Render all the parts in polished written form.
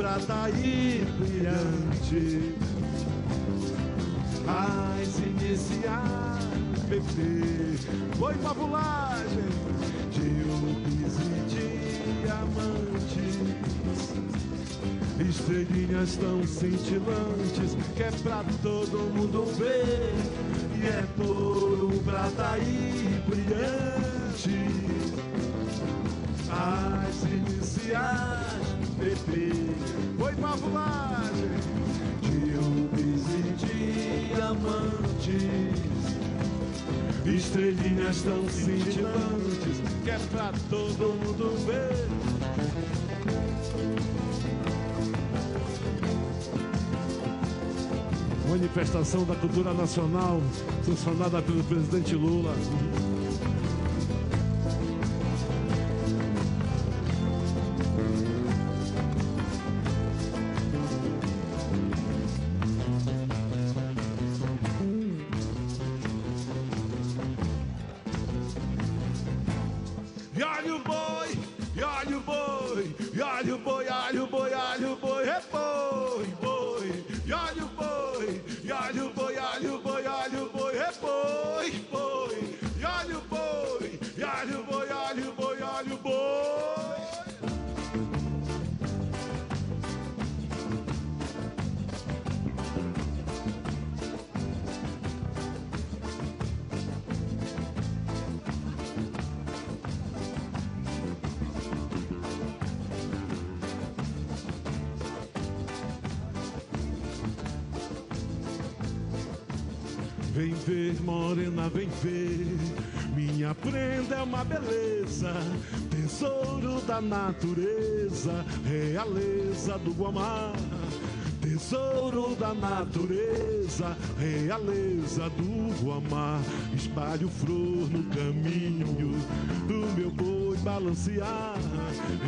prata e brilhante. As iniciais PP foi fabulagem de rubis e diamantes, estrelinhas tão cintilantes que é pra todo mundo ver, e é ouro, prata e brilhante. As iniciais PP foi fabulagem de rubis e diamantes, estrelinhas tão cintilantes que é pra todo mundo ver. Manifestação da cultura nacional sancionada pelo presidente Lula. E olha o boi, e olha o boi, e olha o boi, olha o boi, olha o boi, é boi, boi, e olha o boi, e olha o boi, olha o boi, olha o boi, é boi, boi, e olha o boi, e olha o boi, olha o boi, olha o boi. Vem ver, morena, vem ver, minha prenda é uma beleza, tesouro da natureza, realeza do Guamá. Tesouro da natureza, realeza do Guamá. Espalho flor no caminho do meu boi balancear.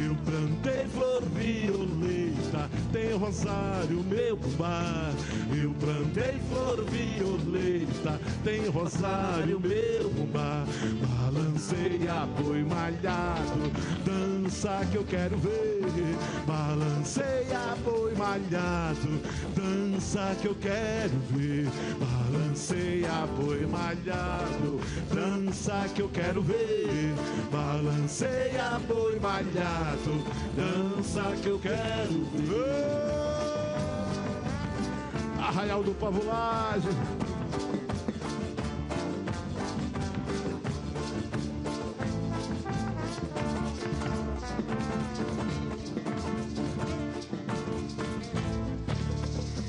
Eu plantei flor violeta, tem rosário meu bumbá. Eu plantei flor violeta, tem rosário meu bumbá. Balanceia boi malhado, dança que eu quero ver. Balanceia boi malhado, dança que eu quero ver. Balanceia boi malhado, dança que eu quero ver. Balanceia boi malhado, dança que eu quero ver. Arraial do Pavulagem.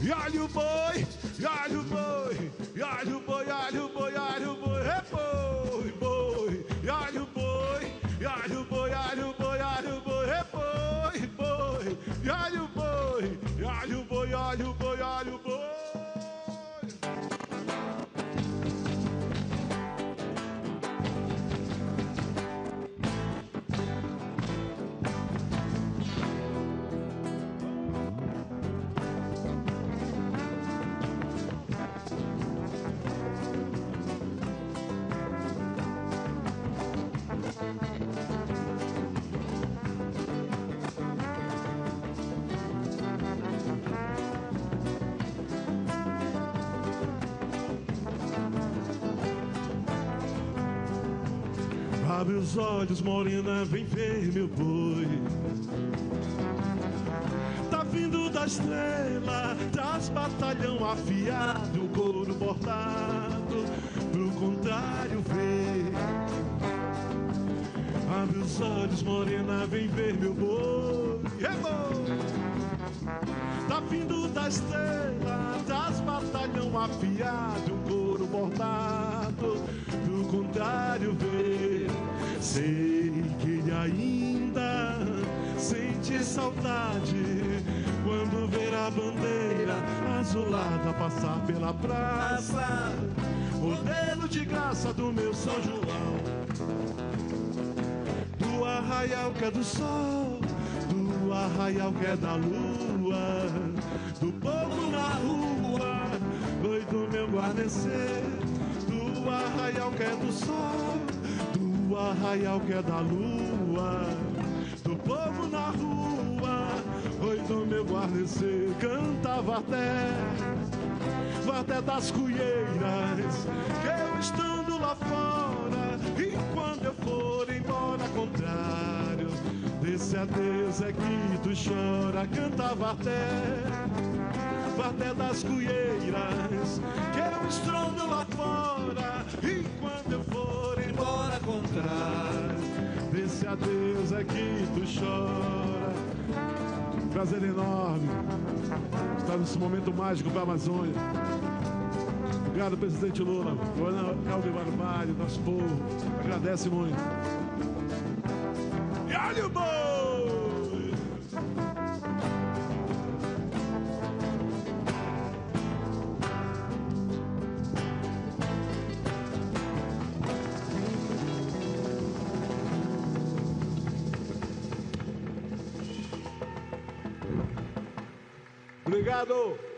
E olha o boi, e olha o boi, e olha o boi, olha o boi, olha o boi, é boi, boi, e olha o boi, e olha o boi, olha o boi, olha o boi, é boi, boi, e olha o boi, e olha o boi, olha o boi, olha o boi. Abre os olhos, morena, vem ver meu boi. Tá vindo da estrela, traz batalhão afiado, couro bordado, pro contrário ver. Abre os olhos, morena, vem ver meu boi. É boi! Tá vindo da estrela, traz batalhão afiado, couro bordado, pro contrário ver. Sei que ele ainda sente saudade quando ver a bandeira azulada passar pela praça, modelo de graça do meu São João, do arraial que é do sol, do arraial que é da lua, do povo na rua, oi do meu guarnecer, do arraial que é do sol, do arraial que é da lua, do povo na rua, oi do meu guarnecer. Varté, Varté das Cuieiras, que eu estando lá fora, e quando eu for embora, contrário desse adeus é que tu chora. Canta Varté, Varté das Cuieiras, que eu estrondo lá fora, e quando eu for embora, contrário desse adeus é que tu chora. Prazer enorme estar nesse momento mágico para a Amazônia. Obrigado, presidente Lula. Helder Barbalho, nosso povo, agradece muito. E olha o boi! Obrigado.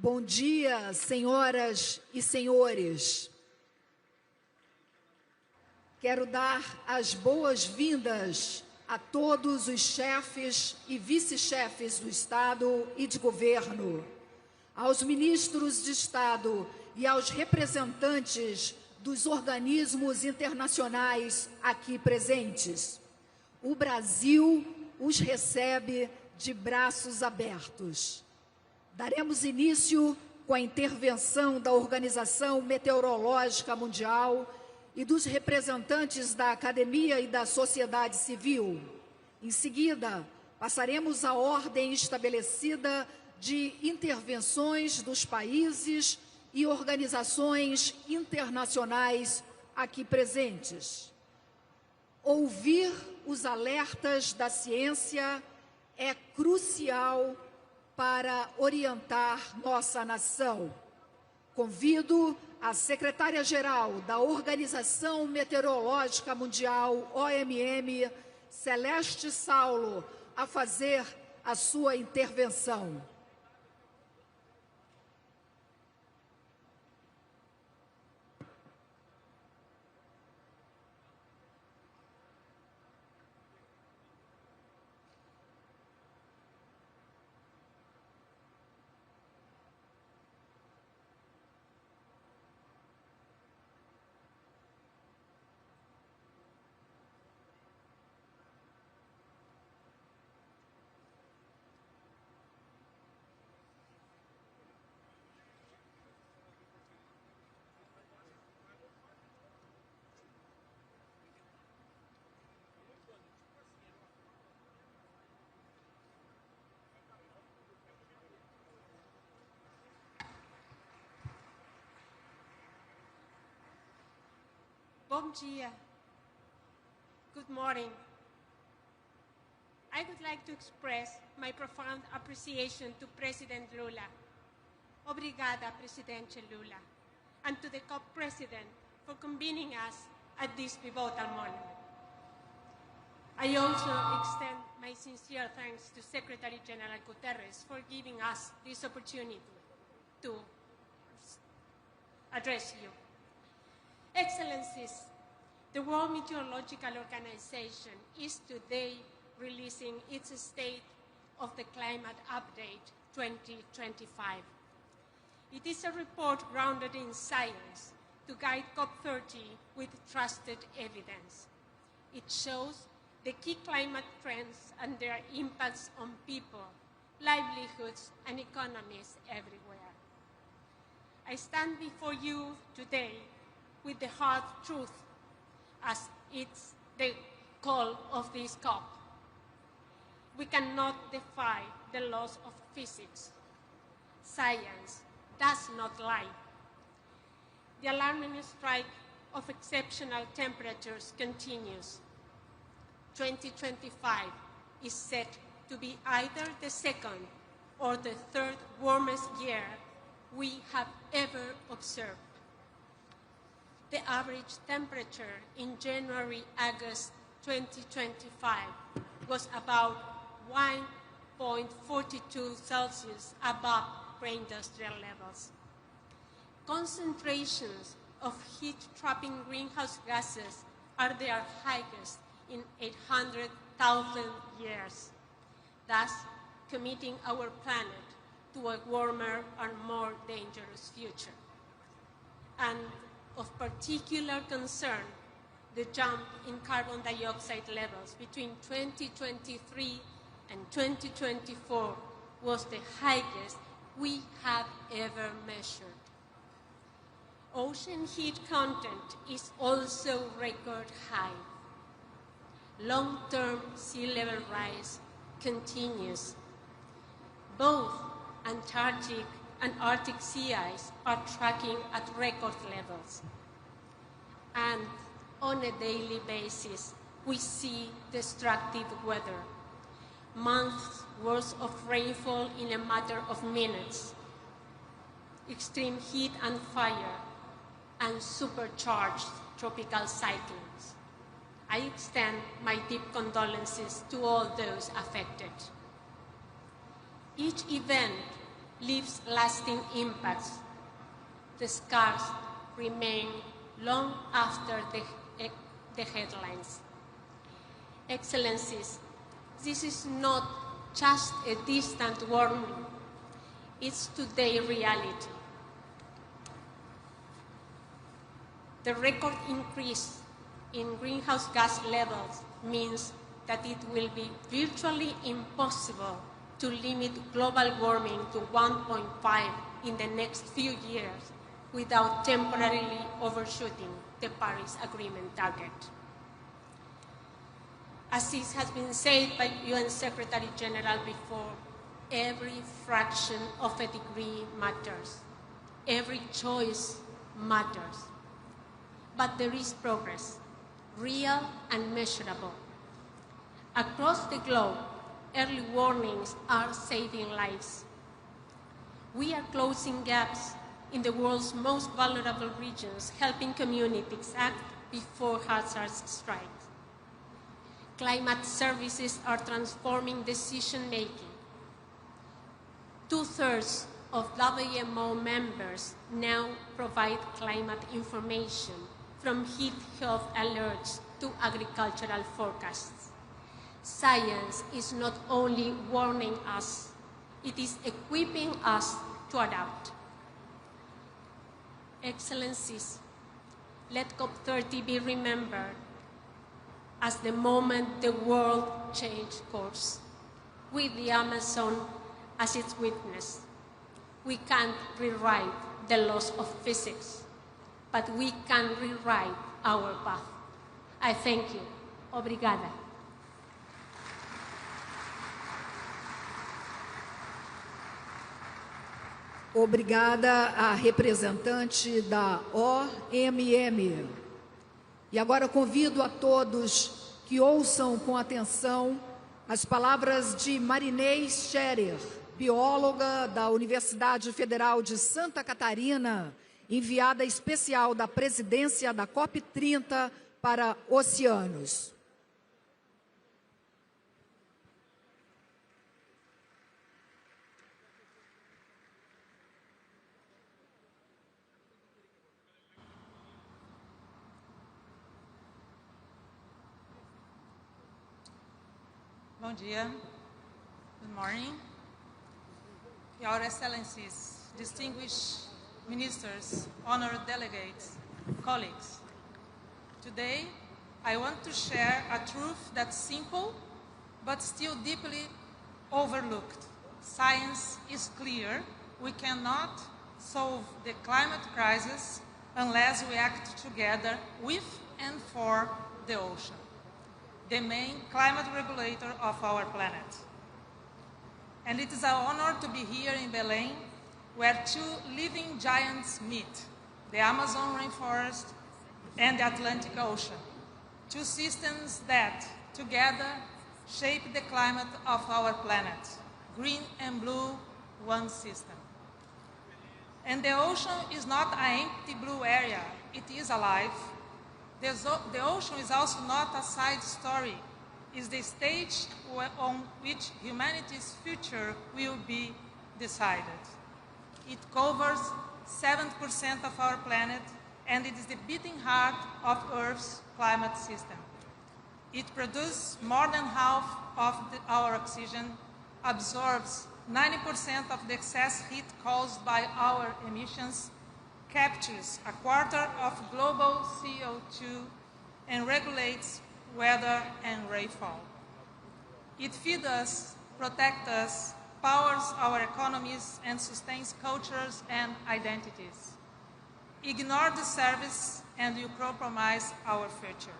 Bom dia, senhoras e senhores. Quero dar as boas-vindas a todos os chefes e vice-chefes do Estado e de governo, aos ministros de Estado e aos representantes dos organismos internacionais aqui presentes. O Brasil os recebe de braços abertos. Daremos início com a intervenção da Organização Meteorológica Mundial e dos representantes da academia e da sociedade civil. Em seguida, passaremos à ordem estabelecida de intervenções dos países e organizações internacionais aqui presentes. Ouvir os alertas da ciência é crucial para orientar nossa nação. Convido a secretária-geral da Organização Meteorológica Mundial, OMM, Celeste Saulo, a fazer a sua intervenção. Bom dia. Good morning. I would like to express my profound appreciation to President Lula. Obrigada, Presidente Lula, and to the COP President for convening us at this pivotal moment. I also extend my sincere thanks to Secretary General Guterres for giving us this opportunity to address you. Excellencies, the World Meteorological Organization is today releasing its State of the Climate Update 2025. It is a report grounded in science to guide COP30 with trusted evidence. It shows the key climate trends and their impacts on people, livelihoods, and economies everywhere. I stand before you today with the hard truth as it's the call of this COP. We cannot defy the laws of physics. Science does not lie. The alarming strike of exceptional temperatures continues. 2025 is set to be either the second or the third warmest year we have ever observed. The average temperature in January-August 2025 was about 1.42 Celsius above pre-industrial levels. Concentrations of heat-trapping greenhouse gases are their highest in 800,000 years, thus committing our planet to a warmer and more dangerous future. And of particular concern, the jump in carbon dioxide levels between 2023 and 2024 was the highest we have ever measured. Ocean heat content is also record high. Long-term sea level rise continues. Both Antarctic and Arctic sea ice are tracking at record levels. And on a daily basis, we see destructive weather. Months worth of rainfall in a matter of minutes. Extreme heat and fire, and supercharged tropical cyclones. I extend my deep condolences to all those affected. Each event leaves lasting impacts. The scars remain long after the headlines. Excellencies, this is not just a distant warning, it's today's reality. The record increase in greenhouse gas levels means that it will be virtually impossible to limit global warming to 1.5 in the next few years without temporarily overshooting the Paris Agreement target. As it has been said by UN Secretary General before, every fraction of a degree matters. Every choice matters. But there is progress, real and measurable. Across the globe, early warnings are saving lives. We are closing gaps in the world's most vulnerable regions, helping communities act before hazards strike. Climate services are transforming decision-making. 2/3 of WMO members now provide climate information, from heat health alerts to agricultural forecasts. Science is not only warning us, it is equipping us to adapt. Excellencies, let COP30 be remembered as the moment the world changed course, with the Amazon as its witness. We can't rewrite the laws of physics, but we can rewrite our path. I thank you. Obrigada. Obrigada à representante da OMM. E agora convido a todos que ouçam com atenção as palavras de Marinês Scherer, bióloga da Universidade Federal de Santa Catarina, enviada especial da presidência da COP30 para oceanos. Bom dia. Good morning. Your Excellencies, distinguished ministers, honored delegates, colleagues. Today, I want to share a truth that's simple, but still deeply overlooked. Science is clear. We cannot solve the climate crisis unless we act together with and for the ocean, the main climate regulator of our planet. And it is an honor to be here in Belém, where two living giants meet, the Amazon rainforest and the Atlantic Ocean, two systems that, together, shape the climate of our planet, green and blue, one system. And the ocean is not an empty blue area, it is alive. The ocean is also not a side story, it's the stage on which humanity's future will be decided. It covers 7% of our planet, and it is the beating heart of Earth's climate system. It produces more than half of our oxygen, absorbs 90% of the excess heat caused by our emissions, captures a quarter of global CO2, and regulates weather and rainfall. It feeds us, protects us, powers our economies, and sustains cultures and identities. Ignore the service and you compromise our future.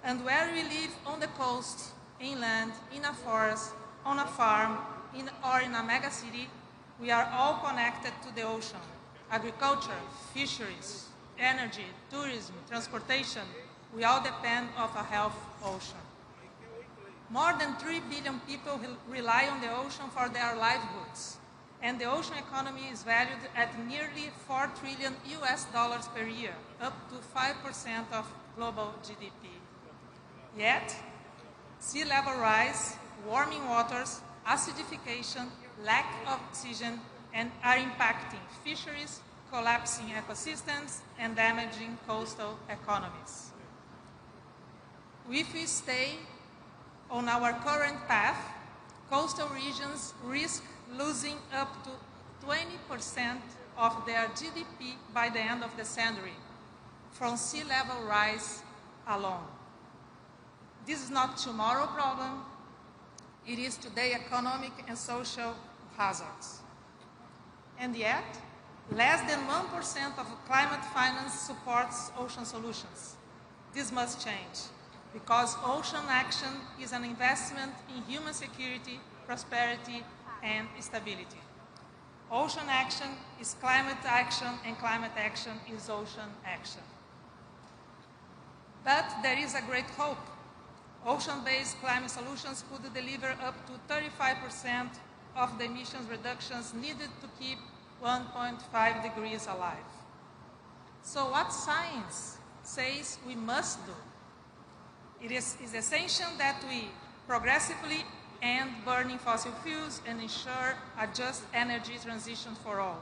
And where we live on the coast, inland, in a forest, on a farm, or in a mega city, we are all connected to the ocean. Agriculture, fisheries, energy, tourism, transportation, we all depend on a healthy ocean. More than 3 billion people rely on the ocean for their livelihoods, and the ocean economy is valued at nearly $4 trillion per year, up to 5% of global GDP. Yet, sea level rise, warming waters, acidification, lack of oxygen, and are impacting fisheries, collapsing ecosystems, and damaging coastal economies. If we stay on our current path, coastal regions risk losing up to 20% of their GDP by the end of the century from sea level rise alone. This is not tomorrow's problem, it is today's economic and social hazards. And yet, less than 1% of climate finance supports ocean solutions. This must change, because ocean action is an investment in human security, prosperity, and stability. Ocean action is climate action, and climate action is ocean action. But there is a great hope. Ocean-based climate solutions could deliver up to 35% of the emissions reductions needed to keep 1.5 degrees alive. So what science says we must do? It is essential that we progressively end burning fossil fuels and ensure a just energy transition for all.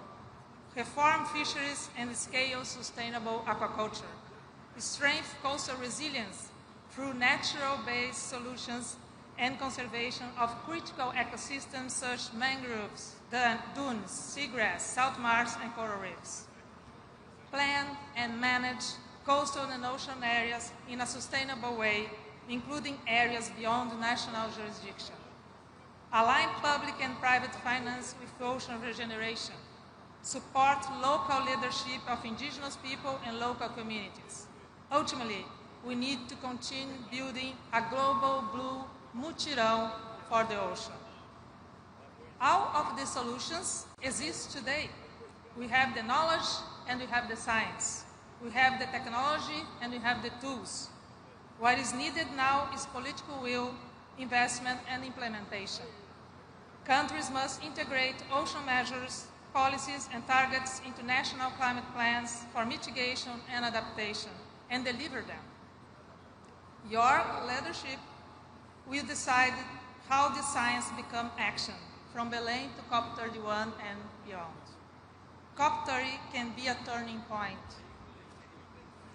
Reform fisheries and scale sustainable aquaculture. Strengthen coastal resilience through natural-based solutions and conservation of critical ecosystems such as mangroves, dunes, seagrass, salt marshes, and coral reefs. Plan and manage coastal and ocean areas in a sustainable way, including areas beyond national jurisdiction. Align public and private finance with ocean regeneration. Support local leadership of indigenous people and local communities. Ultimately, we need to continue building a global blue mutirão for the ocean. All of the solutions exist today. We have the knowledge and we have the science. We have the technology and we have the tools. What is needed now is political will, investment, and implementation. Countries must integrate ocean measures, policies, and targets into national climate plans for mitigation and adaptation, and deliver them. Your leadership will decide how the science becomes action, from Belém to COP31 and beyond. COP30 can be a turning point.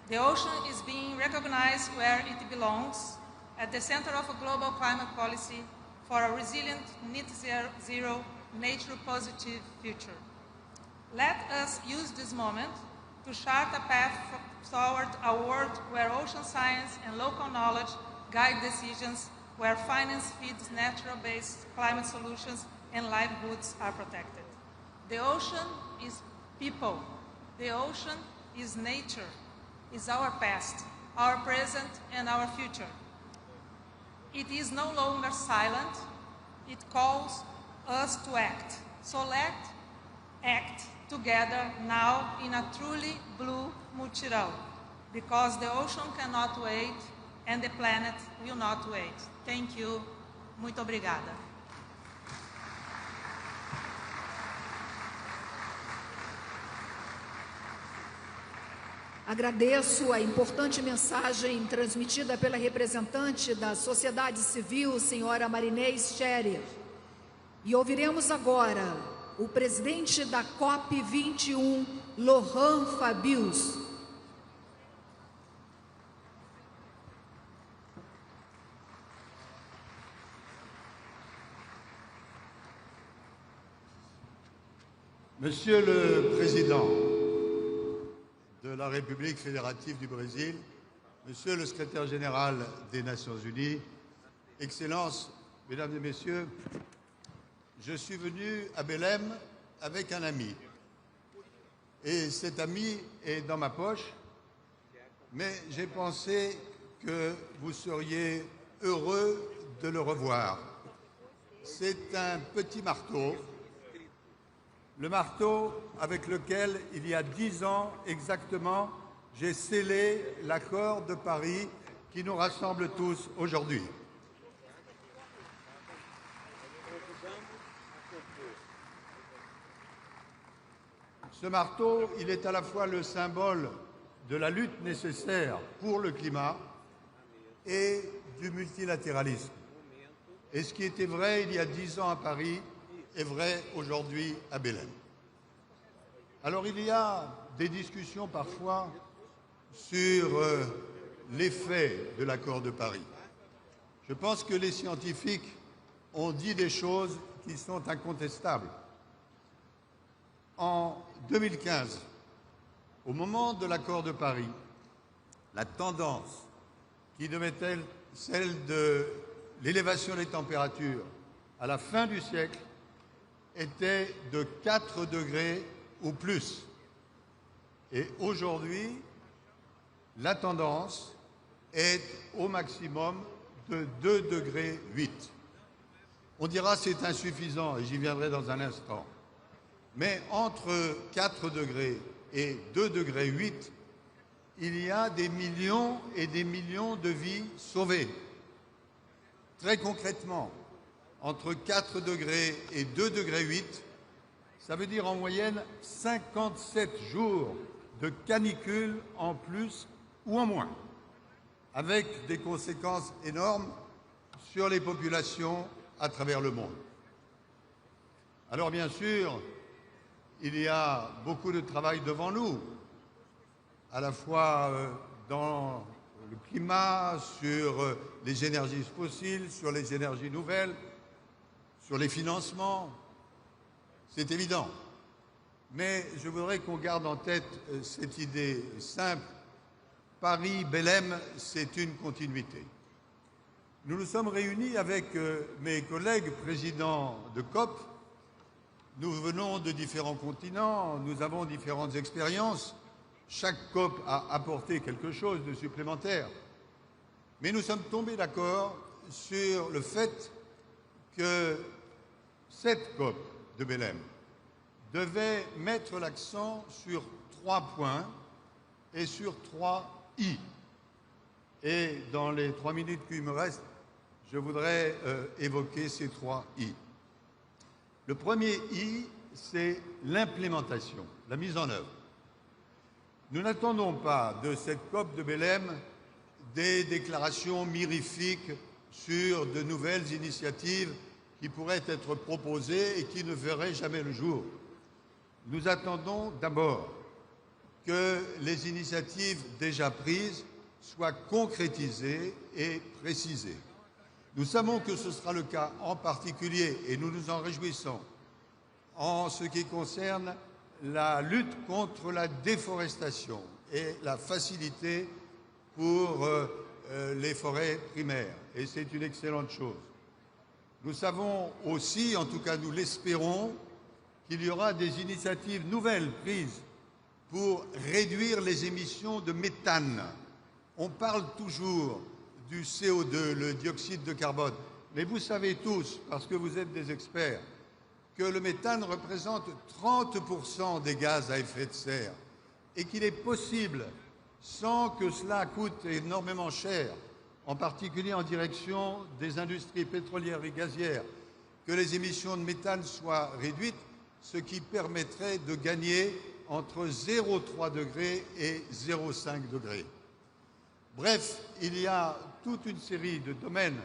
The ocean is being recognized where it belongs, at the center of a global climate policy for a resilient, net zero, nature-positive future. Let us use this moment to chart a path toward a world where ocean science and local knowledge guide decisions, where finance feeds natural-based climate solutions and livelihoods are protected. The ocean is people. The ocean is nature. Is our past, our present, and our future. It is no longer silent. It calls us to act. So let's act together now in a truly blue mutirão, because the ocean cannot wait and the planet will not wait. Thank you. Muito obrigada. Agradeço a importante mensagem transmitida pela representante da sociedade civil, senhora Marinês Scherer. E ouviremos agora o presidente da COP21, Laurent Fabius. Monsieur le Président de la République fédérative du Brésil, Monsieur le Secrétaire général des Nations Unies, Excellences, Mesdames et Messieurs, je suis venu à Belém avec un ami. Et cet ami est dans ma poche, mais j'ai pensé que vous seriez heureux de le revoir. C'est un petit marteau. Le marteau avec lequel, il y a 10 ans exactement, j'ai scellé l'accord de Paris qui nous rassemble tous aujourd'hui. Ce marteau, il est à la fois le symbole de la lutte nécessaire pour le climat et du multilatéralisme. Et ce qui était vrai il y a 10 ans à Paris est vrai aujourd'hui à Belém. Alors il y a des discussions parfois sur l'effet de l'accord de Paris. Je pense que les scientifiques ont dit des choses qui sont incontestables. En 2015, au moment de l'accord de Paris, la tendance qui devait être celle de l'élévation des températures à la fin du siècle était de 4 degrés ou plus. Et aujourd'hui, la tendance est au maximum de 2,8 degrés. On dira que c'est insuffisant, et j'y viendrai dans un instant. Mais entre 4 degrés et 2,8 degrés, il y a des millions et des millions de vies sauvées. Très concrètement, entre 4 degrés et 2,8 degrés, ça veut dire en moyenne 57 jours de canicule en plus ou en moins, avec des conséquences énormes sur les populations à travers le monde. Alors bien sûr, il y a beaucoup de travail devant nous, à la fois dans le climat, sur les énergies fossiles, sur les énergies nouvelles, sur les financements, c'est évident. Mais je voudrais qu'on garde en tête cette idée simple. Paris-Belém, c'est une continuité. Nous nous sommes réunis avec mes collègues présidents de COP. Nous venons de différents continents, nous avons différentes expériences. Chaque COP a apporté quelque chose de supplémentaire. Mais nous sommes tombés d'accord sur le fait que cette COP de Belém devait mettre l'accent sur 3 points et sur 3 I. Et dans les 3 minutes qui me restent, je voudrais évoquer ces 3 I. Le premier I, c'est l'implémentation, la mise en œuvre. Nous n'attendons pas de cette COP de Belém des déclarations mirifiques sur de nouvelles initiatives qui pourraient être proposées et qui ne verraient jamais le jour. Nous attendons d'abord que les initiatives déjà prises soient concrétisées et précisées. Nous savons que ce sera le cas en particulier, et nous nous en réjouissons, en ce qui concerne la lutte contre la déforestation et la facilité pour les forêts primaires. Et c'est une excellente chose. Nous savons aussi, en tout cas nous l'espérons, qu'il y aura des initiatives nouvelles prises pour réduire les émissions de méthane. On parle toujours du CO2, le dioxyde de carbone, mais vous savez tous, parce que vous êtes des experts, que le méthane représente 30% des gaz à effet de serre et qu'il est possible, sans que cela coûte énormément cher, en particulier en direction des industries pétrolières et gazières, que les émissions de méthane soient réduites, ce qui permettrait de gagner entre 0,3 degrés et 0,5 degrés. Bref, il y a toute une série de domaines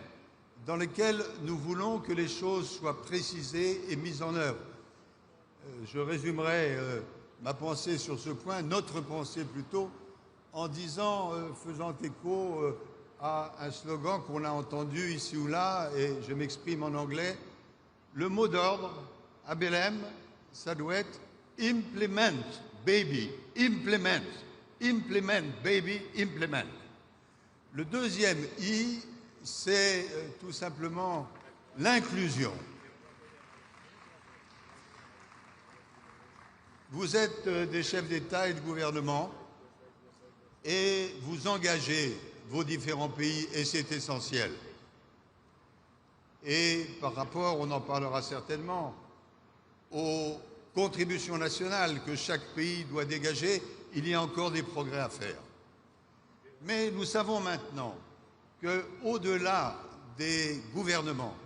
dans lesquels nous voulons que les choses soient précisées et mises en œuvre. Je résumerai ma pensée sur ce point, notre pensée plutôt, en disant, faisant écho à un slogan qu'on a entendu ici ou là, et je m'exprime en anglais, le mot d'ordre à Belém, ça doit être « implement, baby, implement, implement, baby, implement ». Le deuxième I, c'est tout simplement l'inclusion. Vous êtes des chefs d'État et de gouvernement et vous engagez vos différents pays et c'est essentiel. Et par rapport, on en parlera certainement, aux contributions nationales que chaque pays doit dégager, il y a encore des progrès à faire. Mais nous savons maintenant qu'au-delà des gouvernements,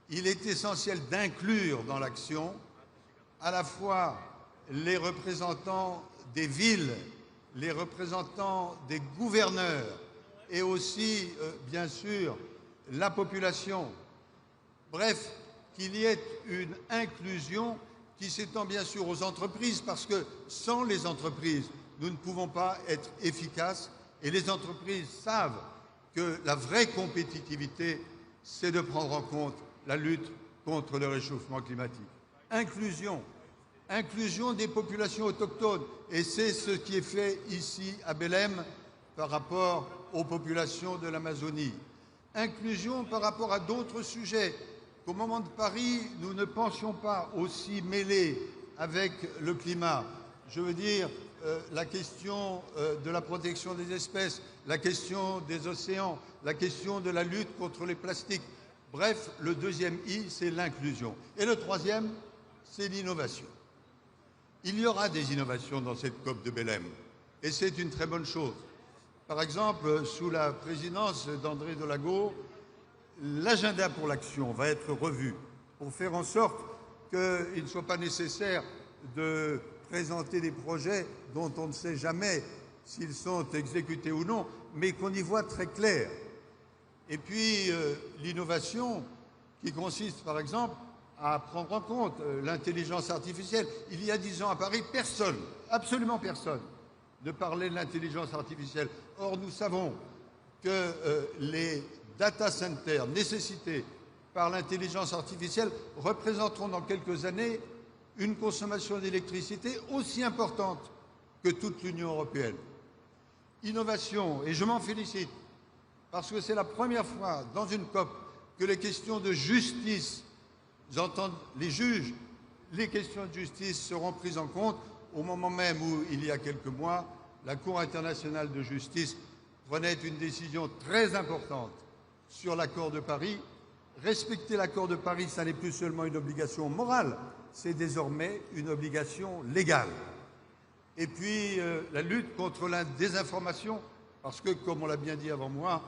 il est essentiel d'inclure dans l'action à la fois les représentants des villes, les représentants des gouverneurs et aussi, bien sûr, la population. Bref, qu'il y ait une inclusion qui s'étend bien sûr aux entreprises, parce que sans les entreprises, nous ne pouvons pas être efficaces et les entreprises savent que la vraie compétitivité, c'est de prendre en compte la lutte contre le réchauffement climatique. Inclusion. Inclusion des populations autochtones, et c'est ce qui est fait ici à Belém par rapport aux populations de l'Amazonie. Inclusion par rapport à d'autres sujets qu'au moment de Paris, nous ne pensions pas aussi mêlés avec le climat. Je veux dire, la question de la protection des espèces, la question des océans, la question de la lutte contre les plastiques. Bref, le deuxième I, c'est l'inclusion. Et le troisième, c'est l'innovation. Il y aura des innovations dans cette COP de Belém, et c'est une très bonne chose. Par exemple, sous la présidence d'André Delago, l'agenda pour l'action va être revu pour faire en sorte qu'il ne soit pas nécessaire de présenter des projets dont on ne sait jamais s'ils sont exécutés ou non, mais qu'on y voit très clair. Et puis, l'innovation qui consiste, par exemple, à prendre en compte l'intelligence artificielle. Il y a 10 ans à Paris, personne, absolument personne, ne parlait de l'intelligence artificielle. Or, nous savons que les data centers nécessités par l'intelligence artificielle représenteront dans quelques années une consommation d'électricité aussi importante que toute l'Union européenne. Innovation, et je m'en félicite, parce que c'est la première fois dans une COP que les questions de justice, j'entends les juges, les questions de justice seront prises en compte au moment même où, il y a quelques mois, la Cour internationale de justice prenait une décision très importante sur l'accord de Paris. Respecter l'accord de Paris, ça n'est plus seulement une obligation morale, c'est désormais une obligation légale. Et puis, la lutte contre la désinformation, parce que, comme on l'a bien dit avant moi,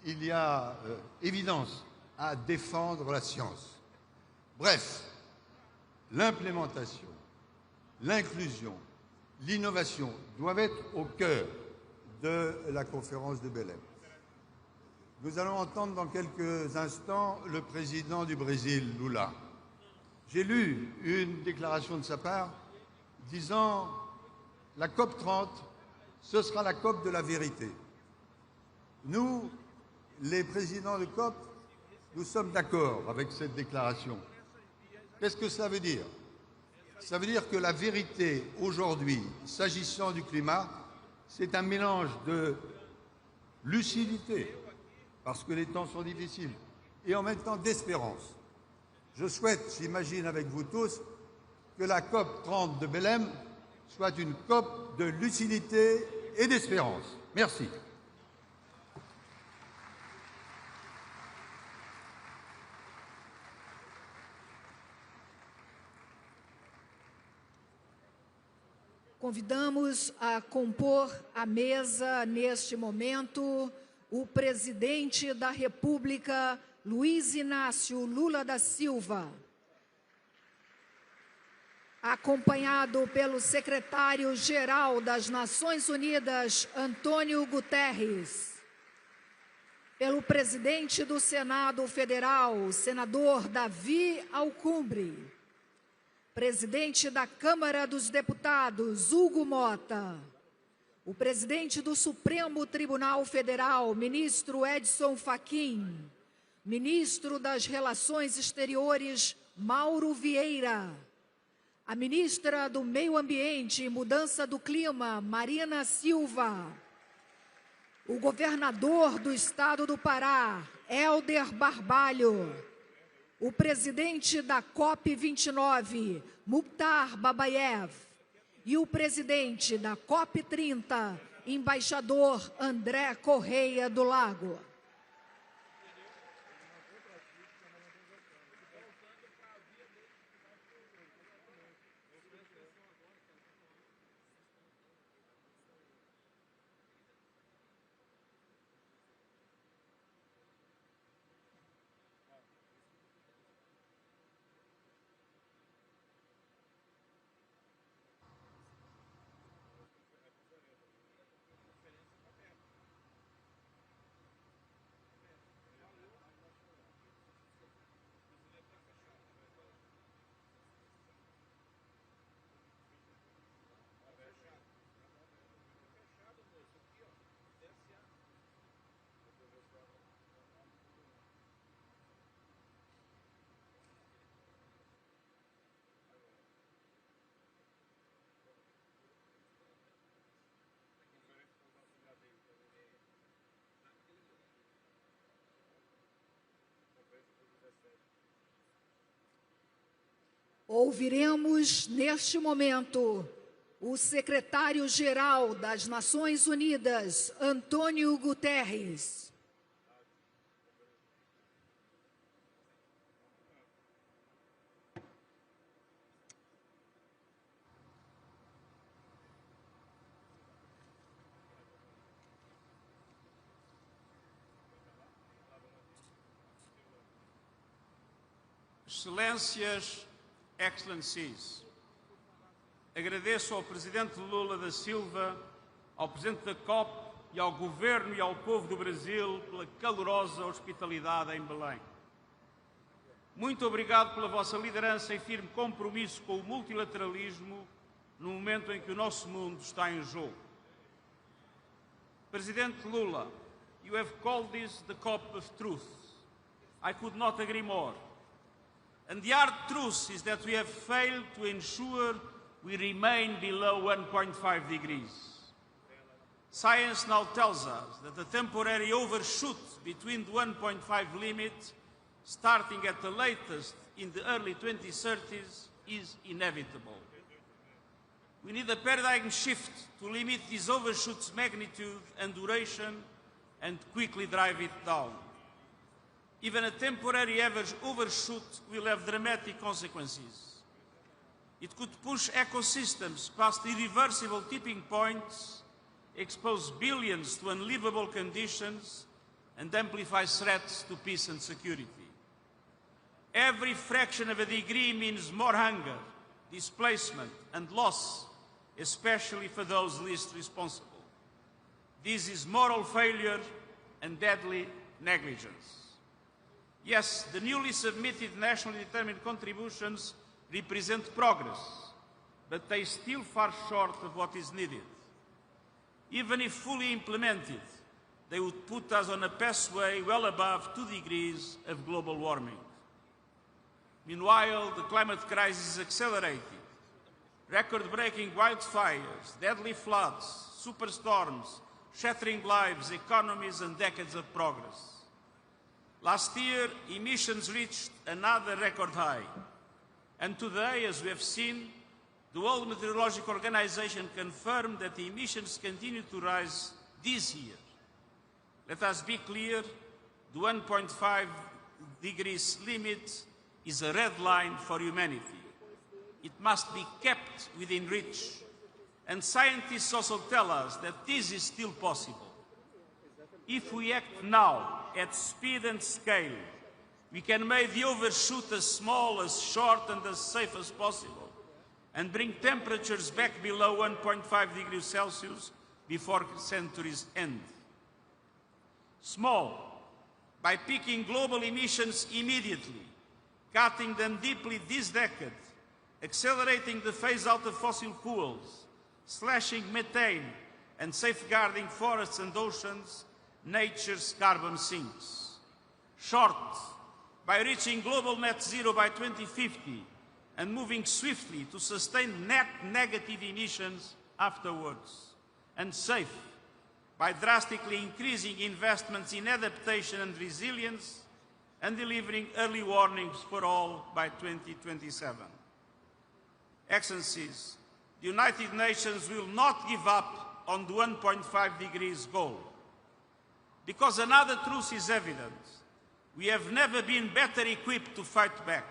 il y a évidence à défendre la science. Bref, l'implémentation, l'inclusion, l'innovation doivent être au cœur de la conférence de Belém. Nous allons entendre dans quelques instants le président du Brésil, Lula. J'ai lu une déclaration de sa part disant « La COP30, ce sera la COP de la vérité ». Nous, les présidents de COP, nous sommes d'accord avec cette déclaration. Qu'est-ce que ça veut dire? Ça veut dire que la vérité aujourd'hui, s'agissant du climat, c'est un mélange de lucidité, parce que les temps sont difficiles, et en même temps d'espérance. Je souhaite, j'imagine avec vous tous, que la COP30 de Belém soit une COP de lucidité et d'espérance. Merci. Convidamos a compor a mesa, neste momento, o presidente da República, Luiz Inácio Lula da Silva. acompanhado pelo secretário-geral das Nações Unidas, Antônio Guterres, pelo presidente do Senado Federal, senador Davi Alcumbre, presidente da Câmara dos Deputados, Hugo Mota, o presidente do Supremo Tribunal Federal, ministro Edson Fachin, ministro das Relações Exteriores, Mauro Vieira, a ministra do Meio Ambiente e Mudança do Clima, Marina Silva, o governador do estado do Pará, Hélder Barbalho, o presidente da COP29, Mukhtar Babayev, e o presidente da COP30, embaixador André Correia do Lago. Ouviremos, neste momento, o secretário-geral das Nações Unidas, Antônio Guterres. Excelências, Excellencies, agradeço ao Presidente Lula da Silva, ao Presidente da COP e ao Governo e ao povo do Brasil pela calorosa hospitalidade em Belém. Muito obrigado pela vossa liderança e firme compromisso com o multilateralismo no momento em que o nosso mundo está em jogo. Presidente Lula, you have called this the COP of truth. I could not agree more. And the hard truth is that we have failed to ensure we remain below 1.5 degrees. Science now tells us that a temporary overshoot between the 1.5 limit, starting at the latest in the early 2030s, is inevitable. We need a paradigm shift to limit this overshoot's magnitude and duration and quickly drive it down. Even a temporary average overshoot will have dramatic consequences. It could push ecosystems past irreversible tipping points, expose billions to unlivable conditions, and amplify threats to peace and security. Every fraction of a degree means more hunger, displacement, and loss, especially for those least responsible. This is moral failure and deadly negligence. Yes, the newly submitted nationally determined contributions represent progress, but they still fall short of what is needed. Even if fully implemented, they would put us on a pathway well above 2 degrees of global warming. Meanwhile, the climate crisis is accelerating. Record-breaking wildfires, deadly floods, superstorms, shattering lives, economies, and decades of progress. Last year, emissions reached another record high. And today, as we have seen, the World Meteorological Organization confirmed that the emissions continue to rise this year. Let us be clear, the 1.5 degrees limit is a red line for humanity. It must be kept within reach. And scientists also tell us that this is still possible. If we act now, at speed and scale, we can make the overshoot as small, as short, and as safe as possible. and bring temperatures back below 1.5 degrees Celsius before the century's end. Small, by peaking global emissions immediately, cutting them deeply this decade, accelerating the phase-out of fossil fuels, slashing methane, and safeguarding forests and oceans, nature's carbon sinks. Short, by reaching global net zero by 2050 and moving swiftly to sustain net negative emissions afterwards. And safe, by drastically increasing investments in adaptation and resilience and delivering early warnings for all by 2027. Excellencies, the United Nations will not give up on the 1.5 degrees goal. Because another truth is evident. We have never been better equipped to fight back.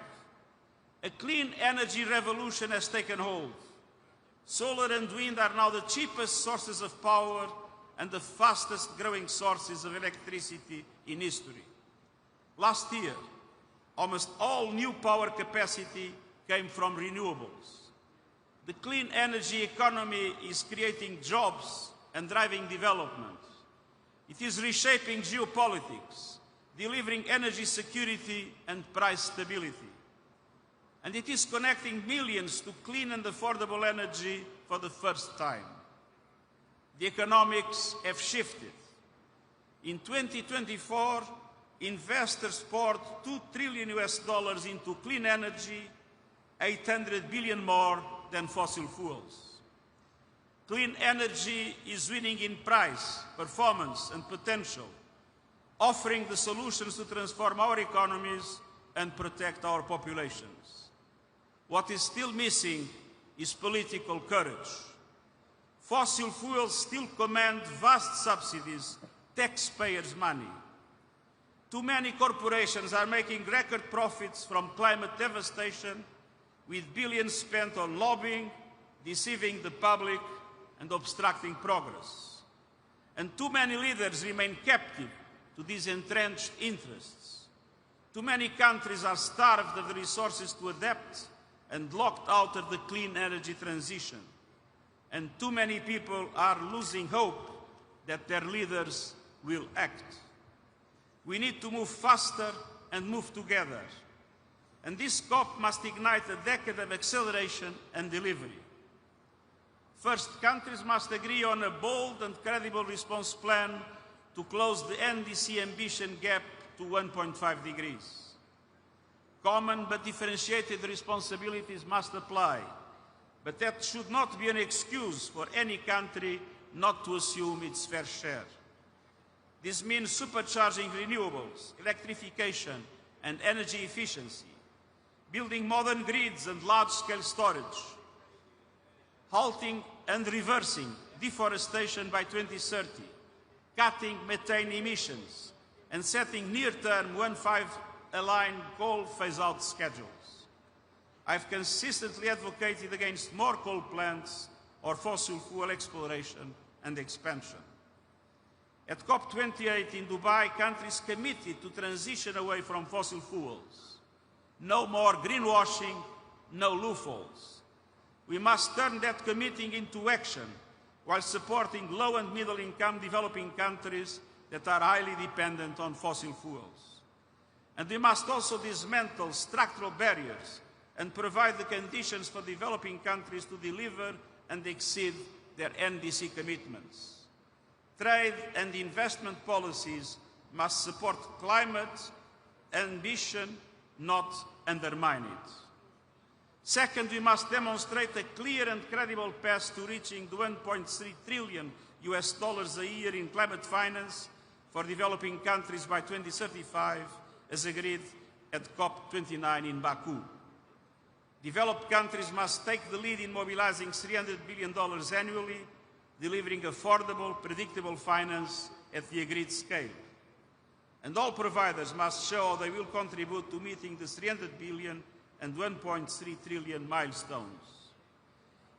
A clean energy revolution has taken hold. Solar and wind are now the cheapest sources of power and the fastest growing sources of electricity in history. Last year, almost all new power capacity came from renewables. The clean energy economy is creating jobs and driving development. It is reshaping geopolitics, delivering energy security and price stability. And it is connecting millions to clean and affordable energy for the first time. The economics have shifted. In 2024, investors poured $2 trillion into clean energy, 800 billion more than fossil fuels. Clean energy is winning in price, performance, and potential, offering the solutions to transform our economies and protect our populations. What is still missing is political courage. Fossil fuels still command vast subsidies, taxpayers' money. Too many corporations are making record profits from climate devastation, with billions spent on lobbying, deceiving the public, and obstructing progress. And too many leaders remain captive to these entrenched interests. Too many countries are starved of the resources to adapt and locked out of the clean energy transition. And too many people are losing hope that their leaders will act. We need to move faster and move together. And this COP must ignite a decade of acceleration and delivery. First, countries must agree on a bold and credible response plan to close the NDC ambition gap to 1.5 degrees. Common but differentiated responsibilities must apply, but that should not be an excuse for any country not to assume its fair share. This means supercharging renewables, electrification, and energy efficiency, building modern grids and large-scale storage, halting and reversing deforestation by 2030, cutting methane emissions, and setting near-term 1.5 aligned coal phase-out schedules. I've consistently advocated against more coal plants or fossil fuel exploration and expansion. At COP28 in Dubai, countries committed to transition away from fossil fuels. No more greenwashing, no loopholes. We must turn that committing into action while supporting low and middle-income developing countries that are highly dependent on fossil fuels. And we must also dismantle structural barriers and provide the conditions for developing countries to deliver and exceed their NDC commitments. Trade and investment policies must support climate ambition, not undermine it. Second, we must demonstrate a clear and credible path to reaching the $1.3 trillion a year in climate finance for developing countries by 2035, as agreed at COP29 in Baku. Developed countries must take the lead in mobilizing $300 billion annually, delivering affordable, predictable finance at the agreed scale. And all providers must show they will contribute to meeting the $300 billion and $1.3 trillion milestones.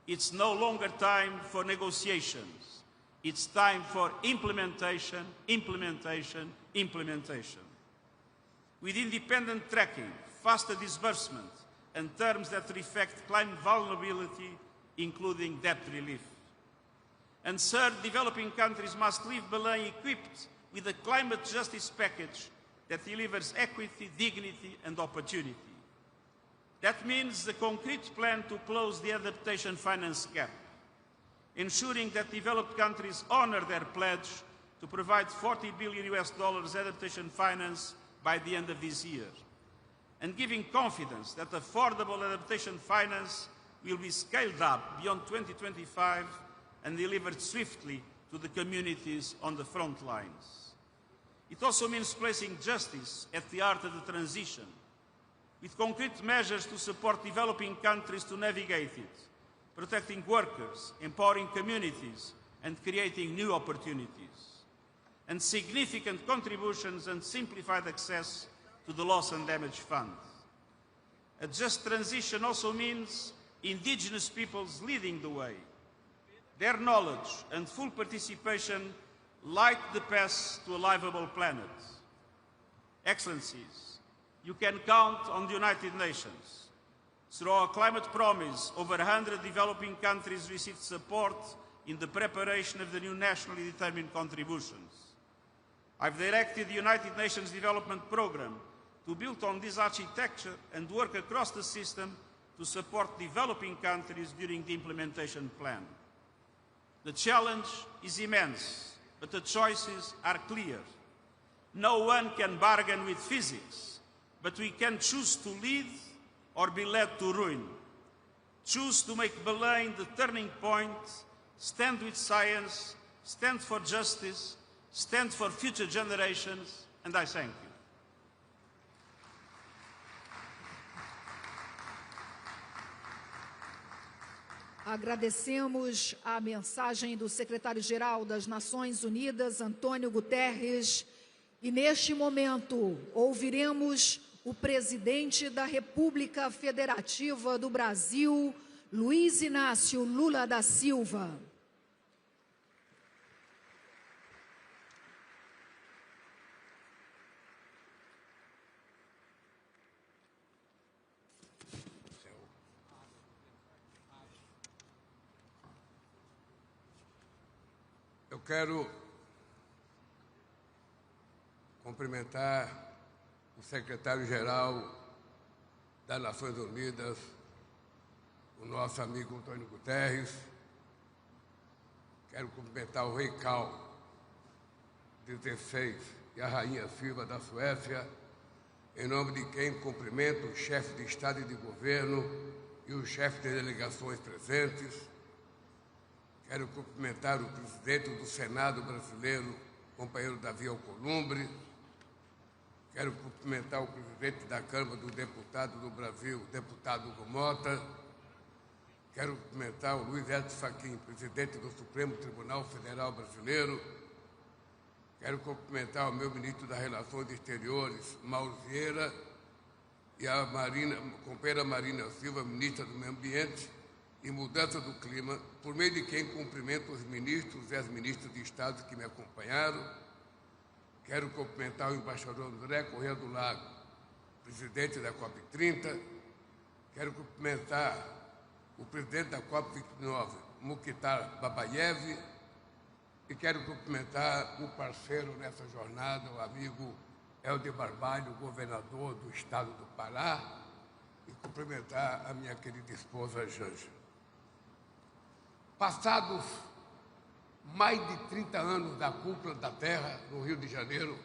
It's no longer time for negotiations. It's time for implementation, implementation, implementation. With independent tracking, faster disbursement, and terms that reflect climate vulnerability, including debt relief. And third, developing countries must leave Belém equipped with a climate justice package that delivers equity, dignity, and opportunity. That means the concrete plan to close the adaptation finance gap, ensuring that developed countries honor their pledge to provide $40 billion adaptation finance by the end of this year, and giving confidence that affordable adaptation finance will be scaled up beyond 2025 and delivered swiftly to the communities on the front lines. It also means placing justice at the heart of the transition, with concrete measures to support developing countries to navigate it, protecting workers, empowering communities, and creating new opportunities, and significant contributions and simplified access to the Loss and Damage Fund. A just transition also means indigenous peoples leading the way. Their knowledge and full participation light the path to a livable planet. Excellencies, you can count on the United Nations. Through our climate promise, over 100 developing countries received support in the preparation of the new nationally determined contributions. I've directed the United Nations Development Programme to build on this architecture and work across the system to support developing countries during the implementation plan. The challenge is immense, but the choices are clear. No one can bargain with physics, but we can choose to lead or be led to ruin. Choose to make Belém the turning point, stand with science, stand for justice, stand for future generations, and I thank you. Agradecemos a mensagem do secretário-geral das Nações Unidas, Antônio Guterres, e neste momento ouviremos o presidente da República Federativa do Brasil, Luiz Inácio Lula da Silva. Eu quero cumprimentar o secretário-geral das Nações Unidas, o nosso amigo Antônio Guterres. Quero cumprimentar o rei Carl XVI e a rainha Silva da Suécia, em nome de quem cumprimento o chefe de Estado e de Governo e os chefes de delegações presentes. Quero cumprimentar o presidente do Senado brasileiro, companheiro Davi Alcolumbre. Quero cumprimentar o presidente da Câmara dos Deputados do Brasil, deputado Hugo Mota. Quero cumprimentar o Luiz Edson Fachin, presidente do Supremo Tribunal Federal Brasileiro. Quero cumprimentar o meu ministro das Relações Exteriores, Mauro Vieira, e a companheira Marina Silva, ministra do Meio Ambiente e Mudança do Clima, por meio de quem cumprimento os ministros e as ministras de Estado que me acompanharam. Quero cumprimentar o embaixador André Corrêa do Lago, presidente da COP30. Quero cumprimentar o presidente da COP29, Mukhtar Babayev. E quero cumprimentar o parceiro nessa jornada, o amigo Helder Barbalho, governador do estado do Pará, e cumprimentar a minha querida esposa Janja. Passados mais de 30 anos da Cúpula da Terra, no Rio de Janeiro,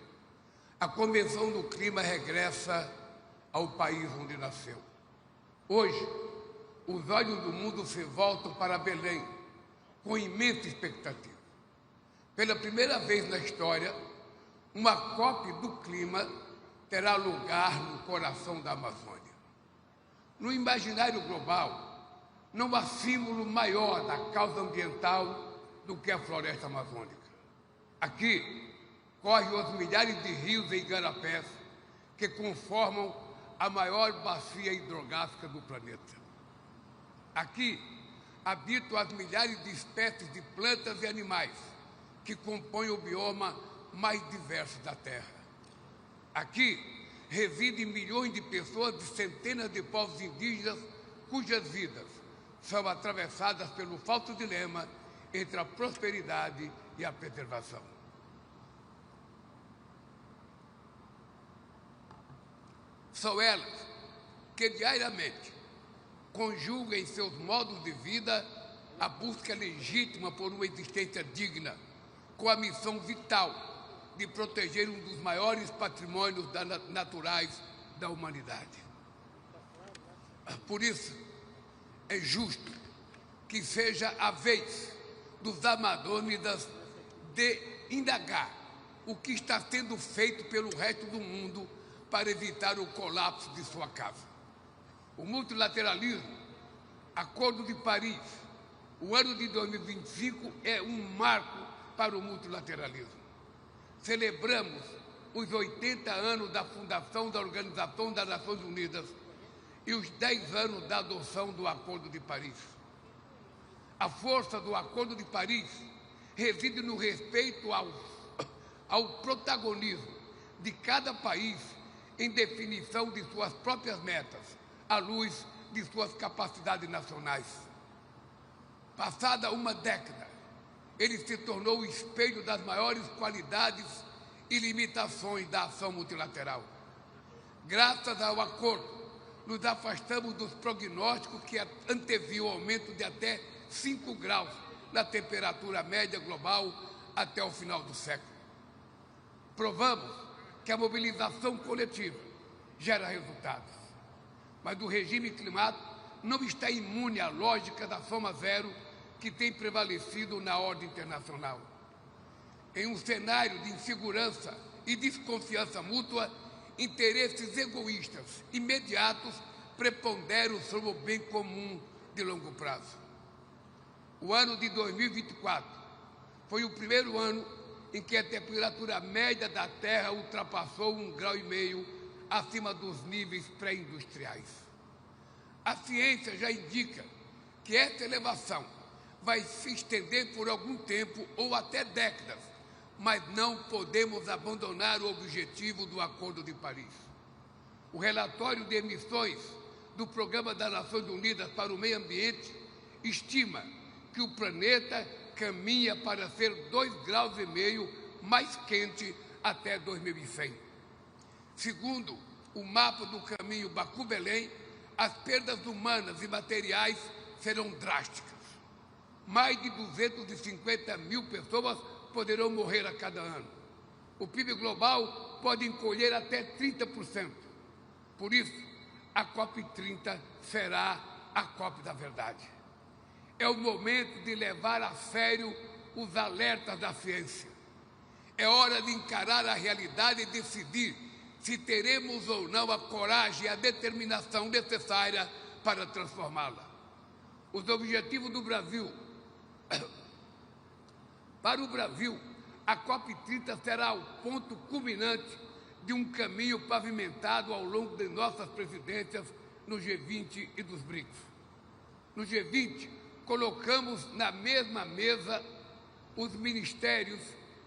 a Convenção do Clima regressa ao país onde nasceu. Hoje, os olhos do mundo se voltam para Belém, com imensa expectativa. Pela primeira vez na história, uma COP do clima terá lugar no coração da Amazônia. No imaginário global, não há símbolo maior da causa ambiental do que a floresta amazônica. Aqui correm os milhares de rios e igarapés que conformam a maior bacia hidrográfica do planeta. Aqui habitam as milhares de espécies de plantas e animais que compõem o bioma mais diverso da Terra. Aqui residem milhões de pessoas de centenas de povos indígenas cujas vidas são atravessadas pelo falso dilema entre a prosperidade e a preservação. São elas que diariamente conjugam em seus modos de vida a busca legítima por uma existência digna, com a missão vital de proteger um dos maiores patrimônios naturais da humanidade. Por isso, é justo que seja a vez dos amazônidas de indagar o que está sendo feito pelo resto do mundo para evitar o colapso de sua casa. O multilateralismo, Acordo de Paris, o ano de 2025 é um marco para o multilateralismo. Celebramos os 80 anos da fundação da Organização das Nações Unidas e os 10 anos da adoção do Acordo de Paris. A força do Acordo de Paris reside no respeito ao protagonismo de cada país em definição de suas próprias metas, à luz de suas capacidades nacionais. Passada uma década, ele se tornou o espelho das maiores qualidades e limitações da ação multilateral. Graças ao acordo, nos afastamos dos prognósticos que anteviam o aumento de até 5 graus na temperatura média global até o final do século. Provamos que a mobilização coletiva gera resultados, mas o regime climático não está imune à lógica da soma zero que tem prevalecido na ordem internacional. Em um cenário de insegurança e desconfiança mútua, interesses egoístas imediatos preponderam sobre o bem comum de longo prazo. O ano de 2024 foi o primeiro ano em que a temperatura média da Terra ultrapassou 1,5 graus acima dos níveis pré-industriais. A ciência já indica que essa elevação vai se estender por algum tempo ou até décadas, mas não podemos abandonar o objetivo do Acordo de Paris. O relatório de emissões do Programa das Nações Unidas para o Meio Ambiente estima que o planeta caminha para ser 2,5 graus mais quente até 2100. Segundo o mapa do caminho Baku-Belém, as perdas humanas e materiais serão drásticas. Mais de 250 mil pessoas poderão morrer a cada ano. O PIB global pode encolher até 30%. Por isso, a COP30 será a COP da verdade. É o momento de levar a sério os alertas da ciência. É hora de encarar a realidade e decidir se teremos ou não a coragem e a determinação necessária para transformá-la. Os objetivos do Brasil. Para o Brasil, a COP30 será o ponto culminante de um caminho pavimentado ao longo de nossas presidências no G20 e dos BRICS. No G20, colocamos na mesma mesa os ministérios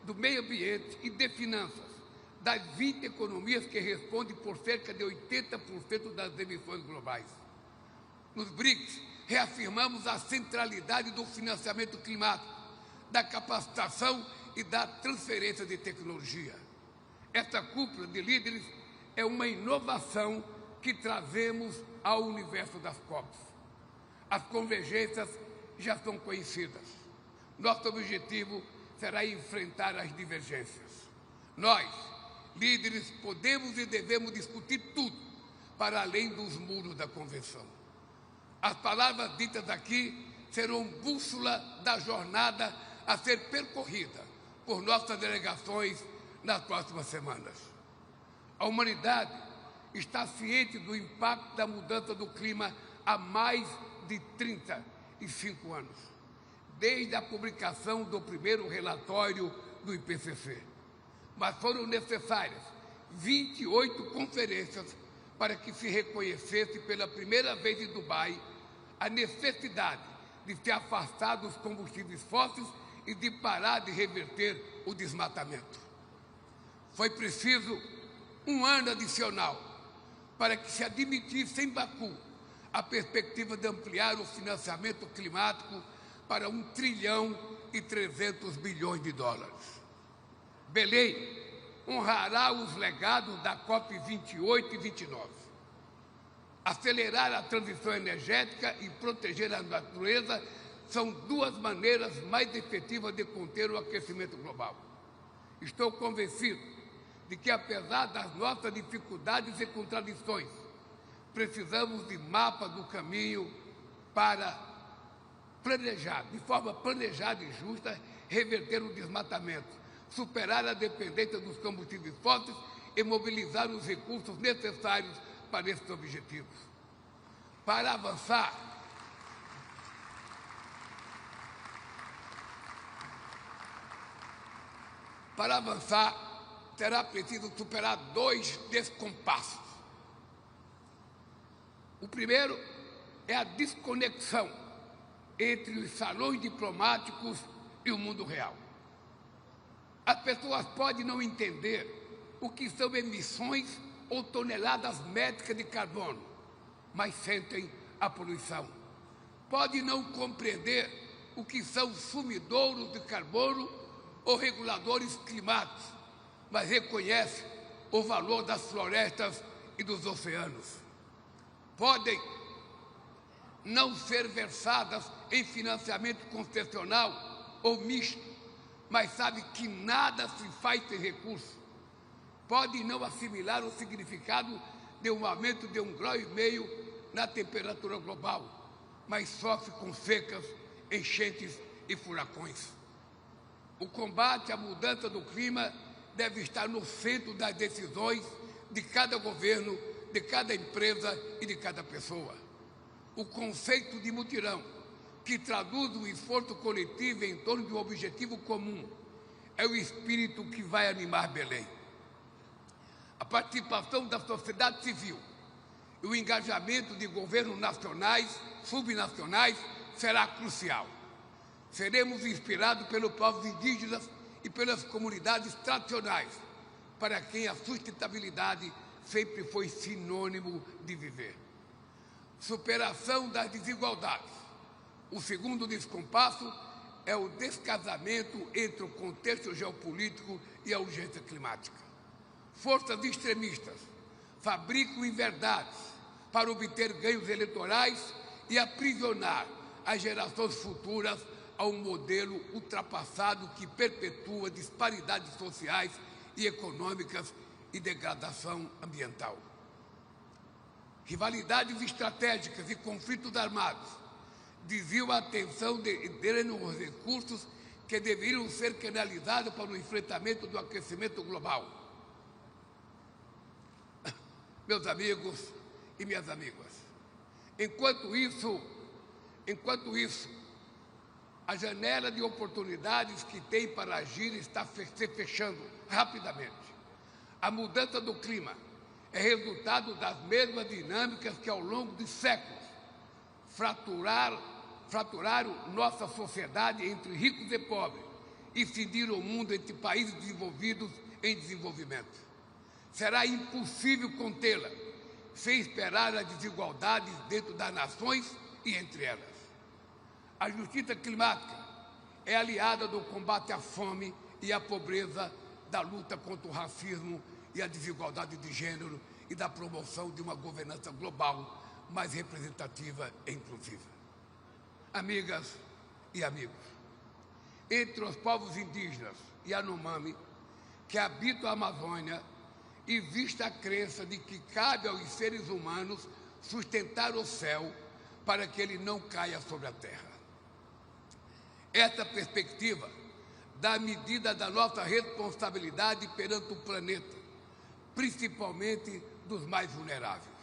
do meio ambiente e de finanças, das 20 economias que respondem por cerca de 80% das emissões globais. Nos BRICS, reafirmamos a centralidade do financiamento climático, da capacitação e da transferência de tecnologia. Esta cúpula de líderes é uma inovação que trazemos ao universo das COPs. As convergências já são conhecidas. Nosso objetivo será enfrentar as divergências. Nós, líderes, podemos e devemos discutir tudo para além dos muros da convenção. As palavras ditas aqui serão bússola da jornada a ser percorrida por nossas delegações nas próximas semanas. A humanidade está ciente do impacto da mudança do clima há mais de 35 anos, desde a publicação do primeiro relatório do IPCC. Mas foram necessárias 28 conferências para que se reconhecesse pela primeira vez em Dubai a necessidade de se afastar dos combustíveis fósseis e de parar de reverter o desmatamento. Foi preciso um ano adicional para que se admitisse em Baku a perspectiva de ampliar o financiamento climático para US$ 1,3 trilhão. Belém honrará os legados da COP28 e 29. Acelerar a transição energética e proteger a natureza são duas maneiras mais efetivas de conter o aquecimento global. Estou convencido de que, apesar das nossas dificuldades e contradições, precisamos de mapa do caminho para planejar, de forma planejada e justa, reverter o desmatamento, superar a dependência dos combustíveis fósseis e mobilizar os recursos necessários para esses objetivos. Para avançar, será preciso superar dois descompassos. O primeiro é a desconexão entre os salões diplomáticos e o mundo real. As pessoas podem não entender o que são emissões ou toneladas métricas de carbono, mas sentem a poluição. Podem não compreender o que são sumidouros de carbono ou reguladores climáticos, mas reconhecem o valor das florestas e dos oceanos. Podem não ser versadas em financiamento concessional ou misto, mas sabem que nada se faz sem recurso. Podem não assimilar o significado de um aumento de 1,5 graus na temperatura global, mas sofrem com secas, enchentes e furacões. O combate à mudança do clima deve estar no centro das decisões de cada governo, de cada empresa e de cada pessoa. O conceito de mutirão, que traduz um esforço coletivo em torno de um objetivo comum, é o espírito que vai animar Belém. A participação da sociedade civil e o engajamento de governos nacionais, subnacionais, será crucial. Seremos inspirados pelos povos indígenas e pelas comunidades tradicionais, para quem a sustentabilidade sempre foi sinônimo de viver. Superação das desigualdades. O segundo descompasso é o descasamento entre o contexto geopolítico e a urgência climática. Forças extremistas fabricam inverdades para obter ganhos eleitorais e aprisionar as gerações futuras a um modelo ultrapassado que perpetua disparidades sociais e econômicas e degradação ambiental. Rivalidades estratégicas e conflitos armados desviam a atenção de drenam os recursos que deveriam ser canalizados para o enfrentamento do aquecimento global. Meus amigos e minhas amigas, enquanto isso, a janela de oportunidades que tem para agir está se fechando rapidamente. A mudança do clima é resultado das mesmas dinâmicas que ao longo de séculos fraturaram nossa sociedade entre ricos e pobres e cindiram o mundo entre países desenvolvidos em desenvolvimento. Será impossível contê-la sem esperar as desigualdades dentro das nações e entre elas. A justiça climática é aliada do combate à fome e à pobreza, da luta contra o racismo e a desigualdade de gênero e da promoção de uma governança global mais representativa e inclusiva. Amigas e amigos, entre os povos indígenas e Yanomami que habitam a Amazônia, existe a crença de que cabe aos seres humanos sustentar o céu para que ele não caia sobre a terra. Essa perspectiva dá medida da nossa responsabilidade perante o planeta, principalmente dos mais vulneráveis.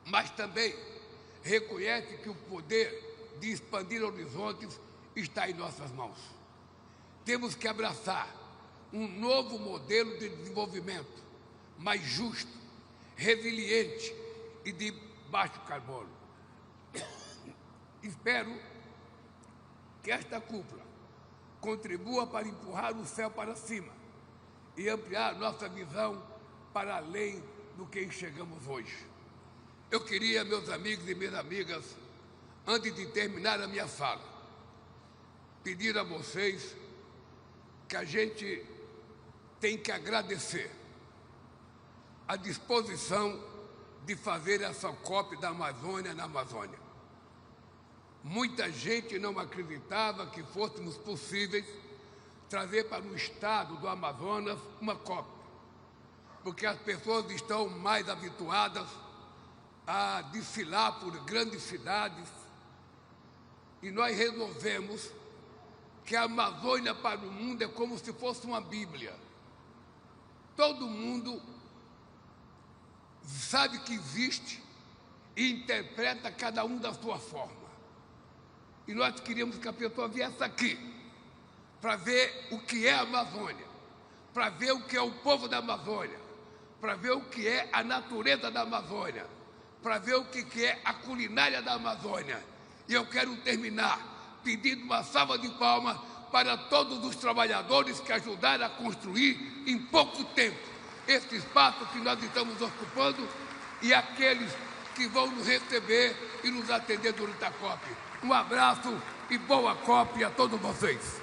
Mas também reconhece que o poder de expandir horizontes está em nossas mãos. Temos que abraçar um novo modelo de desenvolvimento mais justo, resiliente e de baixo carbono. Espero que esta cúpula contribua para empurrar o céu para cima e ampliar nossa visão para além do que enxergamos hoje. Eu queria, meus amigos e minhas amigas, antes de terminar a minha fala, pedir a vocês que a gente tem que agradecer a disposição de fazer essa COP da Amazônia na Amazônia. Muita gente não acreditava que fôssemos possíveis trazer para o estado do Amazonas uma COP, porque as pessoas estão mais habituadas a desfilar por grandes cidades, e nós resolvemos que a Amazônia para o mundo é como se fosse uma Bíblia. Todo mundo sabe que existe e interpreta cada um da sua forma. E nós queríamos que a pessoa viesse aqui para ver o que é a Amazônia, para ver o que é o povo da Amazônia, para ver o que é a natureza da Amazônia, para ver o que é a culinária da Amazônia. E eu quero terminar pedindo uma salva de palmas para todos os trabalhadores que ajudaram a construir em pouco tempo esse espaço que nós estamos ocupando e aqueles que vão nos receber e nos atender durante a COP. Um abraço e boa COP a todos vocês.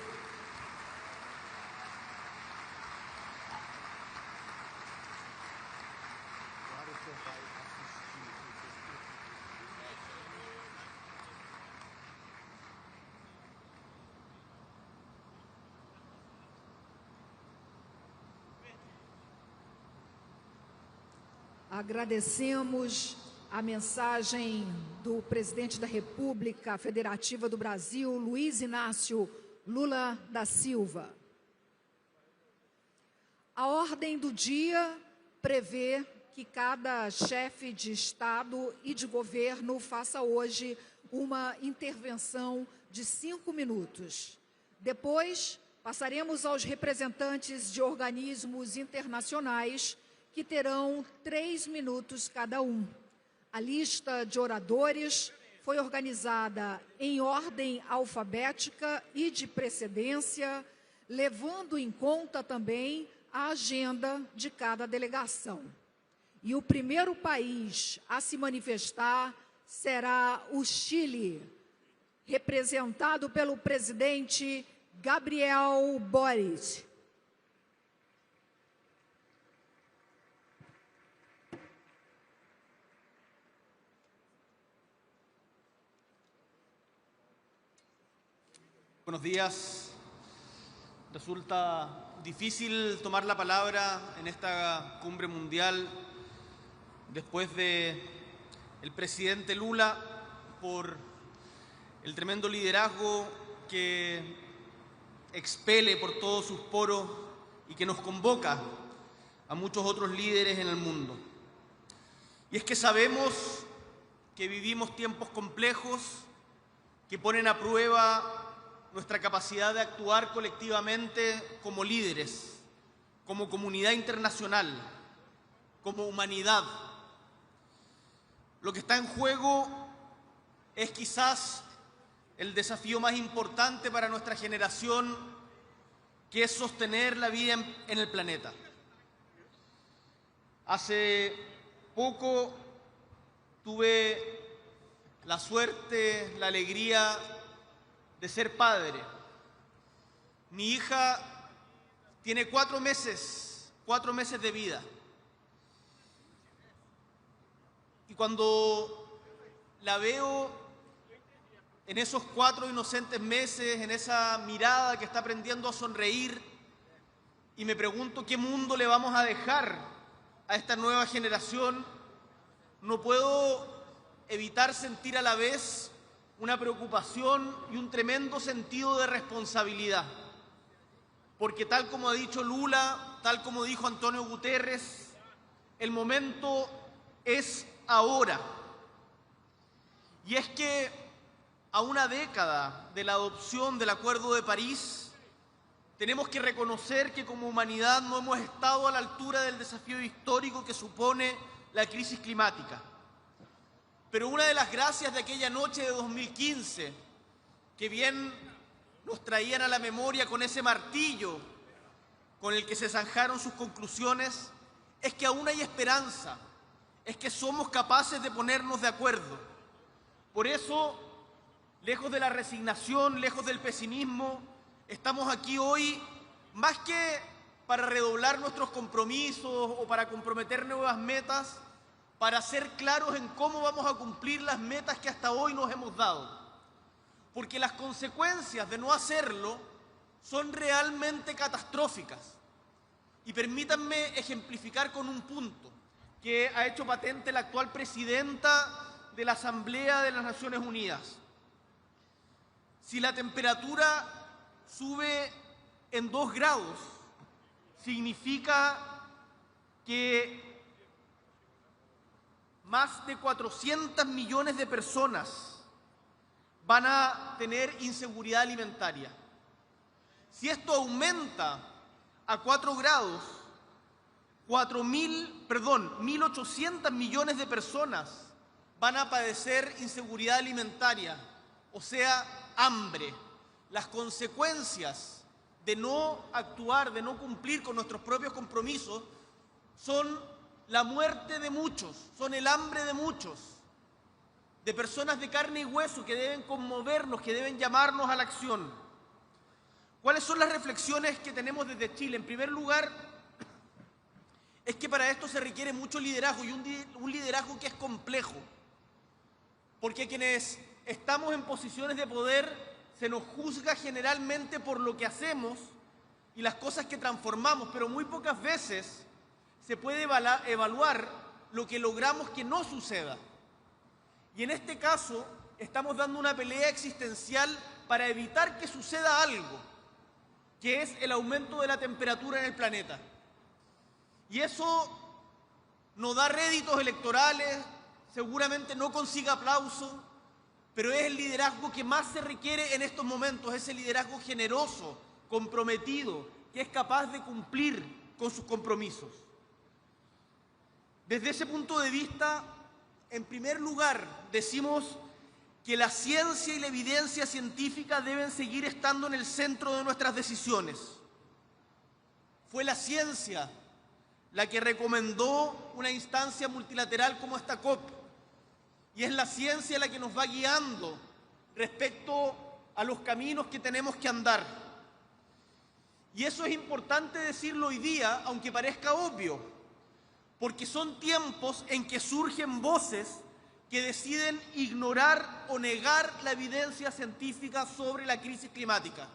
Agradecemos a mensagem do presidente da República Federativa do Brasil, Luiz Inácio Lula da Silva. A ordem do dia prevê que cada chefe de Estado e de governo faça hoje uma intervenção de 5 minutos. Depois, passaremos aos representantes de organismos internacionais, que terão 3 minutos cada um. A lista de oradores foi organizada em ordem alfabética e de precedência, levando em conta também a agenda de cada delegação. E o primeiro país a se manifestar será o Chile, representado pelo presidente Gabriel Boric. Buenos días. Resulta difícil tomar la palabra en esta cumbre mundial después de el presidente Lula por el tremendo liderazgo que expele por todos sus poros y que nos convoca a muchos otros líderes en el mundo. Y es que sabemos que vivimos tiempos complejos que ponen a prueba nuestra capacidad de actuar colectivamente como líderes, como comunidad internacional, como humanidad. Lo que está en juego es quizás el desafío más importante para nuestra generación, que es sostener la vida en el planeta. Hace poco tuve la suerte, la alegría de ser padre. Mi hija tiene 4 meses de vida. Y cuando la veo en esos 4 inocentes meses, en esa mirada que está aprendiendo a sonreír, y me pregunto qué mundo le vamos a dejar a esta nueva generación, no puedo evitar sentir a la vez una preocupación y un tremendo sentido de responsabilidad. Porque tal como ha dicho Lula, tal como dijo Antonio Guterres, el momento es ahora. Y es que a una década de la adopción del Acuerdo de París, tenemos que reconocer que como humanidad no hemos estado a la altura del desafío histórico que supone la crisis climática. Pero una de las gracias de aquella noche de 2015, que bien nos traían a la memoria con ese martillo con el que se zanjaron sus conclusiones, es que aún hay esperanza, es que somos capaces de ponernos de acuerdo. Por eso, lejos de la resignación, lejos del pesimismo, estamos aquí hoy más que para redoblar nuestros compromisos o para comprometer nuevas metas, para ser claros en cómo vamos a cumplir las metas que hasta hoy nos hemos dado. Porque las consecuencias de no hacerlo son realmente catastróficas. Y permítanme ejemplificar con un punto que ha hecho patente la actual presidenta de la Asamblea de las Naciones Unidas. Si la temperatura sube en 2 grados, significa que más de 400 millones de personas van a tener inseguridad alimentaria. Si esto aumenta a 4 grados, 1.800 millones de personas van a padecer inseguridad alimentaria, o sea, hambre. Las consecuencias de no actuar, de no cumplir con nuestros propios compromisos, son la muerte de muchos, son el hambre de muchos, de personas de carne y hueso que deben conmovernos, que deben llamarnos a la acción. ¿Cuáles son las reflexiones que tenemos desde Chile? En primer lugar, es que para esto se requiere mucho liderazgo y un liderazgo que es complejo, porque quienes estamos en posiciones de poder se nos juzga generalmente por lo que hacemos y las cosas que transformamos, pero muy pocas veces se puede evaluar lo que logramos que no suceda. Y en este caso estamos dando una pelea existencial para evitar que suceda algo, que es el aumento de la temperatura en el planeta. Y eso no da réditos electorales, seguramente no consiga aplausos, pero es el liderazgo que más se requiere en estos momentos, es el liderazgo generoso, comprometido, que es capaz de cumplir con sus compromisos. Desde ese punto de vista, en primer lugar, decimos que la ciencia y la evidencia científica deben seguir estando en el centro de nuestras decisiones. Fue la ciencia la que recomendó una instancia multilateral como esta COP, y es la ciencia la que nos va guiando respecto a los caminos que tenemos que andar. Y eso es importante decirlo hoy día, aunque parezca obvio, porque son tiempos en que surgen voces que deciden ignorar o negar la evidencia científica sobre la crisis climática.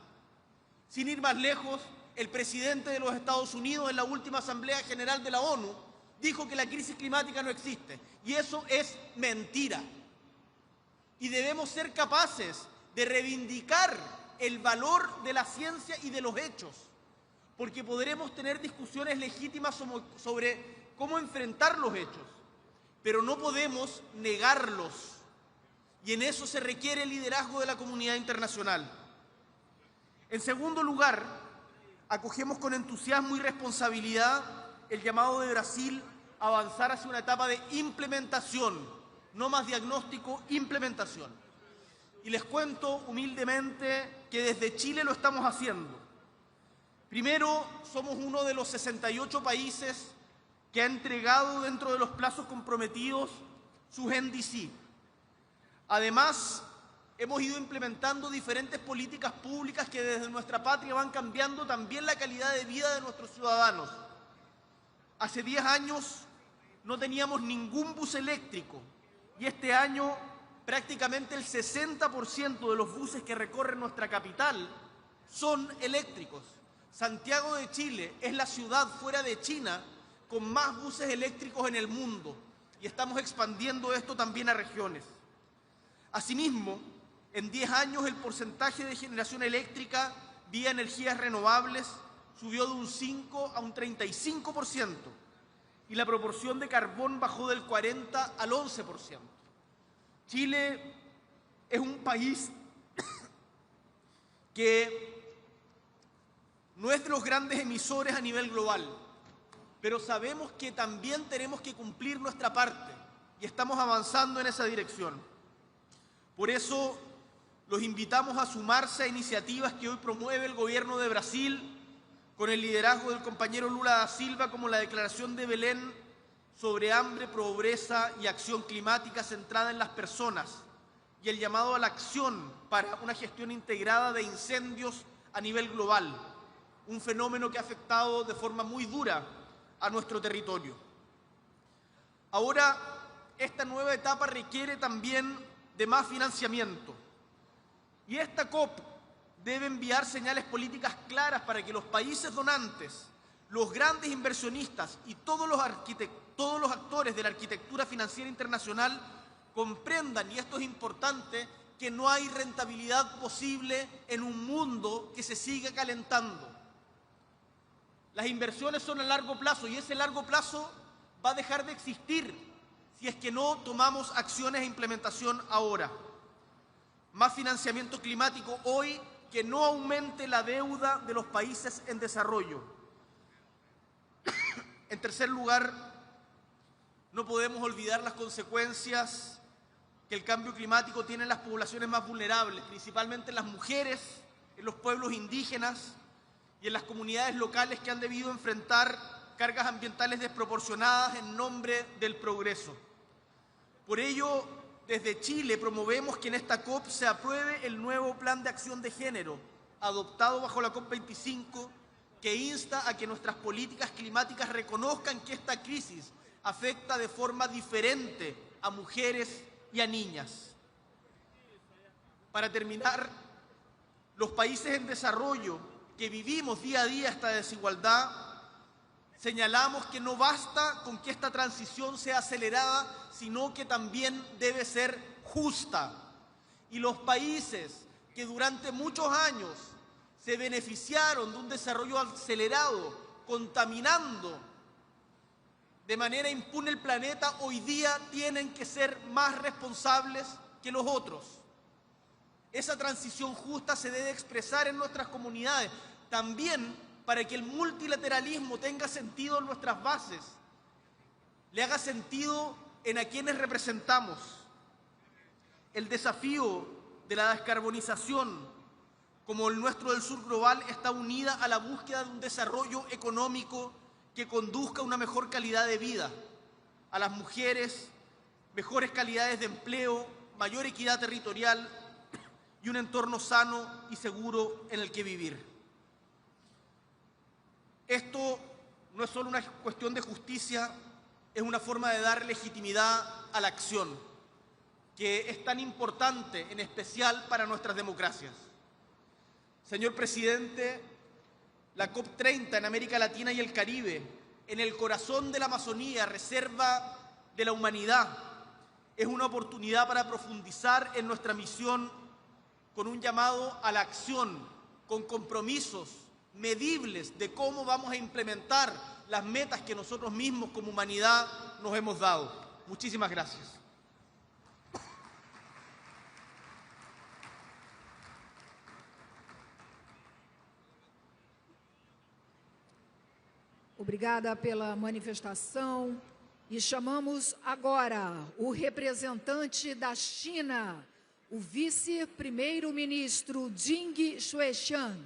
Sin ir más lejos, el presidente de los Estados Unidos en la última Asamblea General de la ONU dijo que la crisis climática no existe, y eso es mentira. Y debemos ser capaces de reivindicar el valor de la ciencia y de los hechos, porque podremos tener discusiones legítimas sobre cómo enfrentar los hechos, pero no podemos negarlos, y en eso se requiere el liderazgo de la comunidad internacional. En segundo lugar, acogemos con entusiasmo y responsabilidad el llamado de Brasil a avanzar hacia una etapa de implementación, no más diagnóstico, implementación. Y les cuento humildemente que desde Chile lo estamos haciendo. Primero, somos uno de los 68 países que ha entregado dentro de los plazos comprometidos sus NDC. Además, hemos ido implementando diferentes políticas públicas que desde nuestra patria van cambiando también la calidad de vida de nuestros ciudadanos. Hace 10 años no teníamos ningún bus eléctrico y este año prácticamente el 60% de los buses que recorren nuestra capital son eléctricos. Santiago de Chile es la ciudad fuera de China con más buses eléctricos en el mundo y estamos expandiendo esto también a regiones. Asimismo, en 10 años el porcentaje de generación eléctrica vía energías renovables subió de un 5 a un 35% y la proporción de carbón bajó del 40 al 11%. Chile es un país que no es de los grandes emisores a nivel global, pero sabemos que también tenemos que cumplir nuestra parte y estamos avanzando en esa dirección. Por eso los invitamos a sumarse a iniciativas que hoy promueve el gobierno de Brasil, con el liderazgo del compañero Lula da Silva, como la Declaración de Belém sobre hambre, pobreza y acción climática centrada en las personas, y el llamado a la acción para una gestión integrada de incendios a nivel global, un fenómeno que ha afectado de forma muy dura a nuestro territorio. Ahora, esta nueva etapa requiere también de más financiamiento, y esta COP debe enviar señales políticas claras para que los países donantes, los grandes inversionistas y todos los actores de la arquitectura financiera internacional comprendan, y esto es importante, que no hay rentabilidad posible en un mundo que se sigue calentando. Las inversiones son a largo plazo, y ese largo plazo va a dejar de existir si es que no tomamos acciones e implementación ahora. Más financiamiento climático hoy, que no aumente la deuda de los países en desarrollo. En tercer lugar, no podemos olvidar las consecuencias que el cambio climático tiene en las poblaciones más vulnerables, principalmente en las mujeres, en los pueblos indígenas y en las comunidades locales que han debido enfrentar cargas ambientales desproporcionadas en nombre del progreso. Por ello, desde Chile promovemos que en esta COP se apruebe el nuevo Plan de Acción de Género, adoptado bajo la COP25, que insta a que nuestras políticas climáticas reconozcan que esta crisis afecta de forma diferente a mujeres y a niñas. Para terminar, los países en desarrollo que vivimos día a día esta desigualdad, señalamos que no basta con que esta transición sea acelerada, sino que también debe ser justa. Y los países que durante muchos años se beneficiaron de un desarrollo acelerado, contaminando de manera impune el planeta, hoy día tienen que ser más responsables que los otros. Esa transición justa se debe expresar en nuestras comunidades, también para que el multilateralismo tenga sentido en nuestras bases, le haga sentido en a quienes representamos. El desafío de la descarbonización, como el nuestro del sur global, está unida a la búsqueda de un desarrollo económico que conduzca a una mejor calidad de vida, a las mujeres, mejores calidades de empleo, mayor equidad territorial y un entorno sano y seguro en el que vivir. Esto no es solo una cuestión de justicia, es una forma de dar legitimidad a la acción, que es tan importante, en especial para nuestras democracias. Señor Presidente, la COP30 en América Latina y el Caribe, en el corazón de la Amazonía, reserva de la humanidad, es una oportunidad para profundizar en nuestra misión con un llamado a la acción, con compromisos medibles de cómo vamos a implementar las metas que nosotros mismos como humanidad nos hemos dado. Muchísimas gracias. Obrigada pela manifestação. E chamamos agora o representante da China, o vice-primeiro-ministro Ding Xuexian.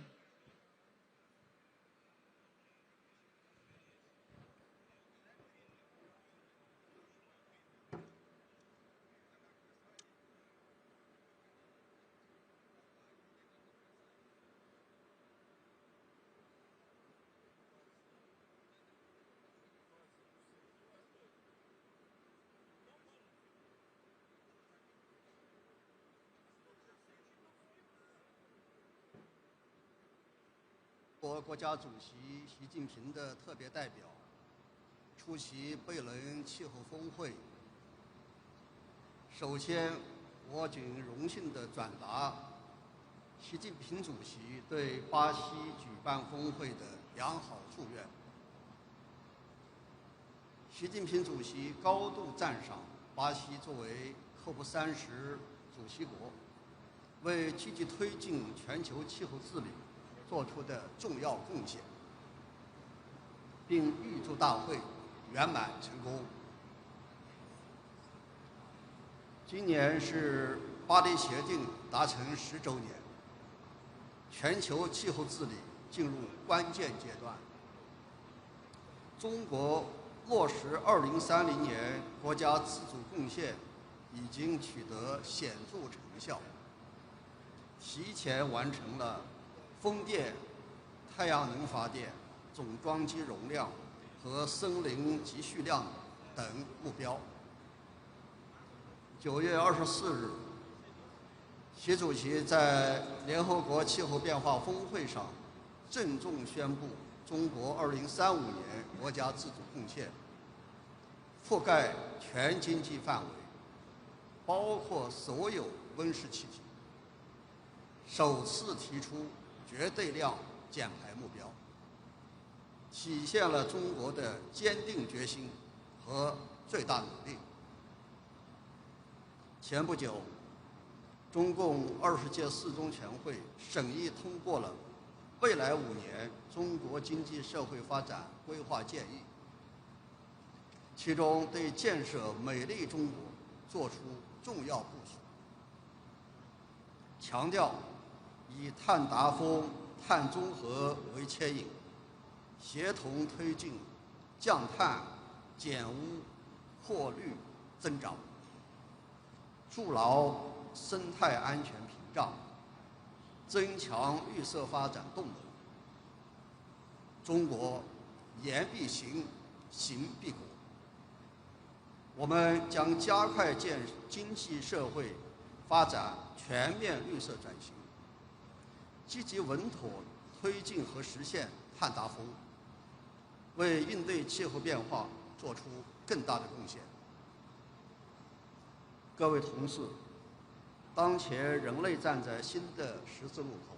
国家主席习近平的特别代表出席贝伦气候峰会。首先，我谨荣幸地转达习近平主席对巴西举办峰会的良好祝愿。习近平主席高度赞赏巴西作为COP30主席国，为积极推进全球气候治理做出的重要贡献，并预祝大会圆满成功。今年是巴黎协定达成10周年，全球气候治理进入关键阶段。中国落实2030年国家自主贡献已经取得显著成效，提前完成了风电、太阳能发电总装机容量和森林集蓄量等目标。9月24日，习主席在联合国气候变化峰会上郑重宣布，中国2035年国家自主贡献覆盖全经济范围，包括所有温室气体，首次提出绝对量减排目标，体现了中国的坚定决心和最大努力。前不久，中共20届四中全会审议通过了未来5年中国经济社会发展规划建议，其中对建设美丽中国作出重要部署，强调以碳达峰、碳中和为牵引，协同推进降碳、减污、扩绿增长，筑牢生态安全屏障，增强绿色发展动能。中国言必行，行必果。我们将加快经济社会发展全面绿色转型，积极稳妥推进和实现碳达峰，为应对气候变化做出更大的贡献。各位同事，当前人类站在新的十字路口，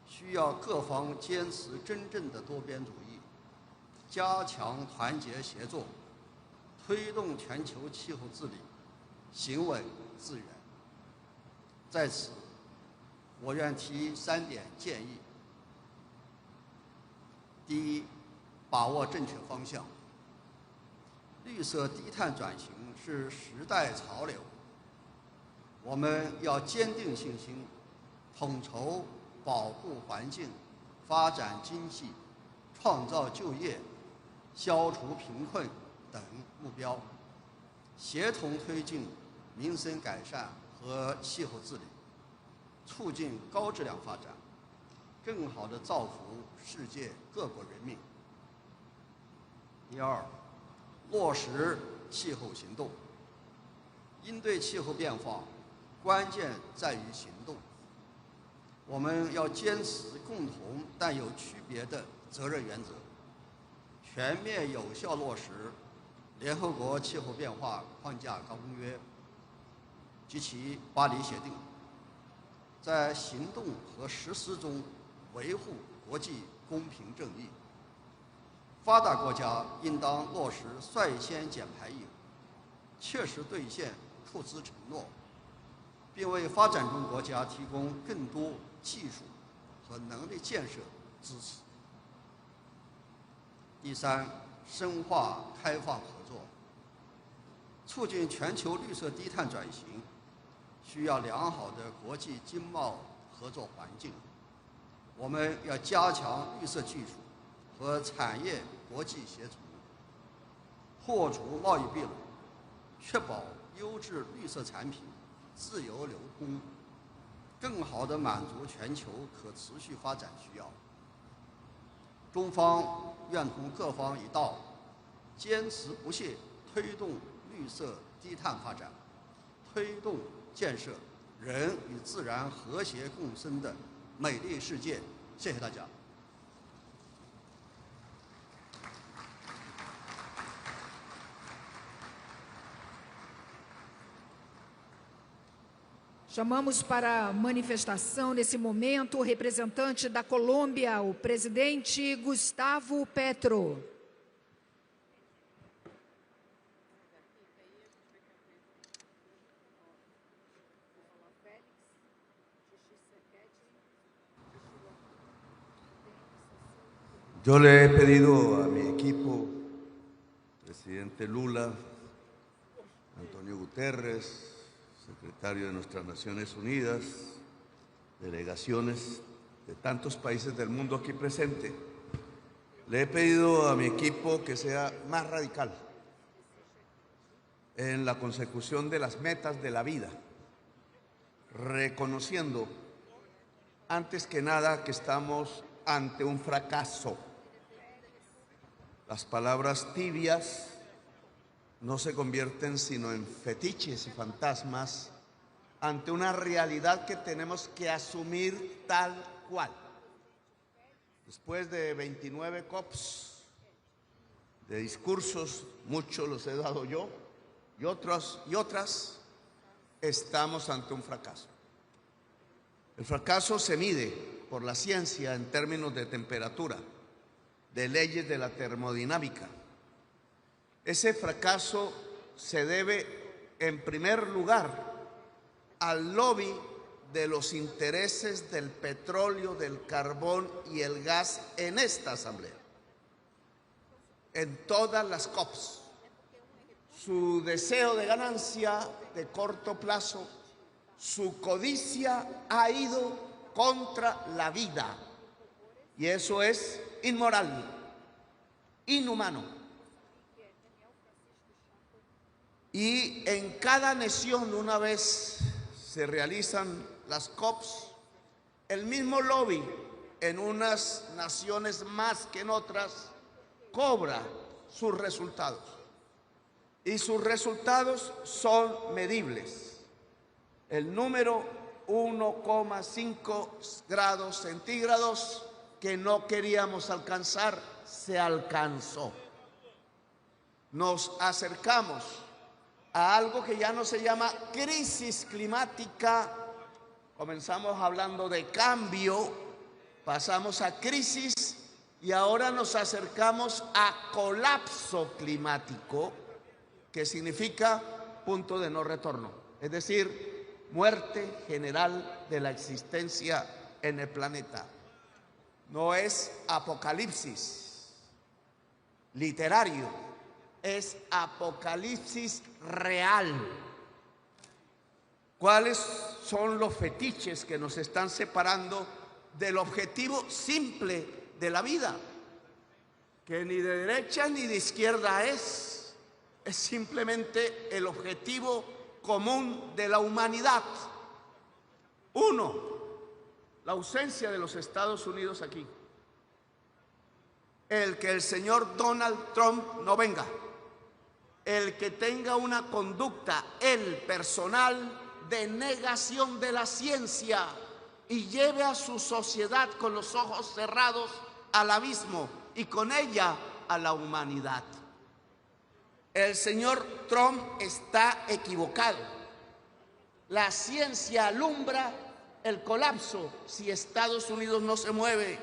需要各方坚持真正的多边主义，加强团结协作，推动全球气候治理行稳致远。在此，我愿提3点建议。第一，把握正确方向。绿色低碳转型是时代潮流，我们要坚定信心，统筹保护环境、发展经济、创造就业、消除贫困等目标，协同推进民生改善和气候治理，促进高质量发展，更好地造福世界各国人民。第二，落实气候行动。应对气候变化，关键在于行动。我们要坚持共同但有区别的责任原则，全面有效落实联合国气候变化框架公约及其巴黎协定，在行动和实施中维护国际公平正义。发达国家应当落实率先减排义务，切实兑现出资承诺，并为发展中国家提供更多技术和能力建设支持。第三，深化开放合作。促进全球绿色低碳转型，需要良好的国际经贸合作环境。我们要加强绿色技术和产业国际协同，破除贸易壁垒，确保优质绿色产品自由流通，更好地满足全球可持续发展需要。中方愿同各方一道，坚持不懈推动绿色低碳发展，推动建设人与自然和谐共生的美丽世界。谢谢大家。Chamamos para a manifestação, nesse momento, o representante da Colômbia, o presidente Gustavo Petro. Yo le he pedido a mi equipo, presidente Lula, Antonio Guterres, secretario de nuestras Naciones Unidas, delegaciones, de tantos países del mundo aquí presente, le he pedido a mi equipo que sea más radical en la consecución de las metas de la vida, reconociendo antes que nada que estamos ante un fracaso. Las palabras tibias no se convierten sino en fetiches y fantasmas ante una realidad que tenemos que asumir tal cual. Después de 29 COPs, de discursos, muchos los he dado yo, y otras, estamos ante un fracaso. El fracaso se mide por la ciencia en términos de temperatura, de leyes de la termodinámica. Ese fracaso se debe, en primer lugar, al lobby de los intereses del petróleo, del carbón y el gas en esta asamblea, en todas las COPs. Su deseo de ganancia de corto plazo, su codicia ha ido contra la vida, y eso es inmoral, inhumano. Y en cada nación, una vez se realizan las COPs, el mismo lobby, en unas naciones más que en otras, cobra sus resultados. Y sus resultados son medibles. El número 1,5 grados centígrados que no queríamos alcanzar, se alcanzó. Nos acercamos a algo que ya no se llama crisis climática. Comenzamos hablando de cambio, pasamos a crisis y ahora nos acercamos a colapso climático, que significa punto de no retorno, es decir, muerte general de la existencia en el planeta. No es apocalipsis literario, es apocalipsis real. ¿Cuáles son los fetiches que nos están separando del objetivo simple de la vida? Que ni de derecha ni de izquierda es simplemente el objetivo común de la humanidad. Uno, la ausencia de los Estados Unidos aquí. El que el señor Donald Trump no venga. El que tenga una conducta, el personal, de negación de la ciencia y lleve a su sociedad con los ojos cerrados al abismo y con ella a la humanidad. El señor Trump está equivocado. La ciencia alumbra el colapso si Estados Unidos no se mueve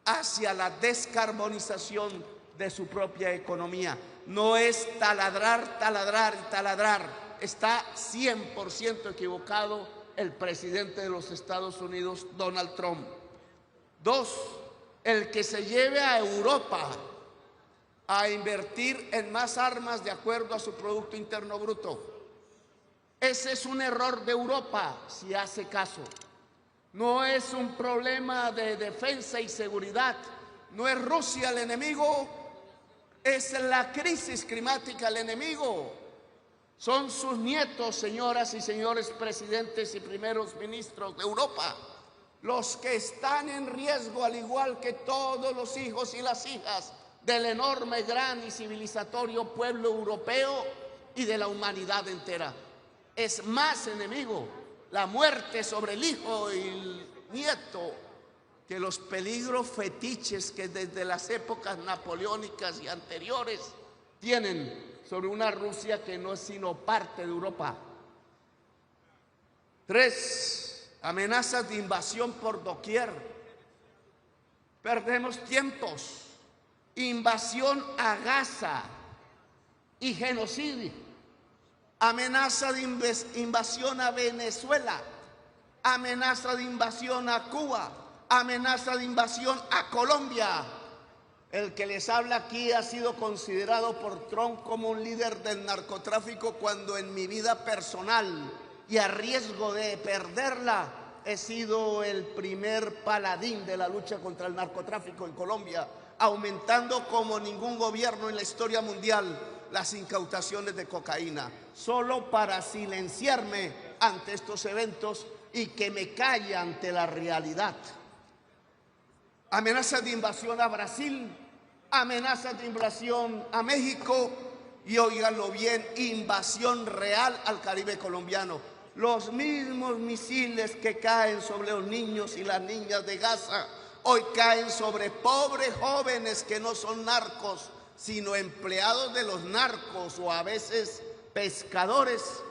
hacia la descarbonización de su propia economía. No es taladrar, taladrar y taladrar. Está 100% equivocado el presidente de los Estados Unidos, Donald Trump. Dos, el que se lleve a Europa a invertir en más armas de acuerdo a su Producto Interno Bruto. Ese es un error de Europa, si hace caso. No es un problema de defensa y seguridad. No es Rusia el enemigo, es la crisis climática el enemigo. Son sus nietos, señoras y señores presidentes y primeros ministros de Europa, los que están en riesgo, al igual que todos los hijos y las hijas del enorme, gran y civilizatorio pueblo europeo y de la humanidad entera. Es más enemigo la muerte sobre el hijo y el nieto que los peligros fetiches que desde las épocas napoleónicas y anteriores tienen sobre una Rusia que no es sino parte de Europa. Tres, amenazas de invasión por doquier. Perdemos tiempos. Invasión a Gaza y genocidio. Amenaza de invasión a Venezuela. Amenaza de invasión a Cuba. Amenaza de invasión a Colombia. El que les habla aquí ha sido considerado por Trump como un líder del narcotráfico, cuando en mi vida personal y a riesgo de perderla he sido el primer paladín de la lucha contra el narcotráfico en Colombia, aumentando como ningún gobierno en la historia mundial las incautaciones de cocaína, solo para silenciarme ante estos eventos y que me calle ante la realidad. Amenazas de invasión a Brasil, amenazas de invasión a México y, óiganlo bien, invasión real al Caribe colombiano. Los mismos misiles que caen sobre los niños y las niñas de Gaza hoy caen sobre pobres jóvenes que no son narcos, sino empleados de los narcos o a veces pescadores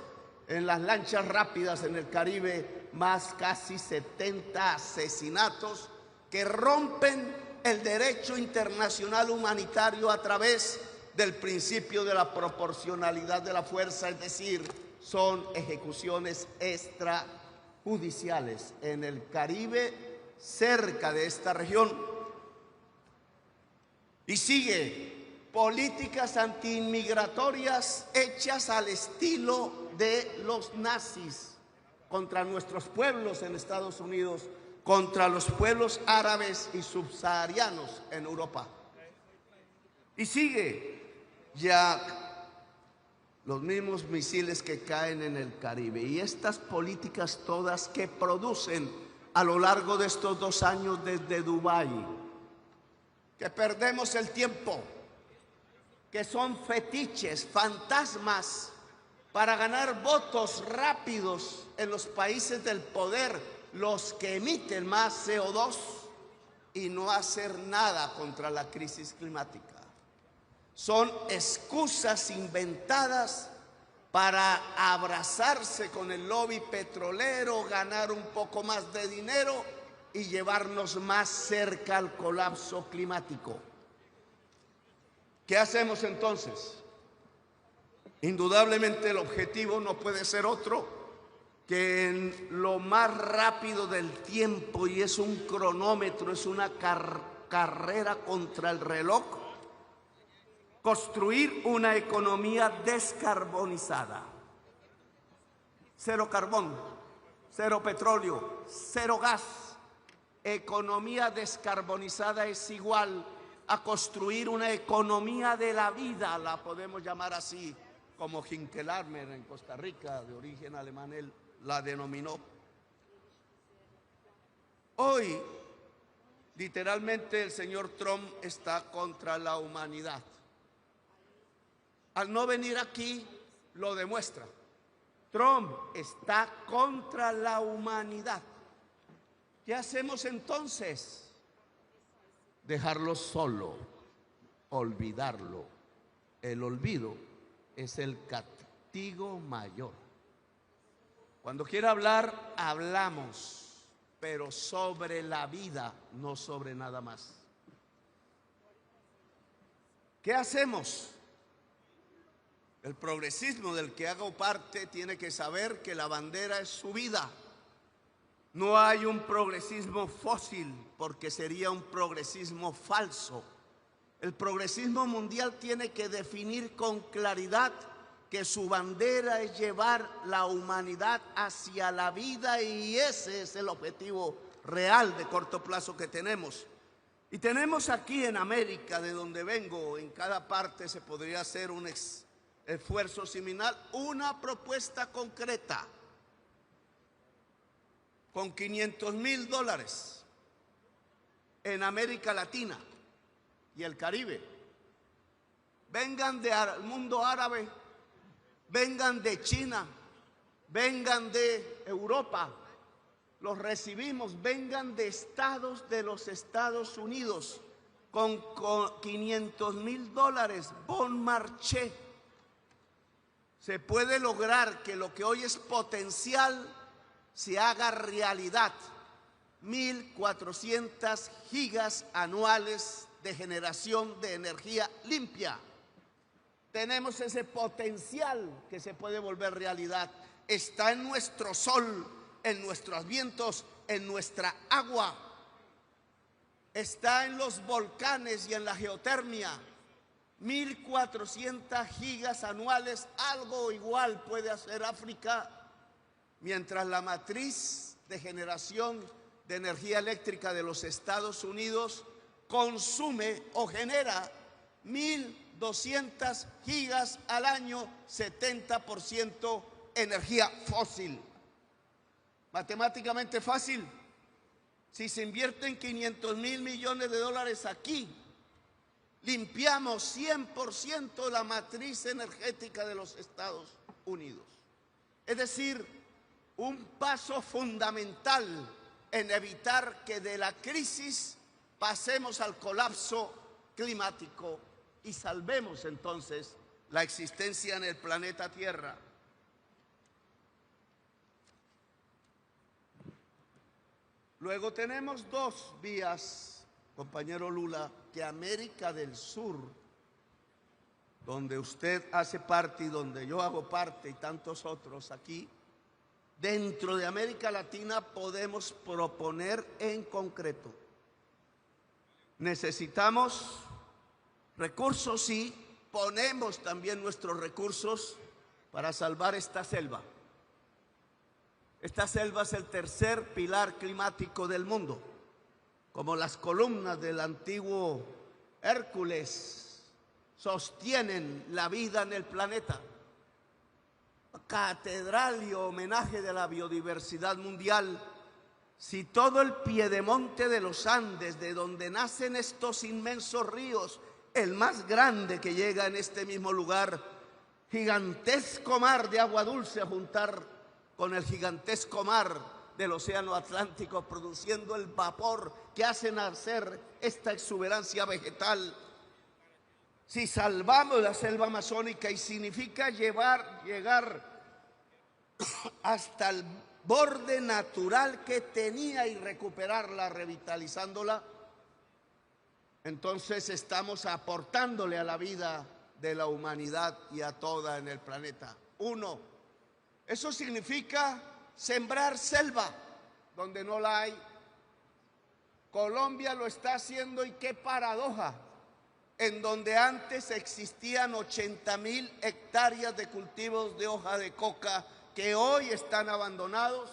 en las lanchas rápidas en el Caribe, más casi 70 asesinatos que rompen el derecho internacional humanitario a través del principio de la proporcionalidad de la fuerza, es decir, son ejecuciones extrajudiciales en el Caribe, cerca de esta región. Y sigue. Políticas antiinmigratorias hechas al estilo de los nazis contra nuestros pueblos en Estados Unidos, contra los pueblos árabes y subsaharianos en Europa. Y sigue ya los mismos misiles que caen en el Caribe. Y estas políticas todas que producen a lo largo de estos 2 años desde Dubái, que perdemos el tiempo, que son fetiches, fantasmas, para ganar votos rápidos en los países del poder, los que emiten más CO2 y no hacer nada contra la crisis climática. Son excusas inventadas para abrazarse con el lobby petrolero, ganar un poco más de dinero y llevarnos más cerca al colapso climático. ¿Qué hacemos entonces? Indudablemente el objetivo no puede ser otro que en lo más rápido del tiempo, y es un cronómetro, es una carrera contra el reloj, construir una economía descarbonizada. Cero carbón, cero petróleo, cero gas. Economía descarbonizada es igual a construir una economía de la vida, la podemos llamar así, como Hinkelarmer en Costa Rica, de origen alemán, él la denominó. Hoy, literalmente, el señor Trump está contra la humanidad. Al no venir aquí, lo demuestra. Trump está contra la humanidad. ¿Qué hacemos entonces? Dejarlo solo, olvidarlo. El olvido es el castigo mayor. Cuando quiera hablar, hablamos, pero sobre la vida, no sobre nada más. ¿Qué hacemos? El progresismo del que hago parte tiene que saber que la bandera es su vida. No hay un progresismo fósil, porque sería un progresismo falso. El progresismo mundial tiene que definir con claridad que su bandera es llevar la humanidad hacia la vida, y ese es el objetivo real de corto plazo que tenemos. Y tenemos aquí en América, de donde vengo, en cada parte se podría hacer un esfuerzo similar, una propuesta concreta con $500,000 en América Latina y el Caribe. Vengan del mundo árabe, vengan de China, vengan de Europa, los recibimos, vengan de estados de los Estados Unidos con $500,000, bon marché. Se puede lograr que lo que hoy es potencial se haga realidad. 1.400 gigas anuales de generación de energía limpia. Tenemos ese potencial que se puede volver realidad. Está en nuestro sol, en nuestros vientos, en nuestra agua. Está en los volcanes y en la geotermia. 1.400 gigas anuales, algo igual puede hacer África, mientras la matriz de generación de energía eléctrica de los Estados Unidos consume o genera 1.200 gigas al año, 70% energía fósil. Matemáticamente fácil. Si se invierten 500.000 millones de dólares aquí, limpiamos 100% la matriz energética de los Estados Unidos. Es decir, un paso fundamental en evitar que de la crisis pasemos al colapso climático y salvemos entonces la existencia en el planeta Tierra. Luego tenemos dos vías, compañero Lula, que América del Sur, donde usted hace parte y donde yo hago parte y tantos otros aquí, dentro de América Latina podemos proponer en concreto. Necesitamos recursos y ponemos también nuestros recursos para salvar esta selva. Esta selva es el tercer pilar climático del mundo, como las columnas del antiguo Hércules sostienen la vida en el planeta. Catedral y homenaje de la biodiversidad mundial. Si todo el piedemonte de los Andes, de donde nacen estos inmensos ríos, el más grande que llega en este mismo lugar, gigantesco mar de agua dulce a juntar con el gigantesco mar del océano Atlántico, produciendo el vapor que hace nacer esta exuberancia vegetal. Si salvamos la selva amazónica y significa llegar hasta el borde natural que tenía y recuperarla, revitalizándola, entonces estamos aportándole a la vida de la humanidad y a toda en el planeta. Uno, eso significa sembrar selva donde no la hay. Colombia lo está haciendo y qué paradoja. En donde antes existían 80.000 hectáreas de cultivos de hoja de coca que hoy están abandonados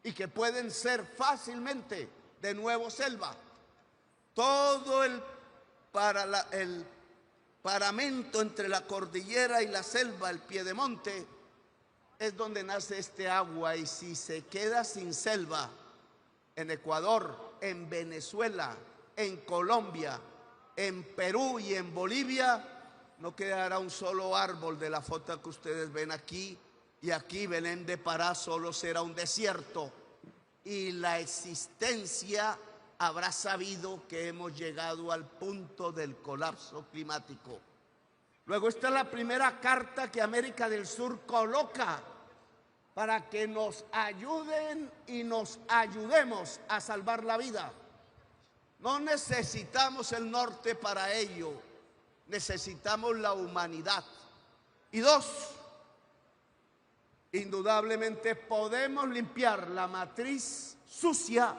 y que pueden ser fácilmente de nuevo selva. Todo el paramento entre la cordillera y la selva, el piedemonte, es donde nace este agua, y si se queda sin selva en Ecuador, en Venezuela, en Colombia, en Perú y en Bolivia, no quedará un solo árbol de la foto que ustedes ven aquí, y aquí Belém de Pará solo será un desierto, y la existencia habrá sabido que hemos llegado al punto del colapso climático. Luego esta es la primera carta que América del Sur coloca para que nos ayuden y nos ayudemos a salvar la vida. No necesitamos el norte para ello, necesitamos la humanidad. Y dos, indudablemente podemos limpiar la matriz sucia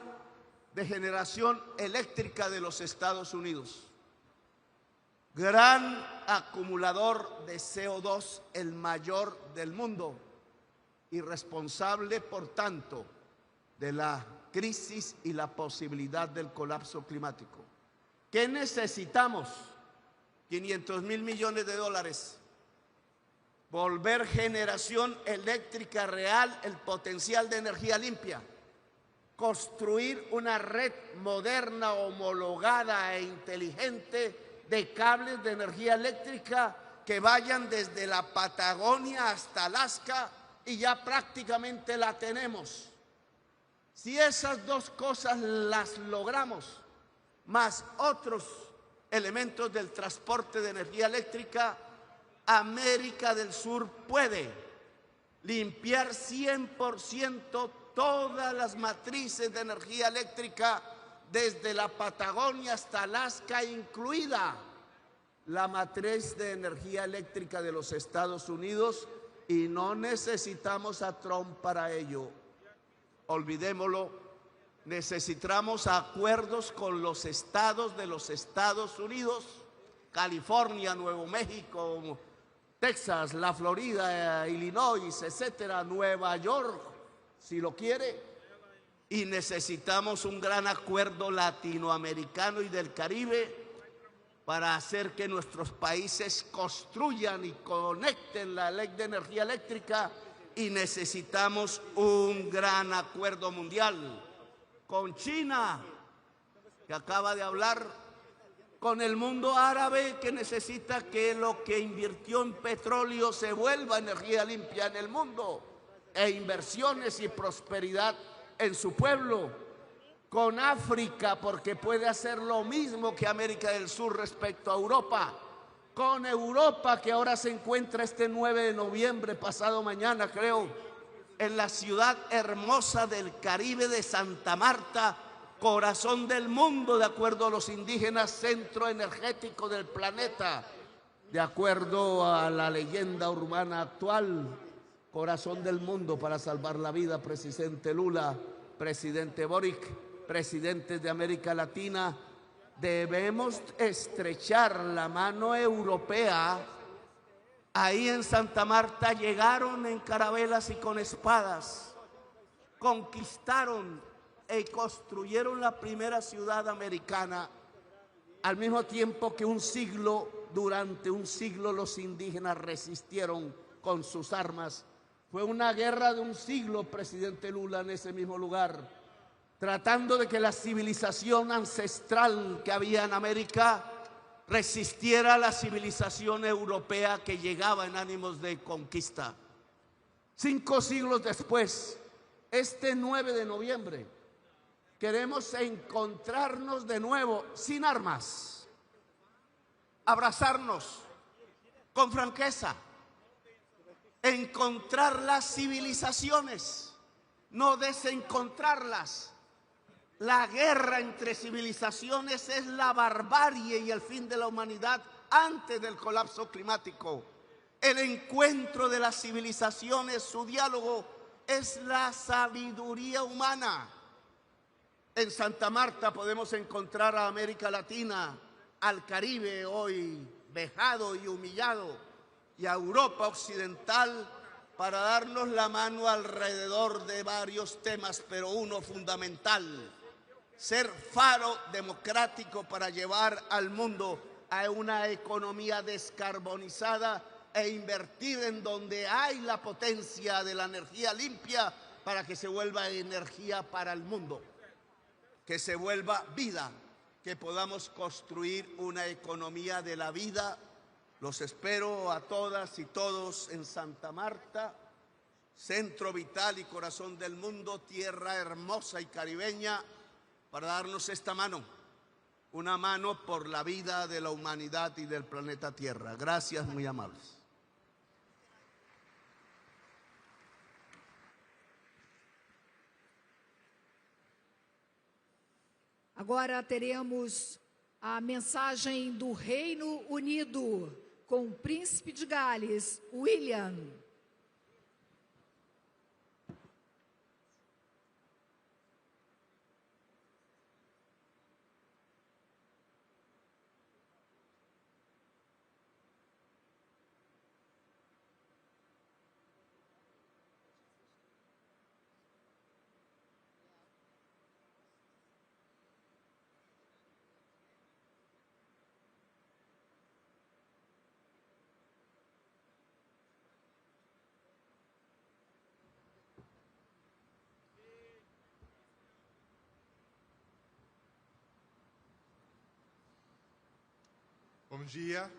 de generación eléctrica de los Estados Unidos. Gran acumulador de CO2, el mayor del mundo, y responsable, por tanto, de la crisis y la posibilidad del colapso climático. ¿Qué necesitamos? 500.000 millones de dólares. Volver generación eléctrica real, el potencial de energía limpia. Construir una red moderna, homologada e inteligente de cables de energía eléctrica que vayan desde la Patagonia hasta Alaska, y ya prácticamente la tenemos. Si esas dos cosas las logramos, más otros elementos del transporte de energía eléctrica, América del Sur puede limpiar 100% todas las matrices de energía eléctrica desde la Patagonia hasta Alaska, incluida la matriz de energía eléctrica de los Estados Unidos, y no necesitamos a Trump para ello. Olvidémoslo. Necesitamos acuerdos con los estados de los Estados Unidos, California, Nuevo México, Texas, la Florida, Illinois, etcétera, Nueva York, si lo quiere, y necesitamos un gran acuerdo latinoamericano y del Caribe para hacer que nuestros países construyan y conecten la ley de energía eléctrica, y necesitamos un gran acuerdo mundial con China, que acaba de hablar, con el mundo árabe, que necesita que lo que invirtió en petróleo se vuelva energía limpia en el mundo, e inversiones y prosperidad en su pueblo, con África, porque puede hacer lo mismo que América del Sur respecto a Europa, con Europa, que ahora se encuentra este 9 de noviembre, pasado mañana creo, en la ciudad hermosa del Caribe de Santa Marta, corazón del mundo, de acuerdo a los indígenas, centro energético del planeta, de acuerdo a la leyenda urbana actual, corazón del mundo para salvar la vida, presidente Lula, presidente Boric, presidentes de América Latina. Debemos estrechar la mano europea. Ahí en Santa Marta llegaron en carabelas y con espadas, conquistaron y construyeron la primera ciudad americana, al mismo tiempo que durante un siglo los indígenas resistieron con sus armas. Fue una guerra de un siglo, presidente Lula, en ese mismo lugar, tratando de que la civilización ancestral que había en América resistiera a la civilización europea que llegaba en ánimos de conquista. 5 siglos después, este 9 de noviembre, queremos encontrarnos de nuevo sin armas, abrazarnos con franqueza, encontrar las civilizaciones, no desencontrarlas. La guerra entre civilizaciones es la barbarie y el fin de la humanidad antes del colapso climático. El encuentro de las civilizaciones, su diálogo, es la sabiduría humana. En Santa Marta podemos encontrar a América Latina, al Caribe hoy vejado y humillado, y a Europa occidental, para darnos la mano alrededor de varios temas, pero uno fundamental: ser faro democrático para llevar al mundo a una economía descarbonizada e invertir en donde hay la potencia de la energía limpia para que se vuelva energía para el mundo, que se vuelva vida, que podamos construir una economía de la vida. Los espero a todas y todos en Santa Marta, centro vital y corazón del mundo, tierra hermosa y caribeña, para darnos esta mano, una mano por la vida de la humanidad y del planeta Tierra. Gracias, muy amables. Agora teremos a mensagem do Reino Unido com o Príncipe de Gales, William. Bom dia,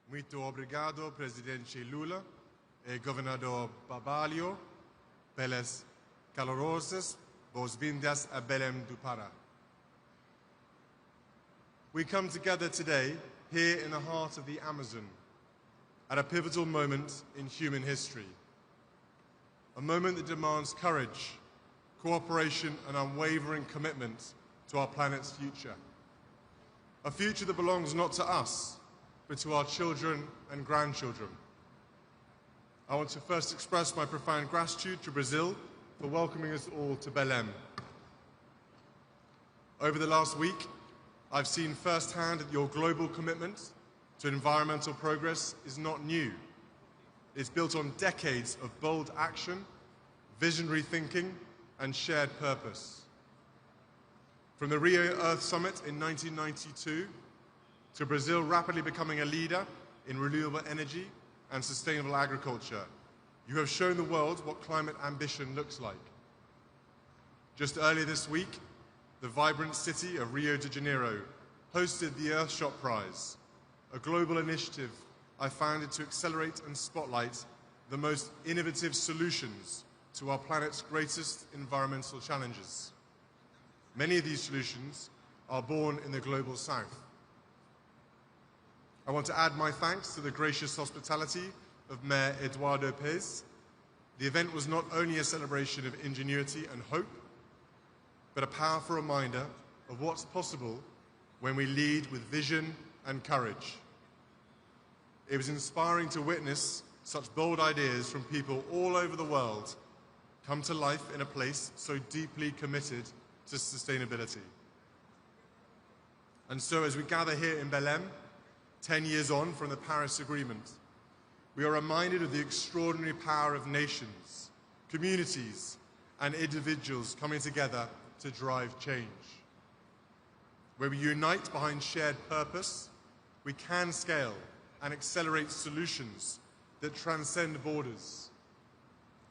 muito obrigado, presidente Lula e governador Barbalho, pelas calorosas boas-vindas a Belém do Pará. We come together today, here in the heart of the Amazon, at a pivotal moment in human history. A moment that demands courage, cooperation and unwavering commitment to our planet's future. A future that belongs not to us, but to our children and grandchildren. I want to first express my profound gratitude to Brazil for welcoming us all to Belém. Over the last week, I've seen firsthand that your global commitment to environmental progress is not new. It's built on decades of bold action, visionary thinking, and shared purpose. From the Rio Earth Summit in 1992 to Brazil rapidly becoming a leader in renewable energy and sustainable agriculture, you have shown the world what climate ambition looks like. Just earlier this week, the vibrant city of Rio de Janeiro hosted the Earthshot Prize, a global initiative I founded to accelerate and spotlight the most innovative solutions to our planet's greatest environmental challenges. Many of these solutions are born in the global south. I want to add my thanks to the gracious hospitality of Mayor Eduardo Pez. The event was not only a celebration of ingenuity and hope, but a powerful reminder of what's possible when we lead with vision and courage. It was inspiring to witness such bold ideas from people all over the world come to life in a place so deeply committed to sustainability. And so as we gather here in Belém, 10 years on from the Paris Agreement, we are reminded of the extraordinary power of nations, communities, and individuals coming together to drive change. Where we unite behind shared purpose, we can scale and accelerate solutions that transcend borders,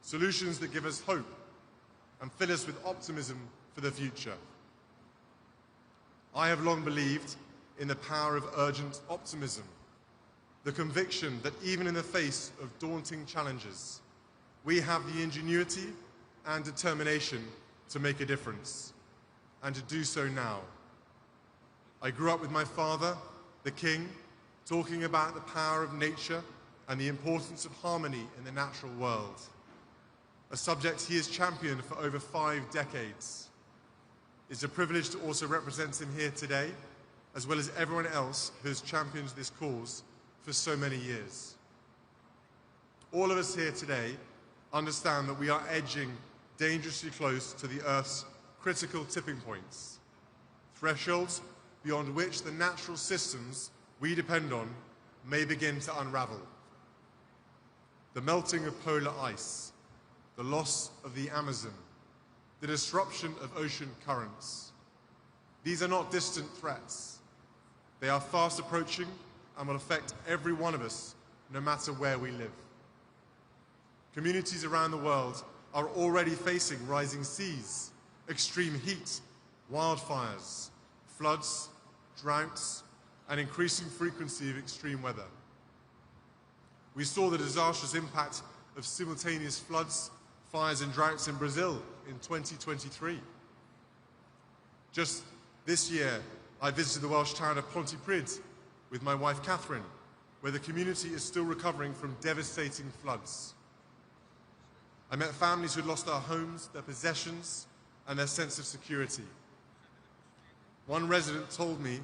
solutions that give us hope and fill us with optimism for the future. I have long believed in the power of urgent optimism, the conviction that even in the face of daunting challenges, we have the ingenuity and determination to make a difference, and to do so now. I grew up with my father, the King, talking about the power of nature and the importance of harmony in the natural world, a subject he has championed for over 5 decades. It's a privilege to also represent him here today, as well as everyone else who has championed this cause for so many years. All of us here today understand that we are edging dangerously close to the Earth's critical tipping points, thresholds beyond which the natural systems we depend on may begin to unravel. The melting of polar ice, the loss of the Amazon, the disruption of ocean currents. These are not distant threats. They are fast approaching and will affect every one of us, no matter where we live. Communities around the world are already facing rising seas, extreme heat, wildfires, floods, droughts, and increasing frequency of extreme weather. We saw the disastrous impact of simultaneous floods, fires, and droughts in Brazil in 2023. Just this year, I visited the Welsh town of Pontypridd with my wife Catherine, where the community is still recovering from devastating floods. I met families who had lost their homes, their possessions, and their sense of security. One resident told me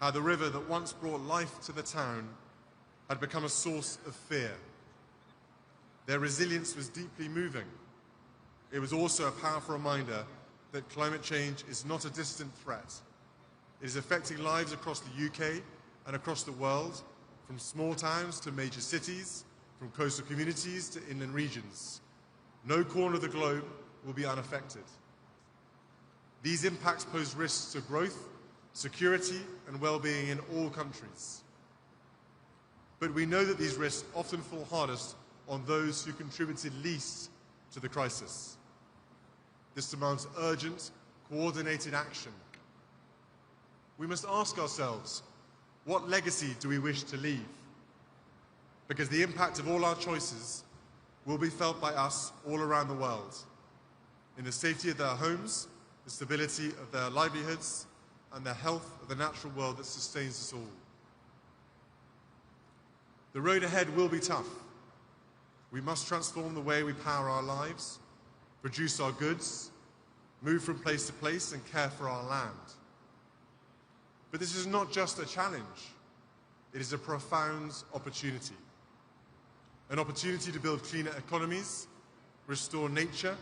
how the river that once brought life to the town had become a source of fear. Their resilience was deeply moving. It was also a powerful reminder that climate change is not a distant threat. It is affecting lives across the UK and across the world, from small towns to major cities, from coastal communities to inland regions. No corner of the globe will be unaffected. These impacts pose risks to growth, security, and well-being in all countries. But we know that these risks often fall hardest on those who contributed least to the crisis. This demands urgent, coordinated action. We must ask ourselves, what legacy do we wish to leave? Because the impact of all our choices will be felt by us all around the world, in the safety of their homes, the stability of their livelihoods, and the health of the natural world that sustains us all. The road ahead will be tough. We must transform the way we power our lives, produce our goods, move from place to place, and care for our land. But this is not just a challenge. It is a profound opportunity. An opportunity to build cleaner economies, restore nature,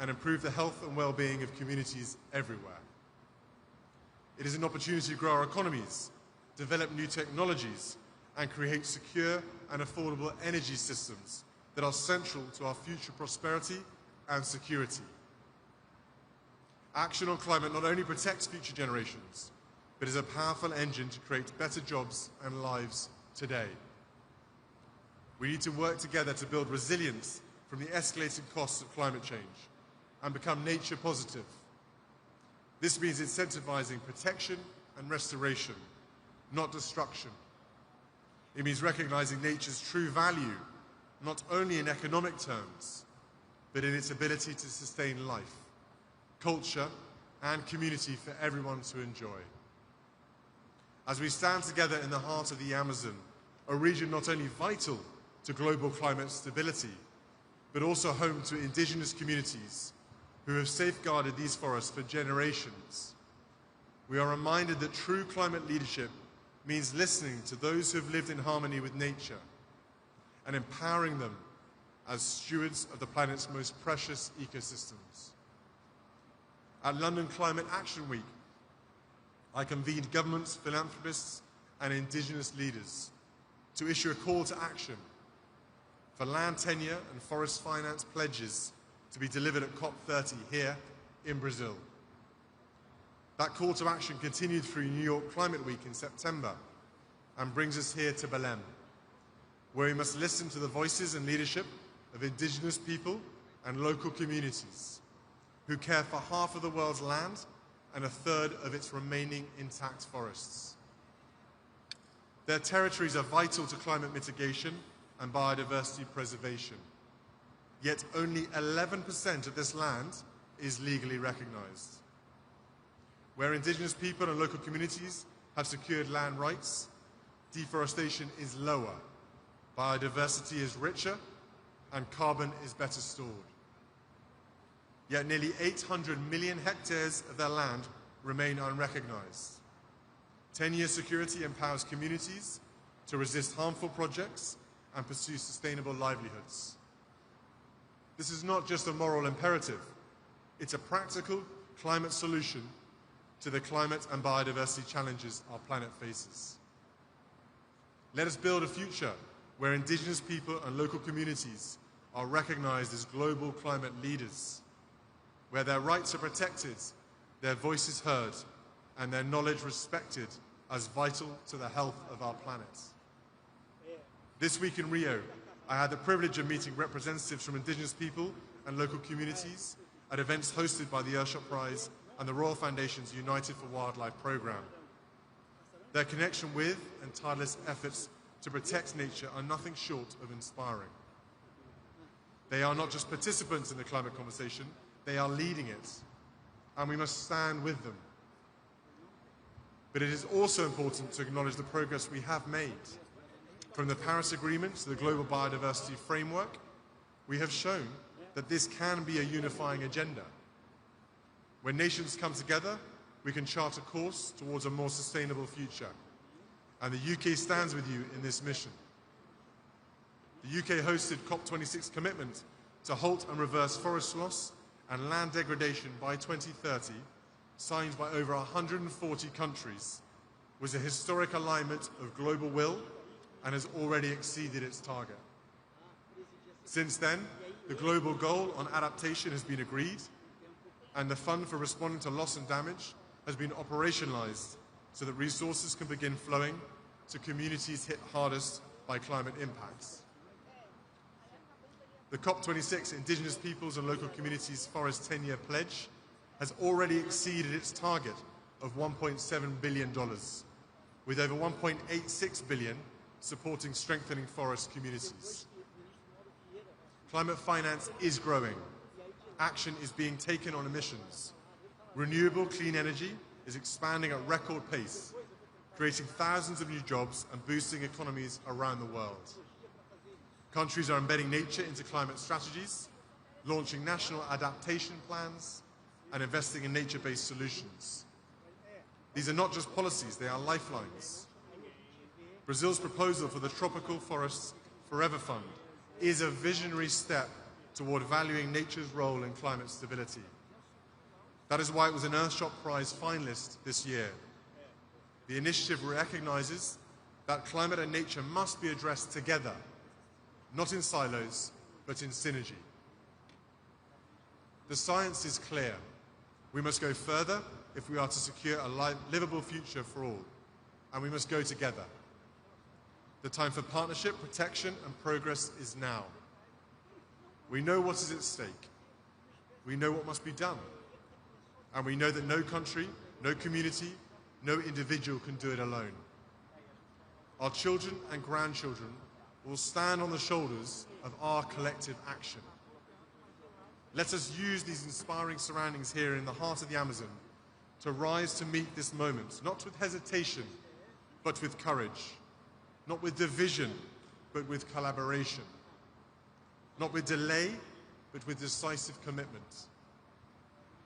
and improve the health and well-being of communities everywhere. It is an opportunity to grow our economies, develop new technologies, and create secure and affordable energy systems that are central to our future prosperity and security. Action on climate not only protects future generations, but is a powerful engine to create better jobs and lives today. We need to work together to build resilience from the escalating costs of climate change and become nature positive. This means incentivizing protection and restoration, not destruction. It means recognizing nature's true value, not only in economic terms, but in its ability to sustain life, culture, and community for everyone to enjoy. As we stand together in the heart of the Amazon, a region not only vital to global climate stability, but also home to indigenous communities who have safeguarded these forests for generations, we are reminded that true climate leadership means listening to those who have lived in harmony with nature and empowering them as stewards of the planet's most precious ecosystems. At London Climate Action Week, I convened governments, philanthropists, and indigenous leaders to issue a call to action for land tenure and forest finance pledges to be delivered at COP30 here in Brazil. That call to action continued through New York Climate Week in September and brings us here to Belém, where we must listen to the voices and leadership of indigenous people and local communities who care for half of the world's land and a third of its remaining intact forests. Their territories are vital to climate mitigation and biodiversity preservation, yet only 11% of this land is legally recognized. Where indigenous people and local communities have secured land rights, deforestation is lower, biodiversity is richer, and carbon is better stored. Yet nearly 800 million hectares of their land remain unrecognized. 10-year security empowers communities to resist harmful projects and pursue sustainable livelihoods. This is not just a moral imperative, it's a practical climate solution to the climate and biodiversity challenges our planet faces. Let us build a future where indigenous people and local communities are recognized as global climate leaders, where their rights are protected, their voices heard, and their knowledge respected as vital to the health of our planet. This week in Rio, I had the privilege of meeting representatives from indigenous people and local communities at events hosted by the Earthshot Prize and the Royal Foundation's United for Wildlife program. Their connection with and tireless efforts to protect nature are nothing short of inspiring. They are not just participants in the climate conversation, they are leading it, and we must stand with them. But it is also important to acknowledge the progress we have made. From the Paris Agreement to the Global Biodiversity Framework, we have shown that this can be a unifying agenda. When nations come together, we can chart a course towards a more sustainable future. And the UK stands with you in this mission. The UK hosted COP26 commitment to halt and reverse forest loss and land degradation by 2030, signed by over 140 countries, was a historic alignment of global will and has already exceeded its target. Since then, the global goal on adaptation has been agreed, and the fund for responding to loss and damage has been operationalized so that resources can begin flowing to communities hit hardest by climate impacts. The COP26 Indigenous Peoples and Local Communities Forest 10-year pledge has already exceeded its target of $1.7 billion, with over $1.86 billion supporting strengthening forest communities. Climate finance is growing. Action is being taken on emissions. Renewable clean energy is expanding at record pace, creating thousands of new jobs and boosting economies around the world. Countries are embedding nature into climate strategies, launching national adaptation plans, and investing in nature-based solutions. These are not just policies, they are lifelines. Brazil's proposal for the Tropical Forests Forever Fund is a visionary step toward valuing nature's role in climate stability. That is why it was an Earthshot Prize finalist this year. The initiative recognizes that climate and nature must be addressed together, not in silos, but in synergy. The science is clear. We must go further if we are to secure a livable future for all, and we must go together. The time for partnership, protection, and progress is now. We know what is at stake. We know what must be done. And we know that no country, no community, no individual can do it alone. Our children and grandchildren will stand on the shoulders of our collective action. Let us use these inspiring surroundings here in the heart of the Amazon to rise to meet this moment, not with hesitation, but with courage. Not with division, but with collaboration. Not with delay, but with decisive commitment.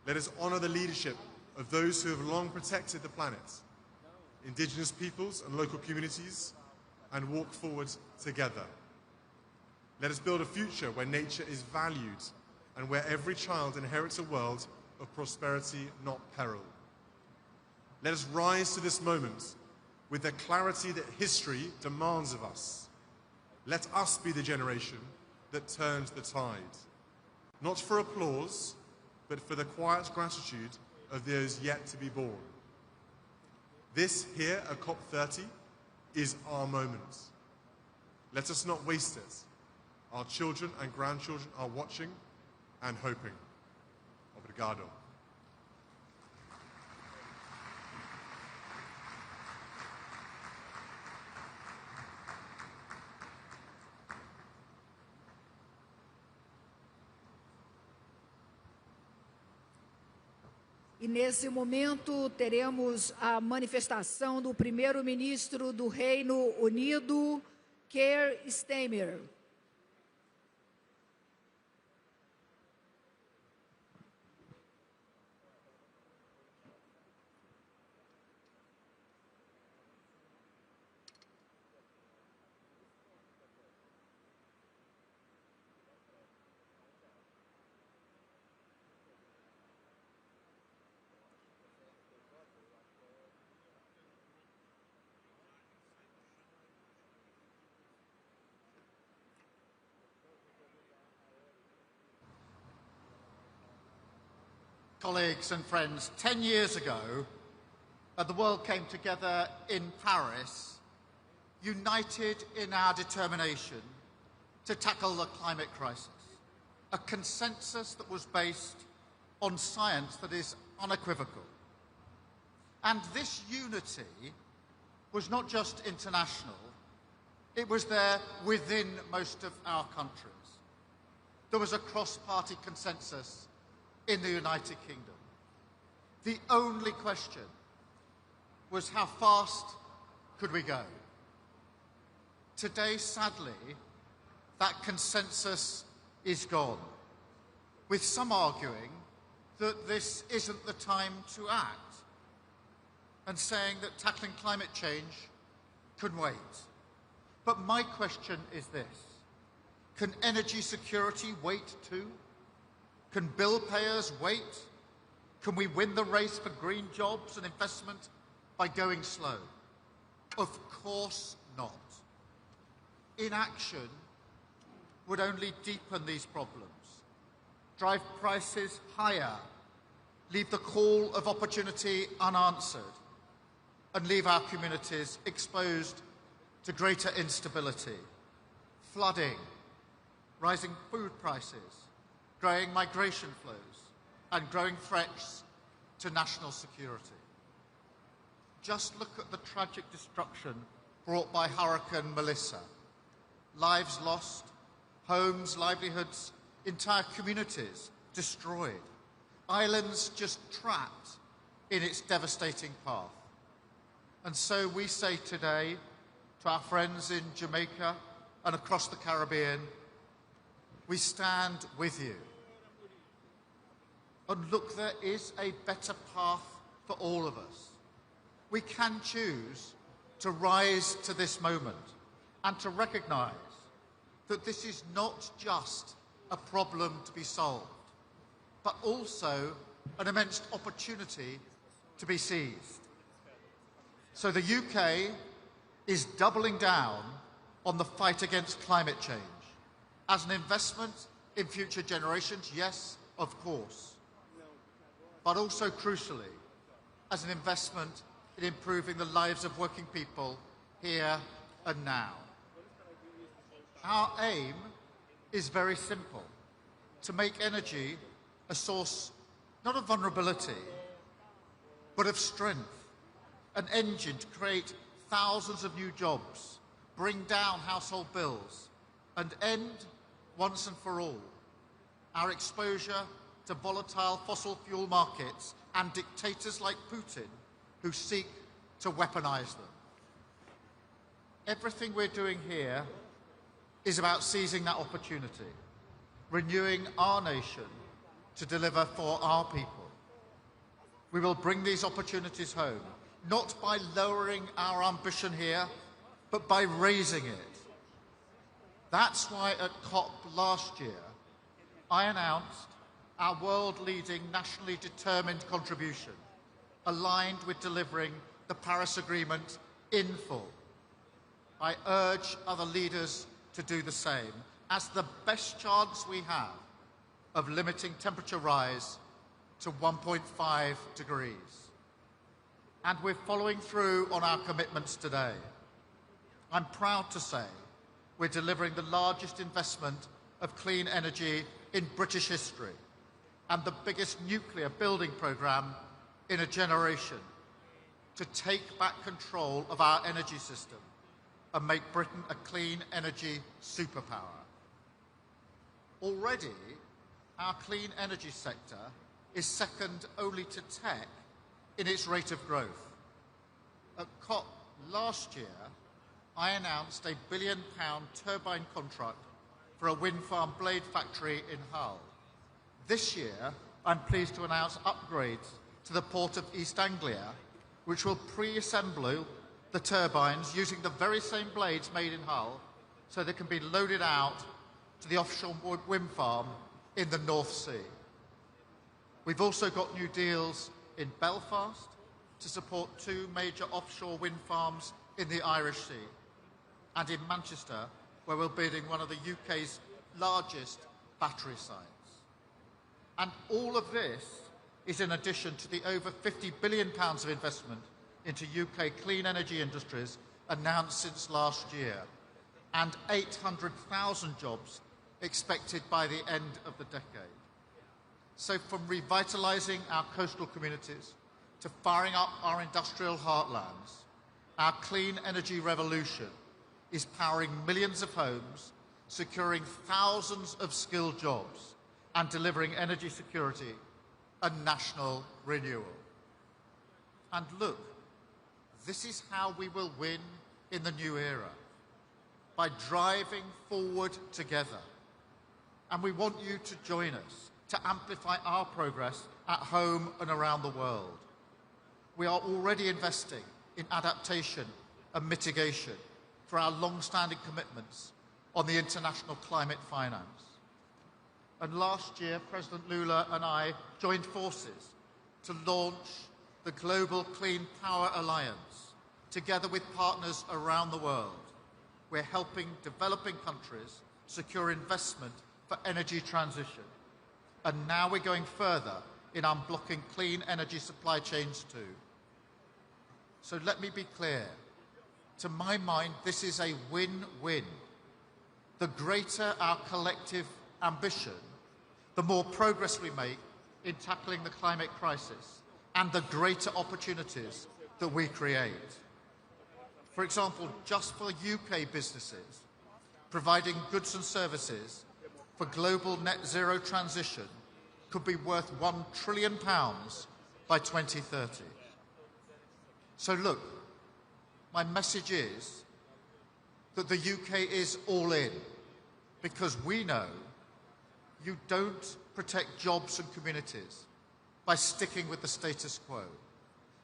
Let us honor the leadership of those who have long protected the planet, indigenous peoples and local communities, and walk forward together. Let us build a future where nature is valued and where every child inherits a world of prosperity, not peril. Let us rise to this moment with the clarity that history demands of us. Let us be the generation that turns the tide, not for applause, but for the quiet gratitude of those yet to be born. This here at COP30 is our moment. Let us not waste it. Our children and grandchildren are watching and hoping. Obrigado. E nesse momento teremos a manifestação do primeiro-ministro do Reino Unido, Keir Starmer. Colleagues and friends, 10 years ago, the world came together in Paris, united in our determination to tackle the climate crisis, a consensus that was based on science that is unequivocal. And this unity was not just international, it was there within most of our countries. There was a cross-party consensus in the United Kingdom. The only question was how fast could we go? Today, sadly, that consensus is gone, with some arguing that this isn't the time to act, and saying that tackling climate change can wait. But my question is this: can energy security wait too? Can bill payers wait? Can we win the race for green jobs and investment by going slow? Of course not. Inaction would only deepen these problems, drive prices higher, leave the call of opportunity unanswered, and leave our communities exposed to greater instability, flooding, rising food prices, growing migration flows, and growing threats to national security. Just look at the tragic destruction brought by Hurricane Melissa. Lives lost, homes, livelihoods, entire communities destroyed, islands just trapped in its devastating path. And so we say today to our friends in Jamaica and across the Caribbean, we stand with you. And look, there is a better path for all of us. We can choose to rise to this moment and to recognise that this is not just a problem to be solved, but also an immense opportunity to be seized. So the UK is doubling down on the fight against climate change. As an investment in future generations, yes, of course. but also crucially, as an investment in improving the lives of working people here and now. Our aim is very simple: to make energy a source not of vulnerability, but of strength, an engine to create thousands of new jobs, bring down household bills, and end, once and for all, our exposure to volatile fossil fuel markets and dictators like Putin who seek to weaponize them. Everything we're doing here is about seizing that opportunity, renewing our nation to deliver for our people. We will bring these opportunities home, not by lowering our ambition here, but by raising it. That's why at COP last year, I announced our world-leading nationally determined contribution, aligned with delivering the Paris Agreement in full. I urge other leaders to do the same, as the best chance we have of limiting temperature rise to 1.5 degrees. And we're following through on our commitments today. I'm proud to say we're delivering the largest investment of clean energy in British history and the biggest nuclear building programme in a generation to take back control of our energy system and make Britain a clean energy superpower. Already, our clean energy sector is second only to tech in its rate of growth. At COP last year, I announced a £1 billion turbine contract for a wind farm blade factory in Hull. This year, I'm pleased to announce upgrades to the port of East Anglia, which will pre-assemble the turbines using the very same blades made in Hull, so they can be loaded out to the offshore wind farm in the North Sea. We've also got new deals in Belfast to support 2 major offshore wind farms in the Irish Sea, and in Manchester, where we're building one of the UK's largest battery sites. And all of this is in addition to the over £50 billion of investment into UK clean energy industries announced since last year, and 800,000 jobs expected by the end of the decade. So from revitalising our coastal communities to firing up our industrial heartlands, our clean energy revolution is powering millions of homes, securing thousands of skilled jobs, and delivering energy security and national renewal. And look, this is how we will win in the new era, by driving forward together. And we want you to join us to amplify our progress at home and around the world. We are already investing in adaptation and mitigation for our long-standing commitments on the international climate finance. And last year, President Lula and I joined forces to launch the Global Clean Power Alliance, together with partners around the world. We're helping developing countries secure investment for energy transition. And now we're going further in unblocking clean energy supply chains too. So let me be clear. To my mind, this is a win-win. The greater our collective ambition, the more progress we make in tackling the climate crisis and the greater opportunities that we create. For example, just for UK businesses, providing goods and services for global net zero transition could be worth £1 trillion by 2030. So look, my message is that the UK is all in, because we know you don't protect jobs and communities by sticking with the status quo.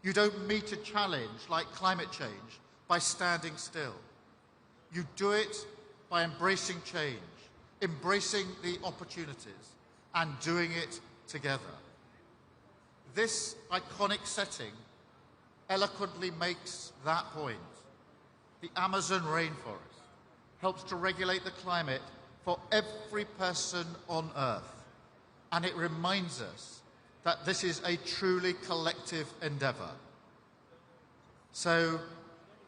You don't meet a challenge like climate change by standing still. You do it by embracing change, embracing the opportunities, and doing it together. This iconic setting eloquently makes that point. The Amazon rainforest helps to regulate the climate for every person on Earth, and it reminds us that this is a truly collective endeavour. So,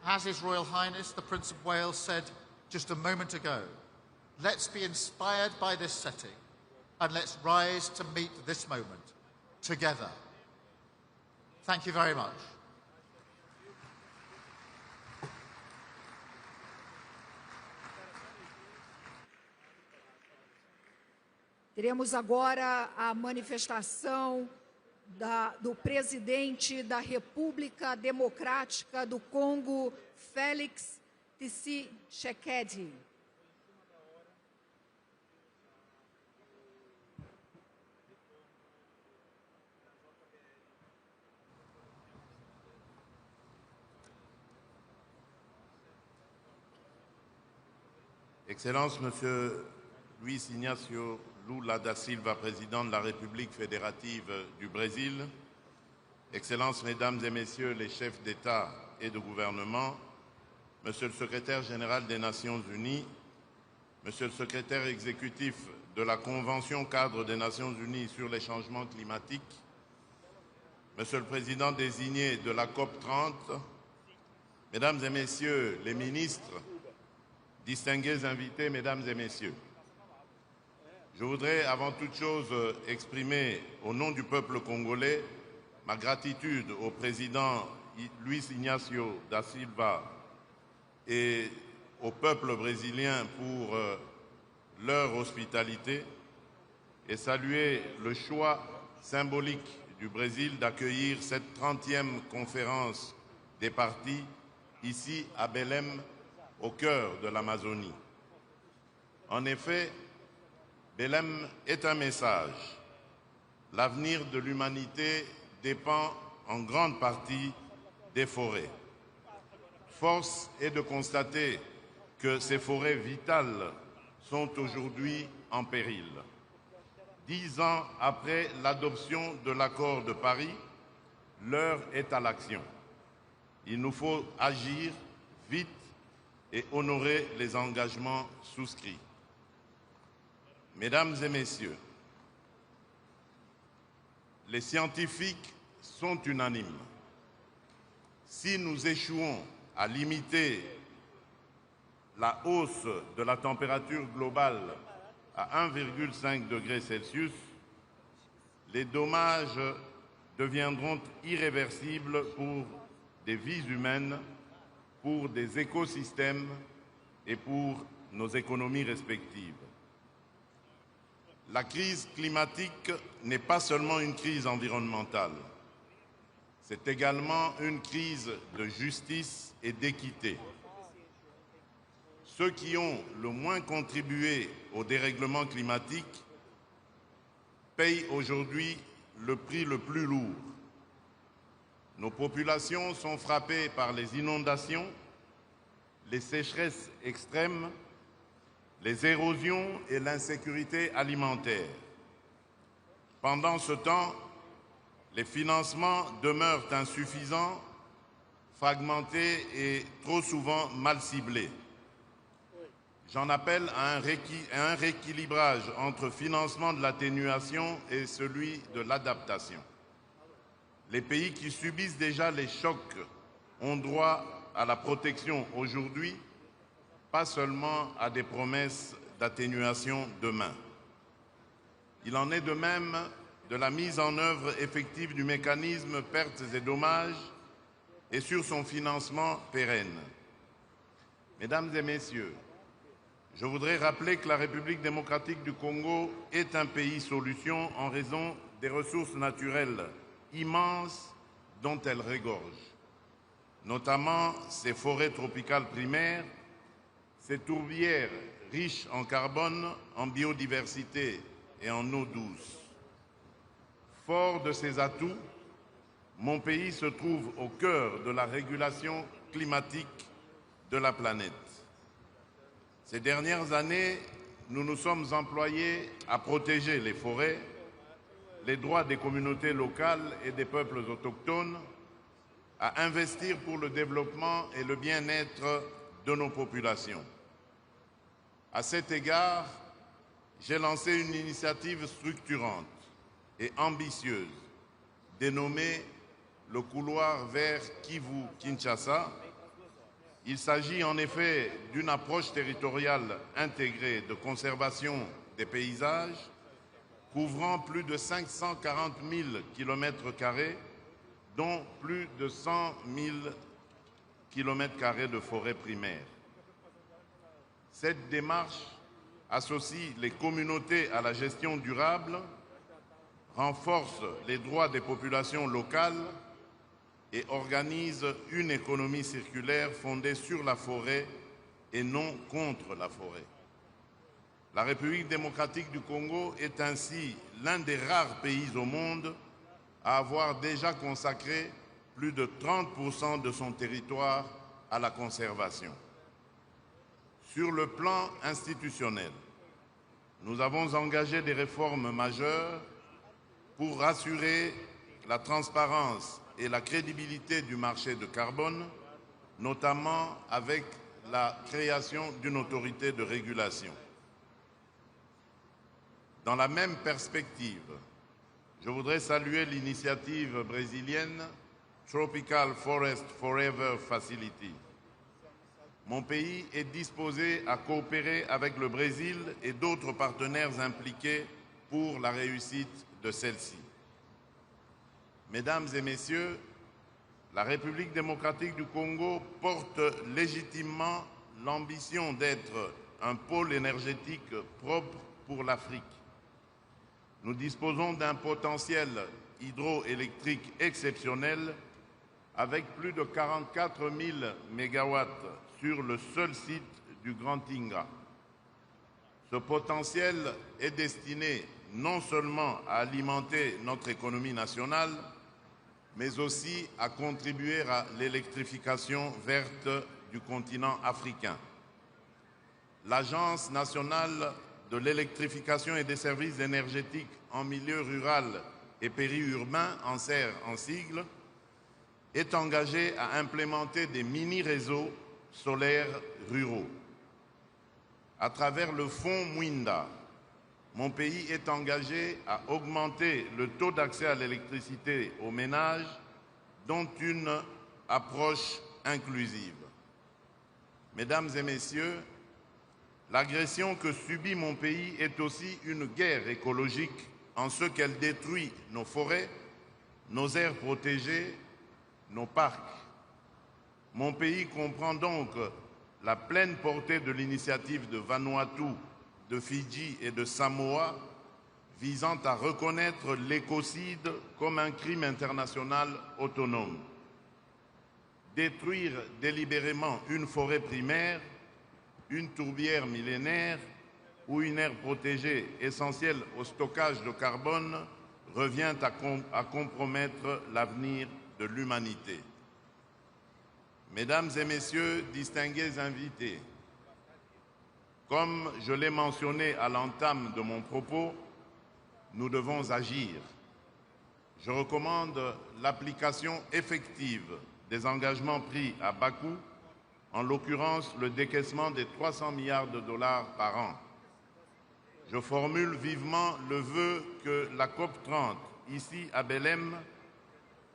as His Royal Highness, the Prince of Wales, said just a moment ago, let's be inspired by this setting and let's rise to meet this moment together. Thank you very much. Teremos agora a manifestação do presidente da República Democrática do Congo, Félix Tshisekedi. Excellences, Monsieur Luiz Inácio Lula da Silva, président de la République fédérative du Brésil, Excellences, Mesdames et Messieurs les chefs d'État et de gouvernement, Monsieur le Secrétaire général des Nations Unies, Monsieur le Secrétaire exécutif de la Convention cadre des Nations Unies sur les changements climatiques, Monsieur le Président désigné de la COP30, Mesdames et Messieurs les ministres, distingués invités, Mesdames et Messieurs, je voudrais avant toute chose exprimer au nom du peuple congolais ma gratitude au président Luiz Inácio da Silva et au peuple brésilien pour leur hospitalité et saluer le choix symbolique du Brésil d'accueillir cette 30e conférence des partis ici à Belém, au cœur de l'Amazonie. En effet, Belém est un message. L'avenir de l'humanité dépend en grande partie des forêts. Force est de constater que ces forêts vitales sont aujourd'hui en péril. 10 ans après l'adoption de l'accord de Paris, l'heure est à l'action. Il nous faut agir vite et honorer les engagements souscrits. Mesdames et Messieurs, les scientifiques sont unanimes. Si nous échouons à limiter la hausse de la température globale à 1,5 degré Celsius, les dommages deviendront irréversibles pour des vies humaines, pour des écosystèmes et pour nos économies respectives. La crise climatique n'est pas seulement une crise environnementale, c'est également une crise de justice et d'équité. Ceux qui ont le moins contribué au dérèglement climatique payent aujourd'hui le prix le plus lourd. Nos populations sont frappées par les inondations, les sécheresses extrêmes, les érosions et l'insécurité alimentaire. Pendant ce temps, les financements demeurent insuffisants, fragmentés et trop souvent mal ciblés. J'en appelle à un rééquilibrage entre financement de l'atténuation et celui de l'adaptation. Les pays qui subissent déjà les chocs ont droit à la protection aujourd'hui, pas seulement à des promesses d'atténuation demain. Il en est de même de la mise en œuvre effective du mécanisme pertes et dommages et sur son financement pérenne. Mesdames et Messieurs, je voudrais rappeler que la République démocratique du Congo est un pays solution en raison des ressources naturelles immenses dont elle regorge, notamment ses forêts tropicales primaires, ses tourbières riches en carbone, en biodiversité et en eau douce. Fort de ces atouts, mon pays se trouve au cœur de la régulation climatique de la planète. Ces dernières années, nous nous sommes employés à protéger les forêts, les droits des communautés locales et des peuples autochtones, à investir pour le développement et le bien-être de nos populations. À cet égard, j'ai lancé une initiative structurante et ambitieuse dénommé le couloir vers Kivu-Kinshasa. Il s'agit en effet d'une approche territoriale intégrée de conservation des paysages, couvrant plus de 540 000 km², dont plus de 100 000 km² de forêt primaire. Cette démarche associe les communautés à la gestion durable, renforce les droits des populations locales et organise une économie circulaire fondée sur la forêt et non contre la forêt. La République démocratique du Congo est ainsi l'un des rares pays au monde à avoir déjà consacré plus de 30% de son territoire à la conservation. Sur le plan institutionnel, nous avons engagé des réformes majeures pour assurer la transparence et la crédibilité du marché de carbone, notamment avec la création d'une autorité de régulation. Dans la même perspective, je voudrais saluer l'initiative brésilienne Tropical Forest Forever Facility. Mon pays est disposé à coopérer avec le Brésil et d'autres partenaires impliqués pour la réussite de celle-ci. Mesdames et Messieurs, la République démocratique du Congo porte légitimement l'ambition d'être un pôle énergétique propre pour l'Afrique. Nous disposons d'un potentiel hydroélectrique exceptionnel avec plus de 44 000 mégawatts sur le seul site du Grand Inga. Ce potentiel est destiné non seulement à alimenter notre économie nationale, mais aussi à contribuer à l'électrification verte du continent africain. L'Agence nationale de l'électrification et des services énergétiques en milieu rural et périurbain, ANSER en sigle, est engagée à implémenter des mini-réseaux solaires ruraux. À travers le fonds Mwinda, mon pays est engagé à augmenter le taux d'accès à l'électricité aux ménages, dont une approche inclusive. Mesdames et Messieurs, l'agression que subit mon pays est aussi une guerre écologique en ce qu'elle détruit nos forêts, nos aires protégées, nos parcs. Mon pays comprend donc la pleine portée de l'initiative de Vanuatu, de Fidji et de Samoa visant à reconnaître l'écocide comme un crime international autonome. Détruire délibérément une forêt primaire, une tourbière millénaire ou une aire protégée essentielle au stockage de carbone revient à compromettre l'avenir de l'humanité. Mesdames et Messieurs, distingués invités, comme je l'ai mentionné à l'entame de mon propos, nous devons agir. Je recommande l'application effective des engagements pris à bas coût, en l'occurrence le décaissement des 300 milliards de dollars par an. Je formule vivement le vœu que la COP30, ici à Belém,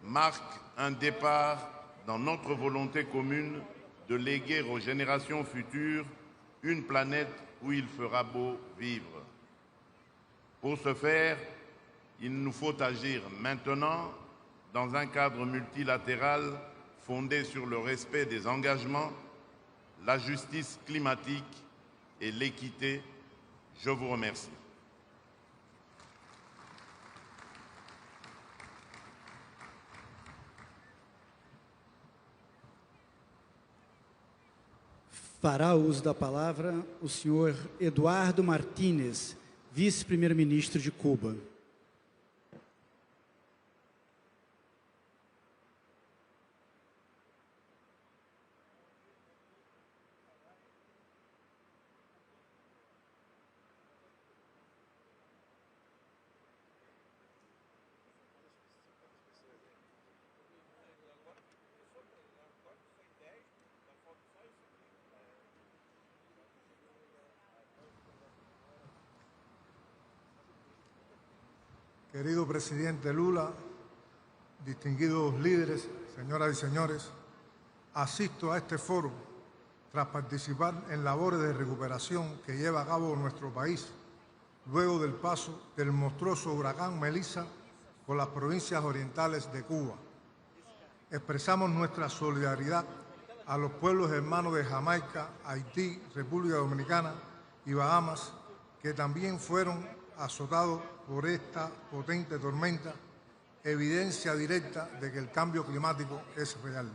marque un départ dans notre volonté commune de léguer aux générations futures une planète où il fera beau vivre. Pour ce faire, il nous faut agir maintenant dans un cadre multilatéral fondé sur le respect des engagements, la justice climatique et l'équité. Je vous remercie. Fará uso da palavra o senhor Eduardo Martínez, vice-primeiro-ministro de Cuba. Querido presidente Lula, distinguidos líderes, señoras y señores, asisto a este foro tras participar en labores de recuperación que lleva a cabo nuestro país luego del paso del monstruoso huracán Melissa por las provincias orientales de Cuba. Expresamos nuestra solidaridad a los pueblos hermanos de Jamaica, Haití, República Dominicana y Bahamas, que también fueron azotados por esta potente tormenta, evidencia directa de que el cambio climático es real.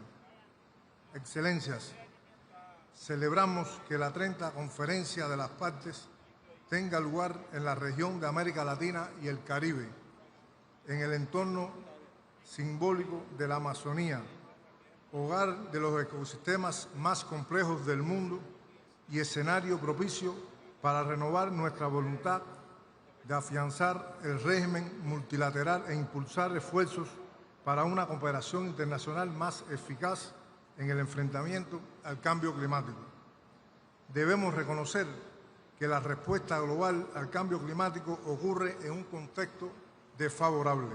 Excelencias, celebramos que la 30ª Conferencia de las Partes tenga lugar en la región de América Latina y el Caribe, en el entorno simbólico de la Amazonía, hogar de los ecosistemas más complejos del mundo y escenario propicio para renovar nuestra voluntad de afianzar el régimen multilateral e impulsar esfuerzos para una cooperación internacional más eficaz en el enfrentamiento al cambio climático. Debemos reconocer que la respuesta global al cambio climático ocurre en un contexto desfavorable.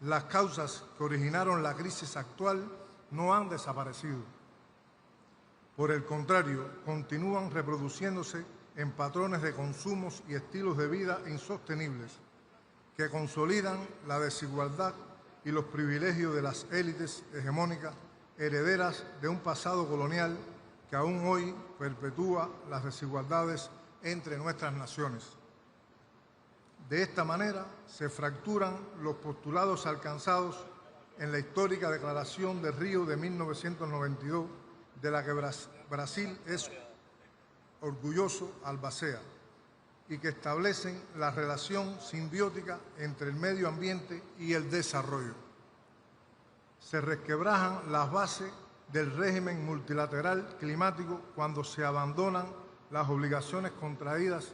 Las causas que originaron la crisis actual no han desaparecido. Por el contrario, continúan reproduciéndose en patrones de consumos y estilos de vida insostenibles que consolidan la desigualdad y los privilegios de las élites hegemónicas herederas de un pasado colonial que aún hoy perpetúa las desigualdades entre nuestras naciones. De esta manera se fracturan los postulados alcanzados en la histórica Declaración de Río de 1992, de la que Brasil es orgulloso albacea, y que establecen la relación simbiótica entre el medio ambiente y el desarrollo. Se resquebrajan las bases del régimen multilateral climático cuando se abandonan las obligaciones contraídas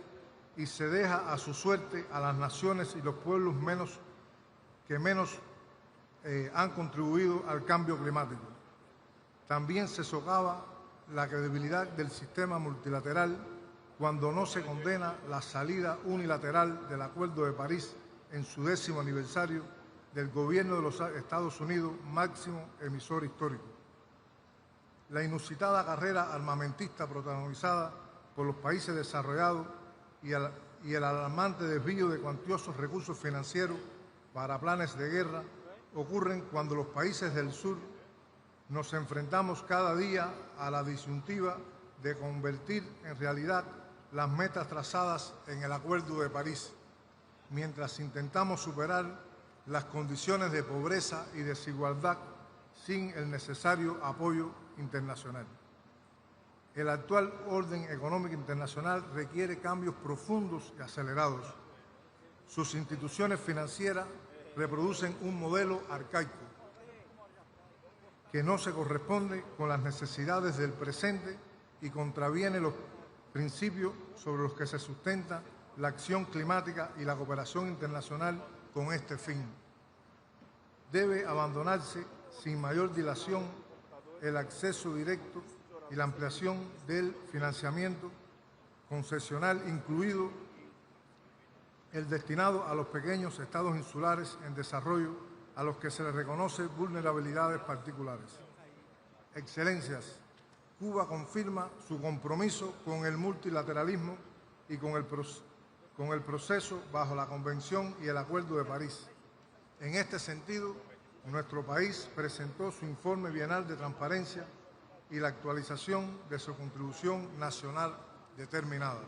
y se deja a su suerte a las naciones y los pueblos que menos han contribuido al cambio climático. También se socava la credibilidad del sistema multilateral cuando no se condena la salida unilateral del Acuerdo de París en su 10º aniversario del gobierno de los Estados Unidos, máximo emisor histórico. La inusitada carrera armamentista protagonizada por los países desarrollados y el alarmante desvío de cuantiosos recursos financieros para planes de guerra ocurren cuando los países del sur nos enfrentamos cada día a la disyuntiva de convertir en realidad las metas trazadas en el Acuerdo de París, mientras intentamos superar las condiciones de pobreza y desigualdad sin el necesario apoyo internacional. El actual orden económico internacional requiere cambios profundos y acelerados. Sus instituciones financieras reproducen un modelo arcaico que no se corresponde con las necesidades del presente y contraviene los principios sobre los que se sustenta la acción climática y la cooperación internacional con este fin. Debe abandonarse sin mayor dilación el acceso directo y la ampliación del financiamiento concesional, incluido el destinado a los pequeños estados insulares en desarrollo, a los que se les reconoce vulnerabilidades particulares. Excelencias, Cuba confirma su compromiso con el multilateralismo y con el proceso bajo la Convención y el Acuerdo de París. En este sentido, nuestro país presentó su informe bienal de transparencia y la actualización de su contribución nacional determinada.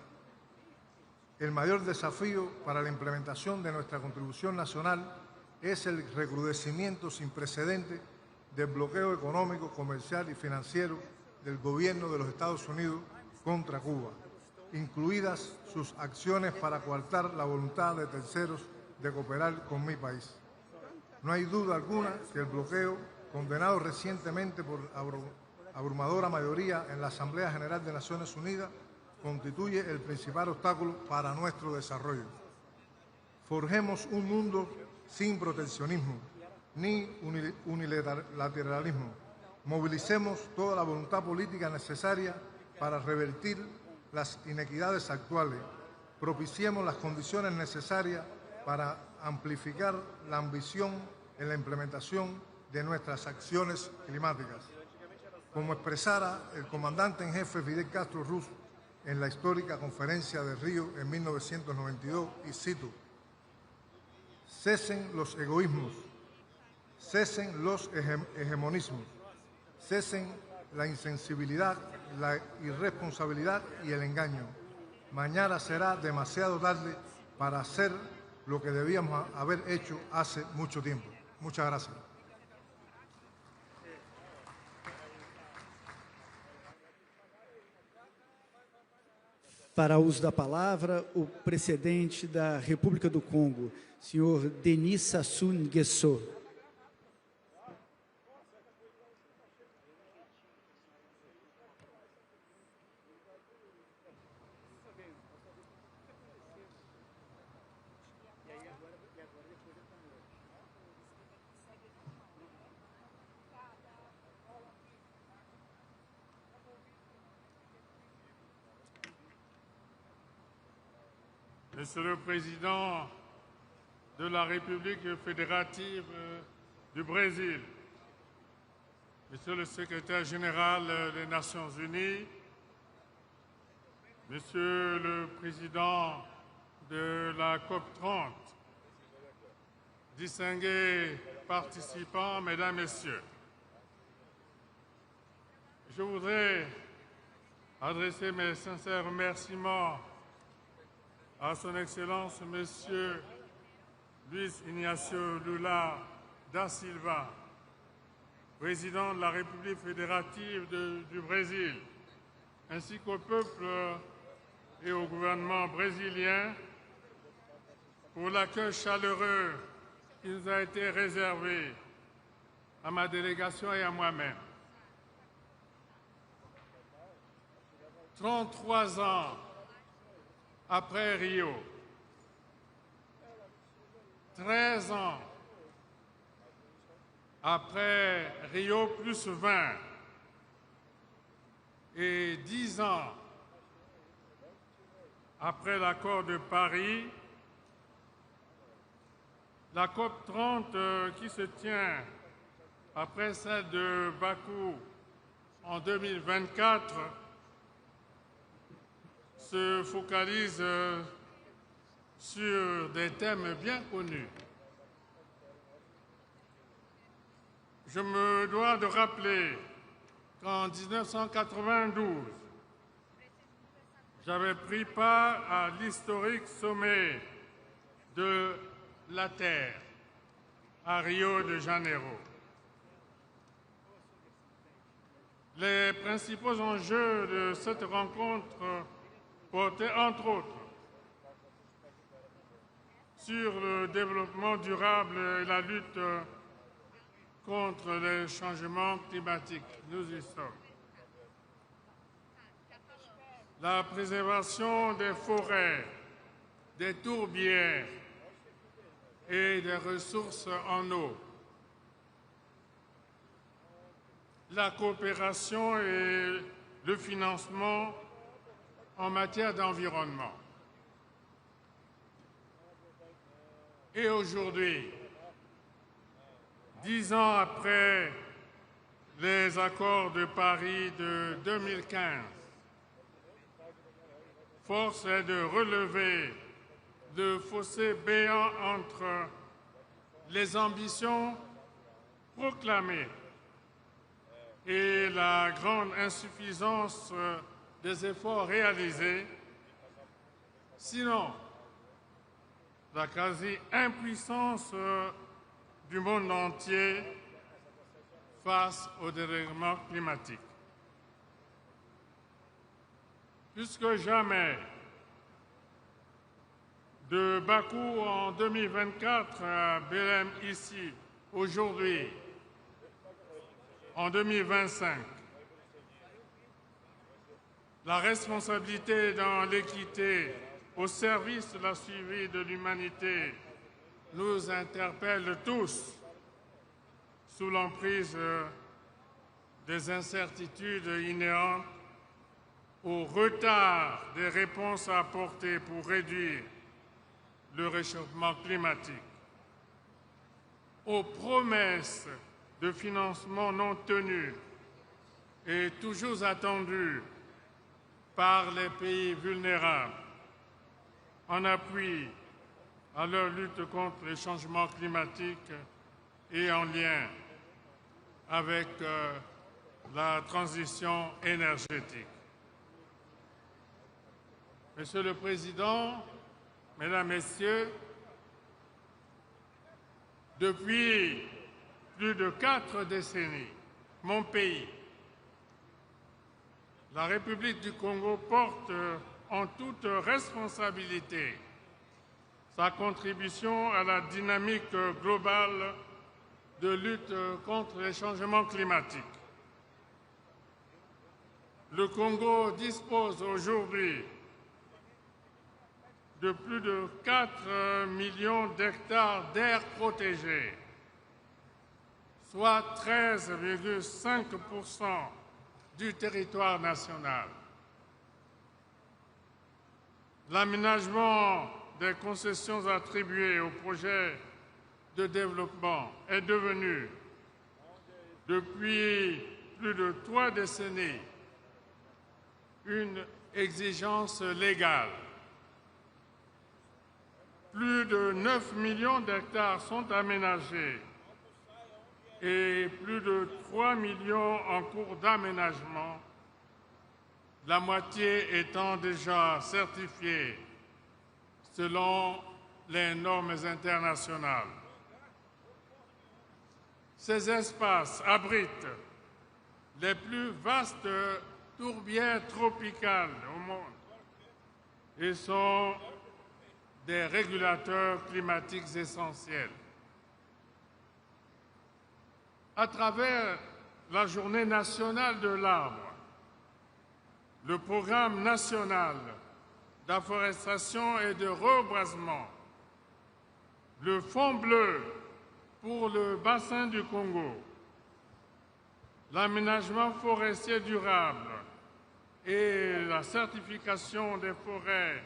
El mayor desafío para la implementación de nuestra contribución nacional es el recrudecimiento sin precedentes del bloqueo económico, comercial y financiero del gobierno de los Estados Unidos contra Cuba, incluidas sus acciones para coartar la voluntad de terceros de cooperar con mi país. No hay duda alguna que el bloqueo, condenado recientemente por abrumadora mayoría en la Asamblea General de Naciones Unidas, constituye el principal obstáculo para nuestro desarrollo. Forjemos un mundo sin proteccionismo ni unilateralismo. Movilicemos toda la voluntad política necesaria para revertir las inequidades actuales. Propiciemos las condiciones necesarias para amplificar la ambición en la implementación de nuestras acciones climáticas. Como expresara el comandante en jefe Fidel Castro Ruz en la histórica conferencia de Río en 1992, y cito: cesen los egoísmos, cesen los hegemonismos, cesen la insensibilidad, la irresponsabilidad y el engaño. Mañana será demasiado tarde para hacer lo que debíamos haber hecho hace mucho tiempo. Muchas gracias. Para uso da palavra, o presidente da República do Congo, senhor Denis Sassou Nguesso. Monsieur le Président de la République fédérative du Brésil, Monsieur le Secrétaire général des Nations Unies, Monsieur le Président de la COP30, distingués participants, Mesdames, Messieurs, je voudrais adresser mes sincères remerciements à Son Excellence, Monsieur Luis Inácio Lula da Silva, président de la République fédérative du Brésil, ainsi qu'au peuple et au gouvernement brésilien pour l'accueil chaleureux qui nous a été réservé à ma délégation et à moi-même. 33 ans après Rio, 13 ans après Rio plus 20 et 10 ans après l'accord de Paris, la COP30 qui se tient après celle de Bakou en 2024 se focalise sur des thèmes bien connus. Je me dois de rappeler qu'en 1992, j'avais pris part à l'historique sommet de la Terre à Rio de Janeiro. Les principaux enjeux de cette rencontre portaient entre autres sur le développement durable et la lutte contre les changements climatiques. Nous y sommes. La préservation des forêts, des tourbières et des ressources en eau. La coopération et le financement en matière d'environnement. Et aujourd'hui, 10 ans après les accords de Paris de 2015, force est de relever le fossé béant entre les ambitions proclamées et la grande insuffisance des efforts réalisés, sinon la quasi-impuissance du monde entier face au dérèglement climatique. Plus que jamais, de Bakou en 2024 à Belém ici, aujourd'hui, en 2025, la responsabilité dans l'équité au service de la survie de l'humanité nous interpelle tous sous l'emprise des incertitudes inhérentes au retard des réponses à apporter pour réduire le réchauffement climatique. aux promesses de financement non tenues et toujours attendues par les pays vulnérables en appui à leur lutte contre les changements climatiques et en lien avec la transition énergétique. Monsieur le Président, Mesdames, Messieurs, depuis plus de 4 décennies, mon pays, la République du Congo, porte en toute responsabilité sa contribution à la dynamique globale de lutte contre les changements climatiques. Le Congo dispose aujourd'hui de plus de 4 millions d'hectares d'aires protégées, soit 13,5% du territoire national. L'aménagement des concessions attribuées aux projets de développement est devenu, depuis plus de 3 décennies, une exigence légale. Plus de 9 millions d'hectares sont aménagés et plus de 3 millions en cours d'aménagement, la moitié étant déjà certifiée selon les normes internationales. Ces espaces abritent les plus vastes tourbières tropicales au monde et sont des régulateurs climatiques essentiels. À travers la Journée nationale de l'arbre, le programme national d'afforestation et de reboisement, le Fonds bleu pour le bassin du Congo, l'aménagement forestier durable et la certification des forêts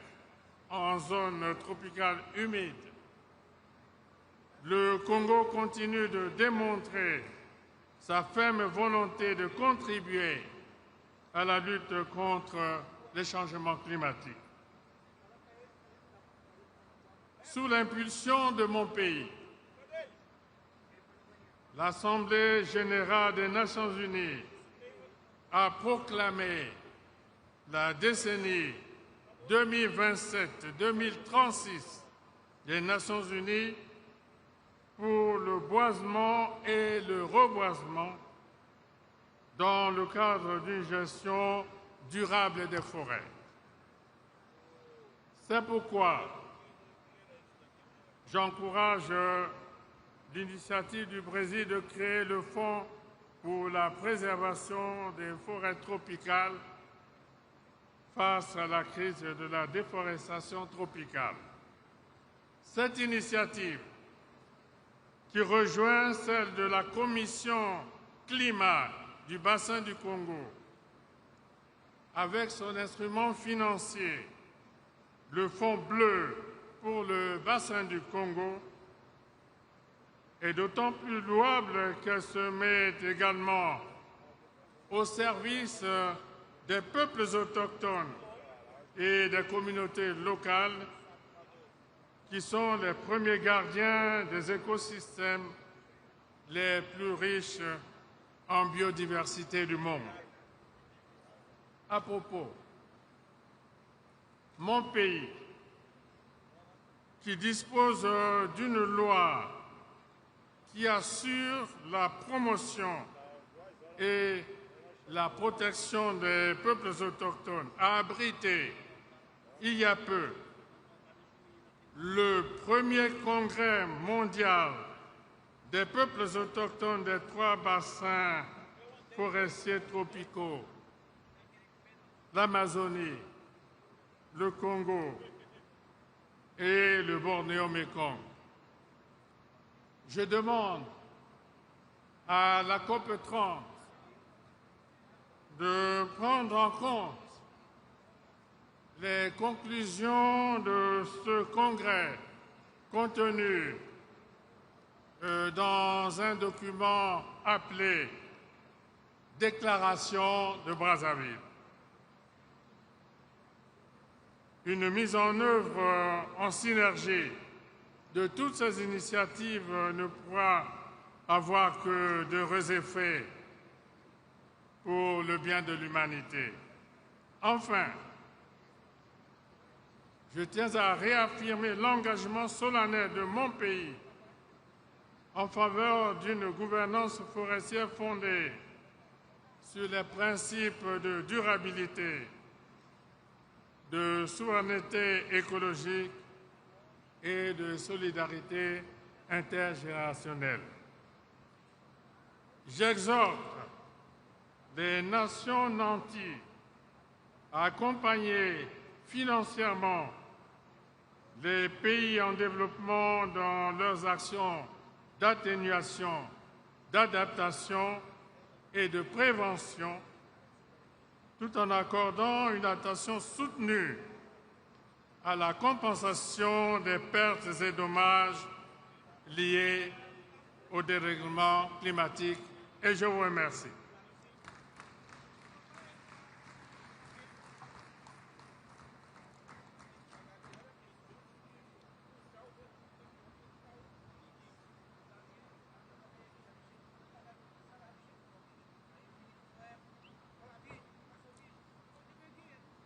en zone tropicale humide, le Congo continue de démontrer sa ferme volonté de contribuer à la lutte contre les changements climatiques. Sous l'impulsion de mon pays, l'Assemblée générale des Nations unies a proclamé la décennie 2027-2036 des Nations unies pour le boisement et le reboisement dans le cadre d'une gestion durable des forêts. C'est pourquoi j'encourage l'initiative du Brésil de créer le Fonds pour la préservation des forêts tropicales face à la crise de la déforestation tropicale. Cette initiative, qui rejoint celle de la Commission Climat du bassin du Congo, avec son instrument financier, le Fonds bleu pour le bassin du Congo, est d'autant plus louable qu'elle se met également au service des peuples autochtones et des communautés locales qui sont les premiers gardiens des écosystèmes les plus riches en biodiversité du monde. À propos, mon pays, qui dispose d'une loi qui assure la promotion et la protection des peuples autochtones, a abrité il y a peu le premier congrès mondial des peuples autochtones des 3 bassins forestiers tropicaux, l'Amazonie, le Congo et le Bornéo-Mékong. Je demande à la COP30 de prendre en compte les conclusions de ce congrès compte tenu dans un document appelé Déclaration de Brazzaville. Une mise en œuvre en synergie de toutes ces initiatives ne pourra avoir que d'heureux effets pour le bien de l'humanité. Enfin, je tiens à réaffirmer l'engagement solennel de mon pays en faveur d'une gouvernance forestière fondée sur les principes de durabilité, de souveraineté écologique et de solidarité intergénérationnelle. J'exhorte les nations nanties à accompagner financièrement les pays en développement dans leurs actions d'atténuation, d'adaptation et de prévention, tout en accordant une attention soutenue à la compensation des pertes et dommages liés au dérèglement climatique. Et je vous remercie.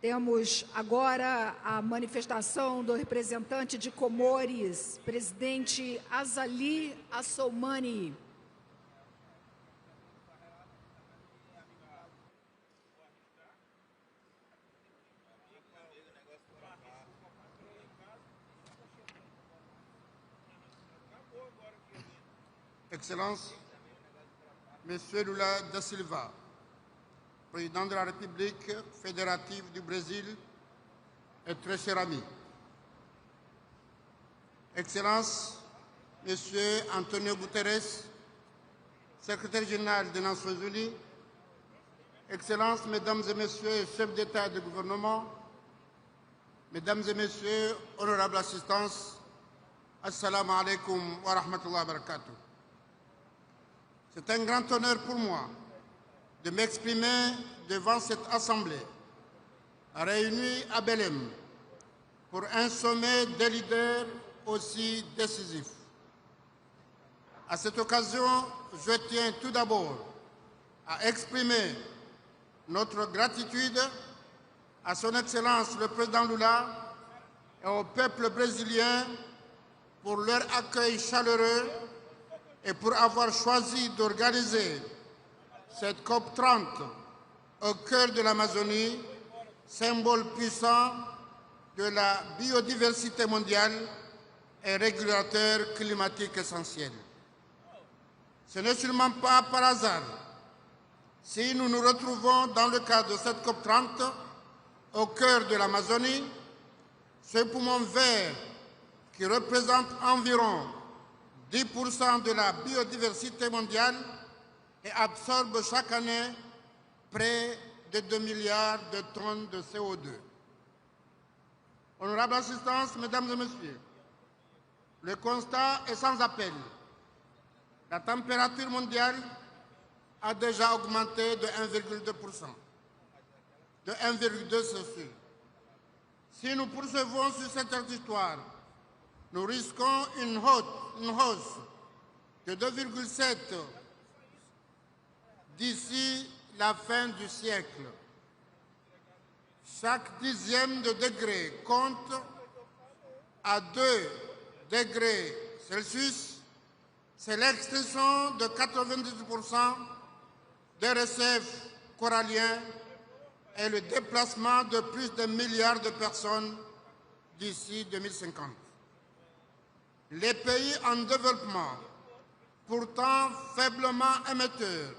Temos agora a manifestação do representante de Comores, presidente Azali Assoumani. Excellences, Monsieur Lula da Silva, Président de la République fédérative du Brésil et très cher ami. Excellences, Monsieur Antonio Guterres, Secrétaire général des Nations Unies, Excellences, Mesdames et Messieurs, chefs d'État et de gouvernement, Mesdames et Messieurs, honorables assistants, Assalamu alaikum wa rahmatullahi wa barakatuh. C'est un grand honneur pour moi de m'exprimer devant cette Assemblée réunie à Belém pour un sommet des leaders aussi décisif. À cette occasion, je tiens tout d'abord à exprimer notre gratitude à son Excellence le Président Lula et au peuple brésilien pour leur accueil chaleureux et pour avoir choisi d'organiser cette COP30 au cœur de l'Amazonie, symbole puissant de la biodiversité mondiale et régulateur climatique essentiel. Ce n'est sûrement pas par hasard si nous nous retrouvons dans le cadre de cette COP30 au cœur de l'Amazonie, ce poumon vert qui représente environ 10% de la biodiversité mondiale et absorbe chaque année près de 2 milliards de tonnes de CO2. Honorables assistants, Mesdames et Messieurs, le constat est sans appel. La température mondiale a déjà augmenté de 1,2%, de 1,2 c'est sûr. Si nous poursuivons sur cette trajectoire, nous risquons une hausse de 2,7 d'ici la fin du siècle. Chaque dixième de degré compte à 2 degrés Celsius. C'est l'extinction de 90% des récifs coralliens et le déplacement de plus de milliards de personnes d'ici 2050. Les pays en développement, pourtant faiblement émetteurs,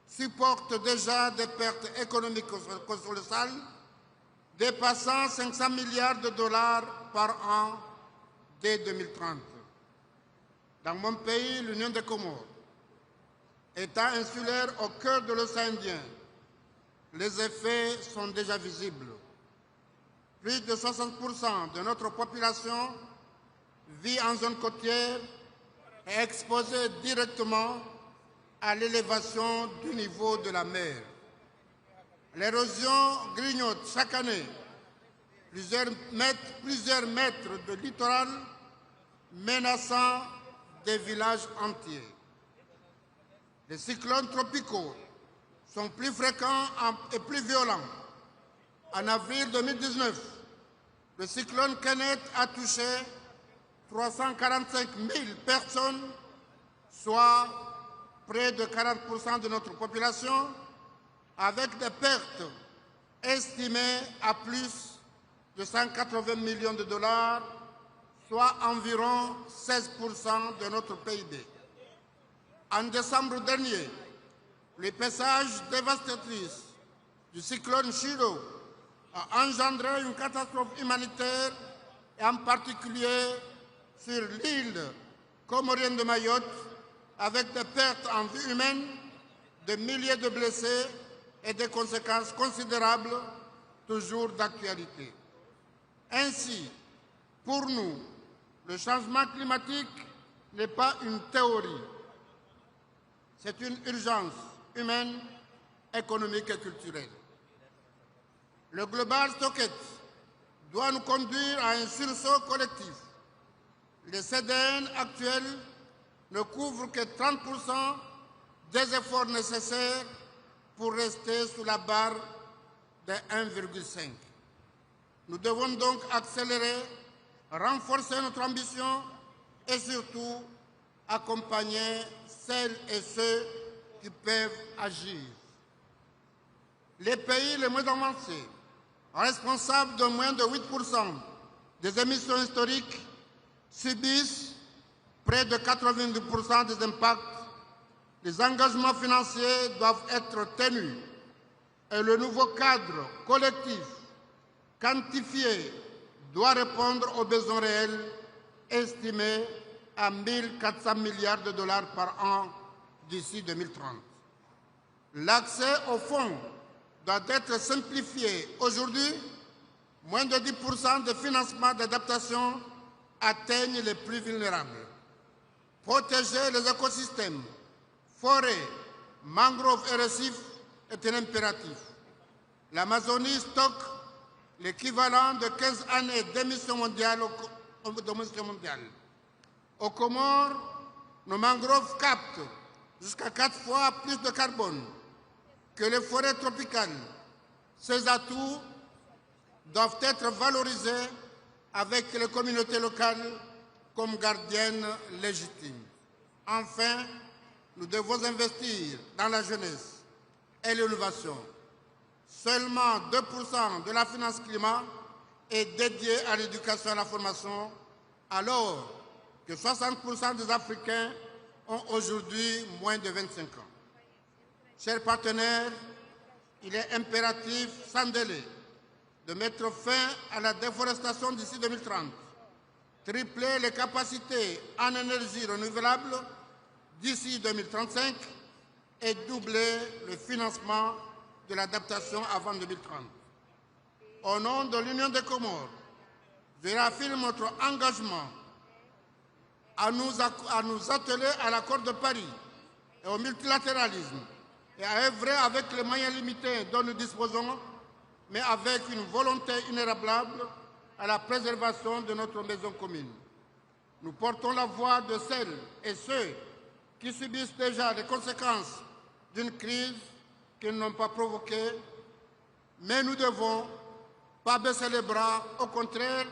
supportent déjà des pertes économiques colossales dépassant 500 milliards de dollars par an dès 2030. Dans mon pays, l'Union des Comores, État insulaire au cœur de l'océan Indien, les effets sont déjà visibles. Plus de 60% de notre population vit en zone côtière est exposée directement à l'élévation du niveau de la mer. L'érosion grignote chaque année plusieurs mètres de littoral, menaçant des villages entiers. Les cyclones tropicaux sont plus fréquents et plus violents. En avril 2019, le cyclone Kenneth a touché 345 000 personnes, soit près de 40% de notre population, avec des pertes estimées à plus de 180 millions de dollars, soit environ 16% de notre PIB. En décembre dernier, l'épaissage dévastatrice du cyclone Chido a engendré une catastrophe humanitaire, et en particulier sur l'île comorienne de Mayotte, avec des pertes en vie humaine, des milliers de blessés et des conséquences considérables, toujours d'actualité. Ainsi, pour nous, le changement climatique n'est pas une théorie, c'est une urgence humaine, économique et culturelle. Le Global Stocket doit nous conduire à un sursaut collectif. Les CDN actuels ne couvrent que 30% des efforts nécessaires pour rester sous la barre de 1,5. Nous devons donc accélérer, renforcer notre ambition et surtout accompagner celles et ceux qui peuvent agir. Les pays les moins avancés, responsables de moins de 8% des émissions historiques, subissent près de 90% des impacts. Les engagements financiers doivent être tenus et le nouveau cadre collectif quantifié doit répondre aux besoins réels estimés à 1 400 milliards de dollars par an d'ici 2030. L'accès aux fonds doit être simplifié. Aujourd'hui, moins de 10% des financements d'adaptation atteignent les plus vulnérables. Protéger les écosystèmes, forêts, mangroves et récifs est un impératif. L'Amazonie stocke l'équivalent de 15 années d'émissions mondiales. Aux Comores, nos mangroves captent jusqu'à 4 fois plus de carbone que les forêts tropicales. Ces atouts doivent être valorisés avec les communautés locales comme gardiennes légitimes. Enfin, nous devons investir dans la jeunesse et l'innovation. Seulement 2% de la finance climat est dédiée à l'éducation et à la formation, alors que 60% des Africains ont aujourd'hui moins de 25 ans. Chers partenaires, il est impératif, sans délai, de mettre fin à la déforestation d'ici 2030, tripler les capacités en énergie renouvelable d'ici 2035 et doubler le financement de l'adaptation avant 2030. Au nom de l'Union des Comores, je réaffirme notre engagement à nous atteler à l'accord de Paris et au multilatéralisme et à œuvrer avec les moyens limités dont nous disposons, mais avec une volonté inébranlable à la préservation de notre maison commune. Nous portons la voix de celles et ceux qui subissent déjà les conséquences d'une crise qu'ils n'ont pas provoquée, mais nous ne devons pas baisser les bras. Au contraire,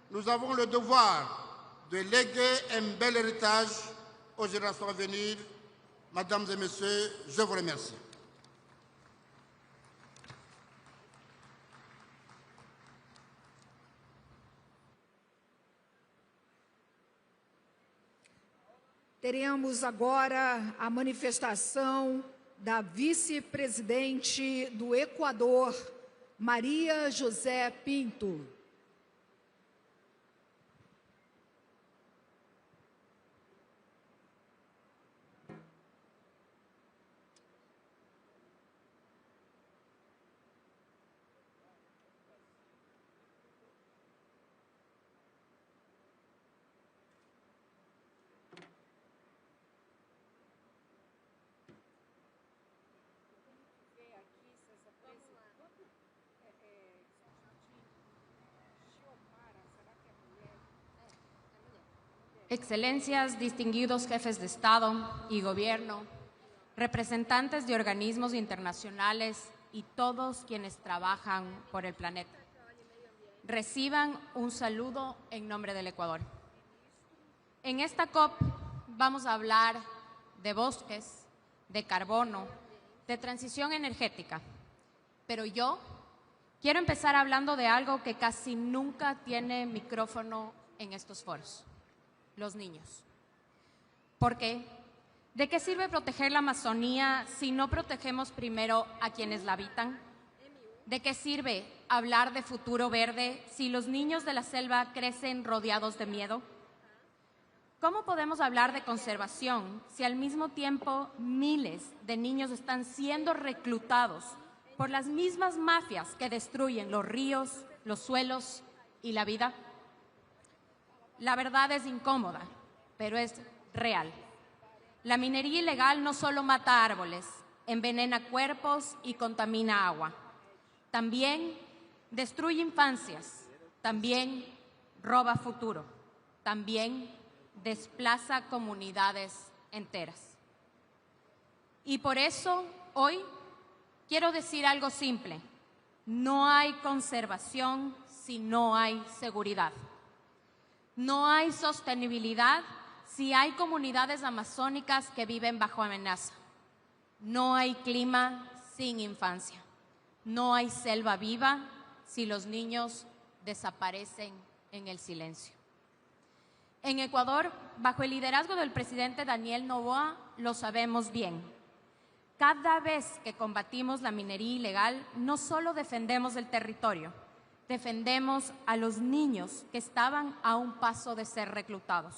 nous avons le devoir de léguer un bel héritage aux générations à venir. Mesdames et Messieurs, je vous remercie. Teremos agora a manifestação da vice-presidente do Equador, Maria José Pinto. Excelencias, distinguidos jefes de Estado y Gobierno, representantes de organismos internacionales y todos quienes trabajan por el planeta. Reciban un saludo en nombre del Ecuador. En esta COP vamos a hablar de bosques, de carbono, de transición energética, pero yo quiero empezar hablando de algo que casi nunca tiene micrófono en estos foros: los niños. ¿Por qué? ¿De qué sirve proteger la Amazonía si no protegemos primero a quienes la habitan? ¿De qué sirve hablar de futuro verde si los niños de la selva crecen rodeados de miedo? ¿Cómo podemos hablar de conservación si al mismo tiempo miles de niños están siendo reclutados por las mismas mafias que destruyen los ríos, los suelos y la vida? La verdad es incómoda, pero es real. La minería ilegal no solo mata árboles, envenena cuerpos y contamina agua. También destruye infancias, también roba futuro, también desplaza comunidades enteras. Y por eso hoy quiero decir algo simple: no hay conservación si no hay seguridad. No hay sostenibilidad si hay comunidades amazónicas que viven bajo amenaza. No hay clima sin infancia. No hay selva viva si los niños desaparecen en el silencio. En Ecuador, bajo el liderazgo del presidente Daniel Noboa, lo sabemos bien. Cada vez que combatimos la minería ilegal, no solo defendemos el territorio, defendemos a los niños que estaban a un paso de ser reclutados.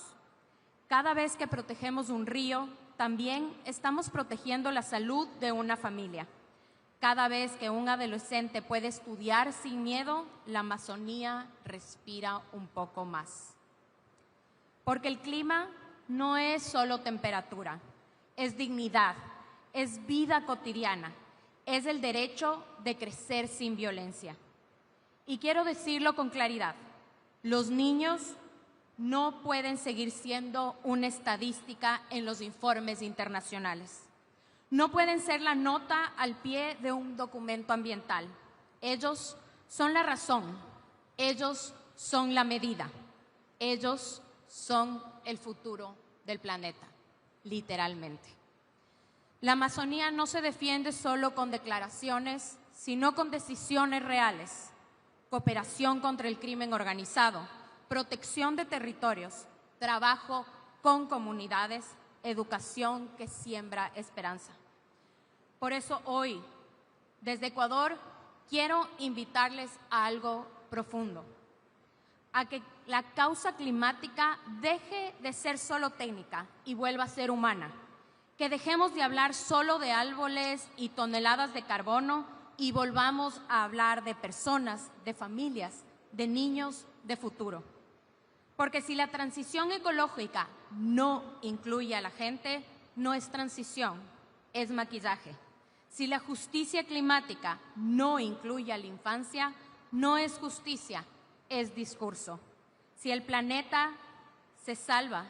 Cada vez que protegemos un río, también estamos protegiendo la salud de una familia. Cada vez que un adolescente puede estudiar sin miedo, la Amazonía respira un poco más. Porque el clima no es solo temperatura, es dignidad, es vida cotidiana, es el derecho de crecer sin violencia. Y quiero decirlo con claridad: los niños no pueden seguir siendo una estadística en los informes internacionales. No pueden ser la nota al pie de un documento ambiental. Ellos son la razón, ellos son la medida, ellos son el futuro del planeta, literalmente. La Amazonía no se defiende solo con declaraciones, sino con decisiones reales: cooperación contra el crimen organizado, protección de territorios, trabajo con comunidades, educación que siembra esperanza. Por eso hoy, desde Ecuador, quiero invitarles a algo profundo: a que la causa climática deje de ser solo técnica y vuelva a ser humana. Que dejemos de hablar solo de árboles y toneladas de carbono y volvamos a hablar de personas, de familias, de niños, de futuro. Porque si la transición ecológica no incluye a la gente, no es transición, es maquillaje. Si la justicia climática no incluye a la infancia, no es justicia, es discurso. Si el planeta se salva,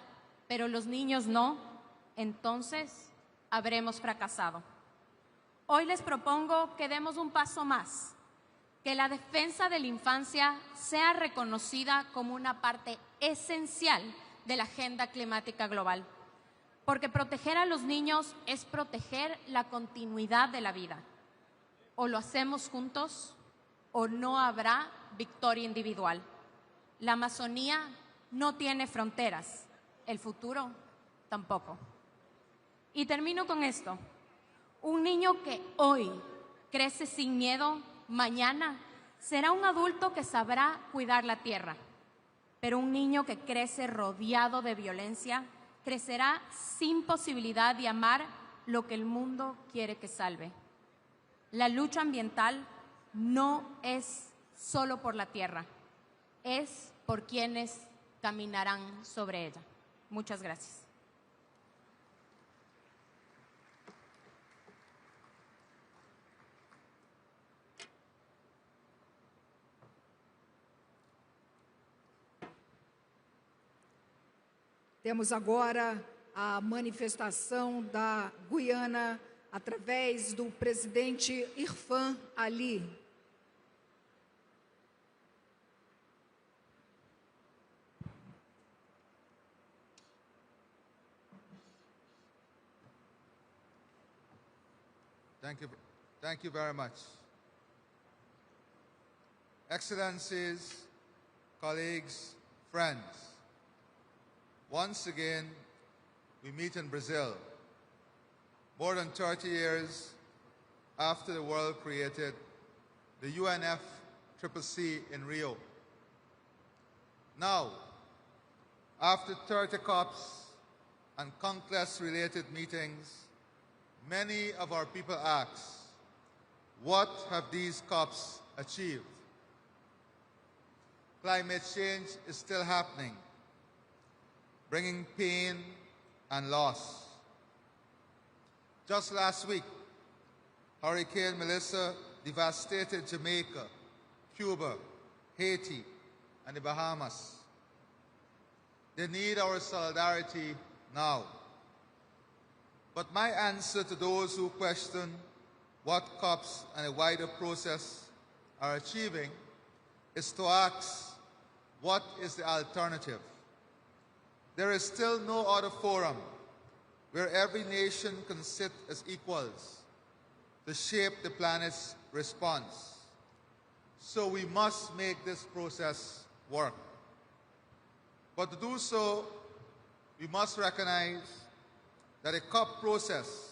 pero los niños no, entonces habremos fracasado. Hoy les propongo que demos un paso más, que la defensa de la infancia sea reconocida como una parte esencial de la agenda climática global, porque proteger a los niños es proteger la continuidad de la vida. O lo hacemos juntos o no habrá victoria individual. La Amazonía no tiene fronteras, el futuro tampoco. Y termino con esto: un niño que hoy crece sin miedo, mañana será un adulto que sabrá cuidar la tierra. Pero un niño que crece rodeado de violencia crecerá sin posibilidad de amar lo que el mundo quiere que salve. La lucha ambiental no es solo por la tierra, es por quienes caminarán sobre ella. Muchas gracias. Temos agora a manifestação da Guiana através do presidente Irfan Ali. Thank you very much. Excellencies, colleagues, friends, once again, we meet in Brazil, more than 30 years after the world created the UNFCCC in Rio. Now, after 30 COPs and conquest-related meetings, many of our people ask, what have these COPs achieved? Climate change is still happening, bringing pain and loss. Just last week, Hurricane Melissa devastated Jamaica, Cuba, Haiti, and the Bahamas. They need our solidarity now. But my answer to those who question what COPs and a wider process are achieving is to ask, what is the alternative? There is still no other forum where every nation can sit as equals to shape the planet's response. So we must make this process work. But to do so, we must recognize that a COP process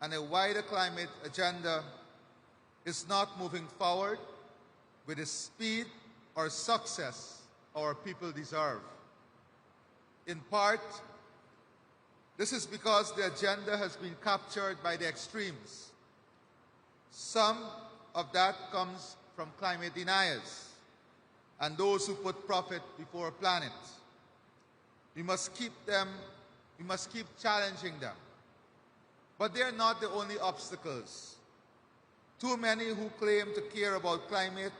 and a wider climate agenda is not moving forward with the speed or success our people deserve. In part, this is because the agenda has been captured by the extremes. Some of that comes from climate deniers and those who put profit before planet. We must keep challenging them. But they're not the only obstacles. Too many who claim to care about climate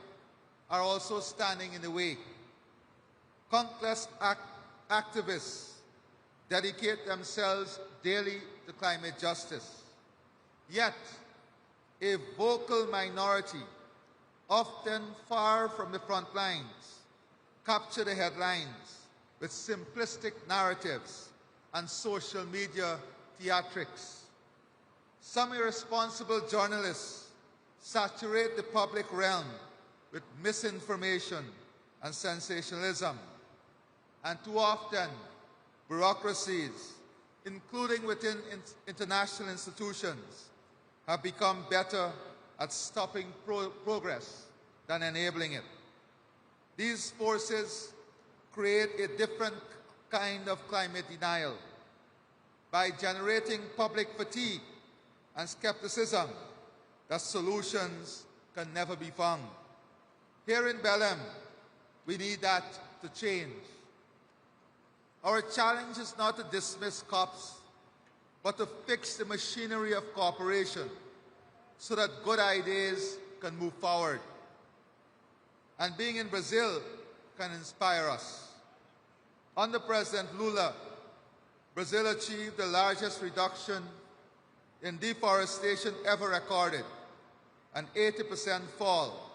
are also standing in the way. Countless activists dedicate themselves daily to climate justice. Yet, a vocal minority, often far from the front lines, capture the headlines with simplistic narratives and social media theatrics. Some irresponsible journalists saturate the public realm with misinformation and sensationalism. And too often, bureaucracies, including within international institutions, have become better at stopping progress than enabling it. These forces create a different kind of climate denial by generating public fatigue and skepticism that solutions can never be found. Here in Belém, we need that to change. Our challenge is not to dismiss COPs, but to fix the machinery of cooperation so that good ideas can move forward. And being in Brazil can inspire us. Under President Lula, Brazil achieved the largest reduction in deforestation ever recorded, an 80% fall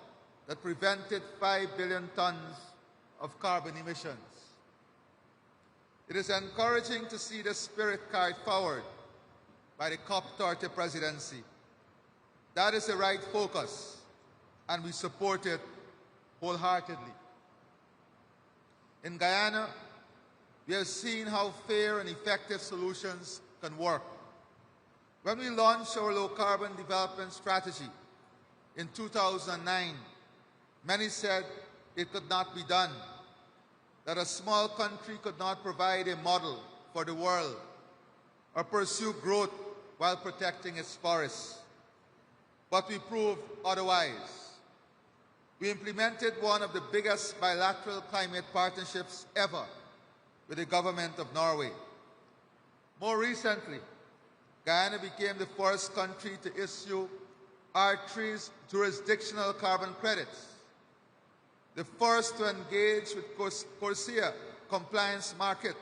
that prevented 5 billion tons of carbon emissions. It is encouraging to see the spirit carried forward by the COP30 presidency. That is the right focus, and we support it wholeheartedly. In Guyana, we have seen how fair and effective solutions can work. When we launched our low-carbon development strategy in 2009, many said it could not be done, that a small country could not provide a model for the world or pursue growth while protecting its forests. But we proved otherwise. We implemented one of the biggest bilateral climate partnerships ever with the government of Norway. More recently, Guyana became the first country to issue R3's jurisdictional carbon credits, the first to engage with CORSIA compliance market,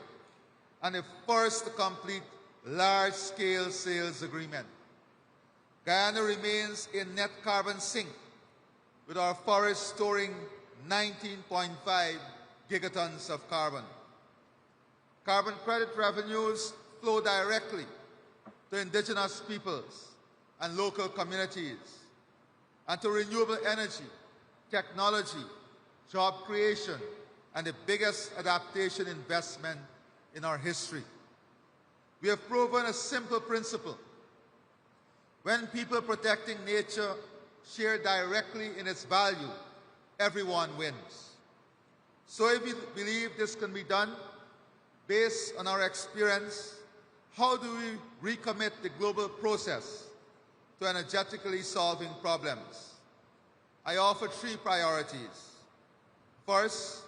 and the first to complete large-scale sales agreement. Guyana remains in net carbon sink, with our forests storing 19.5 gigatons of carbon. Carbon credit revenues flow directly to indigenous peoples and local communities, and to renewable energy, technology, job creation, and the biggest adaptation investment in our history. We have proven a simple principle. When people protecting nature share directly in its value, everyone wins. So if we believe this can be done, based on our experience, how do we recommit the global process to energetically solving problems? I offer 3 priorities. First,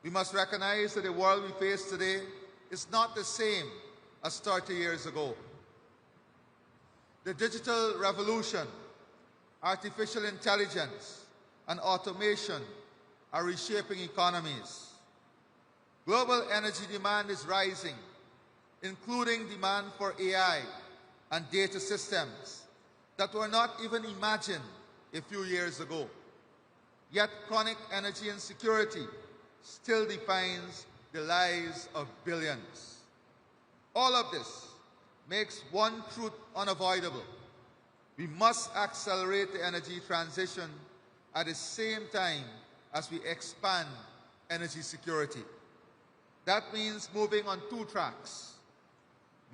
we must recognize that the world we face today is not the same as 30 years ago. The digital revolution, artificial intelligence, and automation are reshaping economies. Global energy demand is rising, including demand for AI and data systems that were not even imagined a few years ago. Yet chronic energy insecurity still defines the lives of billions. All of this makes one truth unavoidable. We must accelerate the energy transition at the same time as we expand energy security. That means moving on 2 tracks: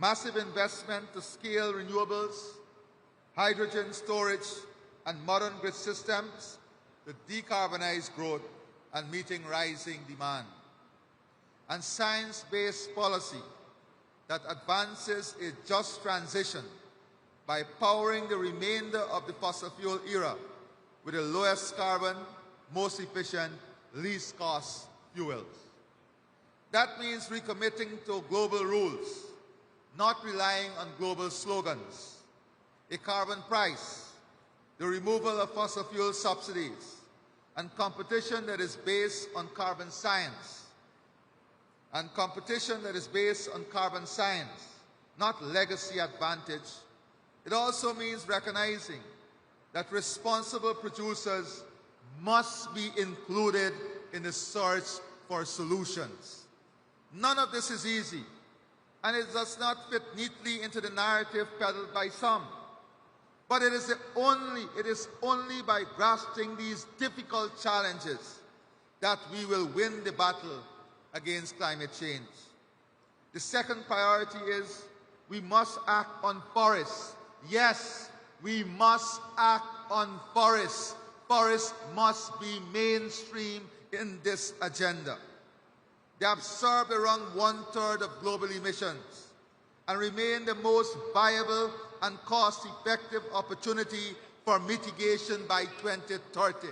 massive investment to scale renewables, hydrogen storage, and modern grid systems to decarbonize growth and meeting rising demand, and science-based policy that advances a just transition by powering the remainder of the fossil fuel era with the lowest carbon, most efficient, least cost fuels. That means recommitting to global rules, not relying on global slogans, a carbon price, the removal of fossil fuel subsidies, and competition that is based on carbon science. And competition that is based on carbon science, not legacy advantage. It also means recognizing that responsible producers must be included in the search for solutions. None of this is easy, and it does not fit neatly into the narrative peddled by some. But it is only by grasping these difficult challenges that we will win the battle against climate change. The second priority is we must act on forests. Yes, we must act on forests. Forests must be mainstream in this agenda. They absorb around 1/3 of global emissions and remain the most viable and cost-effective opportunity for mitigation by 2030.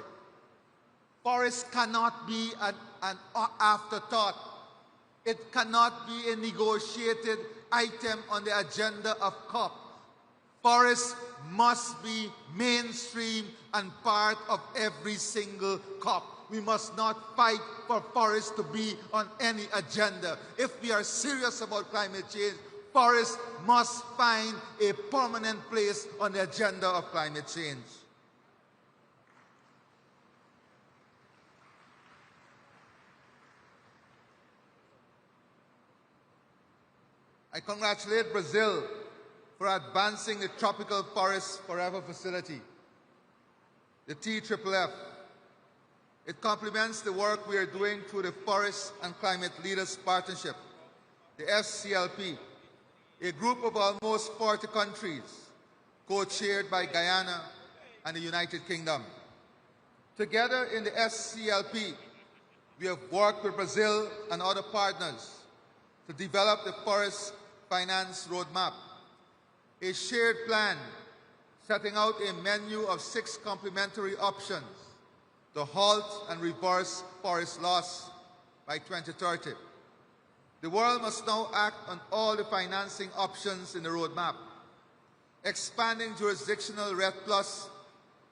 Forests cannot be an afterthought. It cannot be a negotiated item on the agenda of COP. Forests must be mainstream and part of every single COP. We must not fight for forests to be on any agenda. If we are serious about climate change, forests must find a permanent place on the agenda of climate change. I congratulate Brazil for advancing the Tropical Forest Forever facility, the TFFF. It complements the work we are doing through the Forest and Climate Leaders Partnership, the FCLP, a group of almost 40 countries, co-chaired by Guyana and the United Kingdom. Together in the FCLP, we have worked with Brazil and other partners to develop the Forest Finance Roadmap, a shared plan setting out a menu of 6 complementary options to halt and reverse forest loss by 2030. The world must now act on all the financing options in the roadmap, expanding jurisdictional RED+,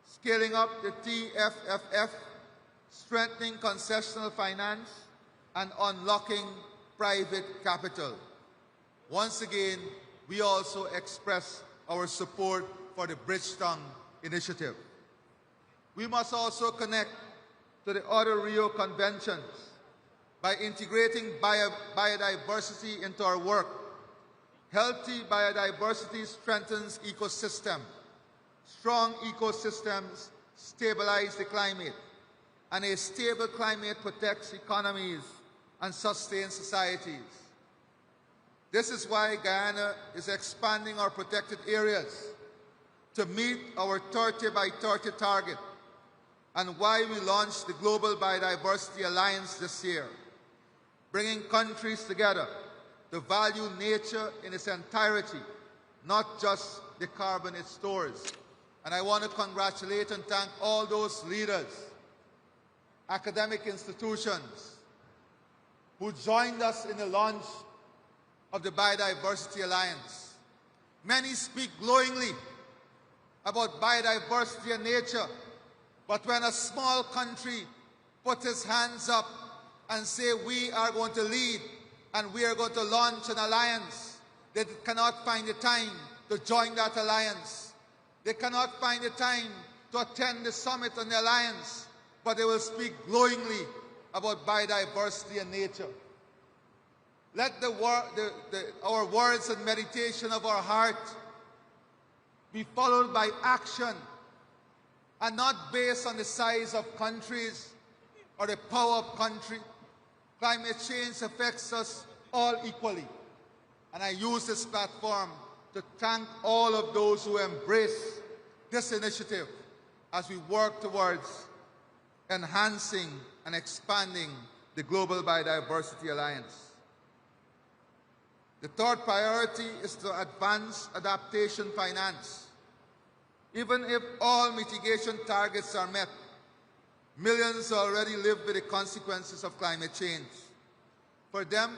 scaling up the TFFF, strengthening concessional finance, and unlocking private capital. Once again, we also express our support for the Bridgetown Initiative. We must also connect to the other Rio conventions by integrating biodiversity into our work. Healthy biodiversity strengthens ecosystem. Strong ecosystems stabilize the climate, and a stable climate protects economies and sustains societies. This is why Guyana is expanding our protected areas to meet our 30 by 30 target, and why we launched the Global Biodiversity Alliance this year, bringing countries together to value nature in its entirety, not just the carbon it stores. And I want to congratulate and thank all those leaders, academic institutions, who joined us in the launch of the Biodiversity Alliance. Many speak glowingly about biodiversity and nature, but when a small country puts its hands up and say we are going to lead and we are going to launch an alliance, they cannot find the time to join that alliance. They cannot find the time to attend the summit on the alliance, but they will speak glowingly about biodiversity and nature. Let our words and meditation of our heart be followed by action, and not based on the size of countries or the power of country. Climate change affects us all equally. And I use this platform to thank all of those who embrace this initiative as we work towards enhancing and expanding the Global Biodiversity Alliance. The third priority is to advance adaptation finance. Even if all mitigation targets are met, millions already live with the consequences of climate change. For them,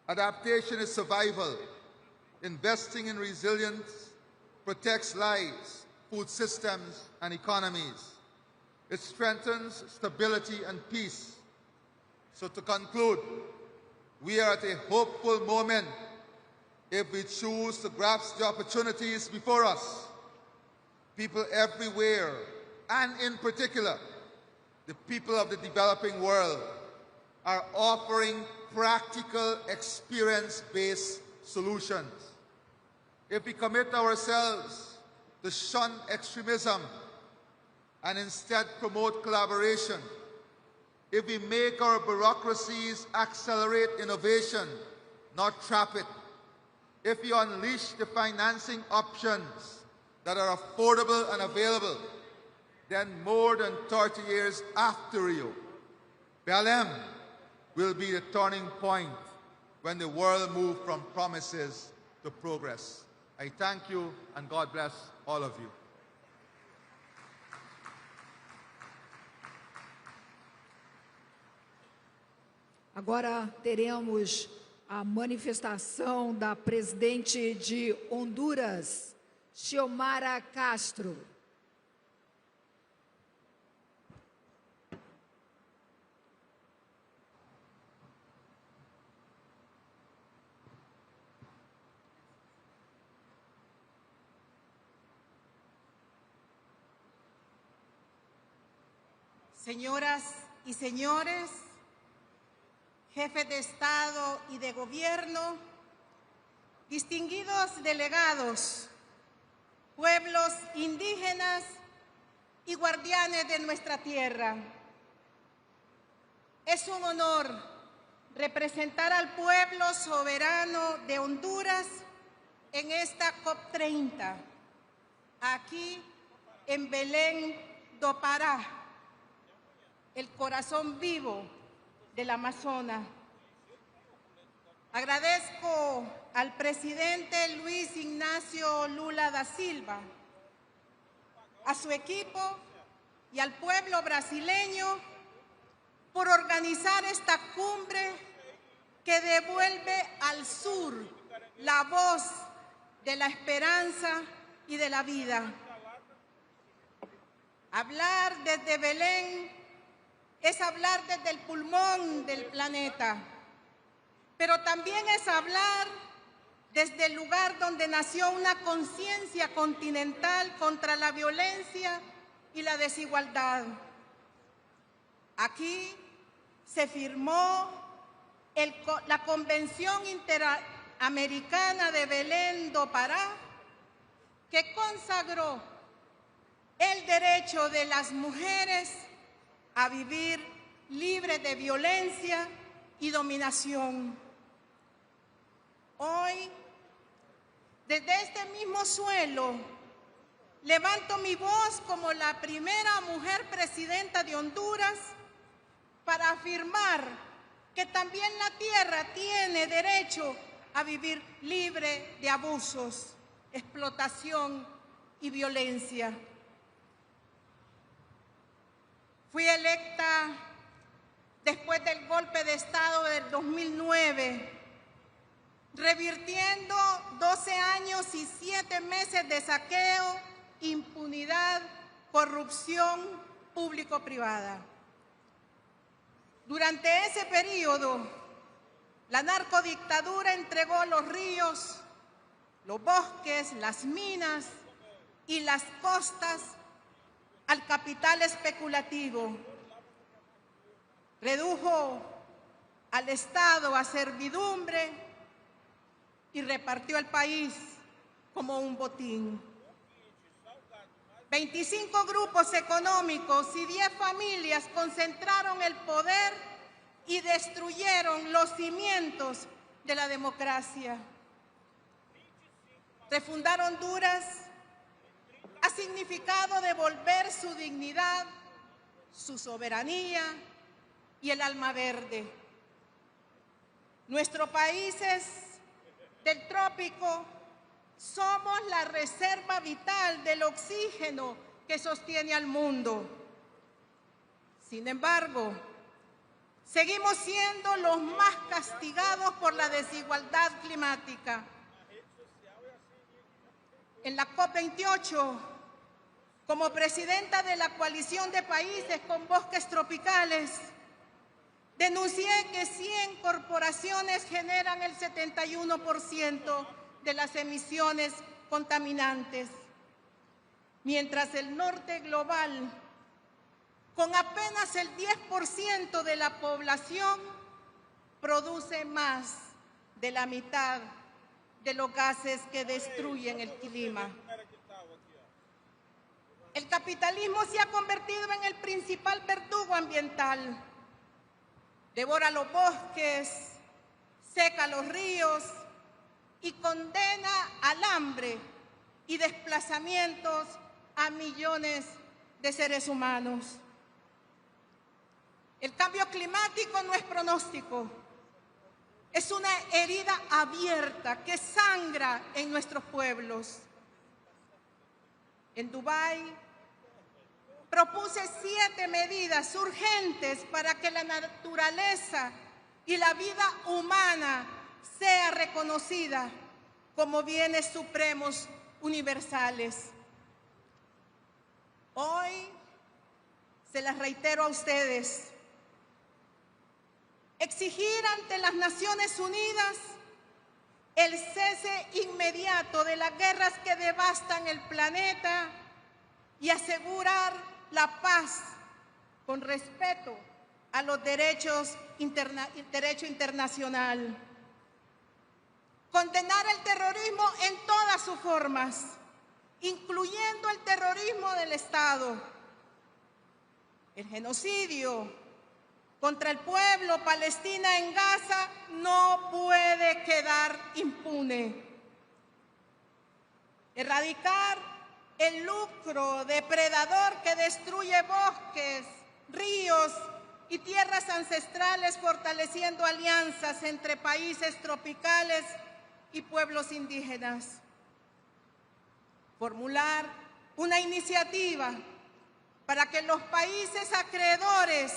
adaptation is survival. Investing in resilience protects lives, food systems, and economies. It strengthens stability and peace. So to conclude, we are at a hopeful moment if we choose to grasp the opportunities before us. People everywhere, and in particular, the people of the developing world, are offering practical, experience-based solutions. If we commit ourselves to shun extremism and instead promote collaboration, if we make our bureaucracies accelerate innovation, not trap it, if we unleash the financing options that are affordable and available, then more than 30 years after Rio, Belém will be the turning point when the world moves from promises to progress. I thank you, and God bless all of you. Agora teremos a manifestação da presidente de Honduras, Xiomara Castro. Señoras y señores, jefes de Estado y de Gobierno, distinguidos delegados, pueblos indígenas y guardianes de nuestra tierra. Es un honor representar al pueblo soberano de Honduras en esta COP30, aquí en Belém do Pará, el corazón vivo del Amazonas. Agradezco al presidente Luis Ignacio Lula da Silva, a su equipo y al pueblo brasileño por organizar esta cumbre que devuelve al sur la voz de la esperanza y de la vida. Hablar desde Belém es hablar desde el pulmón del planeta, pero también es hablar desde el lugar donde nació una conciencia continental contra la violencia y la desigualdad. Aquí se firmó la Convención Interamericana de Belém do Pará, que consagró el derecho de las mujeres a vivir libres de violencia y dominación. Hoy, desde este mismo suelo, levanto mi voz como la primera mujer presidenta de Honduras para afirmar que también la tierra tiene derecho a vivir libre de abusos, explotación y violencia. Fui electa después del golpe de Estado del 2009, revirtiendo 12 años y 7 meses de saqueo, impunidad, corrupción público-privada. Durante ese periodo, la narcodictadura entregó los ríos, los bosques, las minas y las costas al capital especulativo. Redujo al Estado a servidumbre y repartió el país como un botín. 25 grupos económicos y 10 familias concentraron el poder y destruyeron los cimientos de la democracia. Refundar Honduras ha significado devolver su dignidad, su soberanía y el alma verde. Nuestros países del trópico somos la reserva vital del oxígeno que sostiene al mundo. Sin embargo, seguimos siendo los más castigados por la desigualdad climática. En la COP28, como presidenta de la coalición de países con bosques tropicales, denuncié que 100 corporaciones generan el 71% de las emisiones contaminantes, mientras el norte global, con apenas el 10% de la población, produce más de la mitad de los gases que destruyen el clima. El capitalismo se ha convertido en el principal verdugo ambiental. Devora los bosques, seca los ríos y condena al hambre y desplazamientos a millones de seres humanos. El cambio climático no es pronóstico. Es una herida abierta que sangra en nuestros pueblos. En Dubái propuse 7 medidas urgentes para que la naturaleza y la vida humana sea reconocida como bienes supremos universales. Hoy se las reitero a ustedes. Exigir ante las Naciones Unidas el cese inmediato de las guerras que devastan el planeta y asegurar la paz con respeto a los derecho internacional. Condenar el terrorismo en todas sus formas, incluyendo el terrorismo del Estado. El genocidio contra el pueblo palestino en Gaza no puede quedar impune. Erradicar el lucro depredador que destruye bosques, ríos y tierras ancestrales, fortaleciendo alianzas entre países tropicales y pueblos indígenas. Formular una iniciativa para que los países acreedores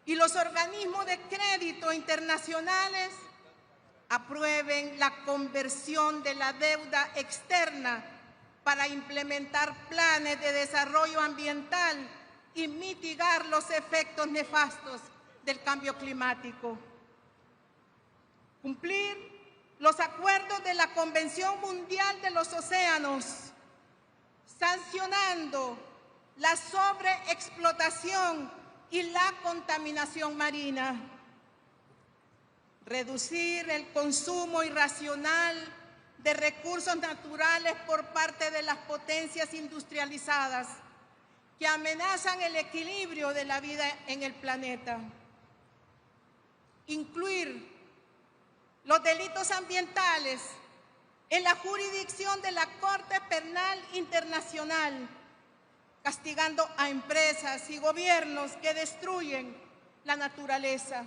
y los organismos de crédito internacionales aprueben la conversión de la deuda externa para implementar planes de desarrollo ambiental y mitigar los efectos nefastos del cambio climático. Cumplir los acuerdos de la Convención Mundial de los Océanos, sancionando la sobreexplotación y la contaminación marina, reducir el consumo irracional de recursos naturales por parte de las potencias industrializadas que amenazan el equilibrio de la vida en el planeta, incluir los delitos ambientales en la jurisdicción de la Corte Penal Internacional, castigando a empresas y gobiernos que destruyen la naturaleza.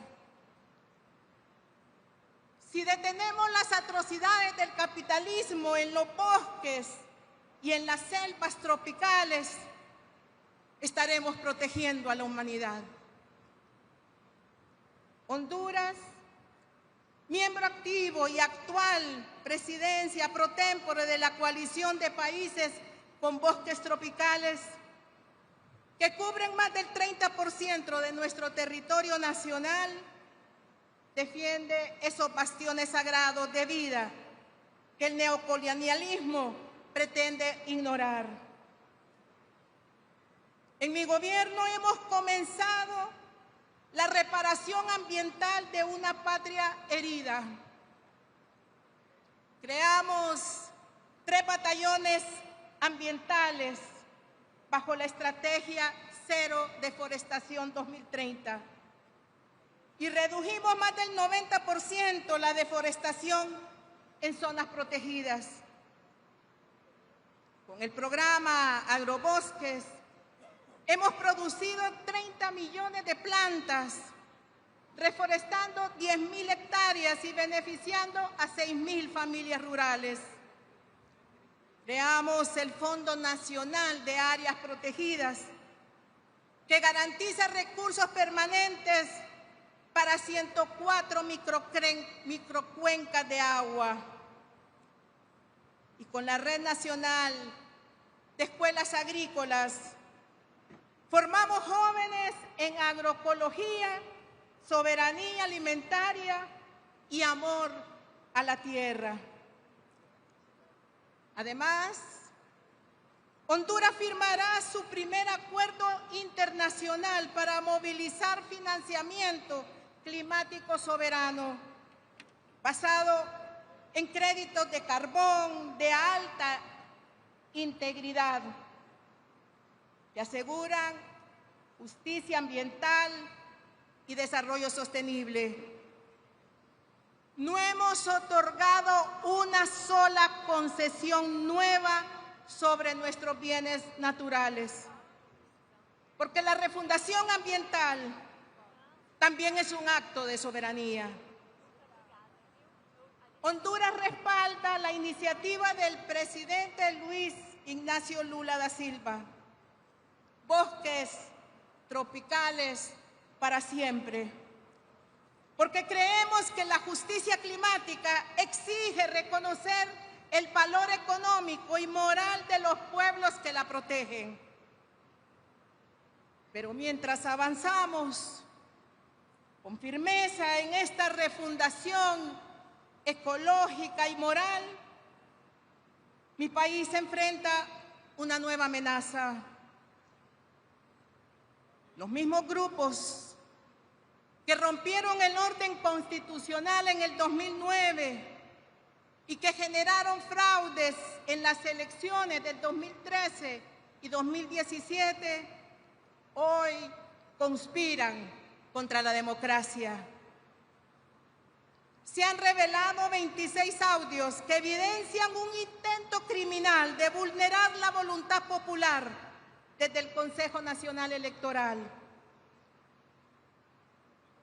Si detenemos las atrocidades del capitalismo en los bosques y en las selvas tropicales, estaremos protegiendo a la humanidad. Honduras, miembro activo y actual presidencia pro tempore de la coalición de países con bosques tropicales, que cubren más del 30% de nuestro territorio nacional, defiende esos bastiones sagrados de vida que el neocolonialismo pretende ignorar. En mi gobierno hemos comenzado la reparación ambiental de una patria herida. Creamos 3 batallones ambientales bajo la estrategia Cero Deforestación 2030 y redujimos más del 90% la deforestación en zonas protegidas. Con el programa Agrobosques hemos producido 30 millones de plantas, reforestando 10.000 hectáreas y beneficiando a 6.000 familias rurales. Creamos el Fondo Nacional de Áreas Protegidas, que garantiza recursos permanentes para 104 microcuencas de agua. Y con la Red Nacional de Escuelas Agrícolas, formamos jóvenes en agroecología, soberanía alimentaria y amor a la tierra. Además, Honduras firmará su primer acuerdo internacional para movilizar financiamiento climático soberano, basado en créditos de carbón de alta integridad, que aseguran justicia ambiental y desarrollo sostenible. No hemos otorgado una sola concesión nueva sobre nuestros bienes naturales, porque la refundación ambiental también es un acto de soberanía. Honduras respalda la iniciativa del presidente Luis Ignacio Lula da Silva, bosques tropicales para siempre, porque creemos que la justicia climática exige reconocer el valor económico y moral de los pueblos que la protegen. Pero mientras avanzamos con firmeza en esta refundación ecológica y moral, mi país se enfrenta una nueva amenaza. Los mismos grupos que rompieron el orden constitucional en el 2009 y que generaron fraudes en las elecciones del 2013 y 2017, hoy conspiran contra la democracia. Se han revelado 26 audios que evidencian un intento criminal de vulnerar la voluntad popular desde el Consejo Nacional Electoral.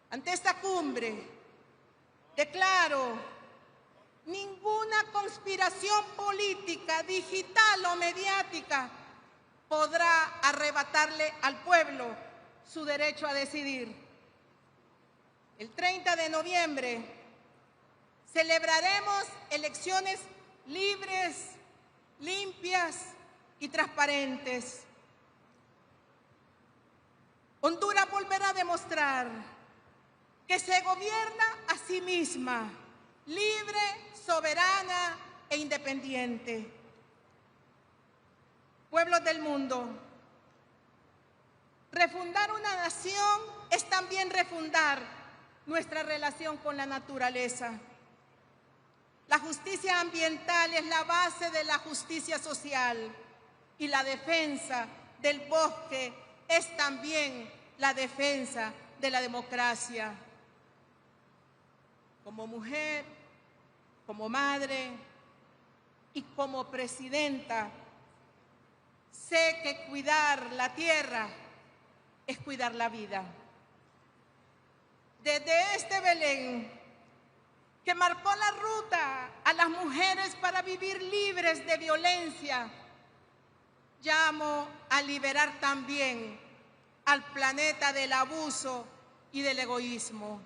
Ante esta cumbre, declaro: ninguna conspiración política, digital o mediática podrá arrebatarle al pueblo su derecho a decidir. El 30 de noviembre celebraremos elecciones libres, limpias y transparentes. Honduras volverá a demostrar que se gobierna a sí misma libre, soberana e independiente. Pueblos del mundo, refundar una nación es también refundar nuestra relación con la naturaleza. La justicia ambiental es la base de la justicia social y la defensa del bosque es también la defensa de la democracia. Como mujer, como madre y como presidenta, sé que cuidar la tierra es cuidar la vida. Desde este Belén, que marcó la ruta a las mujeres para vivir libres de violencia, llamo a liberar también al planeta del abuso y del egoísmo.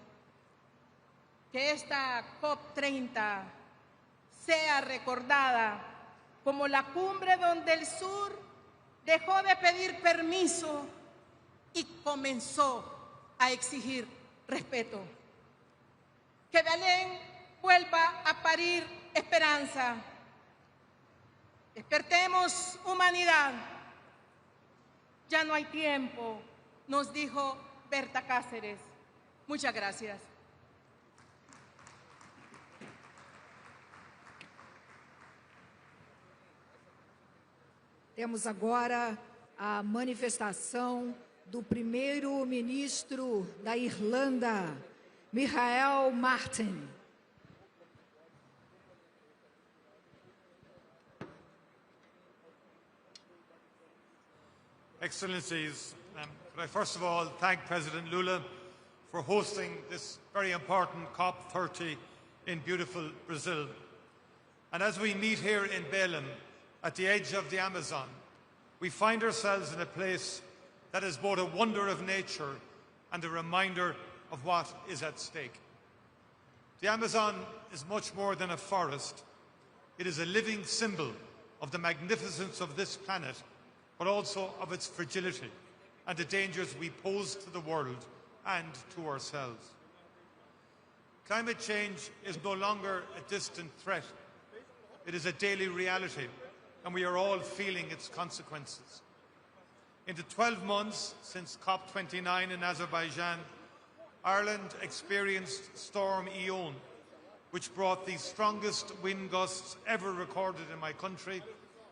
Que esta COP30 sea recordada como la cumbre donde el sur dejó de pedir permiso y comenzó a exigir respeto. Que Belém vuelva a parir esperanza. Despertemos humanidad. Ya no hay tiempo, nos dijo Berta Cáceres. Muchas gracias. Temos agora a manifestação do primeiro-ministro da Irlanda, Michael Martin. Excellencies, could I first of all thank President Lula for hosting this very important COP30 in beautiful Brazil. And as we meet here in Belém, at the edge of the Amazon, we find ourselves in a place that is both a wonder of nature and a reminder of what is at stake. The Amazon is much more than a forest. It is a living symbol of the magnificence of this planet, but also of its fragility and the dangers we pose to the world and to ourselves. Climate change is no longer a distant threat. It is a daily reality, and we are all feeling its consequences. In the 12 months since COP29 in Azerbaijan, Ireland experienced Storm Ion, which brought the strongest wind gusts ever recorded in my country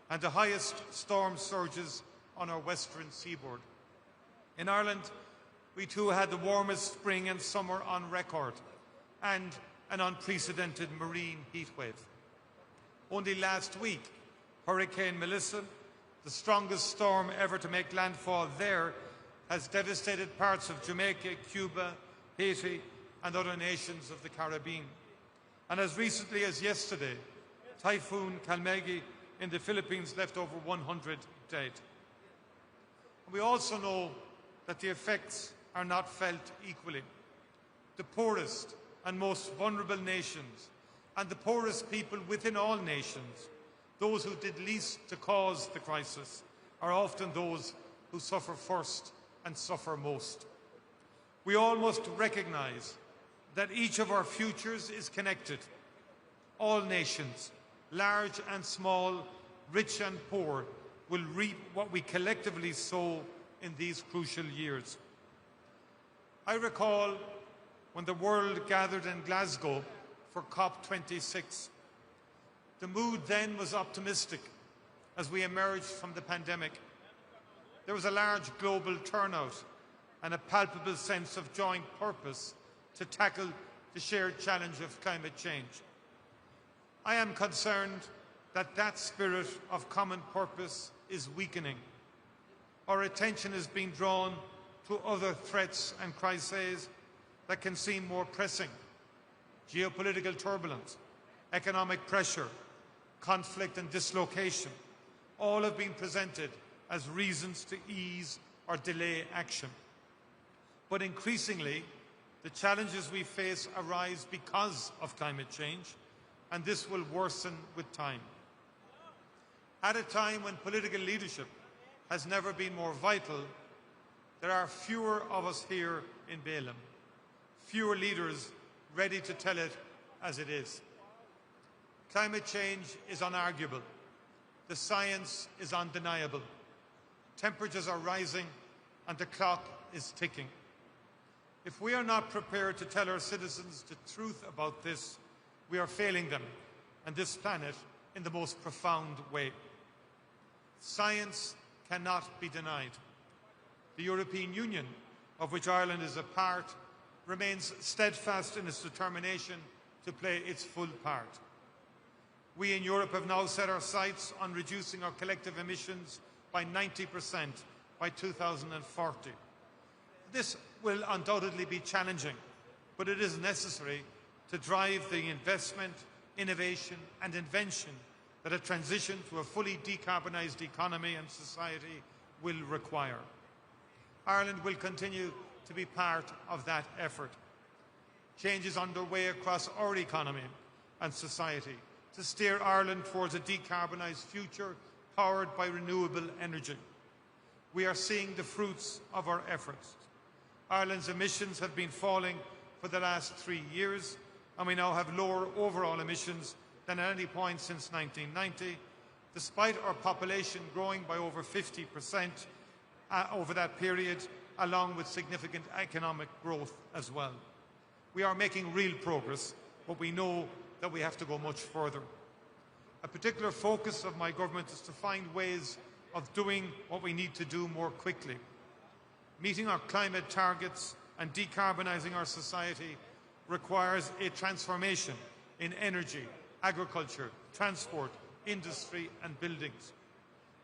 and the highest storm surges on our western seaboard. In Ireland, we too had the warmest spring and summer on record and an unprecedented marine heatwave. Only last week, Hurricane Melissa, the strongest storm ever to make landfall there, has devastated parts of Jamaica, Cuba, Haiti, and other nations of the Caribbean. And as recently as yesterday, Typhoon Kalmegi in the Philippines left over 100 dead. And we also know that the effects are not felt equally. The poorest and most vulnerable nations, and the poorest people within all nations, those who did least to cause the crisis, are often those who suffer first and suffer most. We all must recognise that each of our futures is connected. All nations, large and small, rich and poor, will reap what we collectively sow in these crucial years. I recall when the world gathered in Glasgow for COP26. The mood then was optimistic as we emerged from the pandemic. There was a large global turnout and a palpable sense of joint purpose to tackle the shared challenge of climate change. I am concerned that that spirit of common purpose is weakening. Our attention is being drawn to other threats and crises that can seem more pressing. Geopolitical turbulence, economic pressure, conflict and dislocation, all have been presented as reasons to ease or delay action. But increasingly, the challenges we face arise because of climate change, and this will worsen with time. At a time when political leadership has never been more vital, there are fewer of us here in Belém, fewer leaders ready to tell it as it is. Climate change is unarguable. The science is undeniable. Temperatures are rising and the clock is ticking. If we are not prepared to tell our citizens the truth about this, we are failing them and this planet in the most profound way. Science cannot be denied. The European Union, of which Ireland is a part, remains steadfast in its determination to play its full part. We in Europe have now set our sights on reducing our collective emissions by 90% by 2040. This will undoubtedly be challenging, but it is necessary to drive the investment, innovation and invention that a transition to a fully decarbonised economy and society will require. Ireland will continue to be part of that effort. Change is underway across our economy and society to steer Ireland towards a decarbonised future powered by renewable energy. We are seeing the fruits of our efforts. Ireland's emissions have been falling for the last 3 years, and we now have lower overall emissions than at any point since 1990, despite our population growing by over 50% over that period, along with significant economic growth as well. We are making real progress, but we know that we have to go much further. A particular focus of my government is to find ways of doing what we need to do more quickly. Meeting our climate targets and decarbonising our society requires a transformation in energy, agriculture, transport, industry and buildings.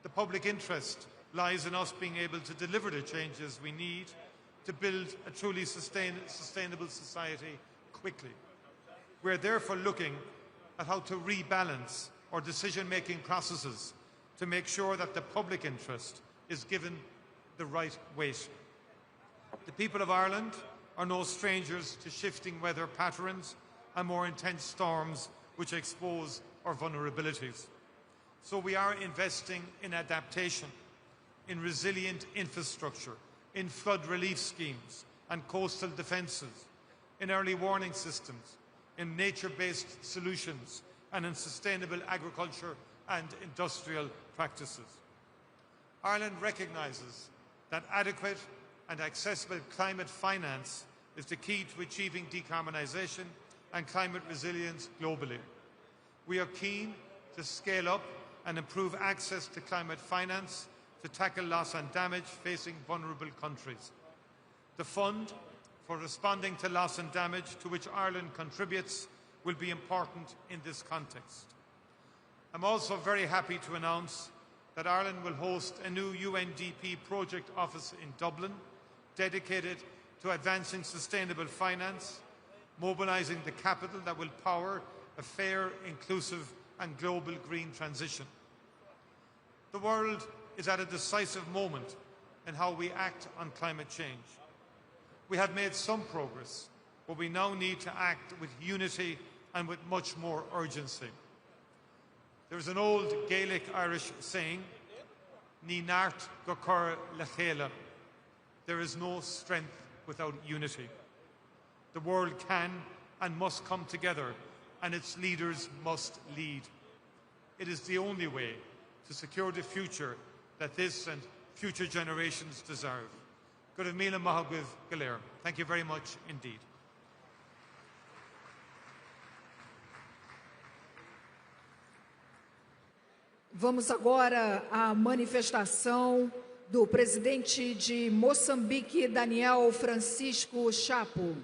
The public interest lies in us being able to deliver the changes we need to build a truly sustainable society quickly. We are therefore looking at how to rebalance our decision-making processes to make sure that the public interest is given the right weight. The people of Ireland are no strangers to shifting weather patterns and more intense storms which expose our vulnerabilities. So we are investing in adaptation, in resilient infrastructure, in flood relief schemes and coastal defences, in early warning systems, in nature-based solutions and in sustainable agriculture and industrial practices. Ireland recognises that adequate and accessible climate finance is the key to achieving decarbonisation and climate resilience globally. We are keen to scale up and improve access to climate finance to tackle loss and damage facing vulnerable countries. The fund for responding to loss and damage to which Ireland contributes will be important in this context. I'm also very happy to announce that Ireland will host a new UNDP project office in Dublin dedicated to advancing sustainable finance, mobilising the capital that will power a fair, inclusive and global green transition. The world is at a decisive moment in how we act on climate change. We have made some progress, but we now need to act with unity and with much more urgency. There is an old Gaelic Irish saying, Ní nart go cur le chéile. There is no strength without unity. The world can and must come together, and its leaders must lead. It is the only way to secure the future that this and future generations deserve. Good of Mila Mahaguv Galer. Thank you very much indeed. Vamos agora à manifestação do presidente de Moçambique, Daniel Francisco Chapo.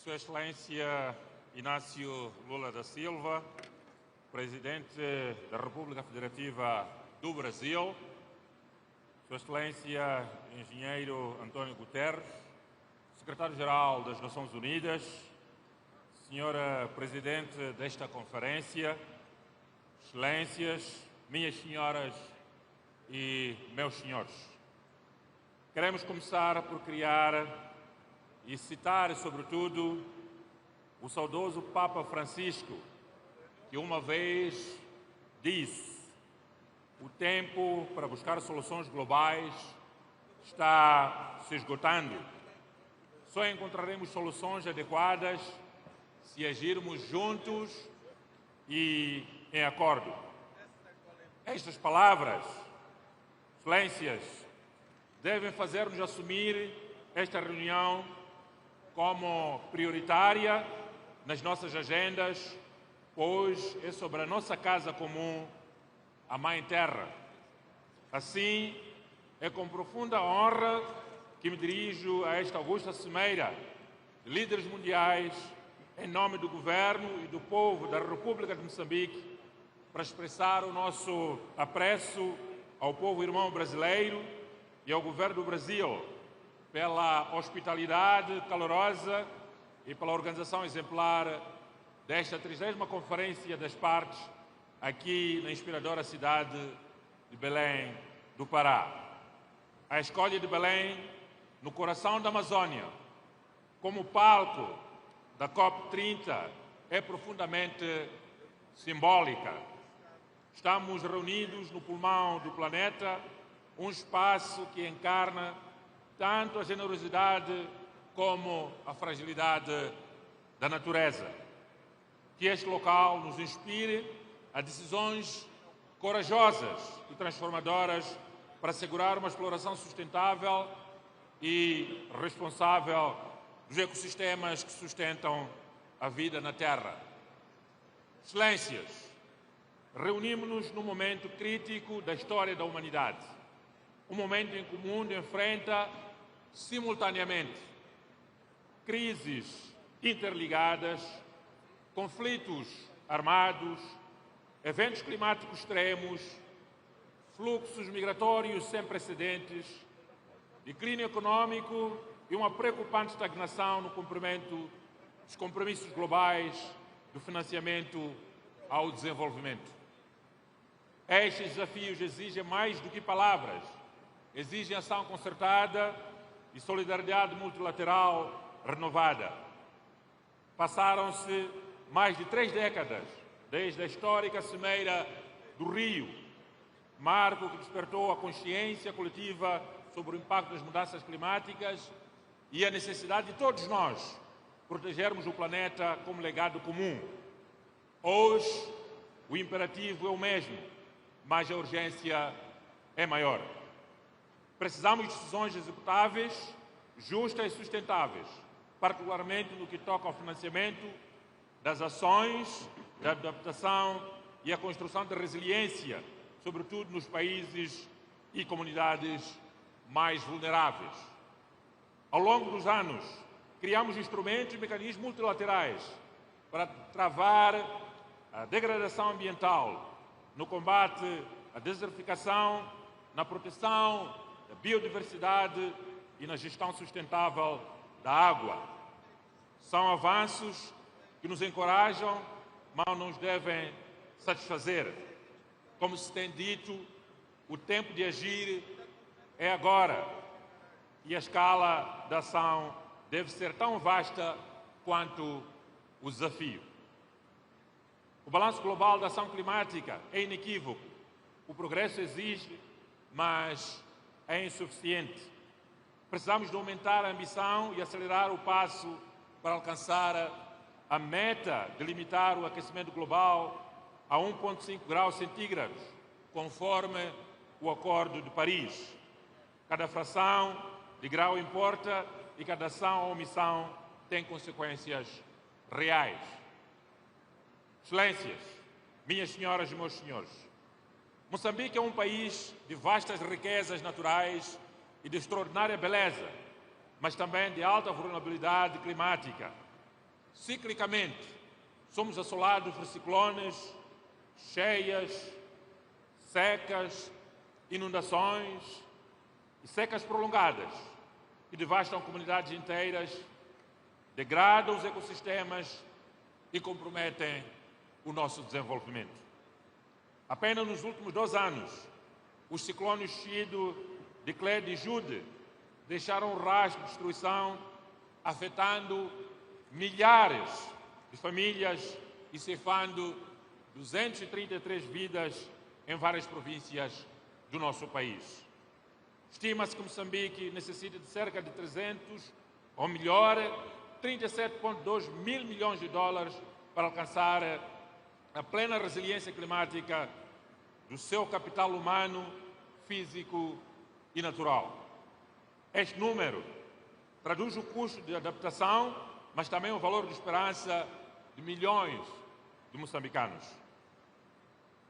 Sua Excelência Inácio Lula da Silva, Presidente da República Federativa do Brasil, Sua Excelência Engenheiro António Guterres, Secretário-Geral das Nações Unidas, Senhora Presidente desta Conferência, Excelências, minhas senhoras e meus senhores. Queremos começar por criar e citar, sobretudo, o saudoso Papa Francisco, que uma vez disse: o tempo para buscar soluções globais está se esgotando. Só encontraremos soluções adequadas se agirmos juntos e em acordo. Estas palavras, excelências, devem fazer-nos assumir esta reunião como prioritária nas nossas agendas, pois é sobre a nossa casa comum, a Mãe Terra. Assim, é com profunda honra que me dirijo a esta augusta cimeira de líderes mundiais, em nome do Governo e do povo da República de Moçambique, para expressar o nosso apreço ao povo irmão brasileiro e ao Governo do Brasil pela hospitalidade calorosa e pela organização exemplar desta 30ª Conferência das Partes aqui na inspiradora cidade de Belém do Pará. A escolha de Belém, no coração da Amazônia, como palco da COP30 é profundamente simbólica. Estamos reunidos no pulmão do planeta, um espaço que encarna tanto a generosidade como a fragilidade da natureza. Que este local nos inspire a decisões corajosas e transformadoras para assegurar uma exploração sustentável e responsável dos ecossistemas que sustentam a vida na Terra. Excelências, reunimos-nos num momento crítico da história da humanidade, um momento em que o mundo enfrenta simultaneamente crises interligadas, conflitos armados, eventos climáticos extremos, fluxos migratórios sem precedentes, declínio econômico e uma preocupante estagnação no cumprimento dos compromissos globais do financiamento ao desenvolvimento. Estes desafios exigem mais do que palavras, exigem ação concertada e solidariedade multilateral renovada. Passaram-se mais de 3 décadas desde a histórica Cimeira do Rio, marco que despertou a consciência coletiva sobre o impacto das mudanças climáticas e a necessidade de todos nós protegermos o planeta como legado comum. Hoje, o imperativo é o mesmo, mas a urgência é maior. Precisamos de decisões executáveis, justas e sustentáveis, particularmente no que toca ao financiamento das ações de adaptação e a construção de resiliência, sobretudo nos países e comunidades mais vulneráveis. Ao longo dos anos, criamos instrumentos e mecanismos multilaterais para travar a degradação ambiental, no combate à desertificação, na proteção da biodiversidade e na gestão sustentável da água. São avanços que nos encorajam, mas não nos devem satisfazer. Como se tem dito, o tempo de agir é agora e a escala da ação deve ser tão vasta quanto o desafio. O balanço global da ação climática é inequívoco. O progresso existe, mas é insuficiente. Precisamos de aumentar a ambição e acelerar o passo para alcançar a meta de limitar o aquecimento global a 1,5 graus centígrados, conforme o Acordo de Paris. Cada fração de grau importa e cada ação ou omissão tem consequências reais. Excelências, minhas senhoras e meus senhores, Moçambique é um país de vastas riquezas naturais e de extraordinária beleza, mas também de alta vulnerabilidade climática. Ciclicamente, somos assolados por ciclones, cheias, secas, inundações e secas prolongadas que devastam comunidades inteiras, degradam os ecossistemas e comprometem o nosso desenvolvimento. Apenas nos últimos 2 anos, os ciclones Chido, Declede e Jude deixaram um rastro de destruição, afetando milhares de famílias e ceifando 233 vidas em várias províncias do nosso país. Estima-se que Moçambique necessita de cerca de 300, ou melhor, 37,2 mil milhões de dólares para alcançar a plena resiliência climática do seu capital humano, físico e natural. Este número traduz o custo de adaptação, mas também o valor de esperança de milhões de moçambicanos.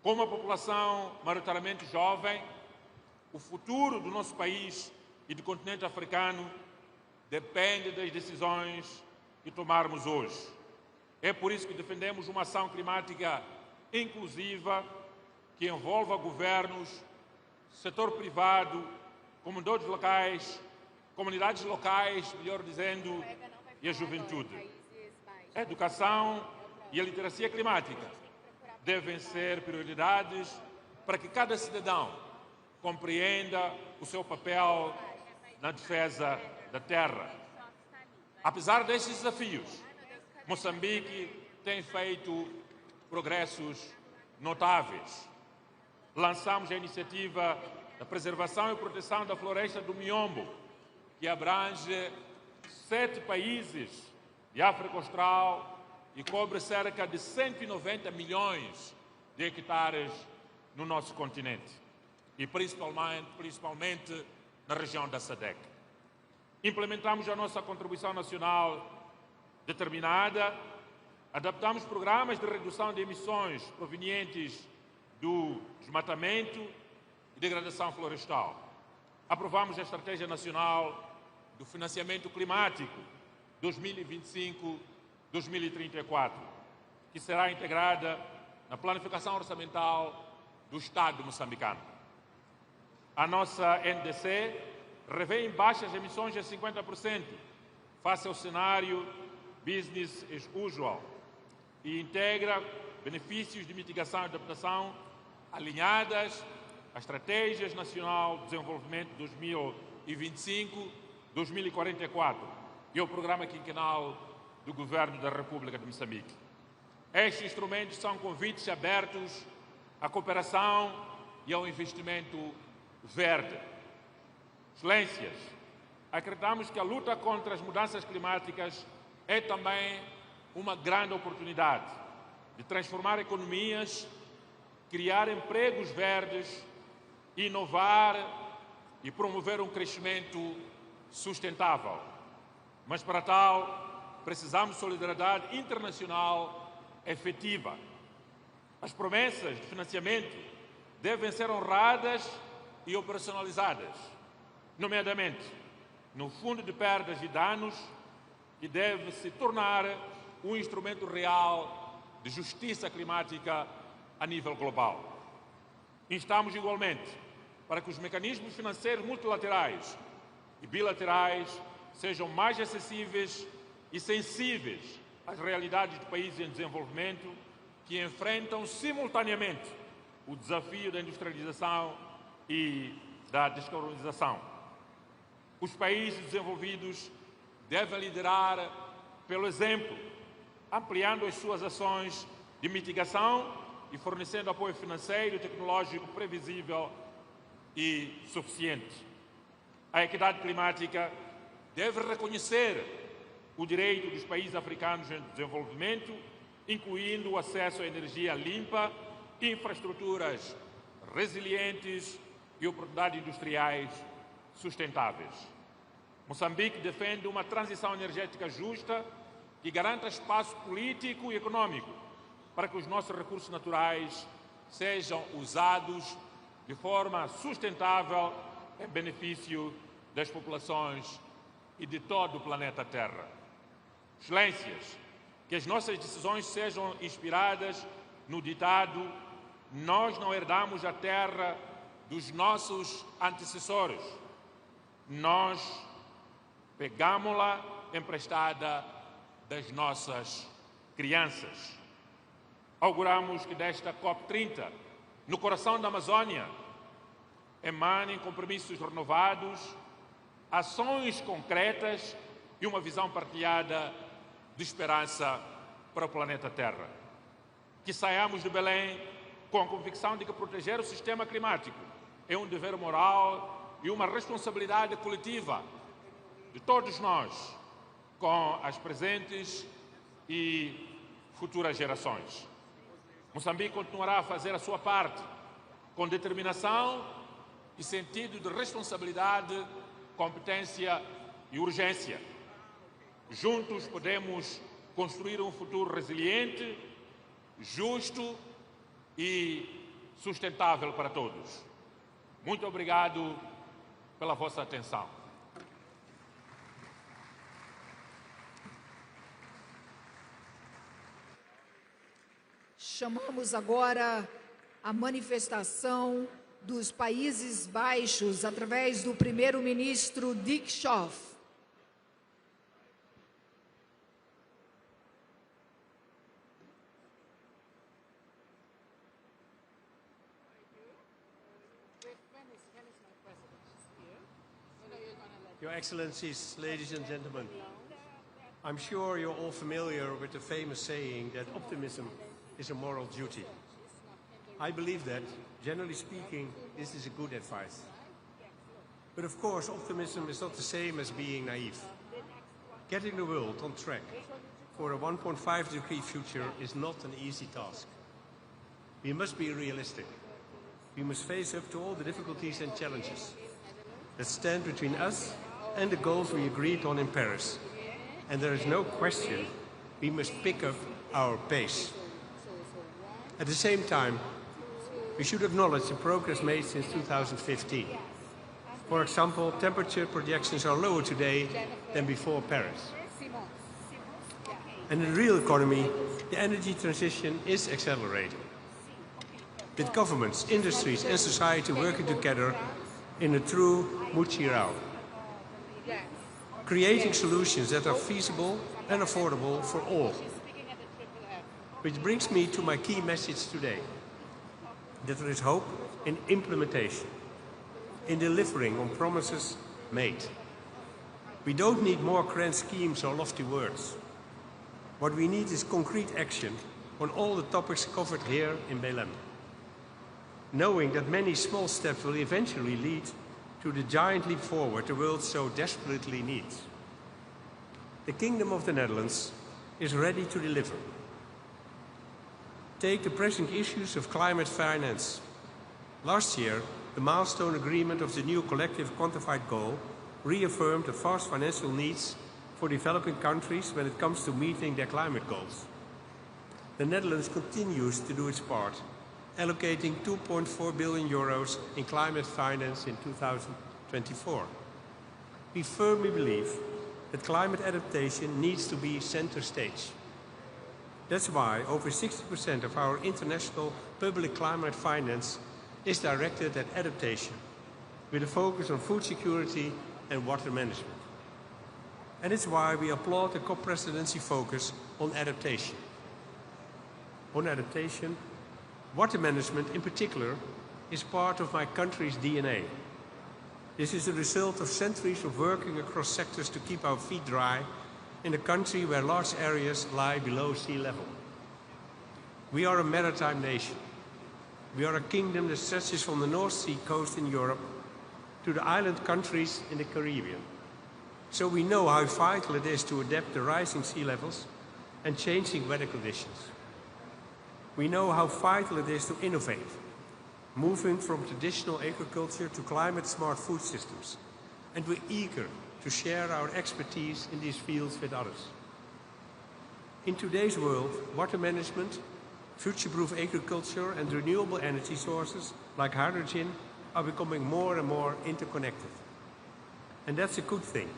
Com uma população maioritariamente jovem, o futuro do nosso país e do continente africano depende das decisões que tomarmos hoje. É por isso que defendemos uma ação climática inclusiva que envolva governos, setor privado, comunidades locais, melhor dizendo, e a juventude. A educação e a literacia climática devem ser prioridades para que cada cidadão compreenda o seu papel na defesa da terra. Apesar destes desafios, Moçambique tem feito progressos notáveis. Lançamos a iniciativa da preservação e proteção da floresta do Miombo, que abrange 7 países de África Austral e cobre cerca de 190 milhões de hectares no nosso continente, e principalmente na região da SADC. Implementamos a nossa contribuição nacional determinada, adaptamos programas de redução de emissões provenientes do desmatamento e degradação florestal. Aprovamos a Estratégia Nacional do Financiamento Climático 2025-2034, que será integrada na planificação orçamental do Estado moçambicano. A nossa NDC revê em baixas emissões de 50% face ao cenário business as usual e integra benefícios de mitigação e adaptação alinhadas à Estratégia Nacional de Desenvolvimento 2025-2044 e ao Programa Quinquenal do Governo da República de Moçambique. Estes instrumentos são convites abertos à cooperação e ao investimento verde. Excelências, acreditamos que a luta contra as mudanças climáticas é também uma grande oportunidade de transformar economias, criar empregos verdes, inovar e promover um crescimento sustentável. Mas para tal, precisamos de solidariedade internacional efetiva. As promessas de financiamento devem ser honradas e operacionalizadas, nomeadamente no Fundo de Perdas e Danos, que deve se tornar um instrumento real de justiça climática a nível global. Instamos igualmente para que os mecanismos financeiros multilaterais e bilaterais sejam mais acessíveis e sensíveis às realidades de países em desenvolvimento que enfrentam simultaneamente o desafio da industrialização e da descarbonização. Os países desenvolvidos devem liderar pelo exemplo, ampliando as suas ações de mitigação e fornecendo apoio financeiro e tecnológico previsível e suficiente. A equidade climática deve reconhecer o direito dos países africanos em desenvolvimento, incluindo o acesso à energia limpa, infraestruturas resilientes e oportunidades industriais sustentáveis. Moçambique defende uma transição energética justa que garanta espaço político e econômico para que os nossos recursos naturais sejam usados de forma sustentável em benefício das populações e de todo o planeta Terra. Excelências, que as nossas decisões sejam inspiradas no ditado: nós não herdamos a terra dos nossos antecessores, nós pegamos-la emprestada das nossas crianças. Auguramos que desta COP30, no coração da Amazônia, emanem compromissos renovados, ações concretas e uma visão partilhada de esperança para o planeta Terra. que saiamos de Belém com a convicção de que proteger o sistema climático é um dever moral e uma responsabilidade coletiva de todos nós com as presentes e futuras gerações. Moçambique continuará a fazer a sua parte com determinação e sentido de responsabilidade, competência e urgência. Juntos podemos construir um futuro resiliente, justo e sustentável para todos. Muito obrigado pela vossa atenção. Chamamos agora a manifestação dos Países Baixos através do primeiro-ministro Dick Schoof. Your Excellencies, ladies and gentlemen, I'm sure you're all familiar with the famous saying that optimism is a moral duty. I believe that, generally speaking, this is a good advice. But of course, optimism is not the same as being naive. Getting the world on track for a 1.5-degree future is not an easy task. We must be realistic. We must face up to all the difficulties and challenges that stand between us and the goals we agreed on in Paris. And there is no question we must pick up our pace. At the same time, we should acknowledge the progress made since 2015. For example, temperature projections are lower today than before Paris. And in the real economy, the energy transition is accelerating. With governments, industries and society working together in a true multi-round, creating solutions that are feasible and affordable for all. Which brings me to my key message today, that there is hope in implementation, in delivering on promises made. We don't need more grand schemes or lofty words. What we need is concrete action on all the topics covered here in Belém, knowing that many small steps will eventually lead to the giant leap forward the world so desperately needs. The Kingdom of the Netherlands is ready to deliver. Take the pressing issues of climate finance. Last year, the milestone agreement of the new collective quantified goal reaffirmed the vast financial needs for developing countries when it comes to meeting their climate goals. The Netherlands continues to do its part, allocating 2.4 billion euros in climate finance in 2024. We firmly believe that climate adaptation needs to be center stage. That's why over 60% of our international public climate finance is directed at adaptation, with a focus on food security and water management. And it's why we applaud the COP presidency focus on adaptation. On adaptation, water management in particular is part of my country's DNA. This is the result of centuries of working across sectors to keep our feet dry in a country where large areas lie below sea level. We are a maritime nation. We are a kingdom that stretches from the North Sea coast in Europe to the island countries in the Caribbean. So we know how vital it is to adapt to rising sea levels and changing weather conditions. We know how vital it is to innovate, moving from traditional agriculture to climate-smart food systems, and we're eager to share our expertise in these fields with others. In today's world, water management, future-proof agriculture and renewable energy sources like hydrogen are becoming more and more interconnected. And that's a good thing,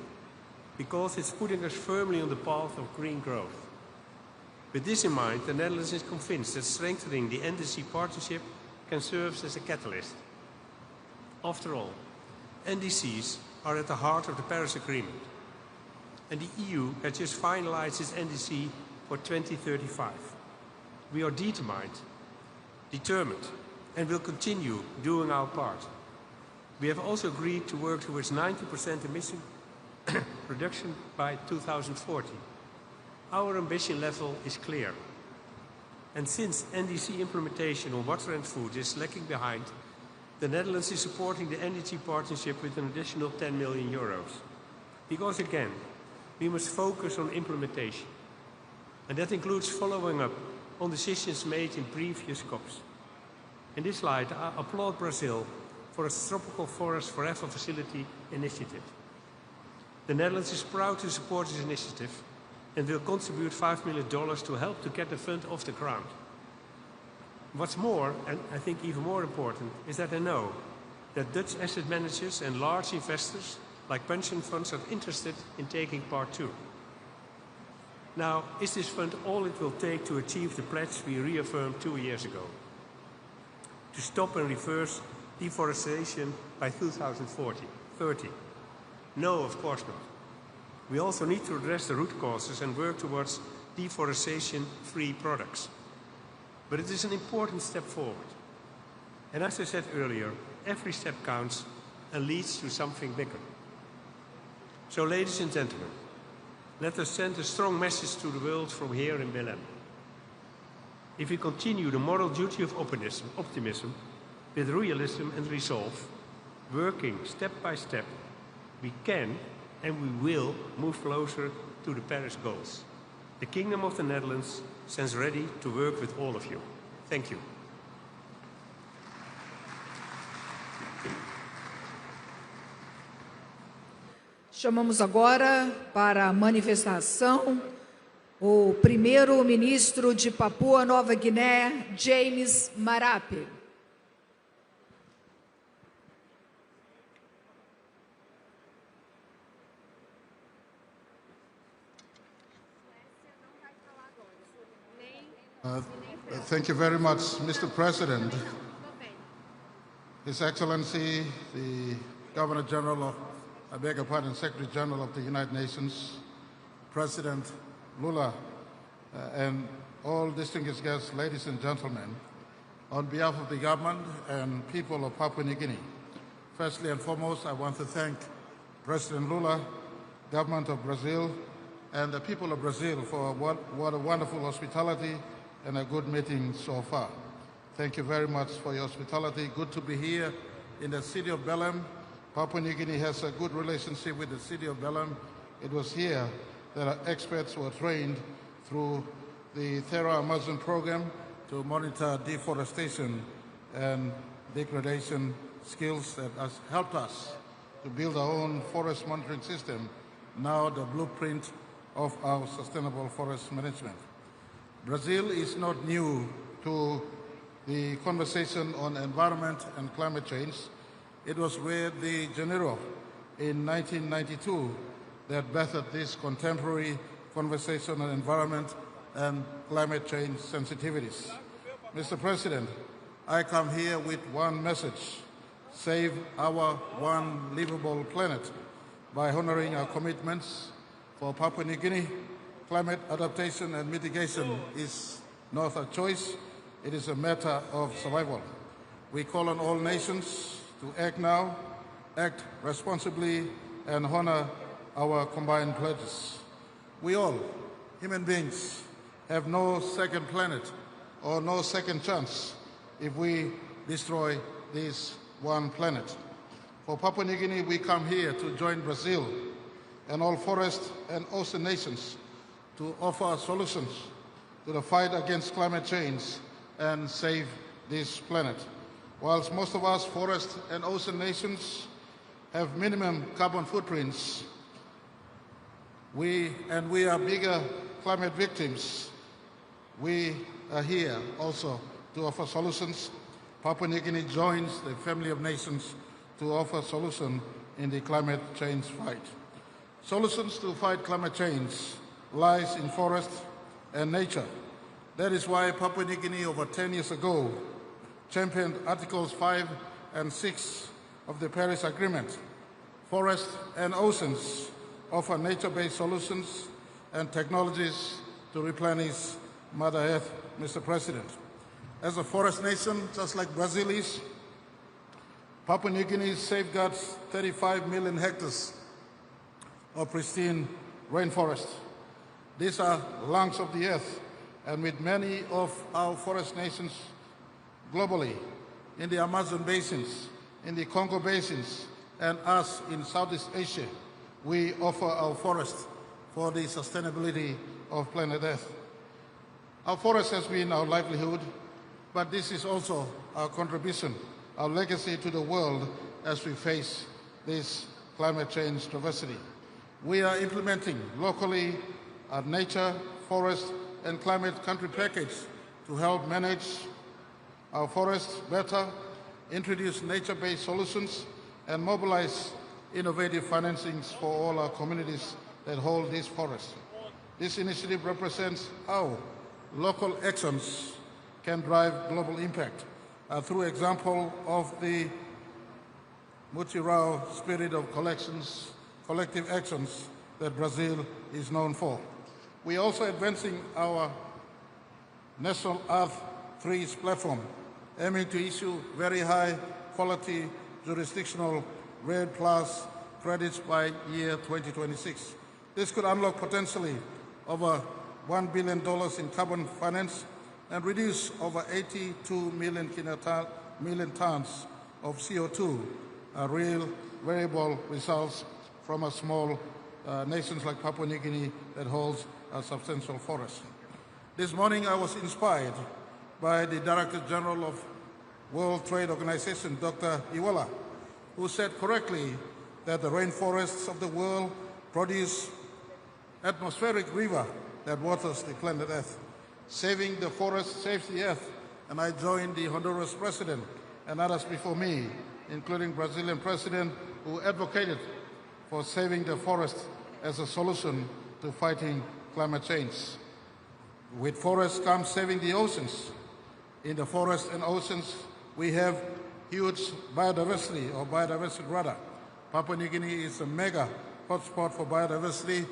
because it's putting us firmly on the path of green growth. With this in mind, the Netherlands is convinced that strengthening the NDC partnership can serve as a catalyst. After all, NDCs are at the heart of the Paris Agreement, and the EU has just finalized its NDC for 2035. We are determined, and will continue doing our part. We have also agreed to work towards 90% emission reduction by 2040. Our ambition level is clear. And since NDC implementation on water and food is lagging behind, the Netherlands is supporting the energy partnership with an additional 10 million euros. Because again, we must focus on implementation. And that includes following up on decisions made in previous COPs. In this light, I applaud Brazil for its Tropical Forest Forever Facility initiative. The Netherlands is proud to support this initiative and will contribute $5 million to help to get the fund off the ground. What's more, and I think even more important, is that I know that Dutch asset managers and large investors like pension funds are interested in taking part too. Now, is this fund all it will take to achieve the pledge we reaffirmed 2 years ago? To stop and reverse deforestation by 2030? No, of course not. We also need to address the root causes and work towards deforestation-free products. But it is an important step forward. And as I said earlier, every step counts and leads to something bigger. So, ladies and gentlemen, let us send a strong message to the world from here in Belém. If we continue the moral duty of optimism with realism and resolve, working step by step, we can and we will move closer to the Paris goals. The Kingdom of the Netherlands stands ready to work with all of you. Thank you. Chamamos agora para a manifestação o primeiro-ministro de Papua Nova Guiné, James Marape. Thank you very much, Mr. President. His Excellency, the Governor General of, Secretary General of the United Nations, President Lula, and all distinguished guests, ladies and gentlemen, on behalf of the government and people of Papua New Guinea, firstly and foremost, I want to thank President Lula, government of Brazil, and the people of Brazil for what a wonderful hospitality and a good meeting so far. Thank you very much for your hospitality. Good to be here in the city of Belém. Papua New Guinea has a good relationship with the city of Belém. It was here that our experts were trained through the Terra Amazon program to monitor deforestation and degradation skills that has helped us to build our own forest monitoring system, now the blueprint of our sustainable forest management. Brazil is not new to the conversation on environment and climate change. It was Rio de Janeiro in 1992 that birthed this contemporary conversation on environment and climate change sensitivities. Mr. President, I come here with one message: save our one livable planet by honoring our commitments for Papua New Guinea. Climate adaptation and mitigation is not a choice, it is a matter of survival. We call on all nations to act now, act responsibly, and honor our combined pledges. We all, human beings, have no second planet or no second chance if we destroy this one planet. For Papua New Guinea, we come here to join Brazil and all forest and ocean nations to offer solutions to the fight against climate change and save this planet. Whilst most of us forest and ocean nations have minimum carbon footprints, we are bigger climate victims. We are here also to offer solutions. Papua New Guinea joins the family of nations to offer solutions in the climate change fight. Solutions to fight climate change lies in forest and nature. That is why Papua New Guinea over 10 years ago championed Articles 5 and 6 of the Paris Agreement. Forests and oceans offer nature-based solutions and technologies to replenish Mother Earth, Mr. President. As a forest nation, just like Brazil is, Papua New Guinea safeguards 35 million hectares of pristine rainforest. These are lungs of the earth, and with many of our forest nations globally, in the Amazon basins, in the Congo basins, and us in Southeast Asia, we offer our forests for the sustainability of planet Earth. Our forest has been our livelihood, but this is also our contribution, our legacy to the world as we face this climate change diversity. We are implementing locally our nature, forest, and climate country package to help manage our forests better, introduce nature-based solutions, and mobilize innovative financings for all our communities that hold these forests. This initiative represents how local actions can drive global impact through example of the Mutirao spirit of collective actions that Brazil is known for. We are also advancing our National Earth Trees platform, aiming to issue very high quality jurisdictional REDD+ credits by year 2026. This could unlock potentially over $1 billion in carbon finance and reduce over 82 million tons of CO2, real variable results from a small nations like Papua New Guinea that holds a substantial forest. This morning I was inspired by the Director General of World Trade Organization, Dr. Iwala, who said correctly that the rainforests of the world produce atmospheric river that waters the planet Earth. Saving the forest saves the Earth, and I joined the Honduras President and others before me, including Brazilian President, who advocated for saving the forest as a solution to fighting climate change. With forests comes saving the oceans. In the forests and oceans, we have huge biodiversity, or biodiversity rather. Papua New Guinea is a mega hotspot for biodiversity.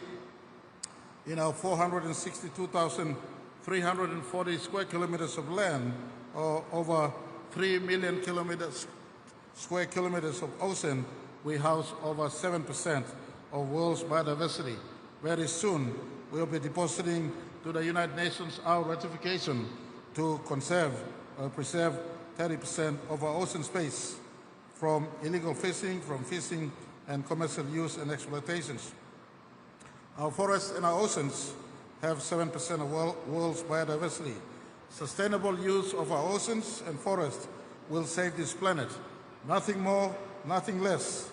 In our 462,340 square kilometers of land, or over 3 million square kilometers of ocean, we house over 7% of world's biodiversity. Very soon, we'll be depositing to the United Nations our ratification to preserve 30% of our ocean space from illegal fishing, from fishing and commercial use and exploitations. Our forests and our oceans have 7% of world's biodiversity. Sustainable use of our oceans and forests will save this planet. Nothing more, nothing less.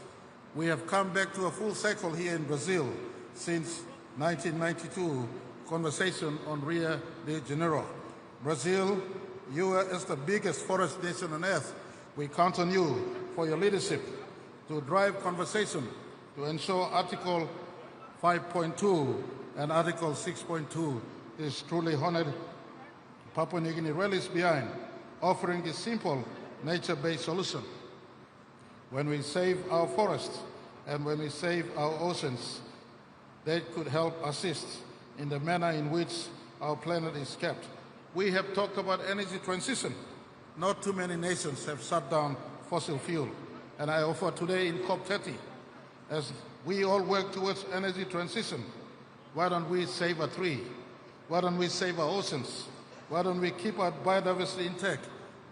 We have come back to a full cycle here in Brazil since 1992 conversation on Rio de Janeiro. Brazil, you are as the biggest forest nation on earth. We count on you for your leadership to drive conversation to ensure Article 5.2 and Article 6.2 is truly honored. Papua New Guinea rallies behind offering this simple nature-based solution. When we save our forests and when we save our oceans, they could help assist in the manner in which our planet is kept. We have talked about energy transition. Not too many nations have shut down fossil fuel. And I offer today in COP30, as we all work towards energy transition, why don't we save a tree? Why don't we save our oceans? Why don't we keep our biodiversity intact?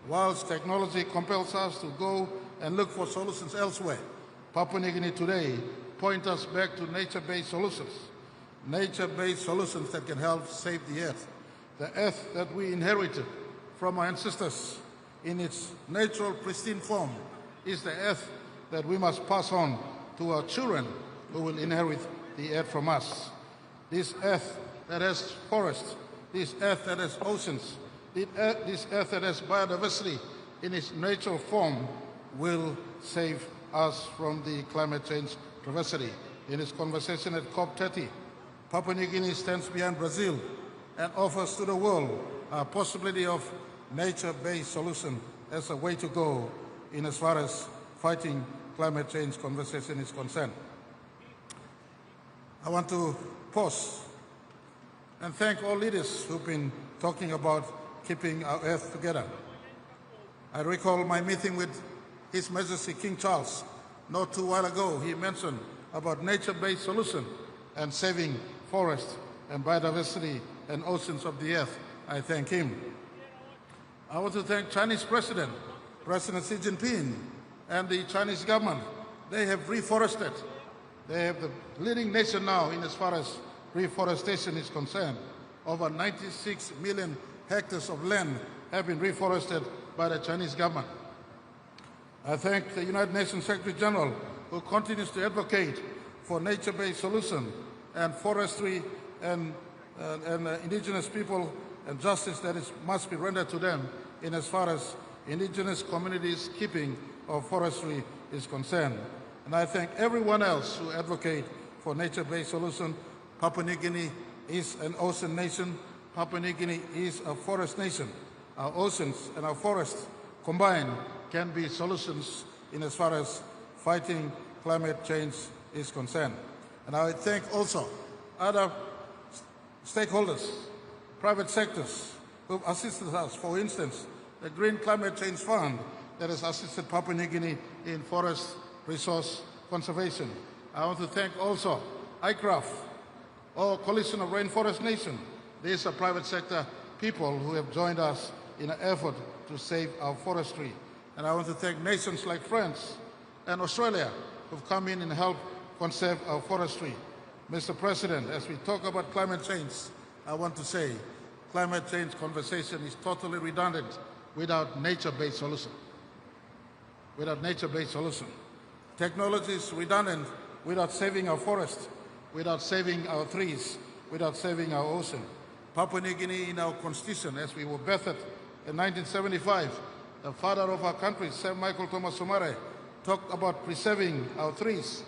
Whilst technology compels us to go and look for solutions elsewhere, Papua New Guinea today point us back to nature-based solutions. Nature-based solutions that can help save the earth. The earth that we inherited from our ancestors in its natural pristine form is the earth that we must pass on to our children who will inherit the earth from us. This earth that has forests, this earth that has oceans, this earth that has biodiversity in its natural form will save us from the climate change diversity. In its conversation at COP30, Papua New Guinea stands behind Brazil and offers to the world a possibility of nature-based solution as a way to go in as far as fighting climate change conversation is concerned. I want to pause and thank all leaders who've been talking about keeping our earth together. I recall my meeting with His Majesty King Charles not too while ago. He mentioned about nature-based solution and saving forests and biodiversity and oceans of the earth I thank him. I want to thank Chinese President Xi Jinping, and the Chinese government. They have reforested. They have the leading nation now in as far as reforestation is concerned. Over 96 million hectares of land have been reforested by the Chinese government. I thank the United Nations Secretary General, who continues to advocate for nature-based solutions and forestry and indigenous people and justice that must be rendered to them in as far as indigenous communities' keeping of forestry is concerned. And I thank everyone else who advocate for nature-based solutions. Papua New Guinea is an ocean nation. Papua New Guinea is a forest nation. Our oceans and our forests combined can be solutions in as far as fighting climate change is concerned. And I thank also other stakeholders, private sectors who have assisted us. For instance, the Green Climate Change Fund that has assisted Papua New Guinea in forest resource conservation. I want to thank also ICRAF, or Coalition of Rainforest Nations. These are private sector people who have joined us in an effort to save our forestry. And I want to thank nations like France and Australia who've come in and helped conserve our forestry. Mr. President, as we talk about climate change, I want to say climate change conversation is totally redundant without nature-based solution. Without nature-based solution. Technology is redundant without saving our forests, without saving our trees, without saving our ocean. Papua New Guinea, in our constitution, as we were birthed in 1975, the father of our country, Sir Michael Thomas Somare, talked about preserving our trees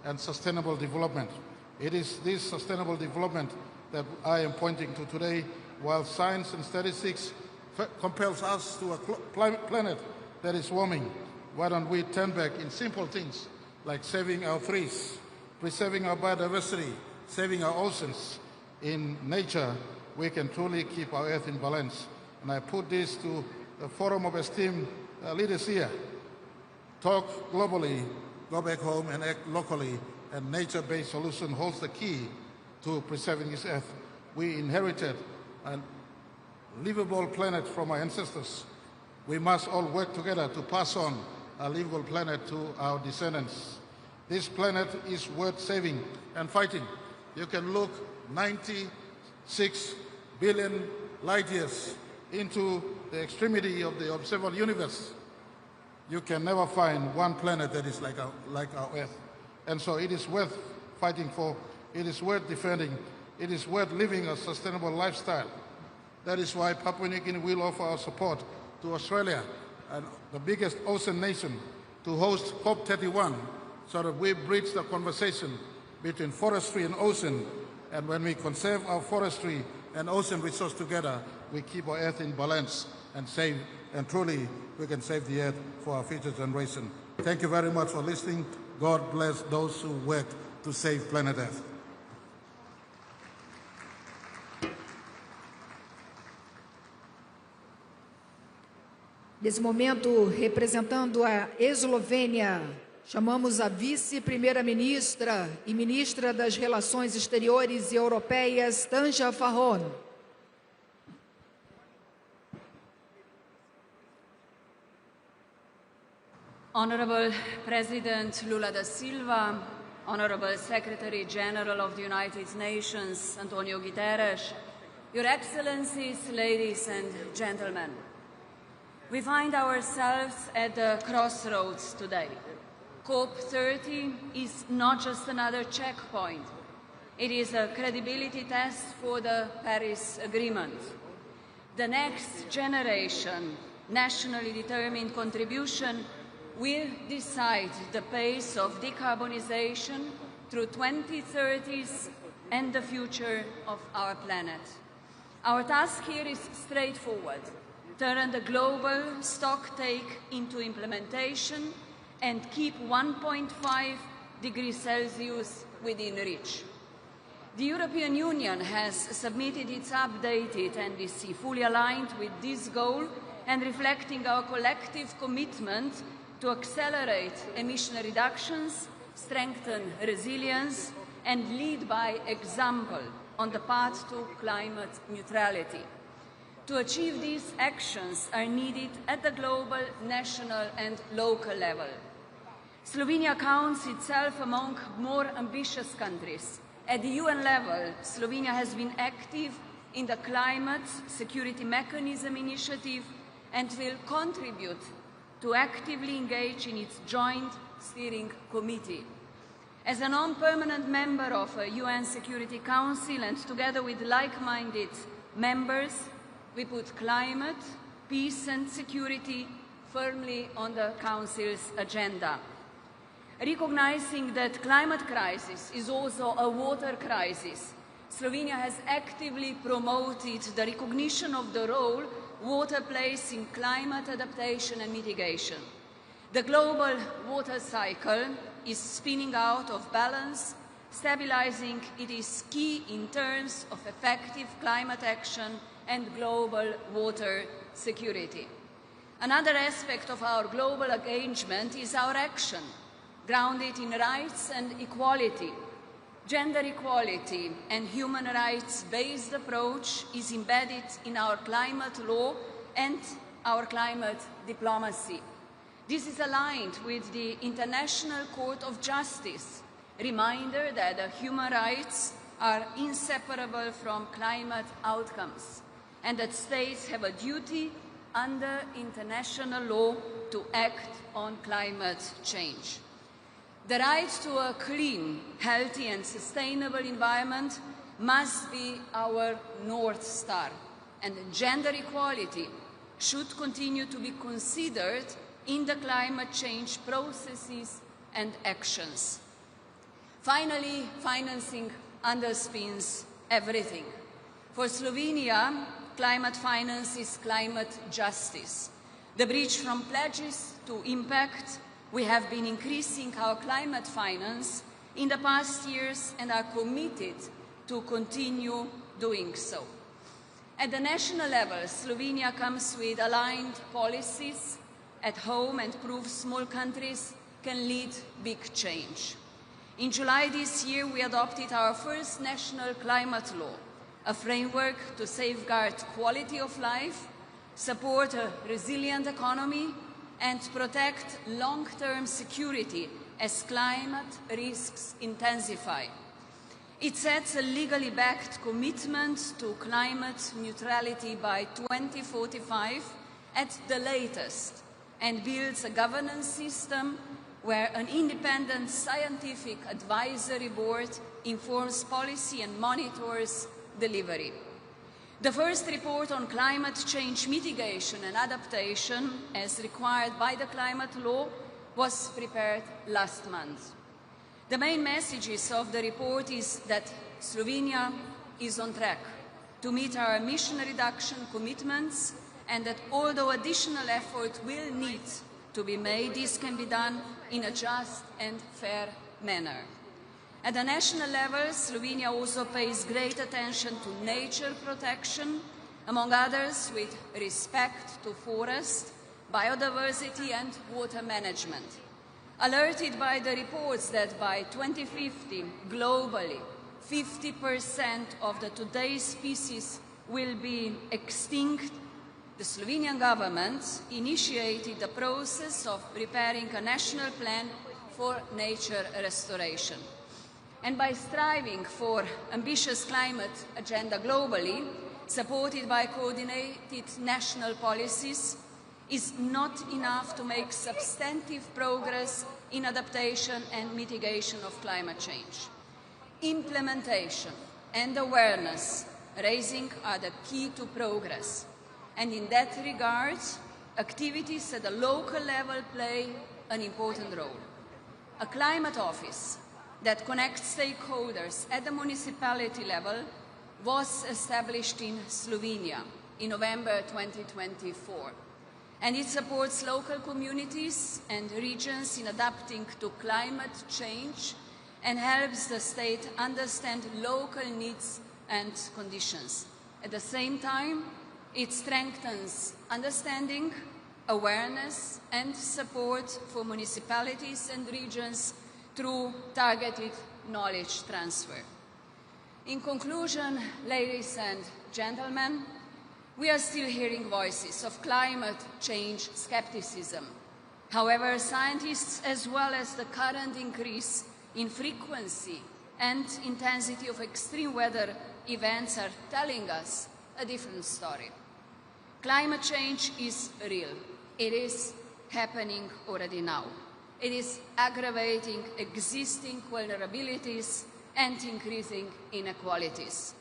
and sustainable development. It is this sustainable development that I am pointing to today, while science and statistics compels us to a planet that is warming. Why don't we turn back in simple things like saving our trees, preserving our biodiversity, saving our oceans. In nature, we can truly keep our earth in balance. And I put this to the forum of esteemed leaders here. Talk globally, go back home and act locally, and nature-based solution holds the key to preserving this earth. We inherited a livable planet from our ancestors. We must all work together to pass on a livable planet to our descendants. This planet is worth saving and fighting. You can look 96 billion light years into the extremity of the observable universe. You can never find one planet that is like our Earth. And so it is worth fighting for, it is worth defending, it is worth living a sustainable lifestyle. That is why Papua New Guinea will offer our support to Australia, and the biggest ocean nation, to host COP31, so that we bridge the conversation between forestry and ocean. And when we conserve our forestry and ocean resource together, we keep our earth in balance and save, and truly we can save the earth for our future generation. Thank you very much for listening. God bless those who work to save planet Earth. Nesse momento, representando a Eslovênia, chamamos a vice-primeira-ministra e ministra das Relações Exteriores e Europeias, Tanja Fajon. Honorable President Lula da Silva, Honorable Secretary General of the United Nations, Antonio Guterres, Your Excellencies, ladies and gentlemen, we find ourselves at the crossroads today. COP30 is not just another checkpoint. It is a credibility test for the Paris Agreement. The next generation, nationally determined contribution will decide the pace of decarbonization through 2030s and the future of our planet. Our task here is straightforward: turn the global stocktake into implementation and keep 1.5 degrees Celsius within reach. The European Union has submitted its updated NDC, fully aligned with this goal and reflecting our collective commitment to accelerate emission reductions, strengthen resilience, and lead by example on the path to climate neutrality. To achieve these actions are needed at the global, national and local level. Slovenia counts itself among more ambitious countries. At the UN level, Slovenia has been active in the Climate Security Mechanism initiative and will contribute to actively engage in its joint steering committee. As a non-permanent member of a UN Security Council and together with like-minded members, we put climate, peace and security firmly on the Council's agenda. Recognizing that climate crisis is also a water crisis, Slovenia has actively promoted the recognition of the role water plays in climate adaptation and mitigation. The global water cycle is spinning out of balance. Stabilizing it is key in terms of effective climate action and global water security. Another aspect of our global engagement is our action, grounded in rights and equality. Gender equality and human rights-based approach is embedded in our climate law and our climate diplomacy. This is aligned with the International Court of Justice, reminder that human rights are inseparable from climate outcomes and that states have a duty under international law to act on climate change. The right to a clean, healthy and sustainable environment must be our North Star, and gender equality should continue to be considered in the climate change processes and actions. Finally, financing underpins everything. For Slovenia, climate finance is climate justice. The bridge from pledges to impact. We have been increasing our climate finance in the past years and are committed to continue doing so. At the national level, Slovenia comes with aligned policies at home and proves small countries can lead big change. In July this year, we adopted our first national climate law, a framework to safeguard quality of life, support a resilient economy, and protect long-term security as climate risks intensify. It sets a legally backed commitment to climate neutrality by 2045 at the latest and builds a governance system where an independent scientific advisory board informs policy and monitors delivery. The first report on climate change mitigation and adaptation, as required by the climate law, was prepared last month. The main messages of the report is that Slovenia is on track to meet our emission reduction commitments and that although additional effort will need to be made, this can be done in a just and fair manner. At the national level, Slovenia also pays great attention to nature protection, among others with respect to forest, biodiversity and water management. Alerted by the reports that by 2050, globally, 50% of the today's species will be extinct, the Slovenian government initiated the process of preparing a national plan for nature restoration. And by striving for ambitious climate agenda globally, supported by coordinated national policies, is not enough to make substantive progress in adaptation and mitigation of climate change. Implementation and awareness raising are the key to progress. And in that regard, activities at the local level play an important role. A climate office that connects stakeholders at the municipality level was established in Slovenia in November 2024. And it supports local communities and regions in adapting to climate change and helps the state understand local needs and conditions. At the same time, it strengthens understanding, awareness and support for municipalities and regions through targeted knowledge transfer. In conclusion, ladies and gentlemen, We are still hearing voices of climate change skepticism. However, scientists, as well as the current increase in frequency and intensity of extreme weather events, are telling us a different story. Climate change is real. It is happening already now. It is aggravating existing vulnerabilities and increasing inequalities.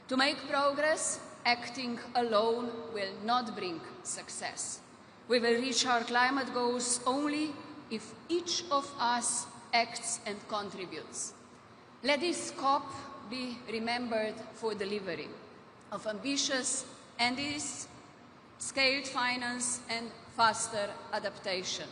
To make progress, acting alone will not bring success. We will reach our climate goals only if each of us acts and contributes. Let this COP be remembered for delivery of ambitious and scaled finance and faster adaptation.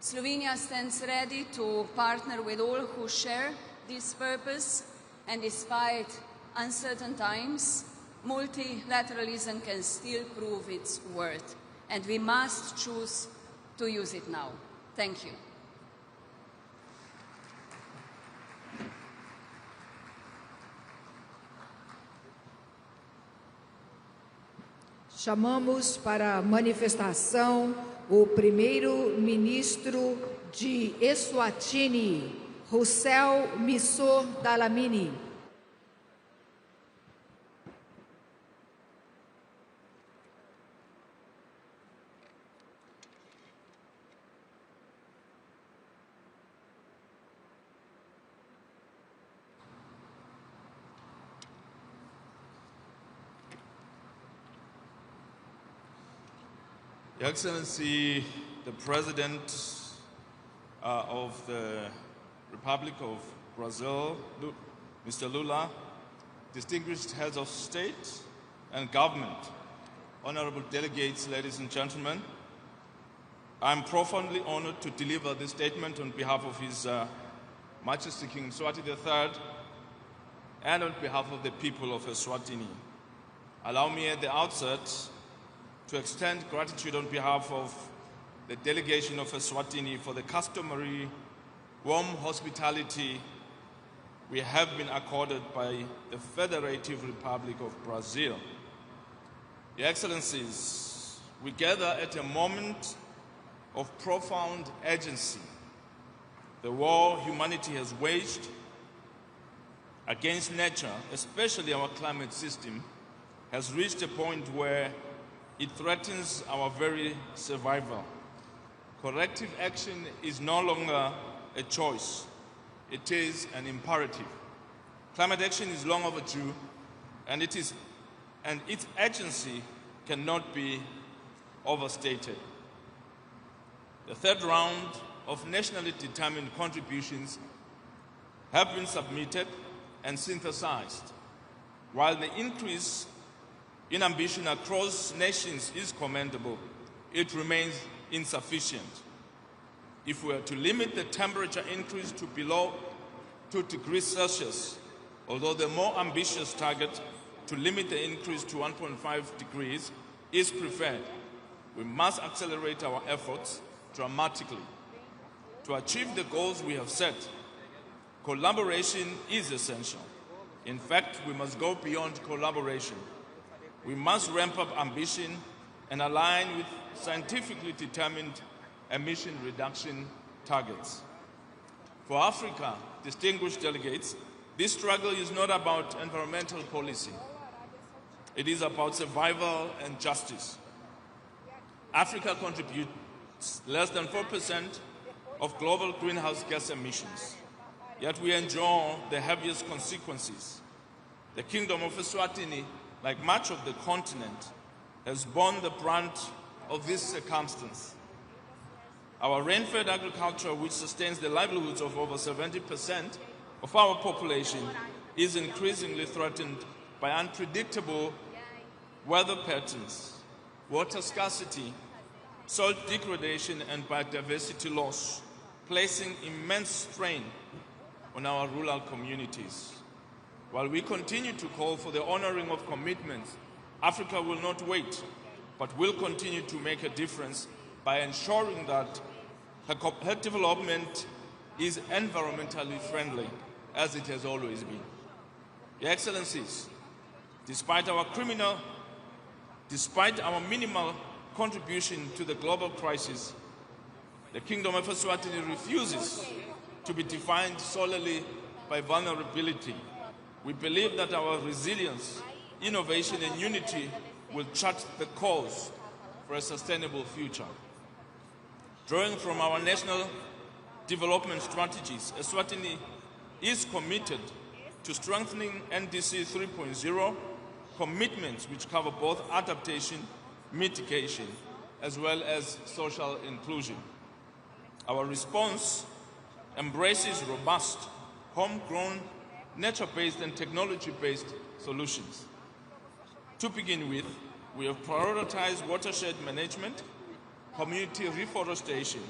Slovenia stands ready to partner with all who share this purpose, and despite uncertain times, multilateralism can still prove its worth, and we must choose to use it now. Thank you. Chamamos para a manifestação o primeiro-ministro de Eswatini, Rousseau Missor Dlamini. Your Excellency, the President of the Republic of Brazil, Mr. Lula, distinguished heads of state and government, honorable delegates, ladies and gentlemen, I'm profoundly honored to deliver this statement on behalf of His Majesty King Mswati III and on behalf of the people of Eswatini. Allow me at the outset to extend gratitude on behalf of the delegation of Eswatini for the customary warm hospitality we have been accorded by the Federative Republic of Brazil. Your Excellencies, we gather at a moment of profound urgency. The war humanity has waged against nature, especially our climate system, has reached a point where it threatens our very survival. Corrective action is no longer a choice. It is an imperative. Climate action is long overdue, and its urgency cannot be overstated. The third round of nationally determined contributions have been submitted and synthesized. While the increase in ambition across nations is commendable, it remains insufficient. If we are to limit the temperature increase to below 2 degrees Celsius, although the more ambitious target to limit the increase to 1.5 degrees is preferred, we must accelerate our efforts dramatically. To achieve the goals we have set, collaboration is essential. In fact, we must go beyond collaboration. We must ramp up ambition and align with scientifically determined emission reduction targets. For Africa, distinguished delegates, this struggle is not about environmental policy. It is about survival and justice. Africa contributes less than 4% of global greenhouse gas emissions, yet we endure the heaviest consequences. The Kingdom of Eswatini, like much of the continent, has borne the brunt of this circumstance. Our rain-fed agriculture, which sustains the livelihoods of over 70% of our population, is increasingly threatened by unpredictable weather patterns, water scarcity, soil degradation, and biodiversity loss, placing immense strain on our rural communities. While we continue to call for the honoring of commitments, Africa will not wait, but will continue to make a difference by ensuring that her development is environmentally friendly, as it has always been. Your Excellencies, despite our criminal Despite our minimal contribution to the global crisis, the Kingdom of Eswatini refuses to be defined solely by vulnerability. We believe that our resilience, innovation, and unity will chart the course for a sustainable future. Drawing from our national development strategies, Eswatini is committed to strengthening NDC 3.0 commitments which cover both adaptation, mitigation, as well as social inclusion. Our response embraces robust, homegrown, nature-based and technology-based solutions. To begin with, we have prioritized watershed management, community reforestation,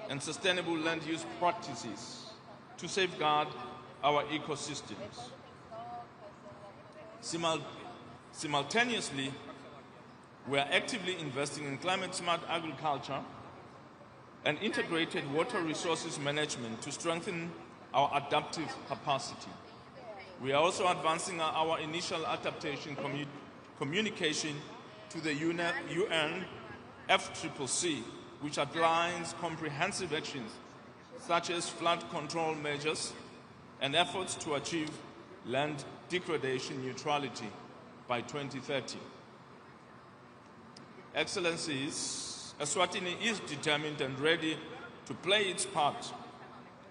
and sustainable land use practices to safeguard our ecosystems. Simultaneously, we are actively investing in climate-smart agriculture and integrated water resources management to strengthen our adaptive capacity. We are also advancing our initial adaptation communication to the UN FCCC, which outlines comprehensive actions such as flood control measures and efforts to achieve land degradation neutrality by 2030. Excellencies, Eswatini is determined and ready to play its part,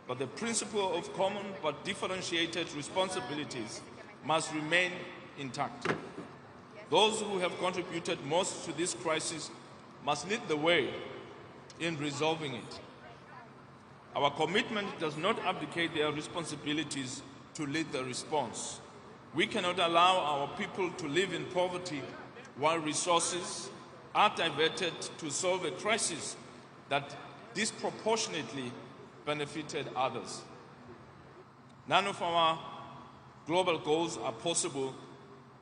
but the principle of common but differentiated responsibilities must remain intact. Those who have contributed most to this crisis must lead the way in resolving it. Our commitment does not abdicate their responsibilities to lead the response. We cannot allow our people to live in poverty while resources are diverted to solve a crisis that disproportionately benefited others. None of our global goals are possible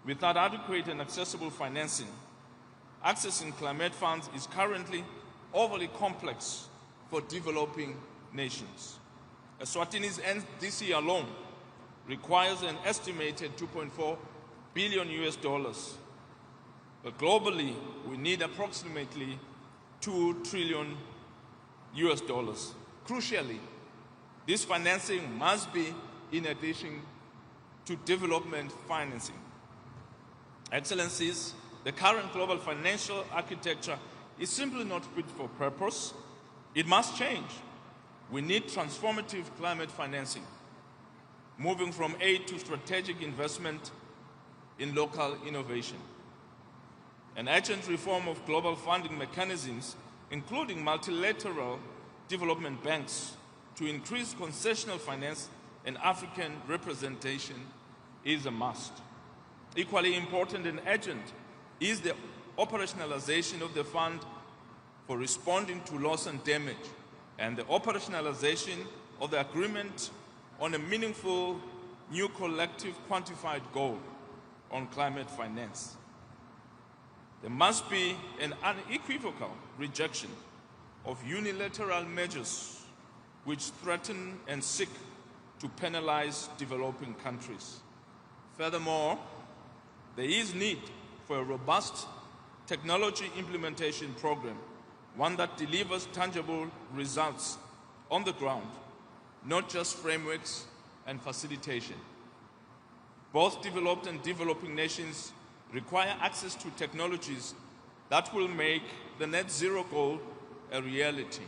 without adequate and accessible financing. Accessing climate funds is currently overly complex for developing nations. Eswatini's NDC alone requires an estimated $2.4 billion but globally we need approximately $2 trillion. Crucially, this financing must be in addition to development financing. Excellencies, the current global financial architecture is simply not fit for purpose. It must change. We need transformative climate financing, moving from aid to strategic investment in local innovation. An urgent reform of global funding mechanisms, including multilateral development banks, to increase concessional finance and African representation is a must. Equally important and urgent is the operationalization of the Fund for Responding to Loss and Damage and the operationalization of the agreement on a meaningful new collective quantified goal on climate finance. There must be an unequivocal rejection of unilateral measures which threaten and seek to penalize developing countries. Furthermore, there is need for a robust technology implementation program, one that delivers tangible results on the ground, not just frameworks and facilitation. Both developed and developing nations require access to technologies that will make the net zero goal a reality.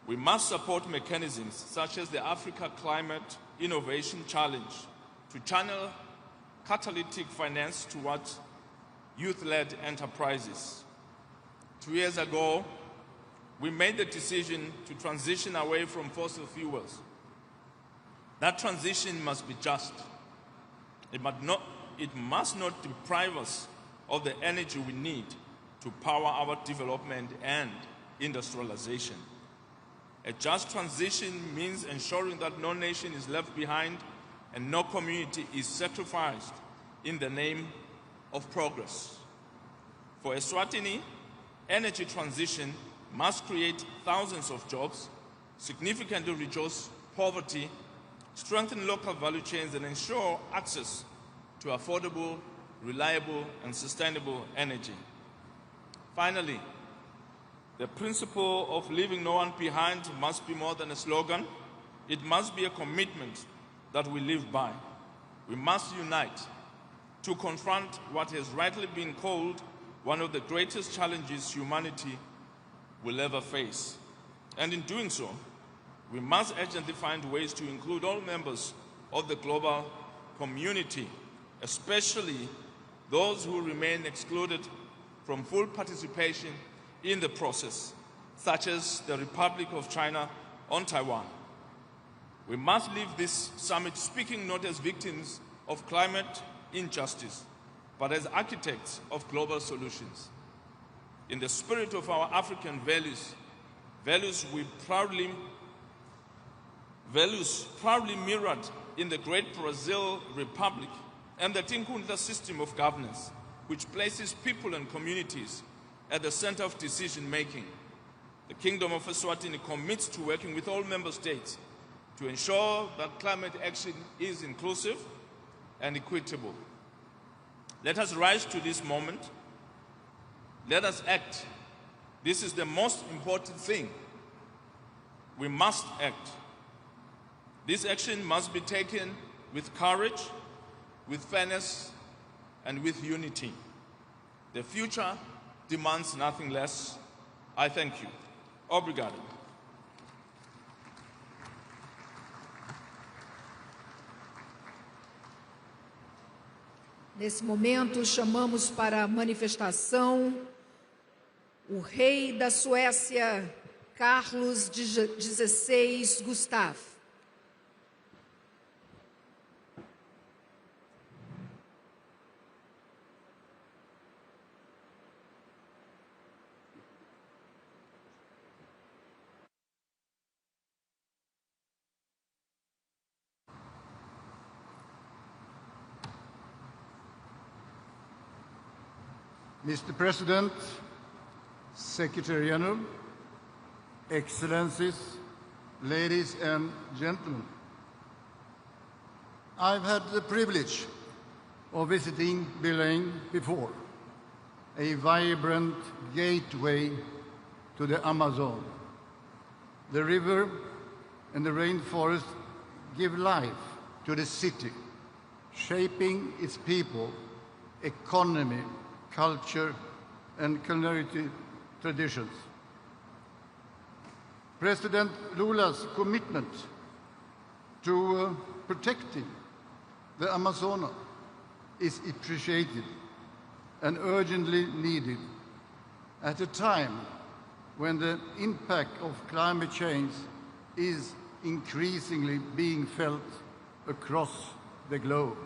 We must support mechanisms such as the Africa Climate Innovation Challenge to channel catalytic finance towards youth-led enterprises. 2 years ago, we made the decision to transition away from fossil fuels. That transition must be just. It must not deprive us of the energy we need to power our development and industrialization. A just transition means ensuring that no nation is left behind and no community is sacrificed in the name of progress. For Eswatini, energy transition must create thousands of jobs, significantly reduce poverty, strengthen local value chains, and ensure access to affordable reliable, and sustainable energy. Finally, the principle of leaving no one behind must be more than a slogan. It must be a commitment that we live by. We must unite to confront what has rightly been called one of the greatest challenges humanity will ever face. And in doing so, we must urgently find ways to include all members of the global community, especially those who remain excluded from full participation in the process, such as the Republic of China on Taiwan. We must leave this summit speaking not as victims of climate injustice, but as architects of global solutions. In the spirit of our African values proudly mirrored in the great Brazil Republic and the Tinkhundla system of governance, which places people and communities at the center of decision-making. The Kingdom of Eswatini commits to working with all member states to ensure that climate action is inclusive and equitable. Let us rise to this moment. Let us act. This is the most important thing. We must act. This action must be taken with courage, with fairness, and with unity. The future demands nothing less. I thank you. Obrigado. Nesse momento, chamamos para a manifestação o rei da Suécia, Carlos XVI Gustaf. Mr. President, Secretary General, Excellencies, ladies and gentlemen, I've had the privilege of visiting Belém before, a vibrant gateway to the Amazon. The river and the rainforest give life to the city, shaping its people, economy, culture, and culinary traditions. President Lula's commitment to protecting the Amazonas is appreciated and urgently needed at a time when the impact of climate change is increasingly being felt across the globe.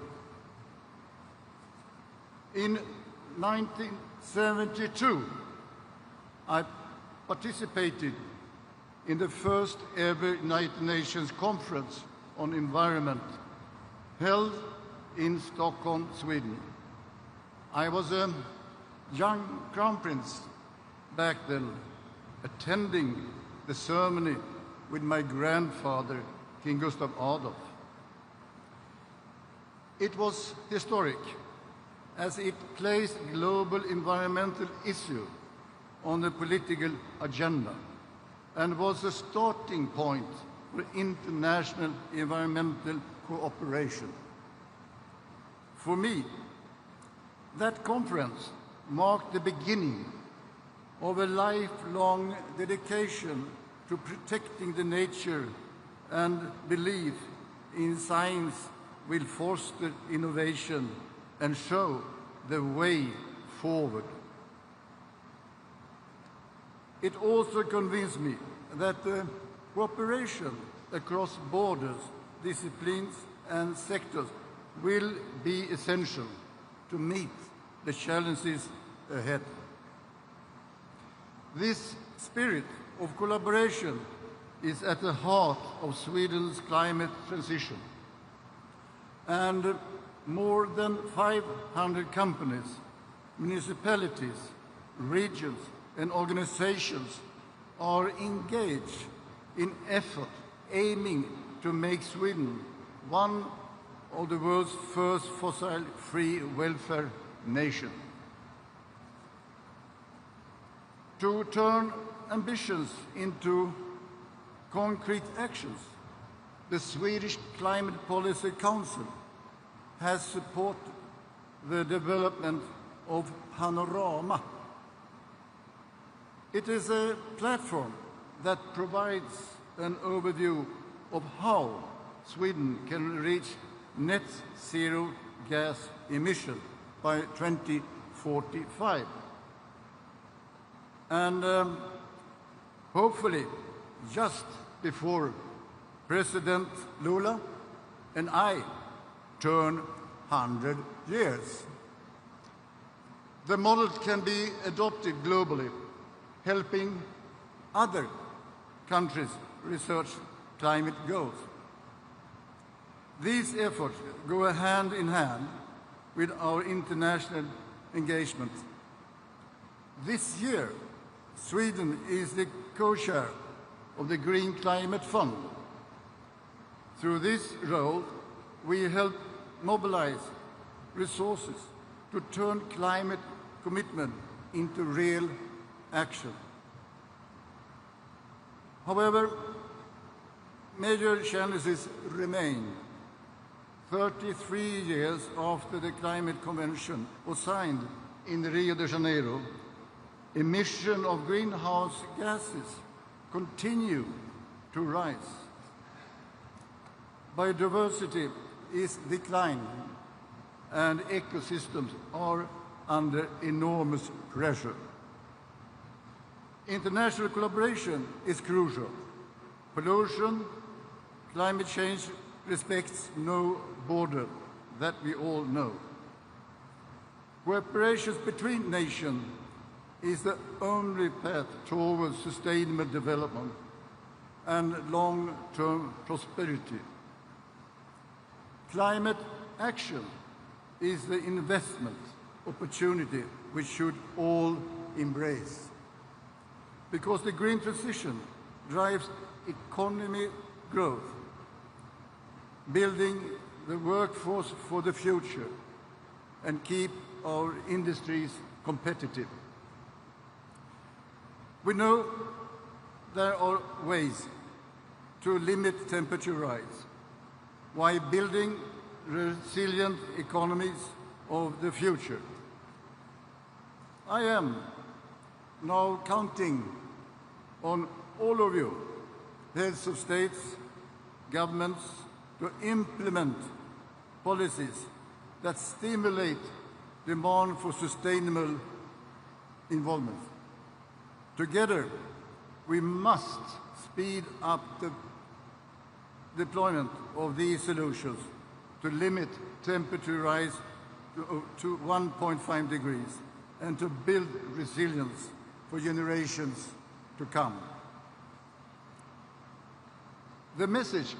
In 1972, I participated in the first ever United Nations Conference on Environment held in Stockholm, Sweden. I was a young crown prince back then, attending the ceremony with my grandfather, King Gustav Adolf. It was historic, as it placed global environmental issue on the political agenda and was a starting point for international environmental cooperation. For me, that conference marked the beginning of a lifelong dedication to protecting the nature and belief in science will foster innovation and show the way forward. It also convinced me that cooperation across borders, disciplines and sectors will be essential to meet the challenges ahead. This spirit of collaboration is at the heart of Sweden's climate transition. And more than 500 companies, municipalities, regions, and organizations are engaged in effort aiming to make Sweden one of the world's first fossil-free welfare nation. To turn ambitions into concrete actions, the Swedish Climate Policy Council has supported the development of Panorama. It is a platform that provides an overview of how Sweden can reach net zero gas emission by 2045. And hopefully, just before President Lula and I turn 100 years. The model can be adopted globally, helping other countries research climate goals. These efforts go hand in hand with our international engagement. This year, Sweden is the co-chair of the Green Climate Fund. Through this role, we help mobilize resources to turn climate commitment into real action. However, major challenges remain. 33 years after the Climate Convention was signed in Rio de Janeiro, emission of greenhouse gases continue to rise. Biodiversity is declining and ecosystems are under enormous pressure. International collaboration is crucial. Pollution, climate change respects no border, that we all know. Cooperation between nations is the only path towards sustainable development and long-term prosperity. Climate action is the investment opportunity we should all embrace, because the green transition drives economy growth, building the workforce for the future, and keep our industries competitive. We know there are ways to limit temperature rise while building resilient economies of the future. I am now counting on all of you, heads of states, governments, to implement policies that stimulate demand for sustainable involvement. Together, we must speed up the deployment of these solutions to limit temperature rise to 1.5 degrees and to build resilience for generations to come. The message,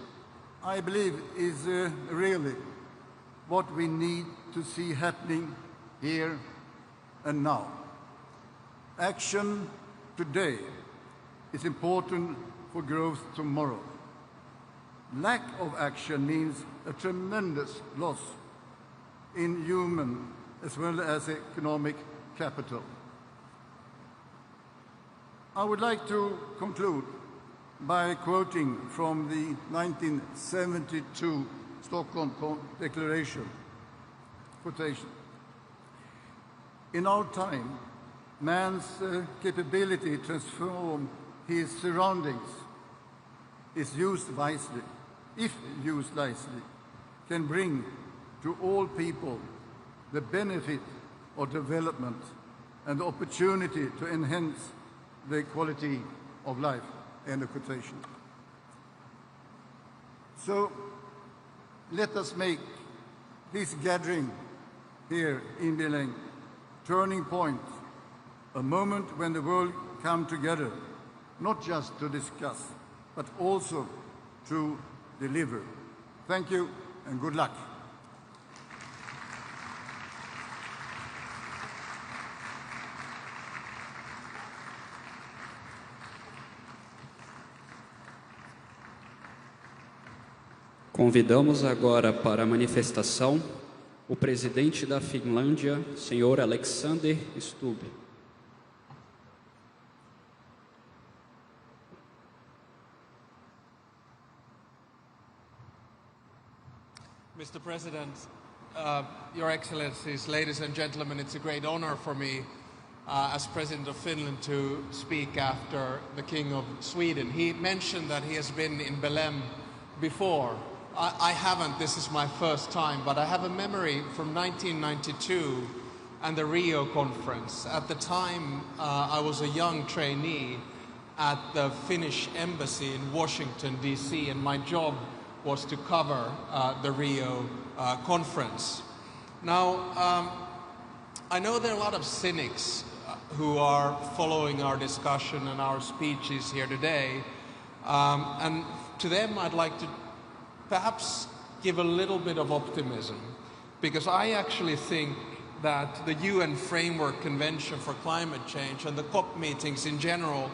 I believe, is really what we need to see happening here and now. Action today is important for growth tomorrow. Lack of action means a tremendous loss in human as well as economic capital. I would like to conclude by quoting from the 1972 Stockholm Declaration. Quotation: "In our time, man's capability to transform his surroundings is used wisely, if used wisely, can bring to all people the benefit of development and the opportunity to enhance the quality of life." End of quotation. So let us make this gathering here in Belém turning point, a moment when the world come together, not just to discuss, but also to deliver. Thank you and good luck. Convidamos agora para a manifestação o presidente da Finlândia, senhor Alexander Stubb. Mr. President, Your Excellencies, ladies and gentlemen, it's a great honor for me as President of Finland to speak after the King of Sweden. He mentioned that he has been in Belém before. I haven't, this is my first time, but I have a memory from 1992 and the Rio conference. At the time, I was a young trainee at the Finnish embassy in Washington, D.C., and my job was to cover the Rio conference. Now, I know there are a lot of cynics who are following our discussion and our speeches here today, and to them I'd like to perhaps give a little bit of optimism, because I actually think that the UN Framework Convention for Climate Change and the COP meetings in general,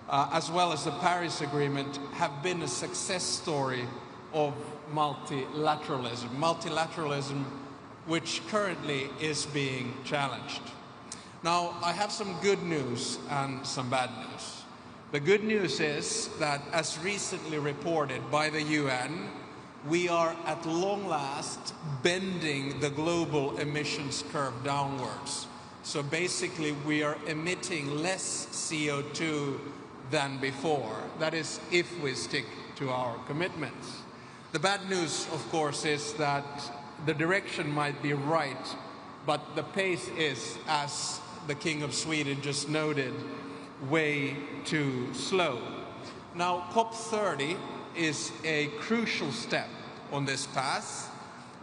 as well as the Paris Agreement, have been a success story of multilateralism which currently is being challenged. Now, I have some good news and some bad news. The good news is that, as recently reported by the UN, we are at long last bending the global emissions curve downwards. So basically we are emitting less CO2 than before. That is, if we stick to our commitments. The bad news, of course, is that the direction might be right, but the pace is, as the King of Sweden just noted, way too slow. Now, COP30 is a crucial step on this path.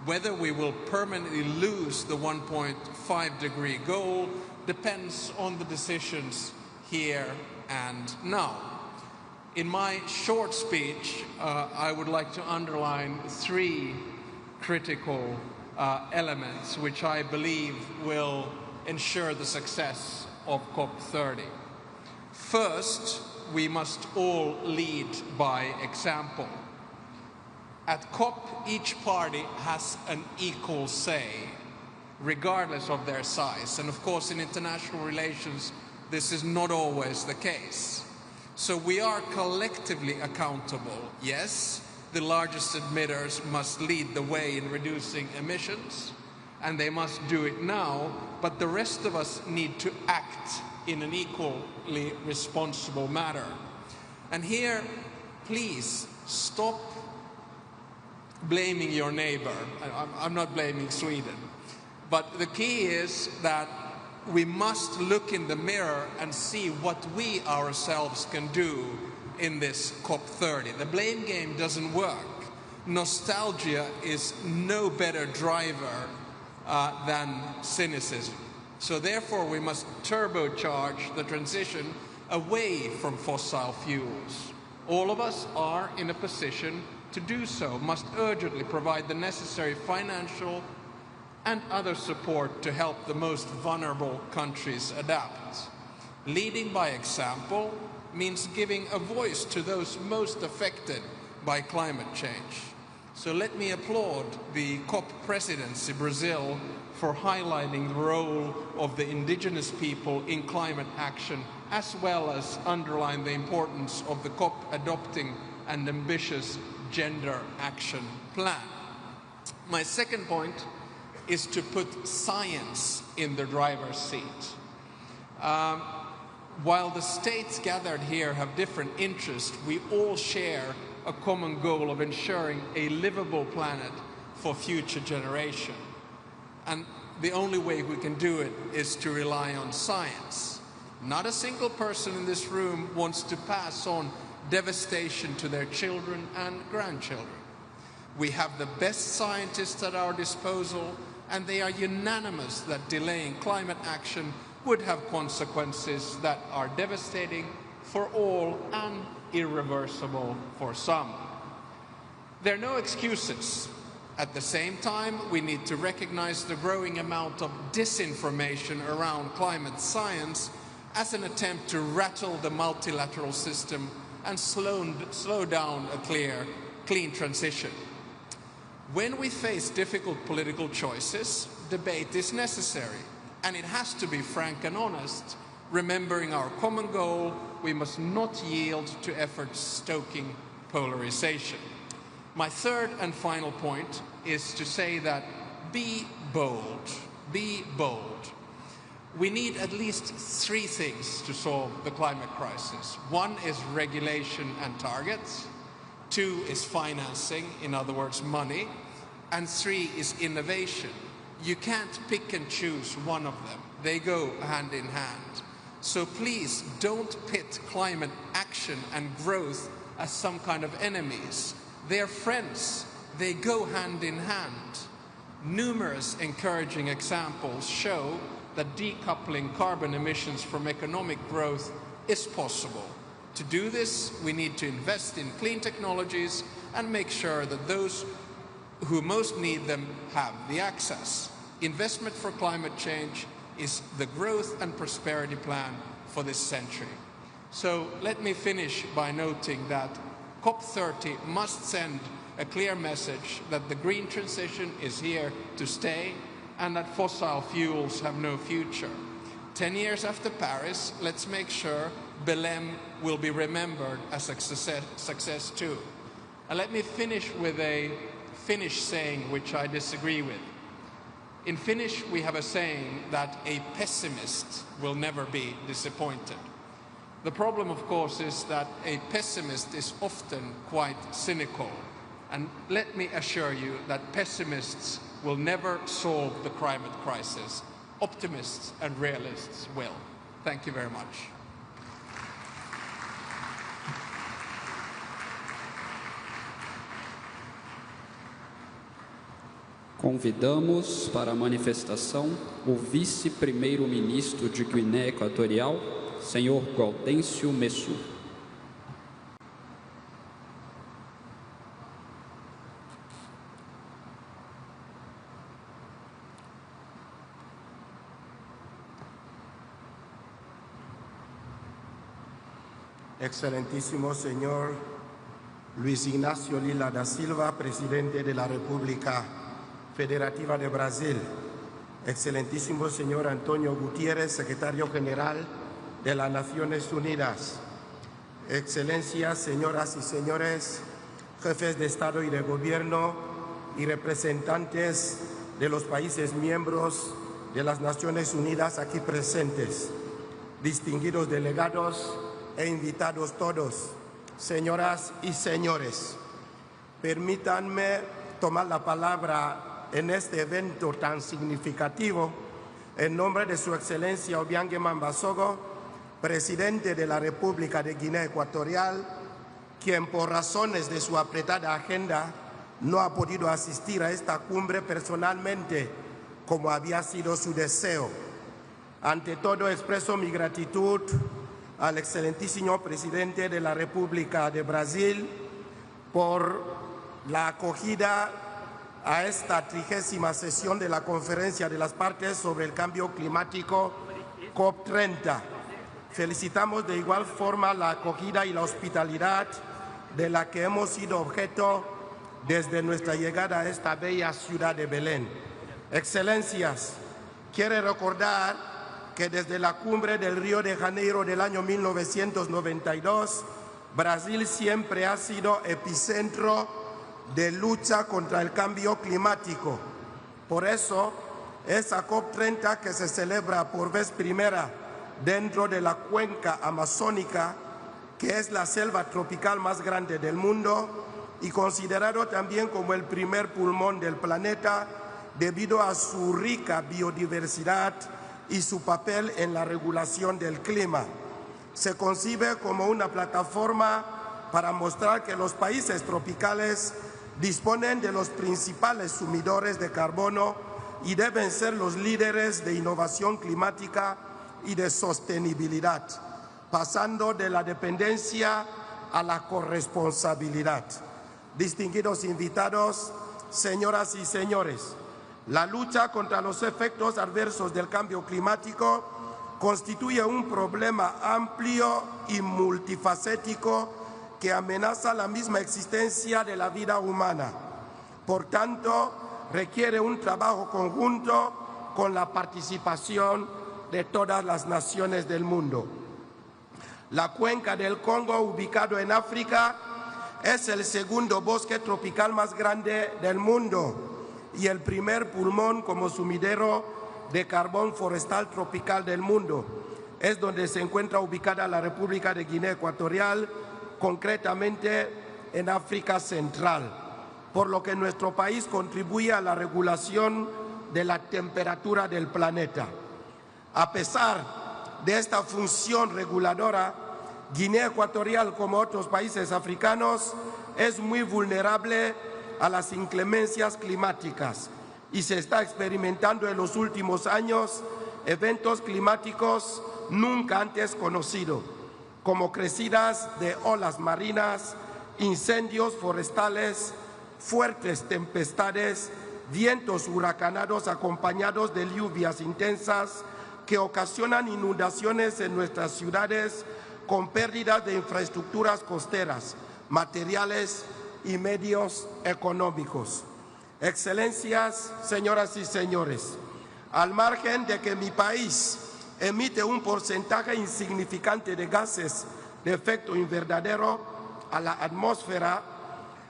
Whether we will permanently lose the 1.5-degree goal depends on the decisions here and now. In my short speech, I would like to underline three critical elements which I believe will ensure the success of COP30. First, we must all lead by example. At COP, each party has an equal say, regardless of their size. And of course, in international relations, this is not always the case. So we are collectively accountable. Yes, the largest emitters must lead the way in reducing emissions, and they must do it now, but the rest of us need to act in an equally responsible manner. And here, please stop blaming your neighbor. I'm not blaming Sweden, but the key is that we must look in the mirror and see what we ourselves can do in this COP30. The blame game doesn't work. Nostalgia is no better driver than cynicism. So therefore we must turbocharge the transition away from fossil fuels. All of us are in a position to do so, must urgently provide the necessary financial and other support to help the most vulnerable countries adapt. Leading by example means giving a voice to those most affected by climate change. So let me applaud the COP presidency, Brazil, for highlighting the role of the indigenous people in climate action, as well as underline the importance of the COP adopting an ambitious gender action plan. My second point is to put science in the driver's seat. While the states gathered here have different interests, we all share a common goal of ensuring a livable planet for future generations. And the only way we can do it is to rely on science. Not a single person in this room wants to pass on devastation to their children and grandchildren. We have the best scientists at our disposal, and they are unanimous that delaying climate action would have consequences that are devastating for all and irreversible for some. There are no excuses. At the same time, we need to recognize the growing amount of disinformation around climate science as an attempt to rattle the multilateral system and slow down a clean transition. When we face difficult political choices, debate is necessary, and it has to be frank and honest. Remembering our common goal, we must not yield to efforts stoking polarization. My third and final point is to say that be bold, be bold. We need at least 3 things to solve the climate crisis. 1 is regulation and targets, 2 is financing, in other words, money, and 3 is innovation. You can't pick and choose one of them. They go hand in hand. So please don't pit climate action and growth as some kind of enemies. They're friends. They go hand in hand. Numerous encouraging examples show that decoupling carbon emissions from economic growth is possible. To do this, we need to invest in clean technologies and make sure that those who most need them have the access. Investment for climate change is the growth and prosperity plan for this century. So let me finish by noting that COP30 must send a clear message that the green transition is here to stay and that fossil fuels have no future. 10 years after Paris, let's make sure Belém will be remembered as a success too. And let me finish with a Finnish saying which I disagree with. In Finnish, we have a saying that a pessimist will never be disappointed. The problem, of course, is that a pessimist is often quite cynical. And let me assure you that pessimists will never solve the climate crisis. Optimists and realists will. Thank you very much. Convidamos para a manifestação o vice-primeiro-ministro de Guiné Equatorial, senhor Gaudêncio Messu. Excelentísimo señor Luis Ignacio Lula da Silva, presidente de la República Federativa de Brasil. Excelentísimo señor Antonio Gutiérrez, secretario general de las Naciones Unidas. Excelencias, señoras y señores, jefes de Estado y de Gobierno y representantes de los países miembros de las Naciones Unidas aquí presentes, distinguidos delegados e invitados todos, señoras y señores, permítanme tomar la palabra en este evento tan significativo en nombre de Su Excelencia Obiang Mambasogo, presidente de la República de Guinea Ecuatorial, quien por razones de su apretada agenda no ha podido asistir a esta cumbre personalmente como había sido su deseo. Ante todo, expreso mi gratitud al excelentísimo presidente de la República de Brasil por la acogida a esta 30ª sesión de la Conferencia de las Partes sobre el Cambio Climático COP30. Felicitamos de igual forma la acogida y la hospitalidad de la que hemos sido objeto desde nuestra llegada a esta bella ciudad de Belém. Excelencias, quiero recordar que desde la cumbre del Río de Janeiro del año 1992, Brasil siempre ha sido epicentro de lucha contra el cambio climático. Por eso, esa COP30 que se celebra por vez primera dentro de la cuenca amazónica, que es la selva tropical más grande del mundo y considerado también como el primer pulmón del planeta debido a su rica biodiversidad y su papel en la regulación del clima. Se concibe como una plataforma para mostrar que los países tropicales disponen de los principales sumidores de carbono y deben ser los líderes de innovación climática y de sostenibilidad, pasando de la dependencia a la corresponsabilidad. Distinguidos invitados, señoras y señores, la lucha contra los efectos adversos del cambio climático constituye un problema amplio y multifacético que amenaza la misma existencia de la vida humana. Por tanto, requiere un trabajo conjunto con la participación de todas las naciones del mundo. La cuenca del Congo, ubicado en África, es el segundo bosque tropical más grande del mundo y el primer pulmón como sumidero de carbón forestal tropical del mundo. Es donde se encuentra ubicada la República de Guinea Ecuatorial, concretamente en África Central, por lo que nuestro país contribuye a la regulación de la temperatura del planeta. A pesar de esta función reguladora, Guinea Ecuatorial, como otros países africanos, es muy vulnerable a las inclemencias climáticas y se está experimentando en los últimos años eventos climáticos nunca antes conocidos, como crecidas de olas marinas, incendios forestales, fuertes tempestades, vientos huracanados acompañados de lluvias intensas que ocasionan inundaciones en nuestras ciudades con pérdidas de infraestructuras costeras, materiales y medios económicos. Excelencias, señoras y señores, al margen de que mi país emite un porcentaje insignificante de gases de efecto invernadero a la atmósfera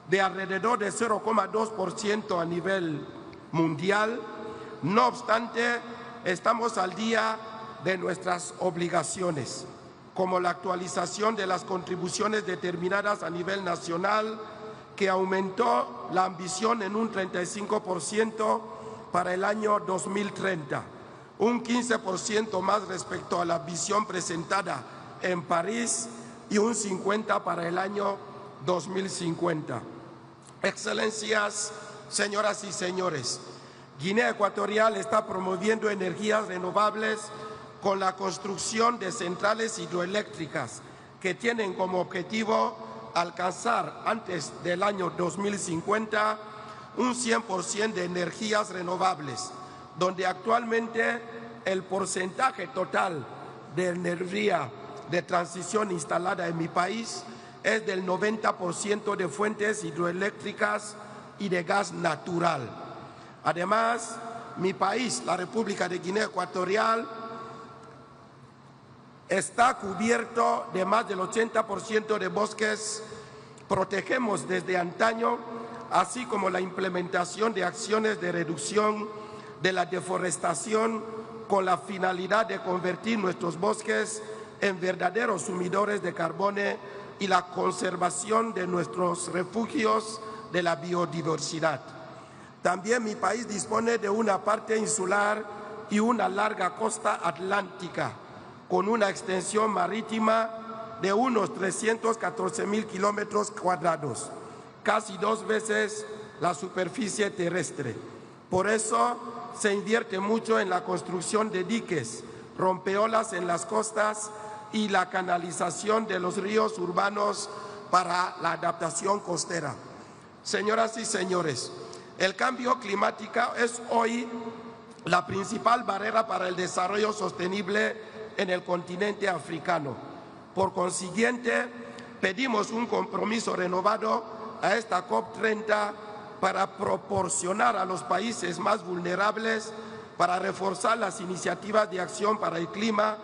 de alrededor de 0,2% a nivel mundial, no obstante, estamos al día de nuestras obligaciones, como la actualización de las contribuciones determinadas a nivel nacional, que aumentó la ambición en un 35% para el año 2030, un 15% más respecto a la visión presentada en París y un 50% para el año 2050. Excelencias, señoras y señores, Guinea Ecuatorial está promoviendo energías renovables con la construcción de centrales hidroeléctricas que tienen como objetivo alcanzar antes del año 2050 un 100% de energías renovables, donde actualmente el porcentaje total de energía de transición instalada en mi país es del 90% de fuentes hidroeléctricas y de gas natural. Además, mi país, la República de Guinea Ecuatorial, está cubierto de más del 80% de bosques. Protegemos desde antaño, así como la implementación de acciones de reducción de la deforestación con la finalidad de convertir nuestros bosques en verdaderos sumidores de carbono y la conservación de nuestros refugios de la biodiversidad. También mi país dispone de una parte insular y una larga costa atlántica, con una extensión marítima de unos 314.000 kilómetros cuadrados, casi 2 veces la superficie terrestre. Por eso se invierte mucho en la construcción de diques, rompeolas en las costas y la canalización de los ríos urbanos para la adaptación costera. Señoras y señores, el cambio climático es hoy la principal barrera para el desarrollo sostenible en el continente africano. Por consiguiente, pedimos un compromiso renovado a esta COP30 para proporcionar a los países más vulnerables, para reforzar las iniciativas de acción para el clima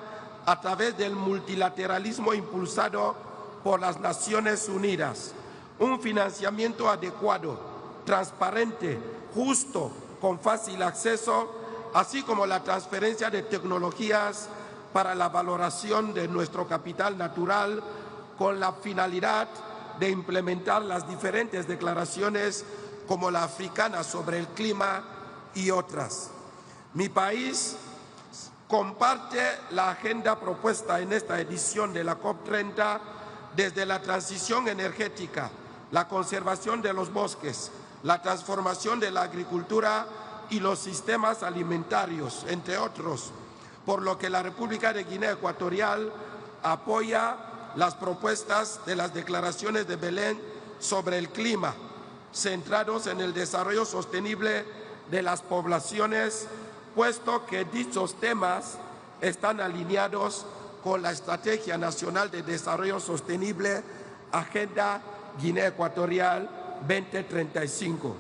a través del multilateralismo impulsado por las Naciones Unidas, un financiamiento adecuado, transparente, justo, con fácil acceso, así como la transferencia de tecnologías para la valoración de nuestro capital natural, con la finalidad de implementar las diferentes declaraciones como la africana sobre el clima y otras. Mi país comparte la agenda propuesta en esta edición de la COP30 desde la transición energética, la conservación de los bosques, la transformación de la agricultura y los sistemas alimentarios, entre otros, por lo que la República de Guinea Ecuatorial apoya las propuestas de las declaraciones de Belém sobre el clima, centrados en el desarrollo sostenible de las poblaciones, puesto que dichos temas están alineados con la Estrategia Nacional de Desarrollo Sostenible, Agenda Guinea Ecuatorial 2035.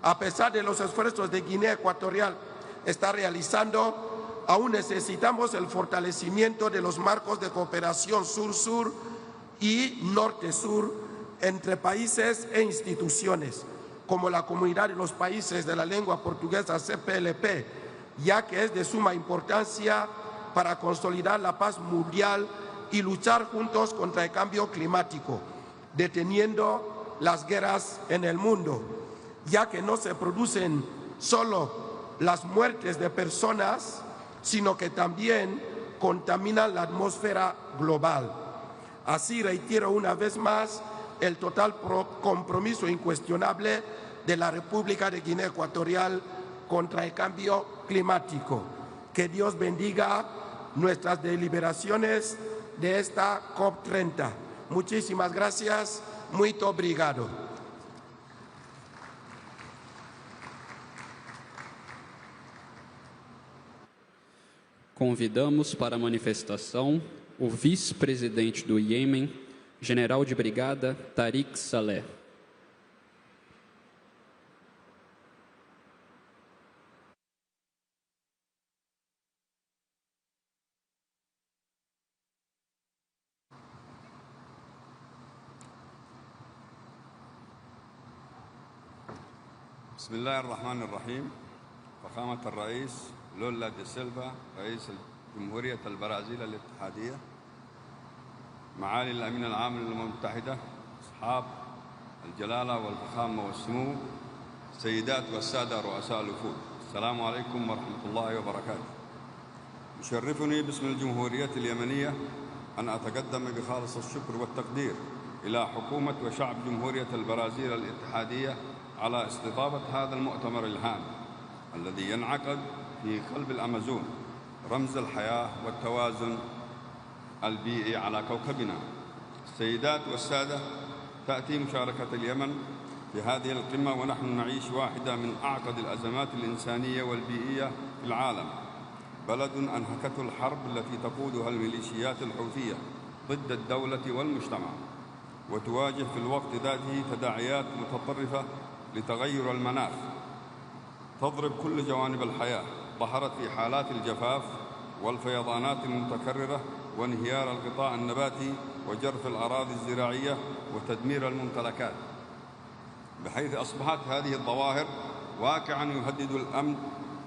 A pesar de los esfuerzos de Guinea Ecuatorial está realizando, aún necesitamos el fortalecimiento de los marcos de cooperación sur-sur y norte-sur entre países e instituciones, como la Comunidad de los Países de la Lengua Portuguesa CPLP, ya que es de suma importancia para consolidar la paz mundial y luchar juntos contra el cambio climático, deteniendo las guerras en el mundo, ya que no se producen solo las muertes de personas, sino que también contaminan la atmósfera global. Así reitero una vez más el total compromiso incuestionable de la República de Guinea Ecuatorial contra el cambio climático. Que Dios bendiga nuestras deliberaciones de esta COP30. Muchísimas gracias. Muito obrigado. Convidamos para a manifestação o vice-presidente do Iêmen, general de brigada Tariq Saleh. بسم الله الرحمن الرحيم. فخامة الرئيس لولا دي سيلفا رئيس جمهورية البرازيل الاتحادية، معالي الأمين العام للأمم المتحدة، أصحاب الجلالة والفخامة والسمو، السيدات والسادة رؤساء الوفود، السلام عليكم ورحمة الله وبركاته. يشرفني باسم الجمهورية اليمنية أن أتقدم بخالص الشكر والتقدير إلى حكومة وشعب جمهورية البرازيل الاتحادية على استضافة هذا المؤتمر الهام الذي ينعقد في قلب الأمازون، رمز الحياة والتوازن البيئي على كوكبنا. السيدات والسادة، تأتي مشاركة اليمن في هذه القمة ونحن نعيش واحدة من أعقد الأزمات الإنسانية والبيئية في العالم، بلد أنهكته الحرب التي تقودها الميليشيات الحوثية ضد الدولة والمجتمع، وتواجه في الوقت ذاته تداعيات متطرفة لتغير المناخ تضرب كل جوانب الحياة، ظهرت في حالات الجفاف والفيضانات المتكررة وانهيار الغطاء النباتي وجرف الأراضي الزراعية وتدمير الممتلكات، بحيث أصبحت هذه الظواهر واقعاً يهدد الأمن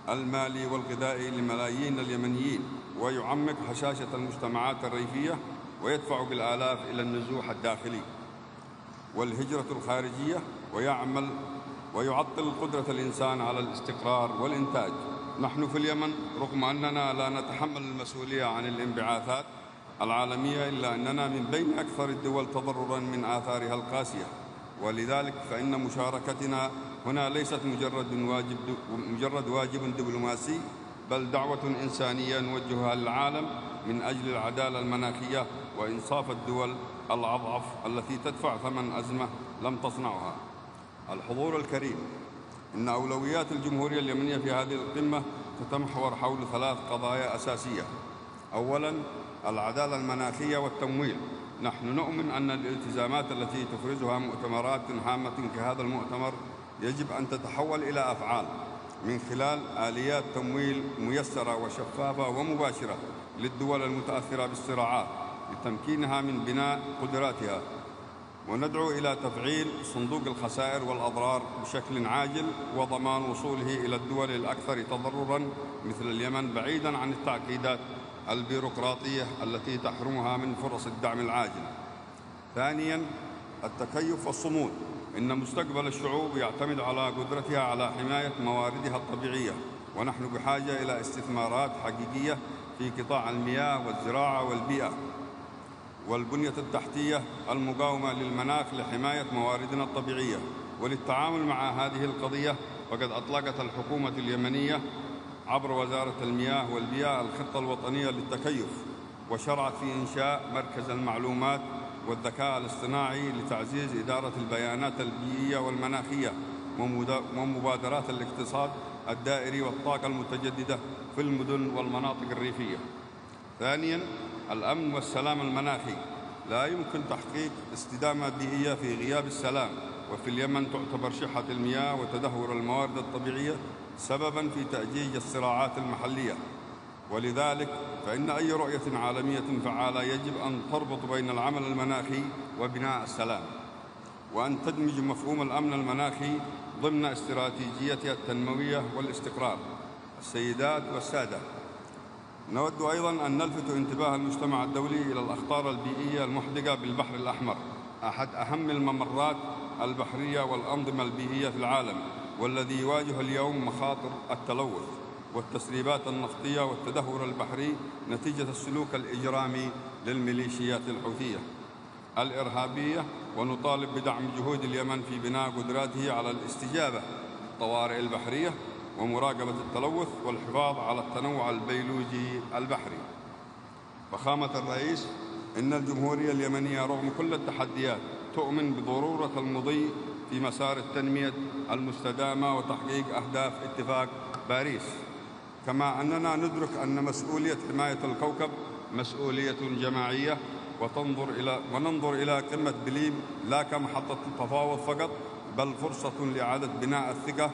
المالي والغذائي لملايين اليمنيين، ويعمق هشاشة المجتمعات الريفية، ويدفع بالآلاف إلى النزوح الداخلي والهجرة الخارجية، ويعطل قدرة الإنسان على الاستقرار والإنتاج. نحن في اليمن رغم أننا لا نتحمل المسؤولية عن الانبعاثات العالمية، إلا أننا من بين أكثر الدول تضرراً من آثارها القاسية، ولذلك فإن مشاركتنا هنا ليست مجرد واجب دبلوماسي، بل دعوة إنسانية نوجهها للعالم من أجل العدالة المناخية وإنصاف الدول الأضعف التي تدفع ثمن أزمة لم تصنعها. الحضور الكريم، إن أولويات الجمهورية اليمنية في هذه القمة تتمحور حول 3 قضايا أساسية. أولاً، العدالة المناخية والتمويل. نحن نؤمن أن الالتزامات التي تفرزها مؤتمرات هامة كهذا المؤتمر يجب أن تتحول إلى أفعال من خلال آليات تمويل ميسرة وشفافة ومباشرة للدول المتأثرة بالصراعات لتمكينها من بناء قدراتها، وندعو إلى تفعيل صندوق الخسائر والأضرار بشكل عاجل وضمان وصوله إلى الدول الأكثر تضرراً مثل اليمن، بعيداً عن التعقيدات البيروقراطية التي تحرمها من فرص الدعم العاجل. ثانياً، التكيف والصمود. إن مستقبل الشعوب يعتمد على قدرتها على حماية مواردها الطبيعية، ونحن بحاجة إلى استثمارات حقيقية في قطاع المياه والزراعة والبيئة والبنية التحتية المقاومة للمناخ لحماية مواردنا الطبيعية. وللتعامل مع هذه القضية فقد أطلقت الحكومة اليمنية عبر وزارة المياه والبيئة الخطة الوطنية للتكيف، وشرعت في إنشاء مركز المعلومات والذكاء الاصطناعي لتعزيز إدارة البيانات البيئية والمناخية ومبادرات الاقتصاد الدائري والطاقة المتجددة في المدن والمناطق الريفية. ثانياً، الأمن والسلام المناخي. لا يمكن تحقيق استدامة بيئية في غياب السلام، وفي اليمن تعتبر شحة المياه وتدهور الموارد الطبيعية سبباً في تأجيج الصراعات المحلية، ولذلك فإن أي رؤية عالمية فعالة يجب أن تربط بين العمل المناخي وبناء السلام، وأن تدمج مفهوم الأمن المناخي ضمن استراتيجيتها التنموية والاستقرار. السيدات والسادة، نود أيضاً أن نلفت انتباه المجتمع الدولي إلى الأخطار البيئية المحدقة بالبحر الأحمر، أحد أهم الممرات البحرية والأنظمة البيئية في العالم، والذي يواجه اليوم مخاطر التلوث والتسريبات النفطية والتدهور البحري نتيجة السلوك الإجرامي للميليشيات الحوثية الإرهابية، ونطالب بدعم جهود اليمن في بناء قدراته على الاستجابة للطوارئ البحرية ومراقبة التلوث والحفاظ على التنوع البيولوجي البحري. فخامة الرئيس، إن الجمهورية اليمنية رغم كل التحديات تؤمن بضرورة المضي في مسار التنمية المستدامة وتحقيق أهداف اتفاق باريس، كما أننا ندرك أن مسؤولية حماية الكوكب مسؤولية جماعية، وننظر إلى قمة بليم لا كمحطة تفاوض فقط، بل فرصة لإعادة بناء الثقة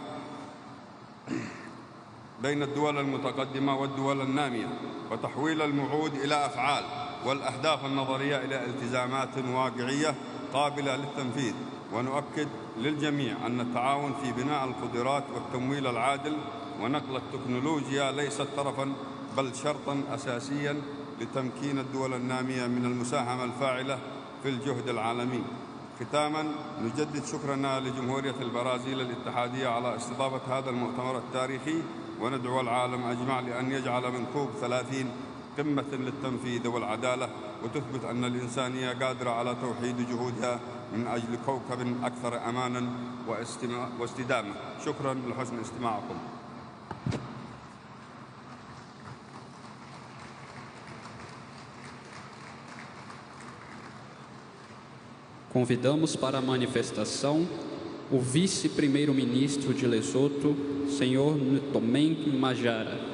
بين الدول المتقدمة والدول النامية، وتحويل الموعود إلى أفعال والأهداف النظرية إلى التزامات واقعية قابلة للتنفيذ. ونؤكد للجميع أن التعاون في بناء القدرات والتمويل العادل ونقل التكنولوجيا ليست طرفاً بل شرطاً أساسياً لتمكين الدول النامية من المساهمة الفاعلة في الجهد العالمي. ختاماً، نجدد شكرنا لجمهورية البرازيل الاتحادية على استضافة هذا المؤتمر التاريخي، وندعو العالم أجمع لأن يجعل من كوب 30 قمة للتنفيذ والعدالة، وتثبت أن الإنسانية قادرة على توحيد جهودها من أجل كوكب أكثر أماناً واستدامة. شكراً لحسن استماعكم. Convidamos para a manifestação o vice-primeiro-ministro de Lesoto, senhor Ntomengue Majara.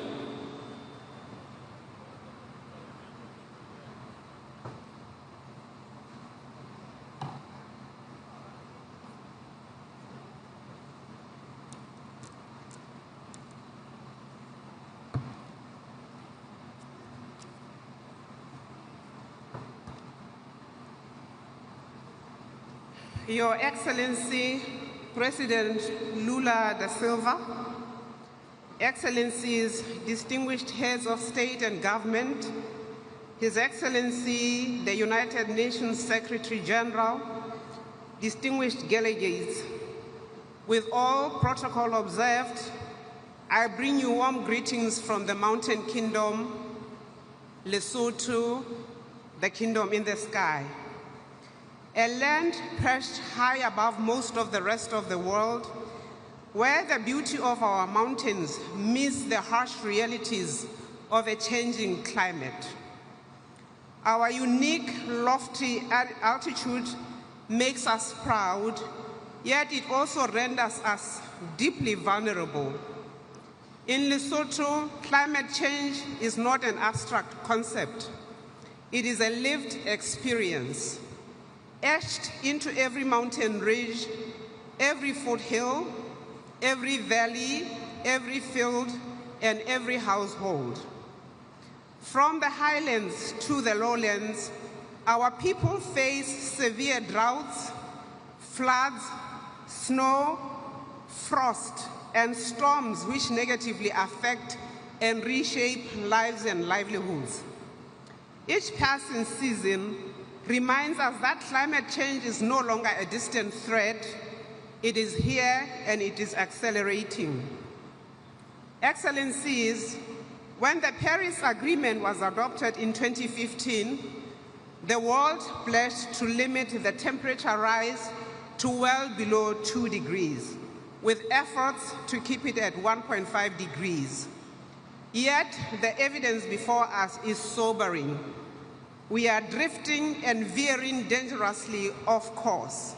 Your Excellency, President Lula da Silva, Excellencies, distinguished heads of state and government, His Excellency, the United Nations Secretary General, distinguished delegates, with all protocol observed, I bring you warm greetings from the Mountain Kingdom, Lesotho, the kingdom in the sky. A land perched high above most of the rest of the world, where the beauty of our mountains meets the harsh realities of a changing climate. Our unique, lofty altitude makes us proud, yet it also renders us deeply vulnerable. In Lesotho, climate change is not an abstract concept. It is a lived experience, etched into every mountain ridge, every foothill, every valley, every field, and every household. From the highlands to the lowlands, our people face severe droughts, floods, snow, frost, and storms which negatively affect and reshape lives and livelihoods. Each passing season reminds us that climate change is no longer a distant threat. It is here and it is accelerating. Excellencies, when the Paris Agreement was adopted in 2015, the world pledged to limit the temperature rise to well below 2 degrees, with efforts to keep it at 1.5 degrees. Yet, the evidence before us is sobering. We are drifting and veering dangerously off course.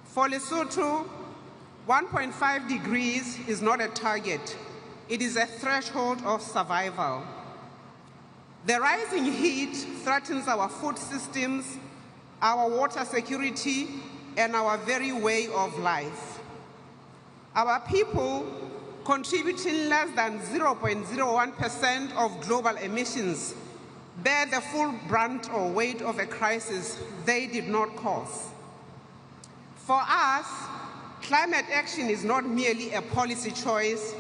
For Lesotho, 1.5 degrees is not a target. It is a threshold of survival. The rising heat threatens our food systems, our water security, and our very way of life. Our people, contributing less than 0.01% of global emissions, bear the full brunt or weight of a crisis they did not cause. For us, climate action is not merely a policy choice,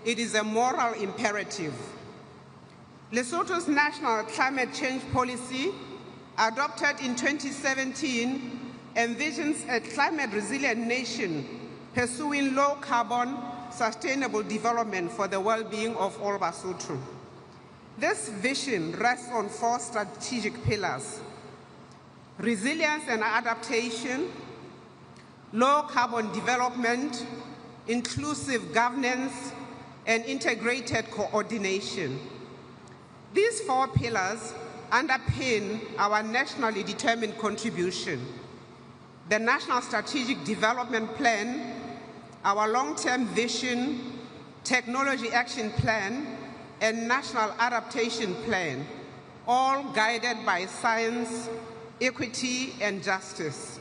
it is a moral imperative. Lesotho's national climate change policy, adopted in 2017, envisions a climate-resilient nation pursuing low-carbon, sustainable development for the well-being of all Basotho. This vision rests on 4 strategic pillars: resilience and adaptation, low-carbon development, inclusive governance, and integrated coordination. These 4 pillars underpin our nationally determined contribution: the National Strategic Development Plan, our long-term vision, Technology Action Plan, and National Adaptation Plan, all guided by science, equity, and justice.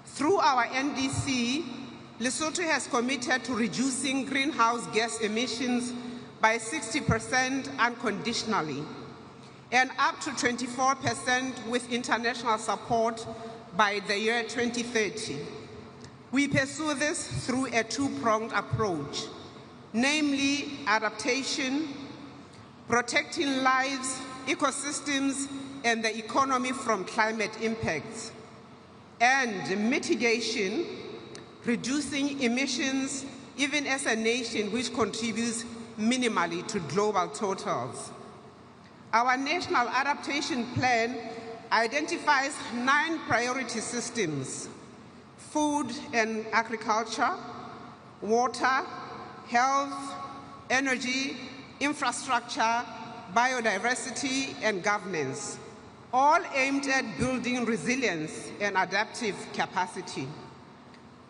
Through our NDC, Lesotho has committed to reducing greenhouse gas emissions by 60% unconditionally, and up to 24% with international support by the year 2030. We pursue this through a 2-pronged approach, namely adaptation, protecting lives, ecosystems, and the economy from climate impacts, and mitigation, reducing emissions even as a nation which contributes minimally to global totals. Our National Adaptation Plan identifies 9 priority systems: food and agriculture, water, health, energy, infrastructure, biodiversity, and governance, all aimed at building resilience and adaptive capacity.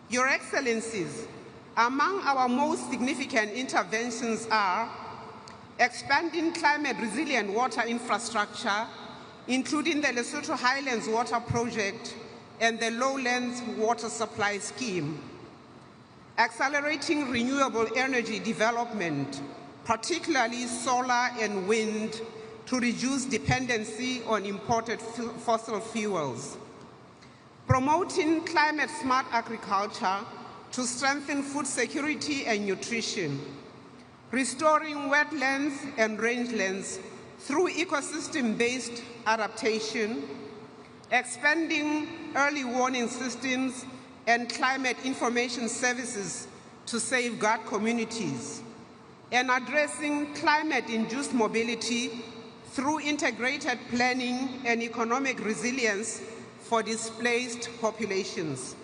Your Excellencies, among our most significant interventions are expanding climate-resilient water infrastructure, including the Lesotho Highlands Water Project and the Lowlands Water Supply Scheme, accelerating renewable energy development, particularly solar and wind, to reduce dependency on imported fossil fuels, promoting climate-smart agriculture to strengthen food security and nutrition, restoring wetlands and rangelands through ecosystem-based adaptation, expanding early warning systems and climate information services to safeguard communities, and addressing climate-induced mobility through integrated planning and economic resilience for displaced populations.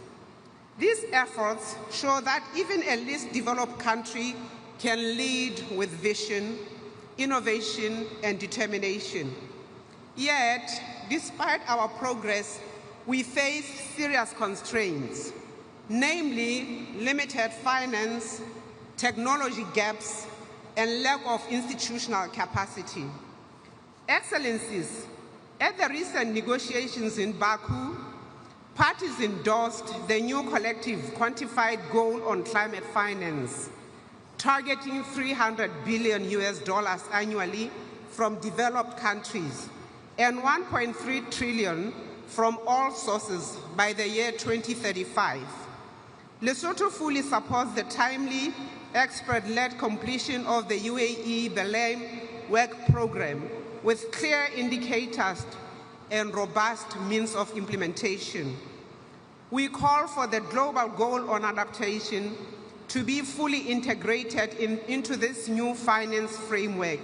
These efforts show that even a least developed country can lead with vision, innovation, and determination. Yet, despite our progress, we face serious constraints, namely limited finance, technology gaps, and lack of institutional capacity. Excellencies, at the recent negotiations in Baku, parties endorsed the new collective quantified goal on climate finance, targeting $300 billion annually from developed countries and $1.3 trillion from all sources by the year 2035. Lesotho fully supports the timely, expert-led completion of the UAE Belém work program with clear indicators and robust means of implementation. We call for the global goal on adaptation to be fully integrated into this new finance framework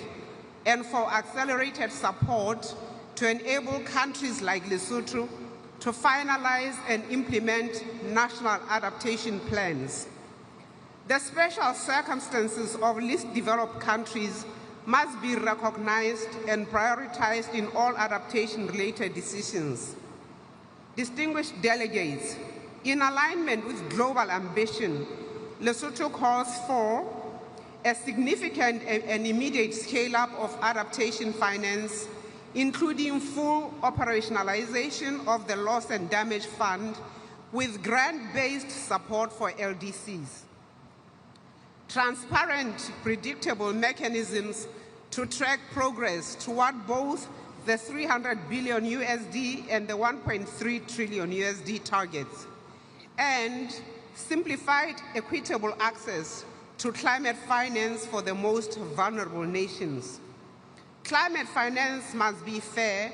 and for accelerated support to enable countries like Lesotho to finalize and implement national adaptation plans. The special circumstances of least developed countries must be recognized and prioritized in all adaptation-related decisions. Distinguished delegates, in alignment with global ambition, Lesotho calls for a significant and immediate scale-up of adaptation finance, including full operationalization of the Loss and Damage Fund, with grant-based support for LDCs. Transparent, predictable mechanisms to track progress toward both the 300 billion USD and the 1.3 trillion USD targets, and simplified, equitable access to climate finance for the most vulnerable nations. Climate finance must be fair,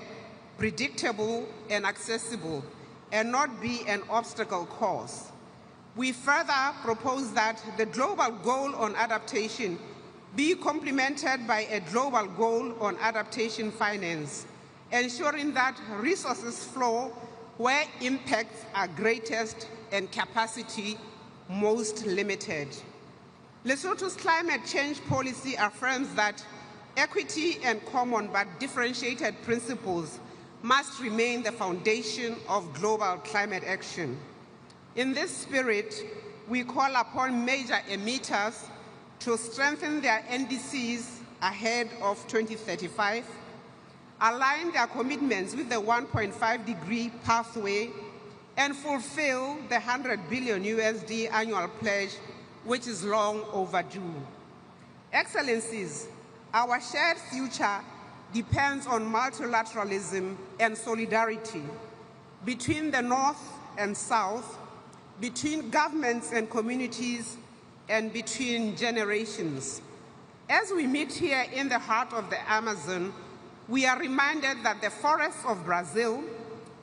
predictable, and accessible, and not be an obstacle course. We further propose that the global goal on adaptation be complemented by a global goal on adaptation finance, ensuring that resources flow where impacts are greatest and capacity most limited. Lesotho's climate change policy affirms that equity and common but differentiated principles must remain the foundation of global climate action. In this spirit, we call upon major emitters to strengthen their NDCs ahead of 2035, align their commitments with the 1.5-degree pathway, and fulfill the 100 billion USD annual pledge, which is long overdue. Excellencies, our shared future depends on multilateralism and solidarity between the North and South, between governments and communities, and between generations. As we meet here in the heart of the Amazon, we are reminded that the forests of Brazil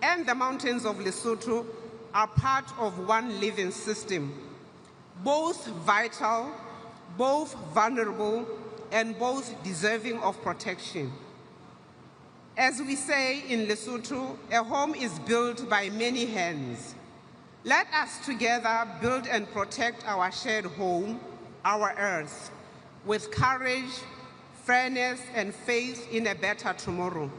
and the mountains of Lesotho are part of one living system, both vital, both vulnerable, and both deserving of protection. As we say in Lesotho, a home is built by many hands. Let us together build and protect our shared home, our earth, with courage, fairness, and faith in a better tomorrow.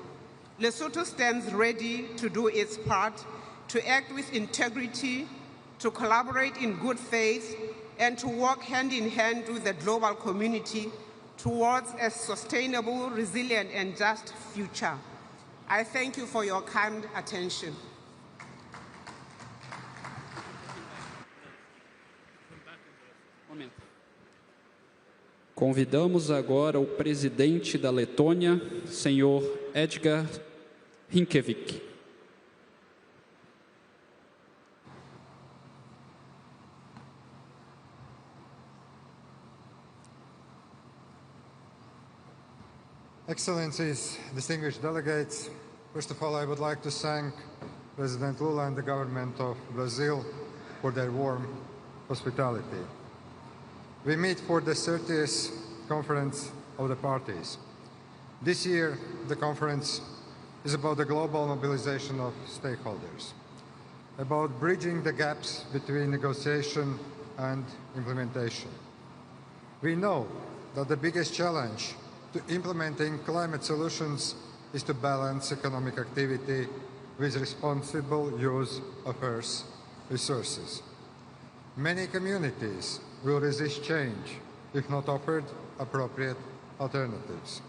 Lesotho stands ready to do its part, to act with integrity, to collaborate in good faith, and to work hand in hand with the global community towards a sustainable, resilient, and just future. I thank you for your kind attention. Convidamos agora o presidente da Letônia, senhor Edgar Rinkevich. Excellencies, distinguished delegates, first of all, I would like to thank President Lula and the government of Brazil for their warm hospitality. We meet for the 30th Conference of the Parties. This year, the conference is about the global mobilization of stakeholders, about bridging the gaps between negotiation and implementation. We know that the biggest challenge to implementing climate solutions is to balance economic activity with responsible use of Earth's resources. Many communities will resist change if not offered appropriate alternatives.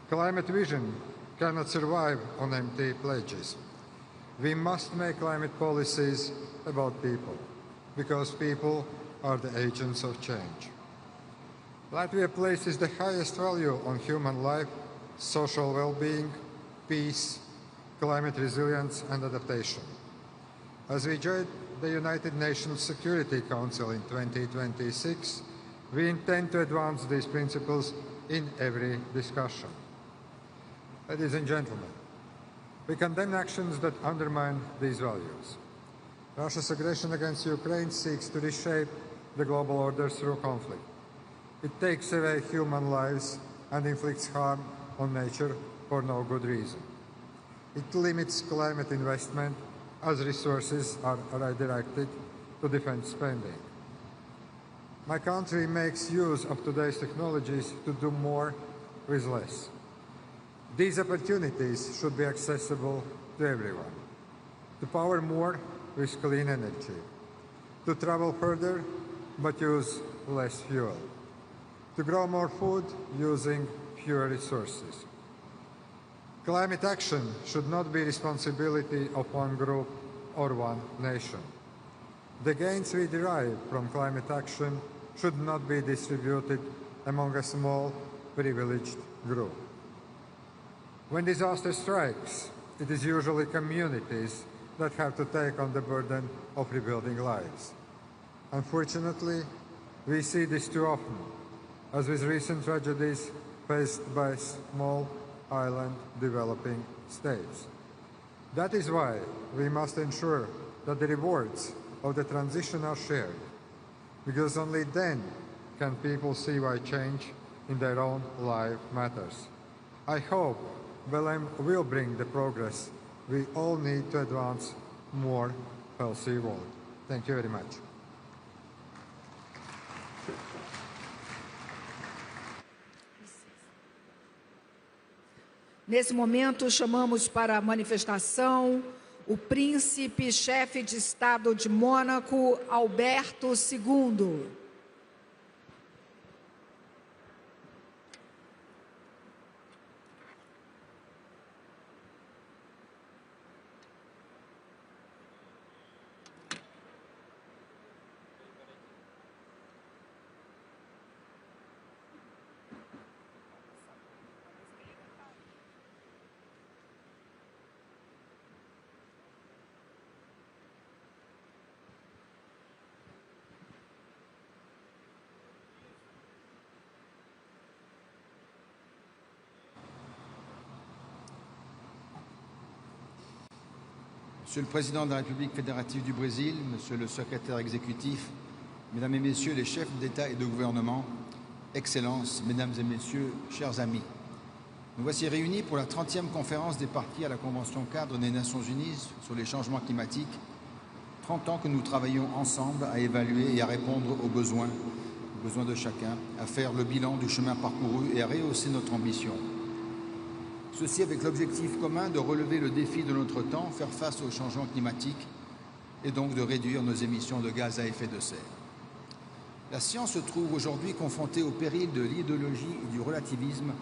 Climate vision cannot survive on empty pledges. We must make climate policies about people, because people are the agents of change. Latvia places the highest value on human life, social well-being, peace, climate resilience, and adaptation. As we join the United Nations Security Council in 2026, we intend to advance these principles in every discussion. Ladies and gentlemen, we condemn actions that undermine these values. Russia's aggression against Ukraine seeks to reshape the global order through conflict. It takes away human lives and inflicts harm on nature for no good reason. It limits climate investment as resources are redirected to defense spending. My country makes use of today's technologies to do more with less. These opportunities should be accessible to everyone. To power more with clean energy. To travel further but use less fuel. To grow more food using fewer resources. Climate action should not be responsibility of one group or one nation. The gains we derive from climate action should not be distributed among a small, privileged group. When disaster strikes, it is usually communities that have to take on the burden of rebuilding lives. Unfortunately, we see this too often, as with recent tragedies faced by small island developing states. That is why we must ensure that the rewards of the transition are shared, because only then can people see why change in their own life matters. I hope Belém will bring the progress we all need to advance a more healthy world. Thank you very much. Nesse momento, chamamos para a manifestação o príncipe-chefe de Estado de Mônaco, Alberto II. Monsieur le Président de la République fédérative du Brésil, Monsieur le Secrétaire exécutif, Mesdames et Messieurs les chefs d'État et de gouvernement, Excellences, Mesdames et Messieurs, chers amis, nous voici réunis pour la 30e conférence des parties à la Convention cadre des Nations Unies sur les changements climatiques, 30 ans que nous travaillons ensemble à évaluer et à répondre aux besoins de chacun, à faire le bilan du chemin parcouru et à rehausser notre ambition. Ceci avec l'objectif commun de relever le défi de notre temps, faire face au changement climatique et donc de réduire nos émissions de gaz à effet de serre. La science se trouve aujourd'hui confrontée au péril de l'idéologie et du relativisme,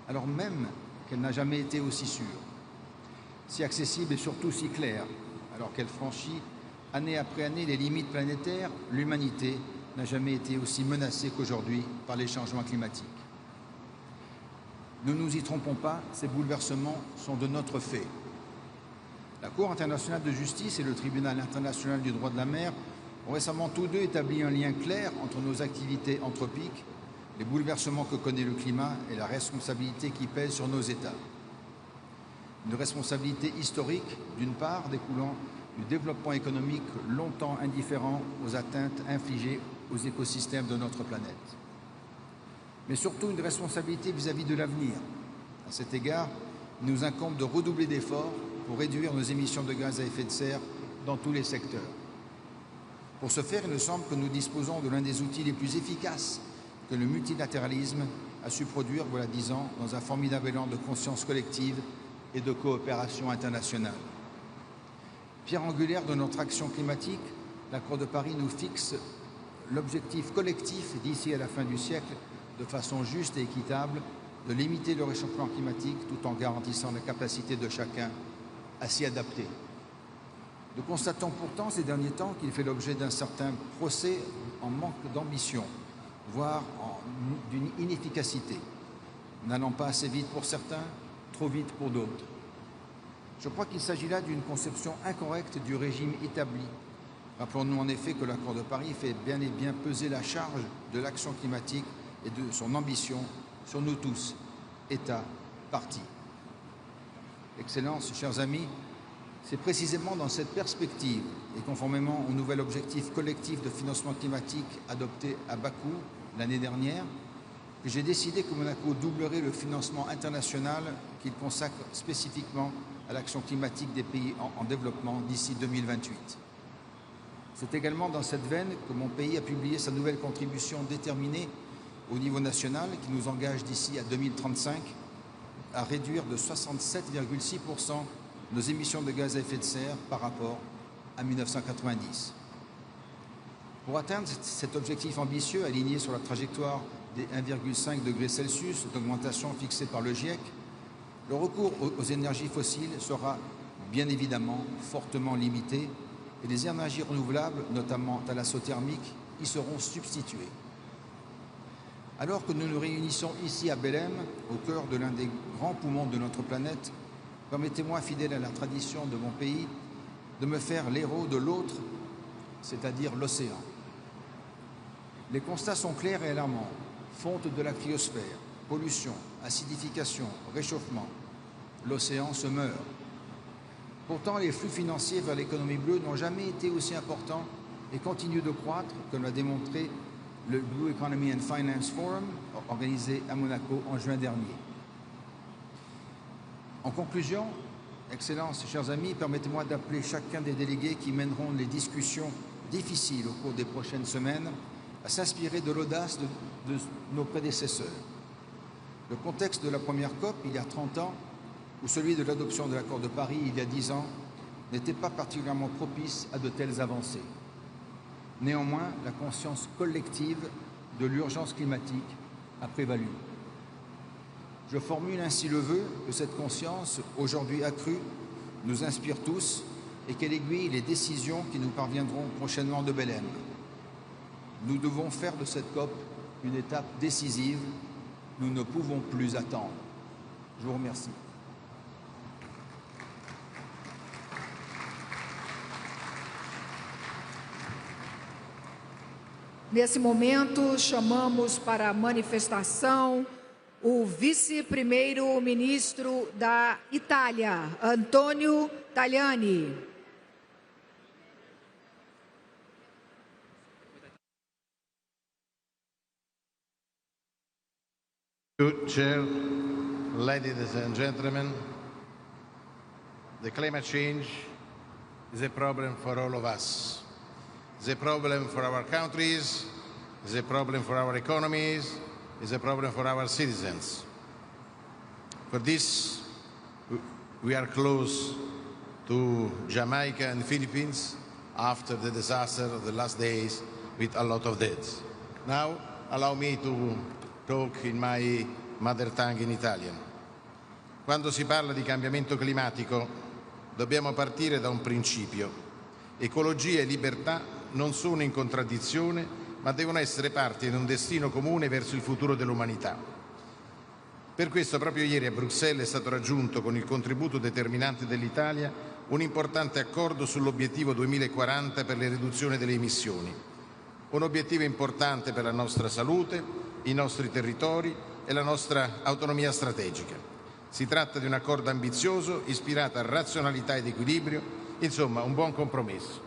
alors même qu'elle n'a jamais été aussi sûre, si accessible et surtout si claire. Alors qu'elle franchit année après année les limites planétaires, l'humanité n'a jamais été aussi menacée qu'aujourd'hui par les changements climatiques. Ne nous y trompons pas, ces bouleversements sont de notre fait. La Cour internationale de justice et le Tribunal international du droit de la mer ont récemment tous deux établi un lien clair entre nos activités anthropiques, les bouleversements que connaît le climat et la responsabilité qui pèse sur nos États. Une responsabilité historique, d'une part, découlant du développement économique longtemps indifférent aux atteintes infligées aux écosystèmes de notre planète. Mais surtout une responsabilité vis-à-vis de l'avenir. À cet égard, il nous incombe de redoubler d'efforts pour réduire nos émissions de gaz à effet de serre dans tous les secteurs. Pour ce faire, il nous semble que nous disposons de l'un des outils les plus efficaces que le multilatéralisme a su produire, voilà 10 ans, dans un formidable élan de conscience collective et de coopération internationale. Pierre angulaire de notre action climatique, l'accord de Paris nous fixe l'objectif collectif d'ici à la fin du siècle, de façon juste et équitable, de limiter le réchauffement climatique tout en garantissant la capacité de chacun à s'y adapter. Nous constatons pourtant ces derniers temps qu'il fait l'objet d'un certain procès en manque d'ambition, voire d'une inefficacité, n'allant pas assez vite pour certains, trop vite pour d'autres. Je crois qu'il s'agit là d'une conception incorrecte du régime établi. Rappelons-nous en effet que l'accord de Paris fait bien et bien peser la charge de l'action climatique et de son ambition sur nous tous, États, partis. Excellences, chers amis, c'est précisément dans cette perspective et conformément au nouvel objectif collectif de financement climatique adopté à Bakou l'année dernière que j'ai décidé que Monaco doublerait le financement international qu'il consacre spécifiquement à l'action climatique des pays en développement d'ici 2028. C'est également dans cette veine que mon pays a publié sa nouvelle contribution déterminée au niveau national qui nous engage d'ici à 2035 à réduire de 67,6% nos émissions de gaz à effet de serre par rapport à 1990. Pour atteindre cet objectif ambitieux aligné sur la trajectoire des 1,5 degrés Celsius d'augmentation fixée par le GIEC, le recours aux énergies fossiles sera bien évidemment fortement limité et les énergies renouvelables, notamment thalassothermiques, y seront substituées. Alors que nous nous réunissons ici à Belém, au cœur de l'un des grands poumons de notre planète, permettez-moi, fidèle à la tradition de mon pays, de me faire l'héros de l'autre, c'est-à-dire l'océan. Les constats sont clairs et alarmants. Fonte de la cryosphère, pollution, acidification, réchauffement. L'océan se meurt. Pourtant, les flux financiers vers l'économie bleue n'ont jamais été aussi importants et continuent de croître, comme l'a démontré le Blue Economy and Finance Forum, organisé à Monaco en juin dernier. En conclusion, Excellences, chers amis, permettez-moi d'appeler chacun des délégués qui mèneront les discussions difficiles au cours des prochaines semaines à s'inspirer de l'audace de nos prédécesseurs. Le contexte de la première COP, il y a 30 ans, ou celui de l'adoption de l'accord de Paris, il y a 10 ans, n'était pas particulièrement propice à de telles avancées. Néanmoins, la conscience collective de l'urgence climatique a prévalu. Je formule ainsi le vœu que cette conscience, aujourd'hui accrue, nous inspire tous et qu'elle aiguille les décisions qui nous parviendront prochainement de Belém. Nous devons faire de cette COP une étape décisive. Nous ne pouvons plus attendre. Je vous remercie. Nesse momento, chamamos para a manifestação o vice-primeiro-ministro da Itália, Antonio Tajani. Chair, ladies and gentlemen, the climate change is a problem for all of us. It's a problem for our countries, it's a problem for our economies, it's a problem for our citizens. For this, we are close to Jamaica and Philippines after the disaster of the last days with a lot of deaths. Now, allow me to talk in my mother tongue in Italian. Quando si parla di cambiamento climatico, dobbiamo partire da un principio. Ecologia e libertà non sono in contraddizione, ma devono essere parte di un destino comune verso il futuro dell'umanità. Per questo proprio ieri a Bruxelles è stato raggiunto, con il contributo determinante dell'Italia, un importante accordo sull'obiettivo 2040 per le riduzioni delle emissioni. Un obiettivo importante per la nostra salute, i nostri territori e la nostra autonomia strategica. Si tratta di un accordo ambizioso, ispirato a razionalità ed equilibrio, insomma un buon compromesso.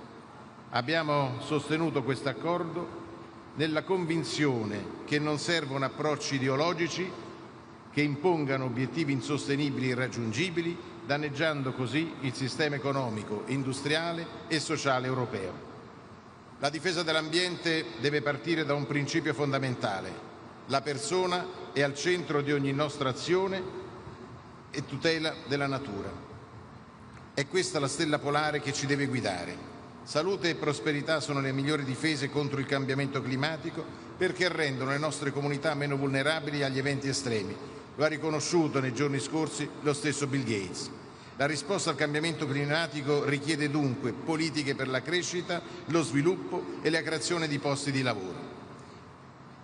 Abbiamo sostenuto questo accordo nella convinzione che non servono approcci ideologici che impongano obiettivi insostenibili e irraggiungibili, danneggiando così il sistema economico, industriale e sociale europeo. La difesa dell'ambiente deve partire da un principio fondamentale: la persona è al centro di ogni nostra azione e tutela della natura. È questa la stella polare che ci deve guidare. Salute e prosperità sono le migliori difese contro il cambiamento climatico perché rendono le nostre comunità meno vulnerabili agli eventi estremi. Lo ha riconosciuto nei giorni scorsi lo stesso Bill Gates. La risposta al cambiamento climatico richiede dunque politiche per la crescita, lo sviluppo e la creazione di posti di lavoro.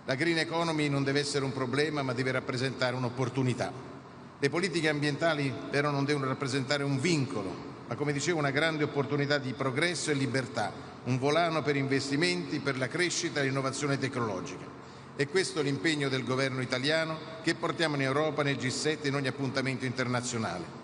La green economy non deve essere un problema, ma deve rappresentare un'opportunità. Le politiche ambientali però non devono rappresentare un vincolo, ma come dicevo una grande opportunità di progresso e libertà, un volano per investimenti, per la crescita e l'innovazione tecnologica. E questo è l'impegno del governo italiano che portiamo in Europa, nel G7 e in ogni appuntamento internazionale.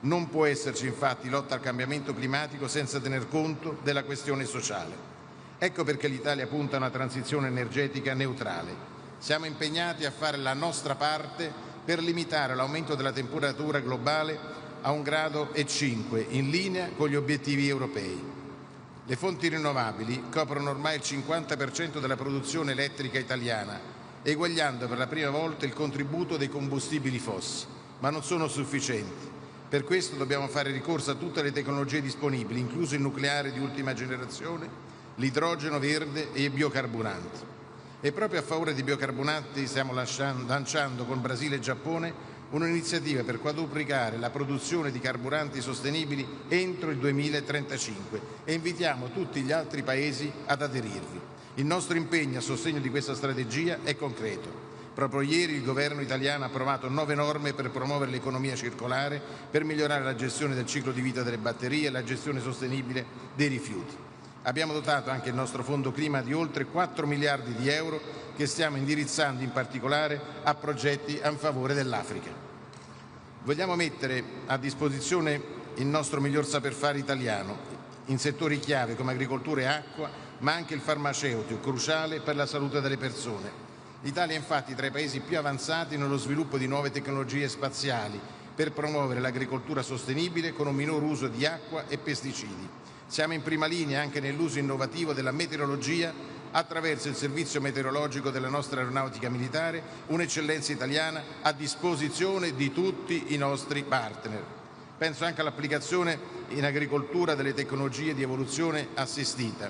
Non può esserci infatti lotta al cambiamento climatico senza tener conto della questione sociale. Ecco perché l'Italia punta a una transizione energetica neutrale. Siamo impegnati a fare la nostra parte per limitare l'aumento della temperatura globale a 1,5 gradi, in linea con gli obiettivi europei. Le fonti rinnovabili coprono ormai il 50% della produzione elettrica italiana, eguagliando per la prima volta il contributo dei combustibili fossili, ma non sono sufficienti. Per questo dobbiamo fare ricorso a tutte le tecnologie disponibili, incluso il nucleare di ultima generazione, l'idrogeno verde e i biocarburanti. E proprio a favore di biocarburanti stiamo lanciando con Brasile e Giappone un'iniziativa per quadruplicare la produzione di carburanti sostenibili entro il 2035 e invitiamo tutti gli altri Paesi ad aderirvi. Il nostro impegno a sostegno di questa strategia è concreto. Proprio ieri il governo italiano ha approvato 9 norme per promuovere l'economia circolare, per migliorare la gestione del ciclo di vita delle batterie e la gestione sostenibile dei rifiuti. Abbiamo dotato anche il nostro fondo clima di oltre 4 miliardi di euro che stiamo indirizzando in particolare a progetti a favore dell'Africa. Vogliamo mettere a disposizione il nostro miglior saper fare italiano in settori chiave come agricoltura e acqua, ma anche il farmaceutico, cruciale per la salute delle persone. L'Italia è infatti tra i Paesi più avanzati nello sviluppo di nuove tecnologie spaziali per promuovere l'agricoltura sostenibile con un minor uso di acqua e pesticidi. Siamo in prima linea anche nell'uso innovativo della meteorologia attraverso il servizio meteorologico della nostra aeronautica militare, un'eccellenza italiana a disposizione di tutti i nostri partner. Penso anche all'applicazione in agricoltura delle tecnologie di evoluzione assistita.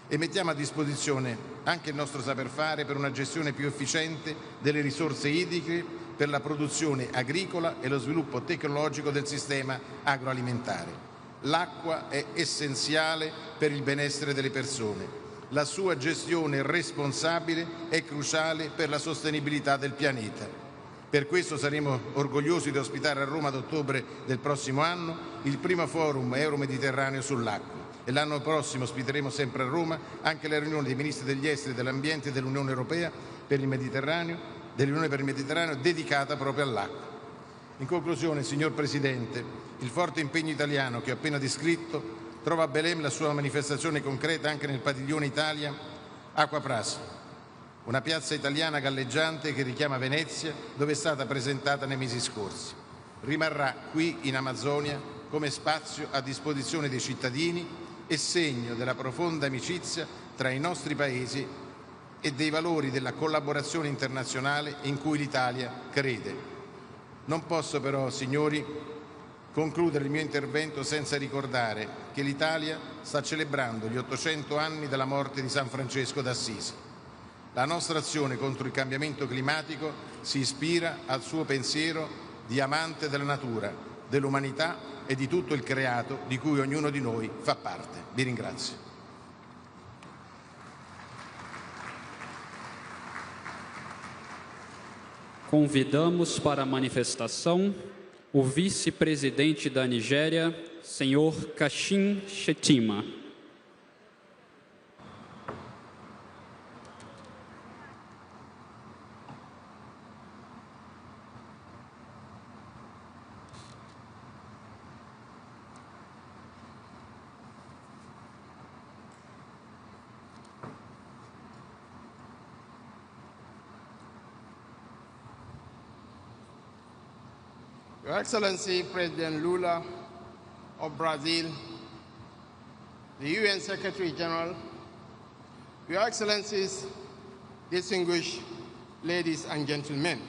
E mettiamo a disposizione anche il nostro saper fare per una gestione più efficiente delle risorse idriche per la produzione agricola e lo sviluppo tecnologico del sistema agroalimentare. L'acqua è essenziale per il benessere delle persone. La sua gestione responsabile è cruciale per la sostenibilità del pianeta. Per questo saremo orgogliosi di ospitare a Roma ad ottobre del prossimo anno il primo forum euro-mediterraneo sull'acqua. E l'anno prossimo ospiteremo sempre a Roma anche la riunione dei ministri degli esteri, dell'ambiente dell'Unione Europea per il Mediterraneo, dell'Unione per il Mediterraneo dedicata proprio all'acqua. In conclusione, signor Presidente, il forte impegno italiano che ho appena descritto trova a Belém la sua manifestazione concreta anche nel padiglione Italia Acqua Pras, una piazza italiana galleggiante che richiama Venezia, dove è stata presentata nei mesi scorsi. Rimarrà qui in Amazzonia come spazio a disposizione dei cittadini e segno della profonda amicizia tra i nostri Paesi e dei valori della collaborazione internazionale in cui l'Italia crede. Non posso però, signori, concludere il mio intervento senza ricordare che l'Italia sta celebrando gli 800 anni dalla morte di San Francesco d'Assisi. La nostra azione contro il cambiamento climatico si ispira al suo pensiero di amante della natura, dell'umanità e di tutto il creato di cui ognuno di noi fa parte. Vi ringrazio. Convidamos para a manifestação o vice-presidente da Nigéria, senhor Kashim Shettima. Your Excellency President Lula of Brazil, the UN Secretary General, Your Excellencies, distinguished ladies and gentlemen,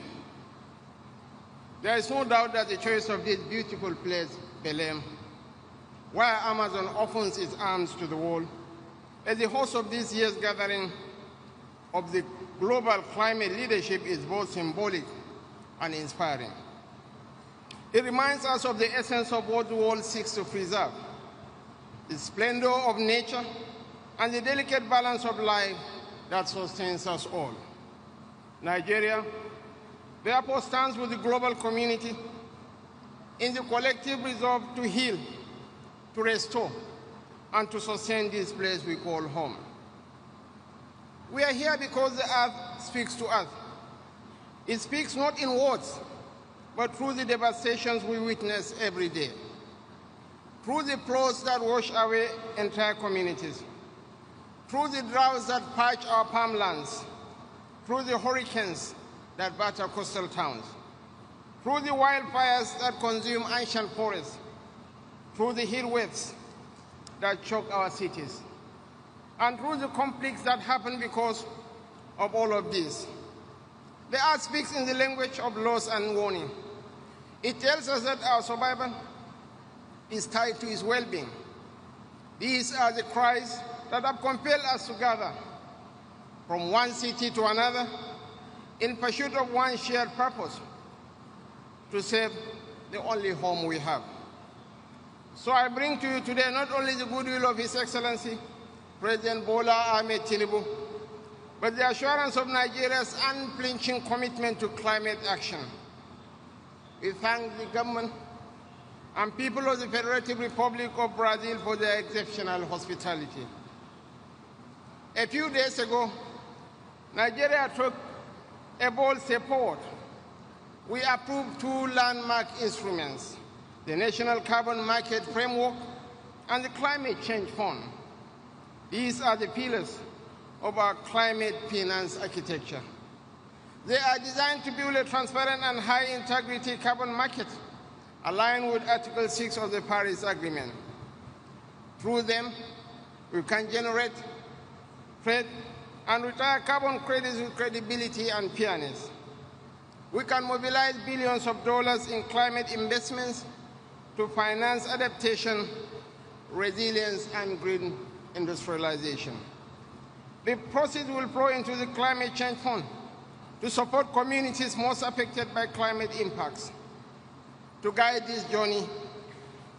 there is no doubt that the choice of this beautiful place, Belém, where Amazon opens its arms to the world, as the host of this year's gathering of the global climate leadership is both symbolic and inspiring. It reminds us of the essence of what the world seeks to preserve, the splendor of nature and the delicate balance of life that sustains us all. Nigeria, therefore, stands with the global community in the collective resolve to heal, to restore, and to sustain this place we call home. We are here because the earth speaks to us. It speaks not in words, but through the devastations we witness every day, through the floods that wash away entire communities, through the droughts that parch our farmlands, through the hurricanes that batter coastal towns, through the wildfires that consume ancient forests, through the heat waves that choke our cities, and through the conflicts that happen because of all of this. The earth speaks in the language of loss and warning. It tells us that our survival is tied to its well-being. These are the cries that have compelled us to gather from one city to another in pursuit of one shared purpose, to save the only home we have. So I bring to you today not only the goodwill of His Excellency, President Bola Ahmed Tinubu, but the assurance of Nigeria's unflinching commitment to climate action. We thank the government and people of the Federative Republic of Brazil for their exceptional hospitality. A few days ago, Nigeria took a bold step forward. We approved two landmark instruments, the National Carbon Market Framework and the Climate Change Fund. These are the pillars of our climate finance architecture. They are designed to build a transparent and high-integrity carbon market aligned with Article 6 of the Paris Agreement. Through them, we can generate, trade, and retire carbon credits with credibility and fairness. We can mobilize billions of dollars in climate investments to finance adaptation, resilience, and green industrialization. The proceeds will flow into the Climate Change Fund to support communities most affected by climate impacts. To guide this journey,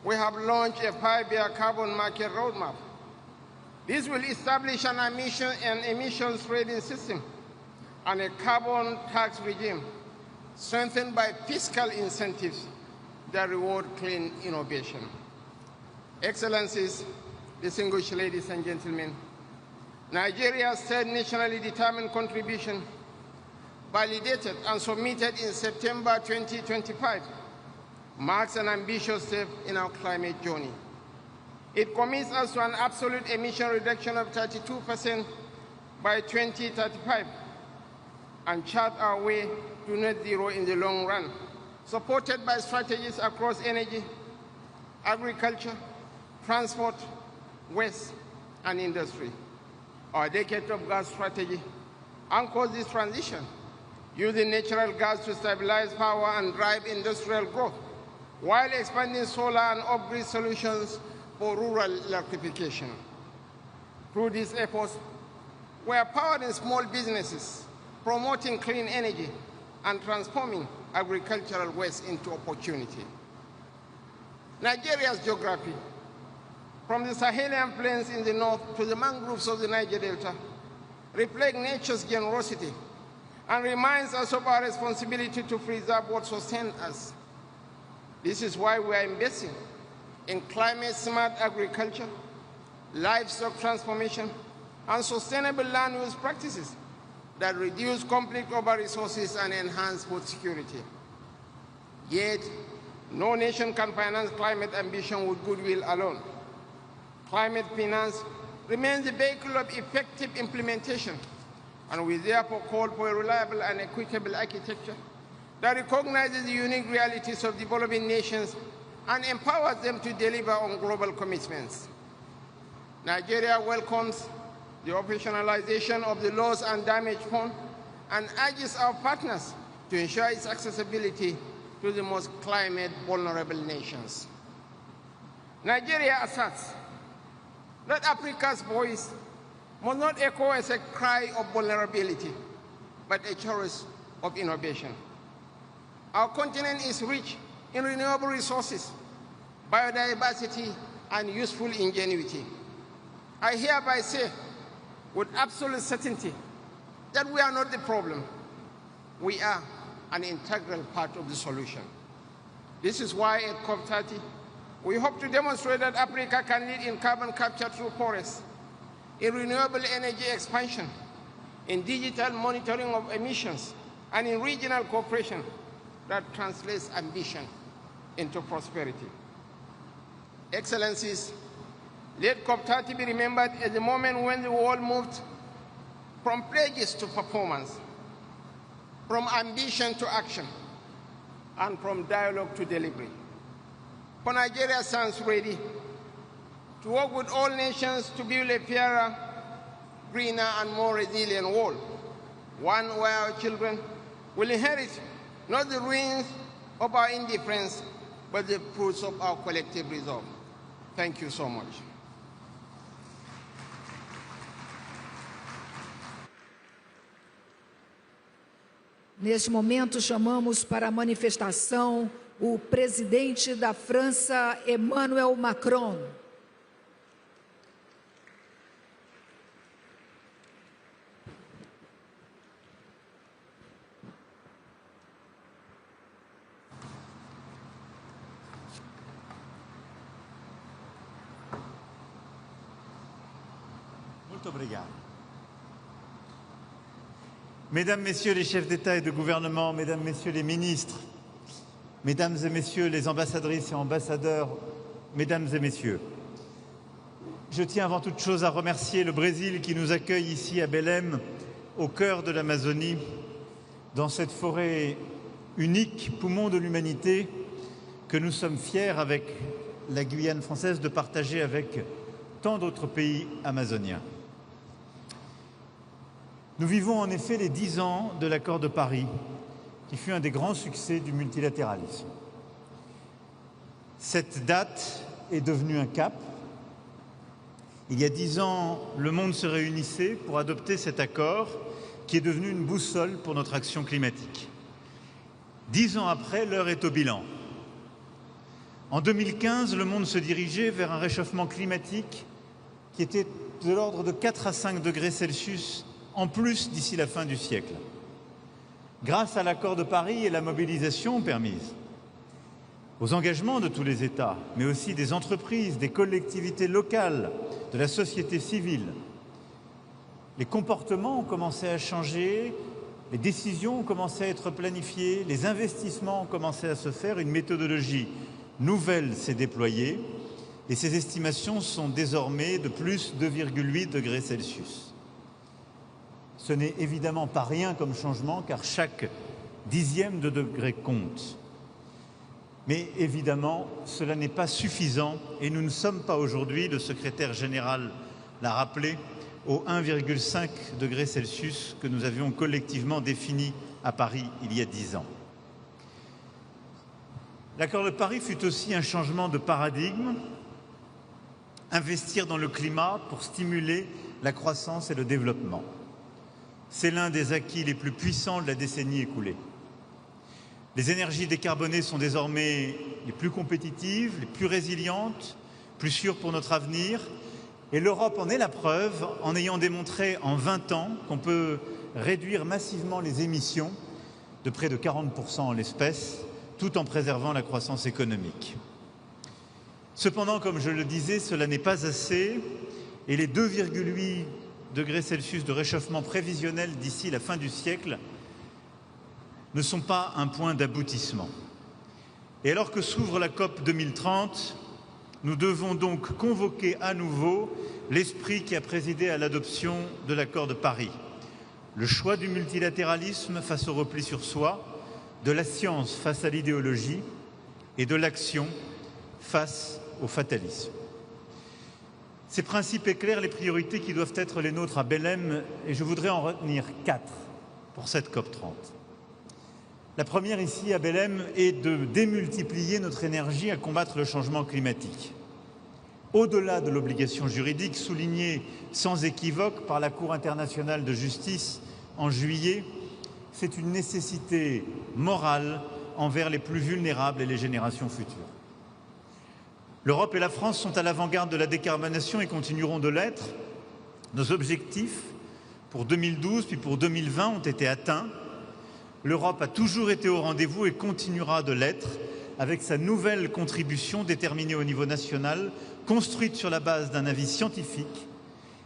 we have launched a 5-year carbon market roadmap. This will establish an emissions trading system and a carbon tax regime strengthened by fiscal incentives that reward clean innovation. Excellencies, distinguished ladies and gentlemen, Nigeria's third nationally determined contribution, validated and submitted in September 2025, marks an ambitious step in our climate journey. It commits us to an absolute emission reduction of 32% by 2035 and chart our way to net zero in the long run, supported by strategies across energy, agriculture, transport, waste, and industry. Our decade of gas strategy anchors this transition, using natural gas to stabilize power and drive industrial growth, while expanding solar and off-grid solutions for rural electrification. Through these efforts, we are powering small businesses, promoting clean energy, and transforming agricultural waste into opportunity. Nigeria's geography, from the Sahelian plains in the north to the mangroves of the Niger Delta, reflect nature's generosity and reminds us of our responsibility to preserve what sustains us. This is why we are investing in climate-smart agriculture, livestock transformation, and sustainable land use practices that reduce conflict over resources and enhance food security. Yet, no nation can finance climate ambition with goodwill alone. Climate finance remains the vehicle of effective implementation, and we therefore call for a reliable and equitable architecture that recognizes the unique realities of developing nations and empowers them to deliver on global commitments. Nigeria welcomes the operationalization of the Loss and Damage Fund and urges our partners to ensure its accessibility to the most climate vulnerable nations. Nigeria asserts that Africa's voice must not echo as a cry of vulnerability, but a chorus of innovation. Our continent is rich in renewable resources, biodiversity, and useful ingenuity. I hereby say with absolute certainty that we are not the problem. We are an integral part of the solution. This is why at COP30, we hope to demonstrate that Africa can lead in carbon capture through forests, in renewable energy expansion, in digital monitoring of emissions, and in regional cooperation that translates ambition into prosperity. Excellencies, let COP30 be remembered as the moment when the world moved from pledges to performance, from ambition to action, and from dialogue to delivery. For Nigeria stands ready to work with all nations to build a fairer, greener, and more resilient world, one where our children will inherit not the ruins of our indifference, but the fruits of our collective resolve. Thank you so much. Neste momento, chamamos para a manifestação o presidente da França, Emmanuel Macron. Muito obrigado. Mesdames, Messieurs les chefs d'État et de gouvernement, Mesdames, Messieurs les ministres, Mesdames et Messieurs les ambassadrices et ambassadeurs, Mesdames et Messieurs, je tiens avant toute chose à remercier le Brésil qui nous accueille ici à Belém, au cœur de l'Amazonie, dans cette forêt unique, poumon de l'humanité, que nous sommes fiers avec la Guyane française de partager avec tant d'autres pays amazoniens. Nous vivons en effet les 10 ans de l'accord de Paris, qui fut un des grands succès du multilatéralisme. Cette date est devenue un cap. Il y a 10 ans, le monde se réunissait pour adopter cet accord qui est devenu une boussole pour notre action climatique. 10 ans après, l'heure est au bilan. En 2015, le monde se dirigeait vers un réchauffement climatique qui était de l'ordre de 4 à 5 degrés Celsius en plus d'ici la fin du siècle. Grâce à l'accord de Paris et la mobilisation permise, aux engagements de tous les États, mais aussi des entreprises, des collectivités locales, de la société civile, les comportements ont commencé à changer, les décisions ont commencé à être planifiées, les investissements ont commencé à se faire, une méthodologie nouvelle s'est déployée et ces estimations sont désormais de plus 2,8 degrés Celsius. Ce n'est évidemment pas rien comme changement, car chaque dixième de degré compte. Mais évidemment, cela n'est pas suffisant et nous ne sommes pas aujourd'hui, le secrétaire général l'a rappelé, au 1,5 degré Celsius que nous avions collectivement défini à Paris il y a 10 ans. L'accord de Paris fut aussi un changement de paradigme, investir dans le climat pour stimuler la croissance et le développement. C'est l'un des acquis les plus puissants de la décennie écoulée. Les énergies décarbonées sont désormais les plus compétitives, les plus résilientes, plus sûres pour notre avenir. Et l'Europe en est la preuve en ayant démontré en 20 ans qu'on peut réduire massivement les émissions de près de 40% en l'espèce, tout en préservant la croissance économique. Cependant, comme je le disais, cela n'est pas assez et les 2,8 degrés Celsius de réchauffement prévisionnel d'ici la fin du siècle ne sont pas un point d'aboutissement. Et alors que s'ouvre la COP 2030, nous devons donc convoquer à nouveau l'esprit qui a présidé à l'adoption de l'accord de Paris. Le choix du multilatéralisme face au repli sur soi, de la science face à l'idéologie et de l'action face au fatalisme. Ces principes éclairent les priorités qui doivent être les nôtres à Belém et je voudrais en retenir 4 pour cette COP30. La première ici à Belém est de démultiplier notre énergie à combattre le changement climatique. Au-delà de l'obligation juridique soulignée sans équivoque par la Cour internationale de justice en juillet, c'est une nécessité morale envers les plus vulnérables et les générations futures. L'Europe et la France sont à l'avant-garde de la décarbonation et continueront de l'être. Nos objectifs pour 2012 puis pour 2020 ont été atteints. L'Europe a toujours été au rendez-vous et continuera de l'être avec sa nouvelle contribution déterminée au niveau national, construite sur la base d'un avis scientifique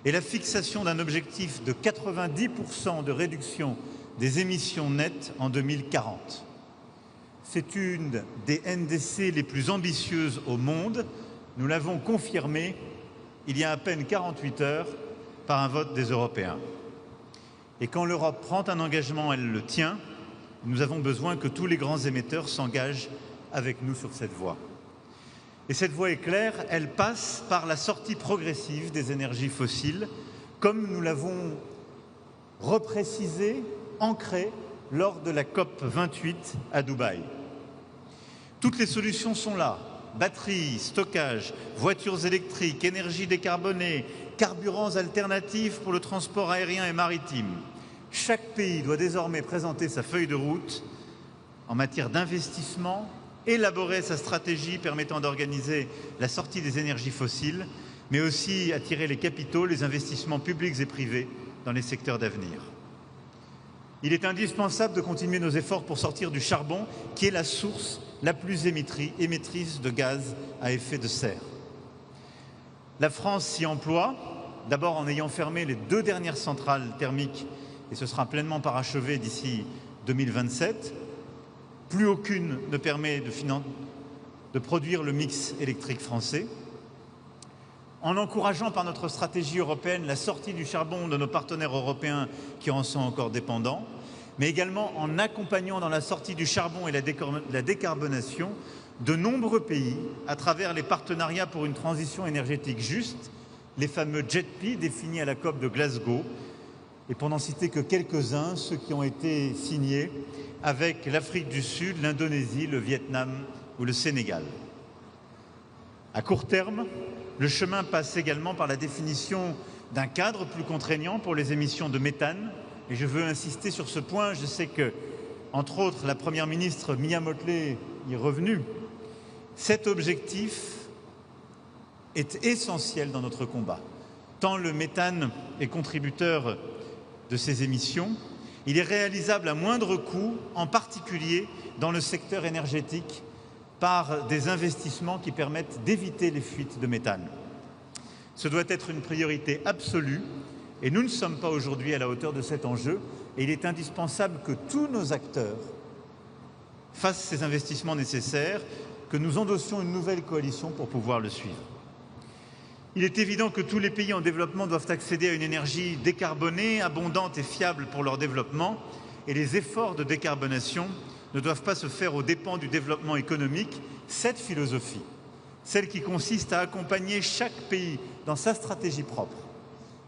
et la fixation d'un objectif de 90% de réduction des émissions nettes en 2040. C'est une des NDC les plus ambitieuses au monde. Nous l'avons confirmé il y a à peine 48 heures par un vote des Européens. Et quand l'Europe prend un engagement, elle le tient. Nous avons besoin que tous les grands émetteurs s'engagent avec nous sur cette voie. Et cette voie est claire, elle passe par la sortie progressive des énergies fossiles, comme nous l'avons reprécisé, ancré lors de la COP28 à Dubaï. Toutes les solutions sont là. Batteries, stockage, voitures électriques, énergie décarbonée, carburants alternatifs pour le transport aérien et maritime. Chaque pays doit désormais présenter sa feuille de route en matière d'investissement, élaborer sa stratégie permettant d'organiser la sortie des énergies fossiles, mais aussi attirer les capitaux, les investissements publics et privés dans les secteurs d'avenir. Il est indispensable de continuer nos efforts pour sortir du charbon, qui est la source la plus émettrice de gaz à effet de serre. La France s'y emploie, d'abord en ayant fermé les 2 dernières centrales thermiques, et ce sera pleinement parachevé d'ici 2027. Plus aucune ne permet de produire le mix électrique français. En encourageant par notre stratégie européenne la sortie du charbon de nos partenaires européens qui en sont encore dépendants, mais également en accompagnant dans la sortie du charbon et la décarbonation de nombreux pays à travers les partenariats pour une transition énergétique juste, les fameux JETP définis à la COP de Glasgow, et pour n'en citer que quelques-uns, ceux qui ont été signés avec l'Afrique du Sud, l'Indonésie, le Vietnam ou le Sénégal. À court terme, le chemin passe également par la définition d'un cadre plus contraignant pour les émissions de méthane. Et je veux insister sur ce point. Je sais que, entre autres, la Première ministre Mia Mottley y est revenue. Cet objectif est essentiel dans notre combat. Tant le méthane est contributeur de ces émissions, il est réalisable à moindre coût, en particulier dans le secteur énergétique, par des investissements qui permettent d'éviter les fuites de méthane. Ce doit être une priorité absolue et nous ne sommes pas aujourd'hui à la hauteur de cet enjeu et il est indispensable que tous nos acteurs fassent ces investissements nécessaires, que nous endossions une nouvelle coalition pour pouvoir le suivre. Il est évident que tous les pays en développement doivent accéder à une énergie décarbonée, abondante et fiable pour leur développement et les efforts de décarbonation ne doivent pas se faire aux dépens du développement économique. Cette philosophie, celle qui consiste à accompagner chaque pays dans sa stratégie propre,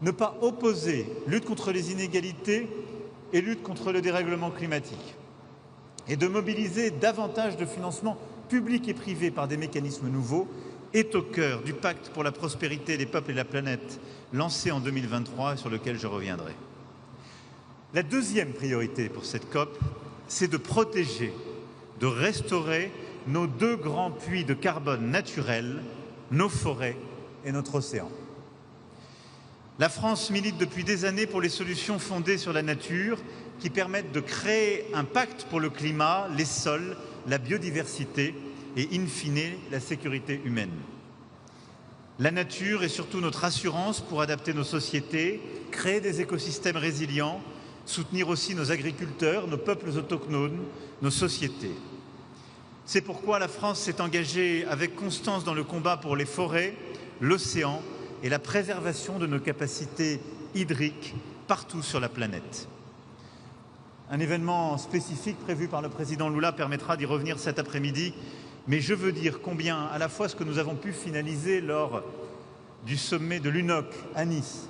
ne pas opposer lutte contre les inégalités et lutte contre le dérèglement climatique, et de mobiliser davantage de financements publics et privés par des mécanismes nouveaux, est au cœur du pacte pour la prospérité des peuples et la planète lancé en 2023 et sur lequel je reviendrai. La deuxième priorité pour cette COP, c'est de protéger, de restaurer nos 2 grands puits de carbone naturels, nos forêts et notre océan. La France milite depuis des années pour les solutions fondées sur la nature qui permettent de créer un pacte pour le climat, les sols, la biodiversité et, in fine, la sécurité humaine. La nature est surtout notre assurance pour adapter nos sociétés, créer des écosystèmes résilients, soutenir aussi nos agriculteurs, nos peuples autochtones, nos sociétés. C'est pourquoi la France s'est engagée avec constance dans le combat pour les forêts, l'océan et la préservation de nos capacités hydriques partout sur la planète. Un événement spécifique prévu par le président Lula permettra d'y revenir cet après-midi, mais je veux dire combien, à la fois ce que nous avons pu finaliser lors du sommet de l'UNOC à Nice,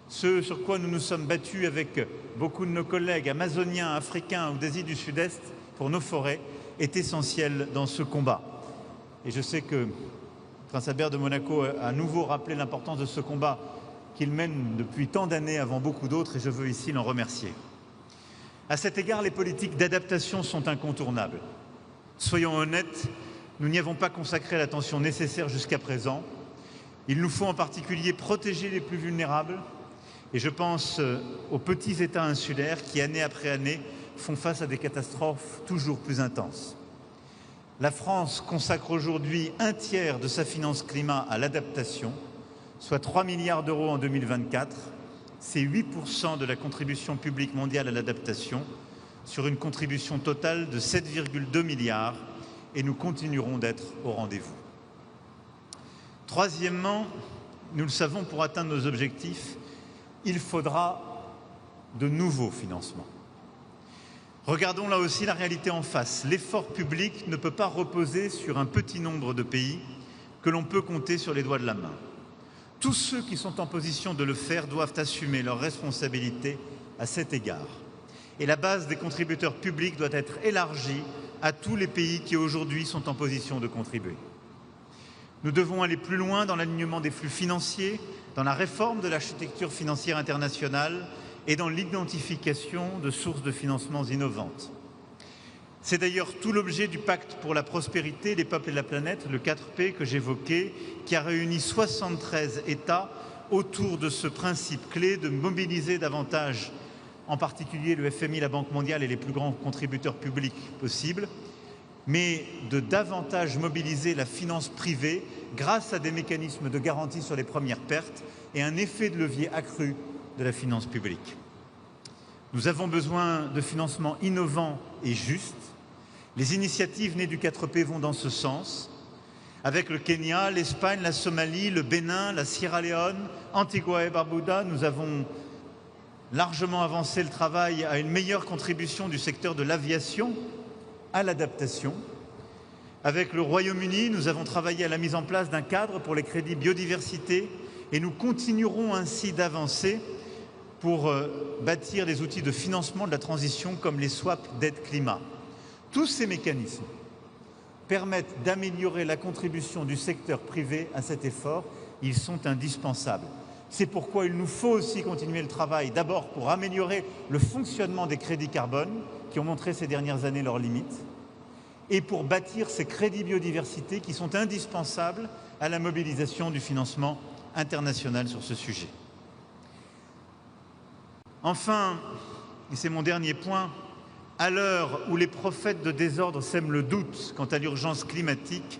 ce sur quoi nous nous sommes battus avec beaucoup de nos collègues amazoniens, africains ou d'Asie du Sud-Est pour nos forêts, est essentiel dans ce combat. Et je sais que Prince Albert de Monaco a à nouveau rappelé l'importance de ce combat qu'il mène depuis tant d'années avant beaucoup d'autres et je veux ici l'en remercier. À cet égard, les politiques d'adaptation sont incontournables. Soyons honnêtes, nous n'y avons pas consacré l'attention nécessaire jusqu'à présent. Il nous faut en particulier protéger les plus vulnérables et je pense aux petits États insulaires qui, année après année, font face à des catastrophes toujours plus intenses. La France consacre aujourd'hui 1/3 de sa finance climat à l'adaptation, soit 3 milliards d'euros en 2024. C'est 8% de la contribution publique mondiale à l'adaptation, sur une contribution totale de 7,2 milliards, et nous continuerons d'être au rendez-vous. Troisièmement, nous le savons, pour atteindre nos objectifs, il faudra de nouveaux financements. Regardons là aussi la réalité en face. L'effort public ne peut pas reposer sur un petit nombre de pays que l'on peut compter sur les doigts de la main. Tous ceux qui sont en position de le faire doivent assumer leurs responsabilités à cet égard. Et la base des contributeurs publics doit être élargie à tous les pays qui aujourd'hui sont en position de contribuer. Nous devons aller plus loin dans l'alignement des flux financiers, dans la réforme de l'architecture financière internationale et dans l'identification de sources de financements innovantes. C'est d'ailleurs tout l'objet du pacte pour la prospérité des peuples et de la planète, le 4P que j'évoquais, qui a réuni 73 États autour de ce principe clé de mobiliser davantage, en particulier le FMI, la Banque mondiale et les plus grands contributeurs publics possibles, mais de davantage mobiliser la finance privée grâce à des mécanismes de garantie sur les premières pertes et un effet de levier accru de la finance publique. Nous avons besoin de financements innovants et justes. Les initiatives nées du 4P vont dans ce sens, avec le Kenya, l'Espagne, la Somalie, le Bénin, la Sierra Leone, Antigua et Barbuda. Nous avons largement avancé le travail à une meilleure contribution du secteur de l'aviation à l'adaptation. Avec le Royaume-Uni, nous avons travaillé à la mise en place d'un cadre pour les crédits biodiversité et nous continuerons ainsi d'avancer pour bâtir des outils de financement de la transition comme les swaps d'aide climat. Tous ces mécanismes permettent d'améliorer la contribution du secteur privé à cet effort. Ils sont indispensables. C'est pourquoi il nous faut aussi continuer le travail, d'abord pour améliorer le fonctionnement des crédits carbone, qui ont montré ces dernières années leurs limites, et pour bâtir ces crédits biodiversité qui sont indispensables à la mobilisation du financement international sur ce sujet. Enfin, et c'est mon dernier point, à l'heure où les prophètes de désordre sèment le doute quant à l'urgence climatique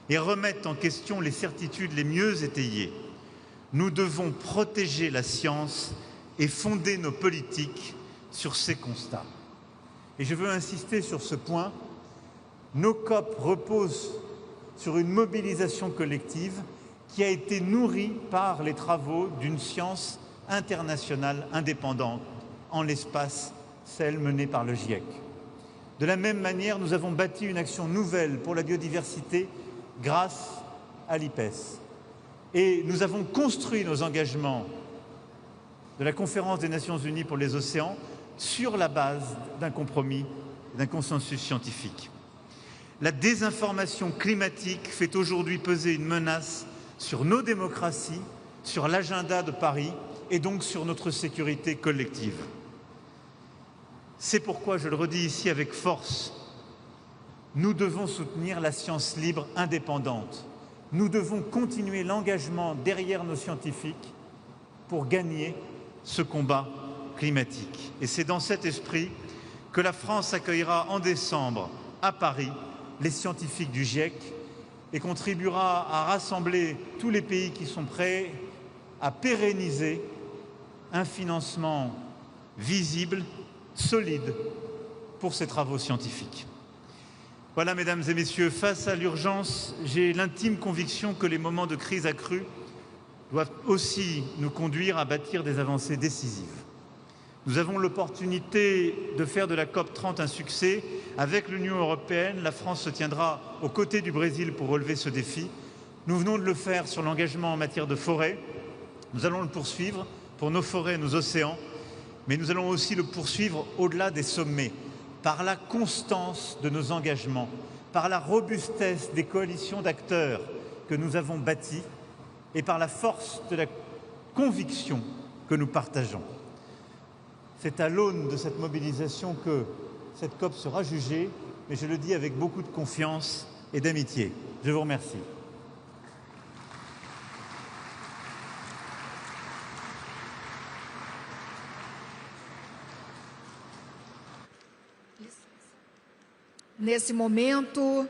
et remettent en question les certitudes les mieux étayées, nous devons protéger la science et fonder nos politiques sur ces constats. Et je veux insister sur ce point. Nos COP reposent sur une mobilisation collective qui a été nourrie par les travaux d'une science internationale indépendante, en l'espace celle menée par le GIEC. De la même manière, nous avons bâti une action nouvelle pour la biodiversité grâce à l'IPES. Et nous avons construit nos engagements de la Conférence des Nations Unies pour les océans sur la base d'un compromis, d'un consensus scientifique. La désinformation climatique fait aujourd'hui peser une menace sur nos démocraties, sur l'agenda de Paris et donc sur notre sécurité collective. C'est pourquoi, je le redis ici avec force, nous devons soutenir la science libre indépendante. Nous devons continuer l'engagement derrière nos scientifiques pour gagner ce combat climatique. Et c'est dans cet esprit que la France accueillera en décembre à Paris les scientifiques du GIEC et contribuera à rassembler tous les pays qui sont prêts à pérenniser un financement visible, solide pour ces travaux scientifiques. Voilà, mesdames et messieurs, face à l'urgence, j'ai l'intime conviction que les moments de crise accrue doivent aussi nous conduire à bâtir des avancées décisives. Nous avons l'opportunité de faire de la COP30 un succès. Avec l'Union européenne, la France se tiendra aux côtés du Brésil pour relever ce défi. Nous venons de le faire sur l'engagement en matière de forêt. Nous allons le poursuivre pour nos forêts et nos océans, mais nous allons aussi le poursuivre au-delà des sommets, par la constance de nos engagements, par la robustesse des coalitions d'acteurs que nous avons bâties et par la force de la conviction que nous partageons. C'est à l'aune de cette mobilisation que cette COP sera jugée, mais je le dis avec beaucoup de confiance et d'amitié. Je vous remercie. Nesse momento,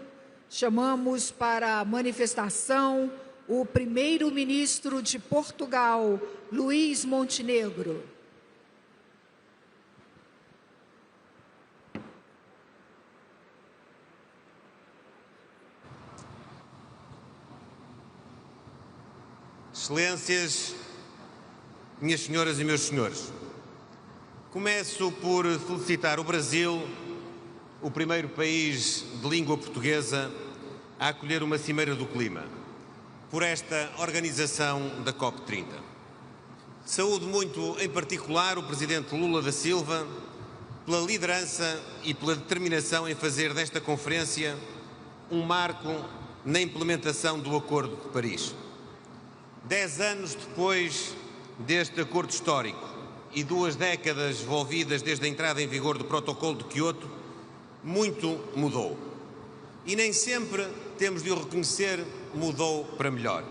chamamos para a manifestação o primeiro-ministro de Portugal, Luís Montenegro. Excelências, minhas senhoras e meus senhores, começo por felicitar o Brasil, o primeiro país de língua portuguesa a acolher uma Cimeira do Clima, por esta organização da COP30. Saúdo muito, em particular, o Presidente Lula da Silva, pela liderança e pela determinação em fazer desta conferência um marco na implementação do Acordo de Paris. 10 anos depois deste acordo histórico, e 2 décadas envolvidas desde a entrada em vigor do Protocolo de Quioto, muito mudou. E nem sempre, temos de o reconhecer, mudou para melhor.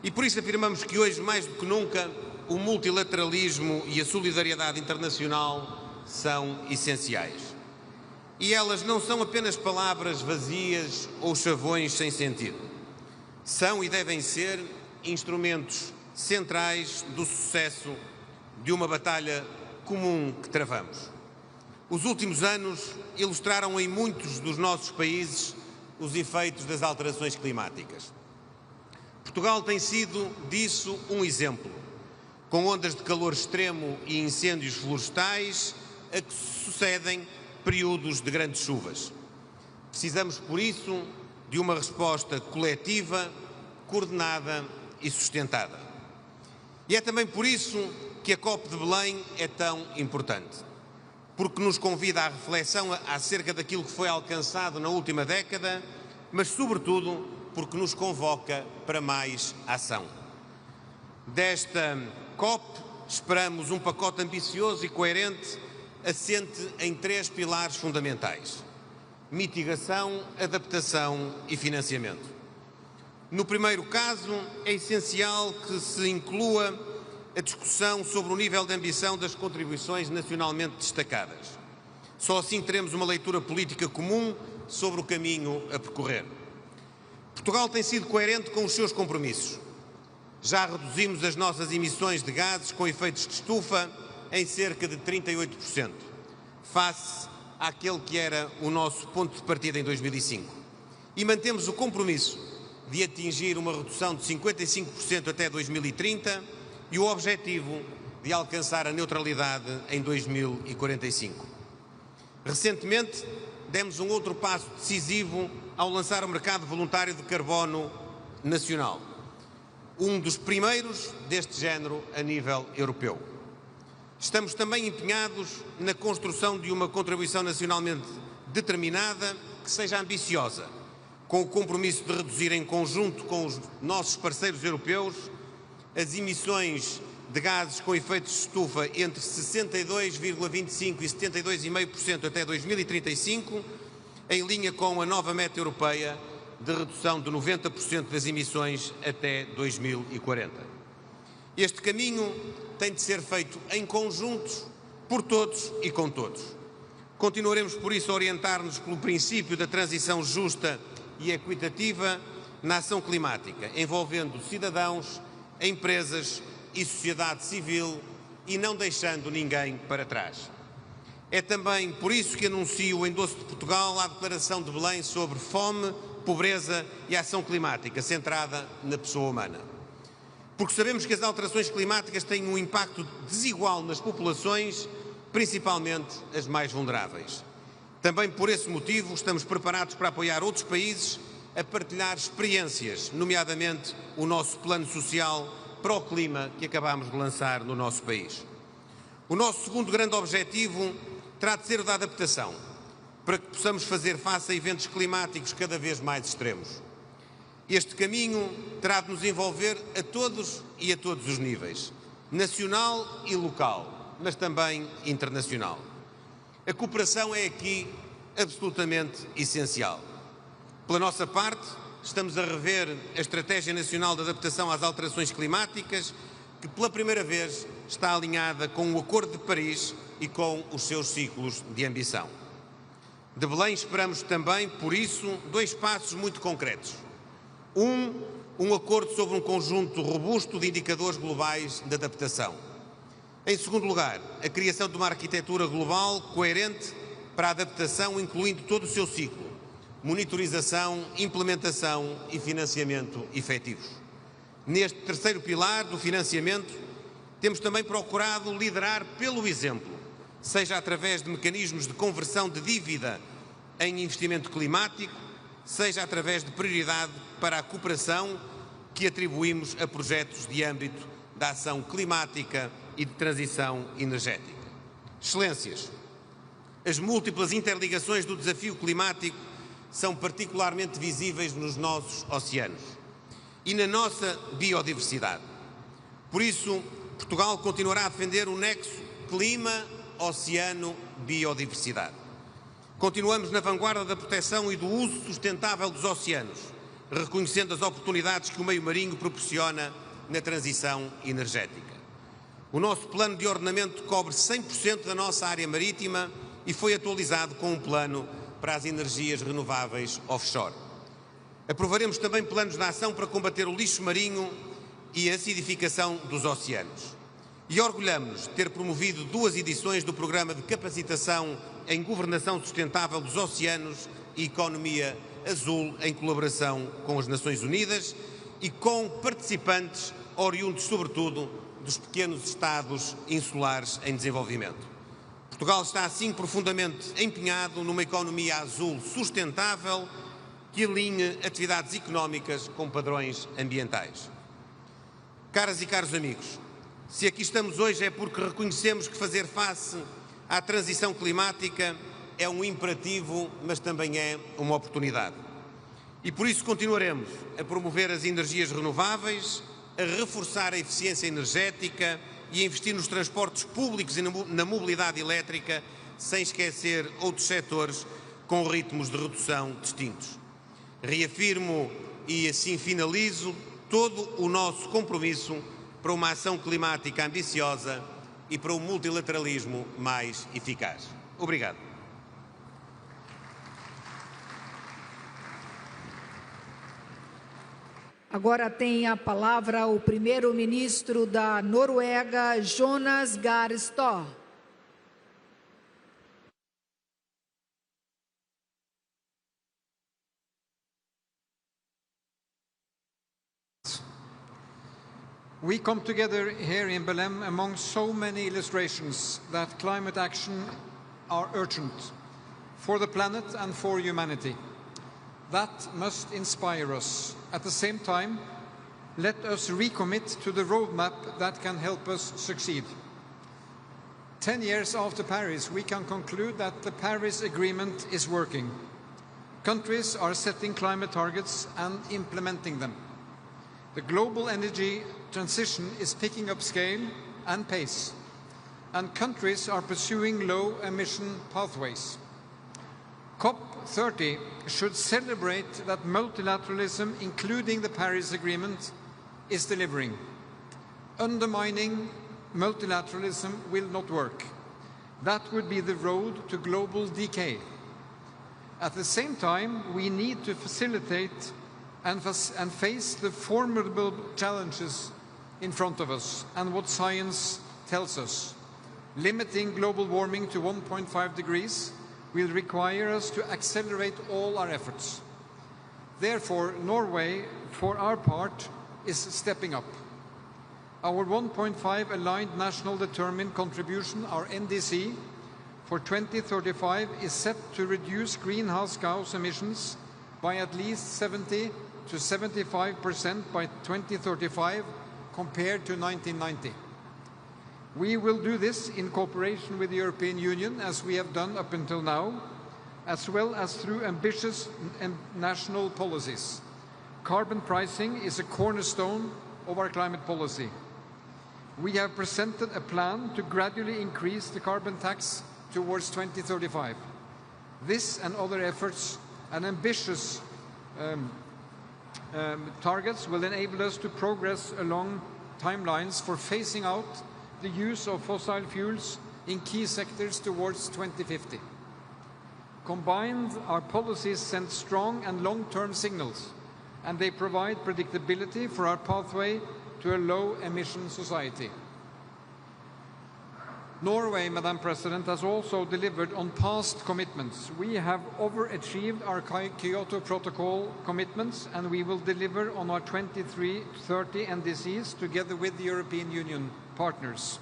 E por isso afirmamos que hoje, mais do que nunca, o multilateralismo e a solidariedade internacional são essenciais. E elas não são apenas palavras vazias ou chavões sem sentido. São e devem ser instrumentos centrais do sucesso de uma batalha comum que travamos. Os últimos anos ilustraram em muitos dos nossos países os efeitos das alterações climáticas. Portugal tem sido disso um exemplo, com ondas de calor extremo e incêndios florestais a que sucedem períodos de grandes chuvas. Precisamos, por isso, de uma resposta coletiva, coordenada e sustentada. E é também por isso que a COP de Belém é tão importante, porque nos convida à reflexão acerca daquilo que foi alcançado na última década, mas, sobretudo, porque nos convoca para mais ação. Desta COP, esperamos um pacote ambicioso e coerente, assente em 3 pilares fundamentais: mitigação, adaptação e financiamento. No primeiro caso, é essencial que se inclua a discussão sobre o nível de ambição das contribuições nacionalmente destacadas. Só assim teremos uma leitura política comum sobre o caminho a percorrer. Portugal tem sido coerente com os seus compromissos. Já reduzimos as nossas emissões de gases com efeitos de estufa em cerca de 38%, face àquele que era o nosso ponto de partida em 2005. E mantemos o compromisso de atingir uma redução de 55% até 2030 e o objetivo de alcançar a neutralidade em 2045. Recentemente, demos um outro passo decisivo ao lançar o mercado voluntário de carbono nacional, um dos primeiros deste género a nível europeu. Estamos também empenhados na construção de uma contribuição nacionalmente determinada que seja ambiciosa, com o compromisso de reduzir em conjunto com os nossos parceiros europeus as emissões de gases com efeitos de estufa entre 62,25% e 72,5% até 2035, em linha com a nova meta europeia de redução de 90% das emissões até 2040. Este caminho tem de ser feito em conjunto, por todos e com todos. Continuaremos, por isso, a orientar-nos pelo princípio da transição justa e equitativa na ação climática, envolvendo cidadãos, empresas e sociedade civil e não deixando ninguém para trás. É também por isso que anuncio o endosso de Portugal à Declaração de Belém sobre fome, pobreza e ação climática, centrada na pessoa humana. Porque sabemos que as alterações climáticas têm um impacto desigual nas populações, principalmente as mais vulneráveis. Também por esse motivo estamos preparados para apoiar outros países a partilhar experiências, nomeadamente o nosso plano social para o clima que acabamos de lançar no nosso país. O nosso segundo grande objetivo terá de ser o da adaptação, para que possamos fazer face a eventos climáticos cada vez mais extremos. Este caminho terá de nos envolver a todos e a todos os níveis, nacional e local, mas também internacional. A cooperação é aqui absolutamente essencial. Pela nossa parte, estamos a rever a Estratégia Nacional de Adaptação às Alterações Climáticas, que pela primeira vez está alinhada com o Acordo de Paris e com os seus ciclos de ambição. De Belém esperamos também, por isso, 2 passos muito concretos. Um acordo sobre um conjunto robusto de indicadores globais de adaptação. Em segundo lugar, a criação de uma arquitetura global coerente para a adaptação, incluindo todo o seu ciclo: monitorização, implementação e financiamento efetivos. Neste terceiro pilar do financiamento, temos também procurado liderar pelo exemplo, seja através de mecanismos de conversão de dívida em investimento climático, seja através de prioridade para a cooperação que atribuímos a projetos de âmbito da ação climática e de transição energética. Excelências, as múltiplas interligações do desafio climático são particularmente visíveis nos nossos oceanos e na nossa biodiversidade. Por isso, Portugal continuará a defender o nexo clima-oceano-biodiversidade. Continuamos na vanguarda da proteção e do uso sustentável dos oceanos, reconhecendo as oportunidades que o meio marinho proporciona na transição energética. O nosso plano de ordenamento cobre 100% da nossa área marítima e foi atualizado com um plano para as energias renováveis offshore. Aprovaremos também planos de ação para combater o lixo marinho e a acidificação dos oceanos. E orgulhamos-nos de ter promovido 2 edições do Programa de Capacitação em Governação Sustentável dos Oceanos e Economia Azul, em colaboração com as Nações Unidas e com participantes oriundos, sobretudo, dos pequenos Estados insulares em desenvolvimento. Portugal está, assim, profundamente empenhado numa economia azul sustentável que alinhe atividades económicas com padrões ambientais. Caras e caros amigos, se aqui estamos hoje é porque reconhecemos que fazer face à transição climática é um imperativo, mas também é uma oportunidade. E por isso continuaremos a promover as energias renováveis, a reforçar a eficiência energética e a investir nos transportes públicos e na mobilidade elétrica, sem esquecer outros setores com ritmos de redução distintos. Reafirmo e assim finalizo todo o nosso compromisso para uma ação climática ambiciosa e para um multilateralismo mais eficaz. Obrigado. Agora tem a palavra o primeiro-ministro da Noruega, Jonas Gahr Støre. We come together here in Belém among so many illustrations that climate action are urgent for the planet and for humanity. That must inspire us. At the same time, let us recommit to the roadmap that can help us succeed. 10 years after Paris, we can conclude that the Paris Agreement is working. Countries are setting climate targets and implementing them. The global energy transition is picking up scale and pace, and countries are pursuing low-emission pathways. COP30 should celebrate that multilateralism, including the Paris Agreement, is delivering. Undermining multilateralism will not work. That would be the road to global decay. At the same time, we need to facilitate and face the formidable challenges in front of us and what science tells us. Limiting global warming to 1.5 degrees will require us to accelerate all our efforts. Therefore, Norway, for our part, is stepping up. Our 1.5 aligned national determined contribution, our NDC, for 2035 is set to reduce greenhouse gas emissions by at least 70 to 75% by 2035 compared to 1990. We will do this in cooperation with the European Union, as we have done up until now, as well as through ambitious national policies. Carbon pricing is a cornerstone of our climate policy. We have presented a plan to gradually increase the carbon tax towards 2035. This and other efforts and ambitious targets will enable us to progress along timelines for phasing out the use of fossil fuels in key sectors towards 2050. Combined, our policies send strong and long-term signals, and they provide predictability for our pathway to a low-emission society. Norway, Madam President, has also delivered on past commitments. We have overachieved our Kyoto Protocol commitments, and we will deliver on our 2030 NDCs together with the European Union partners.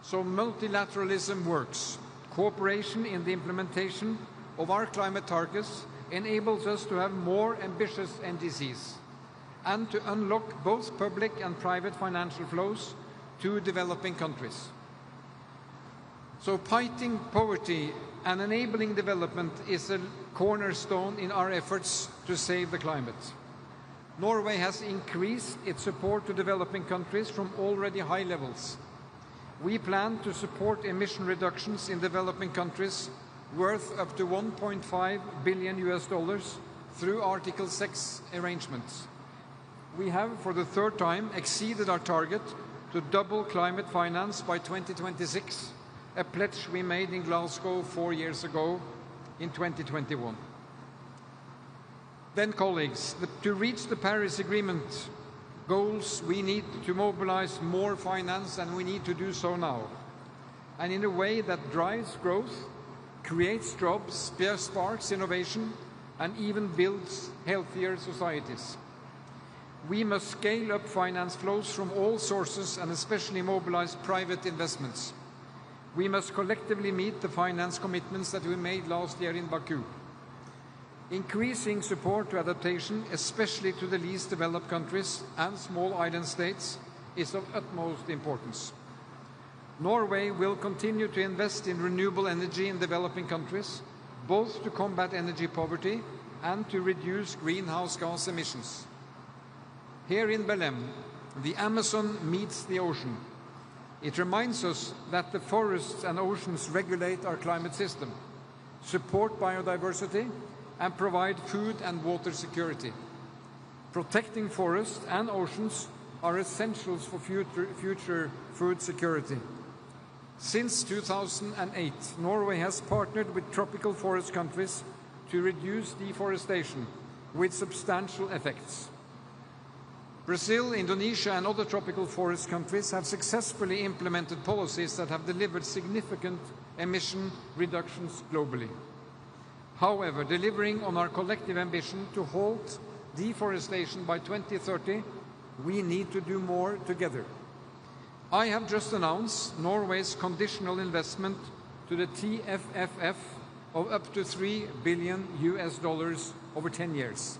So multilateralism works. Cooperation in the implementation of our climate targets enables us to have more ambitious NDCs and to unlock both public and private financial flows to developing countries. So fighting poverty and enabling development is a cornerstone in our efforts to save the climate. Norway has increased its support to developing countries from already high levels. We plan to support emission reductions in developing countries worth up to $1.5 billion through Article 6 arrangements. We have, for the third time, exceeded our target to double climate finance by 2026, a pledge we made in Glasgow 4 years ago in 2021. Then, colleagues, to reach the Paris Agreement goals, we need to mobilize more finance, and we need to do so now, and in a way that drives growth, creates jobs, sparks innovation, and even builds healthier societies. We must scale up finance flows from all sources and especially mobilize private investments. We must collectively meet the finance commitments that we made last year in Baku. Increasing support to adaptation, especially to the least developed countries and small island states, is of utmost importance. Norway will continue to invest in renewable energy in developing countries, both to combat energy poverty and to reduce greenhouse gas emissions. Here in Belém, the Amazon meets the ocean. It reminds us that the forests and oceans regulate our climate system, support biodiversity, and provide food and water security. Protecting forests and oceans are essentials for future food security. Since 2008, Norway has partnered with tropical forest countries to reduce deforestation with substantial effects. Brazil, Indonesia, and other tropical forest countries have successfully implemented policies that have delivered significant emission reductions globally. However, delivering on our collective ambition to halt deforestation by 2030, we need to do more together. I have just announced Norway's conditional investment to the TFFF of up to $3 billion over 10 years.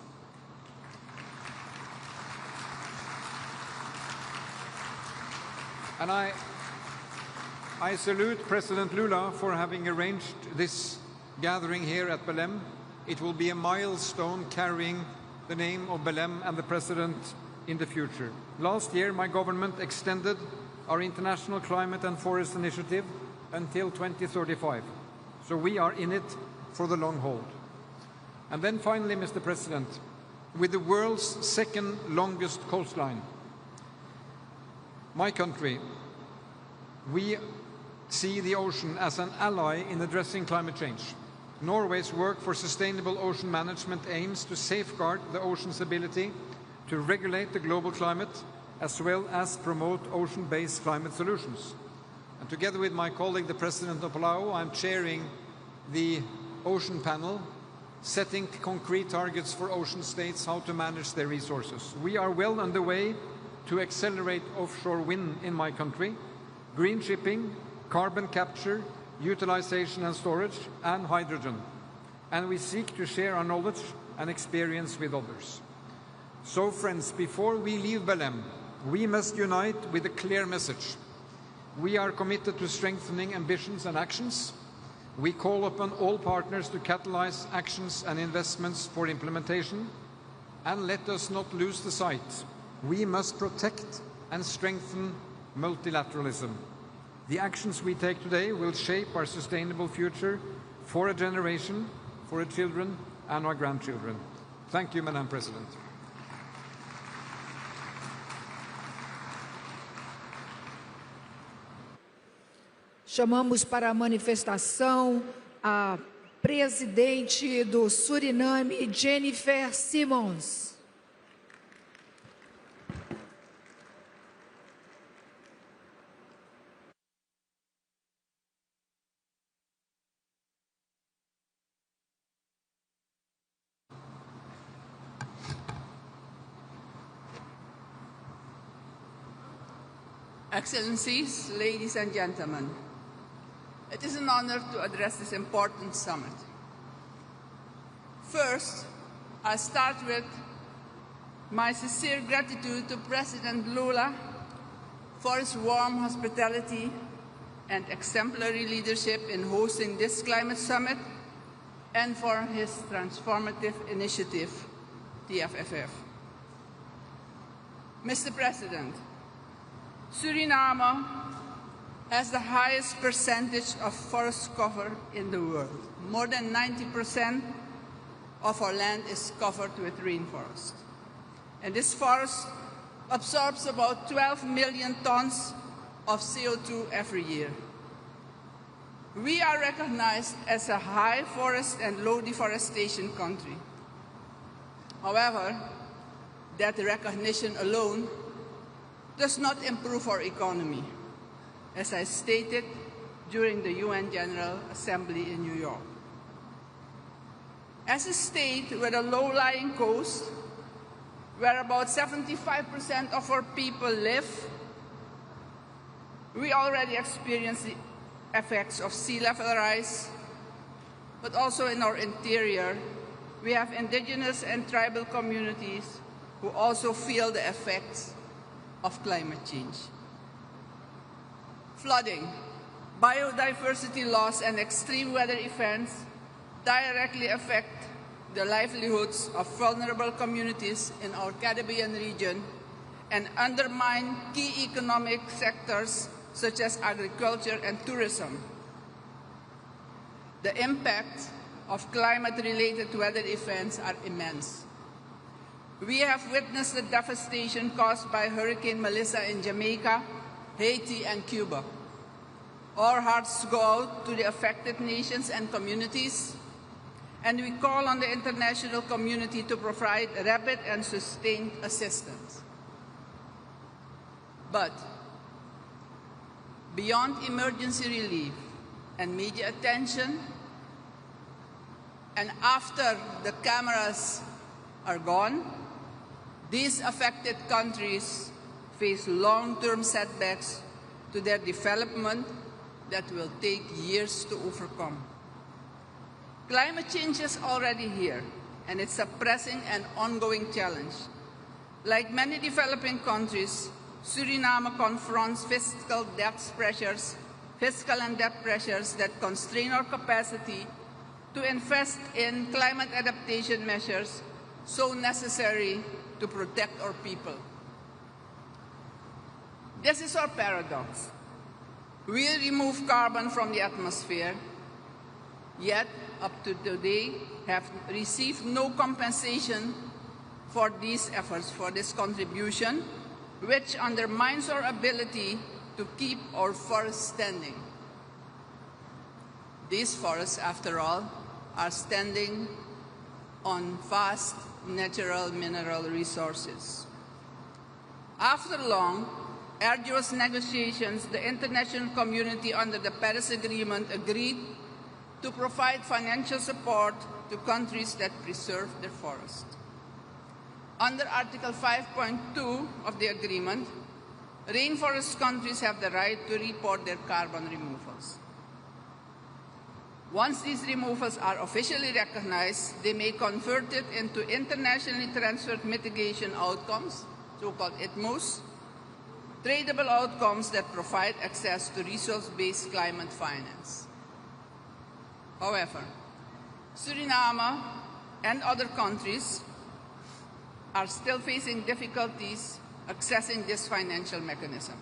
And I salute President Lula for having arranged this gathering here at Belém. It will be a milestone carrying the name of Belém and the President in the future. Last year, my government extended our International Climate and Forest Initiative until 2035. So we are in it for the long haul. And then finally, Mr. President, with the world's second longest coastline, my country, we see the ocean as an ally in addressing climate change. Norway's work for sustainable ocean management aims to safeguard the ocean's ability to regulate the global climate as well as promote ocean-based climate solutions. And together with my colleague, the President of Palau, I'm chairing the Ocean Panel, setting concrete targets for ocean states how to manage their resources. We are well underway to accelerate offshore wind in my country, green shipping, carbon capture, utilization and storage, and hydrogen. And we seek to share our knowledge and experience with others. So, friends, before we leave Belém, we must unite with a clear message. We are committed to strengthening ambitions and actions. We call upon all partners to catalyze actions and investments for implementation. And let us not lose the sight. We must protect and strengthen multilateralism. The actions we take today will shape our sustainable future for a generation, for our children and our grandchildren. Thank you, Madam President. Chamamos para a manifestação a presidente do Suriname, Jennifer Simmons. Excellencies, ladies and gentlemen, it is an honor to address this important summit. First, I start with my sincere gratitude to President Lula for his warm hospitality and exemplary leadership in hosting this climate summit and for his transformative initiative, TFFF. Mr. President, Suriname has the highest percentage of forest cover in the world. More than 90% of our land is covered with rainforest. And this forest absorbs about 12 million tons of CO2 every year. We are recognized as a high forest and low deforestation country. However, that recognition alone does not improve our economy, as I stated during the UN General Assembly in New York. As a state with a low-lying coast, where about 75% of our people live, we already experience the effects of sea level rise, but also in our interior, we have indigenous and tribal communities who also feel the effects of climate change. Flooding, biodiversity loss, and extreme weather events directly affect the livelihoods of vulnerable communities in our Caribbean region and undermine key economic sectors such as agriculture and tourism. The impact of climate-related weather events are immense. We have witnessed the devastation caused by Hurricane Melissa in Jamaica, Haiti, and Cuba. Our hearts go out to the affected nations and communities, and we call on the international community to provide rapid and sustained assistance. But beyond emergency relief and media attention, and after the cameras are gone, these affected countries face long-term setbacks to their development that will take years to overcome. Climate change is already here, and it's a pressing and ongoing challenge. Like many developing countries, Suriname confronts fiscal and debt pressures that constrain our capacity to invest in climate adaptation measures so necessary to protect our people. This is our paradox. We remove carbon from the atmosphere, yet up to today have received no compensation for these efforts, for this contribution, which undermines our ability to keep our forests standing. These forests, after all, are standing on vast natural mineral resources. After long, arduous negotiations, the international community under the Paris Agreement agreed to provide financial support to countries that preserve their forest. Under Article 5.2 of the agreement, rainforest countries have the right to report their carbon removals. Once these removals are officially recognized, they may convert it into internationally transferred mitigation outcomes, so-called ITMOs, tradable outcomes that provide access to resource-based climate finance. However, Suriname and other countries are still facing difficulties accessing this financial mechanism.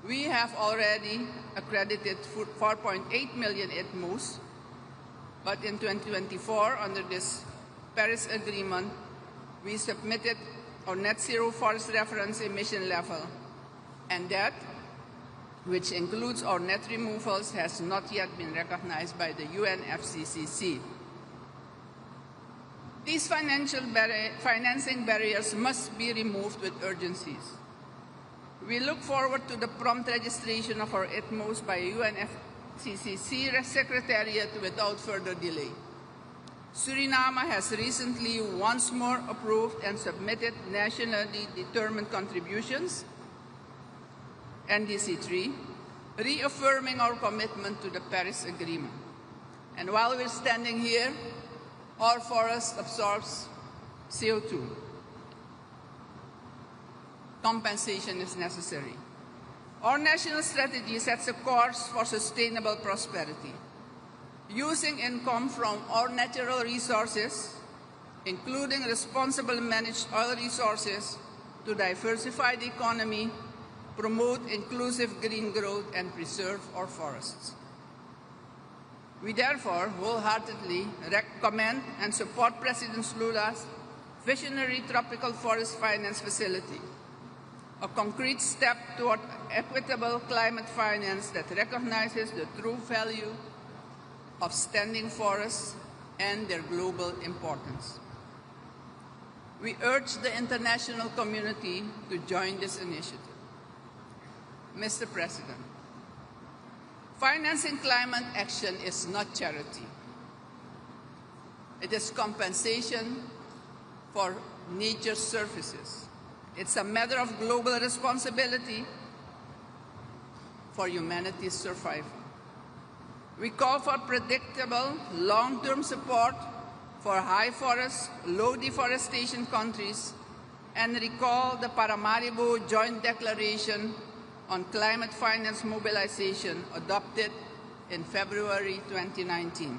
We have already accredited 4.8 million ITMOs, but in 2024, under this Paris Agreement, we submitted our net zero forest reference emission level, and that, which includes our net removals, has not yet been recognized by the UNFCCC. These financing barriers must be removed with urgencies. We look forward to the prompt registration of our ITMOs by UNFCCC Secretariat without further delay. Suriname has recently once more approved and submitted nationally determined contributions, NDC3, reaffirming our commitment to the Paris Agreement. And while we're standing here, our forest absorbs CO2. Compensation is necessary. Our national strategy sets a course for sustainable prosperity, using income from our natural resources, including responsible managed oil resources, to diversify the economy, promote inclusive green growth, and preserve our forests. We therefore wholeheartedly recommend and support President Lula's visionary tropical forest finance facility, a concrete step toward equitable climate finance that recognizes the true value of standing forests and their global importance. We urge the international community to join this initiative. Mr. President, financing climate action is not charity. It is compensation for nature's services. It's a matter of global responsibility for humanity's survival. We call for predictable, long-term support for high forest, low deforestation countries, and recall the Paramaribo Joint Declaration on Climate Finance Mobilization adopted in February 2019.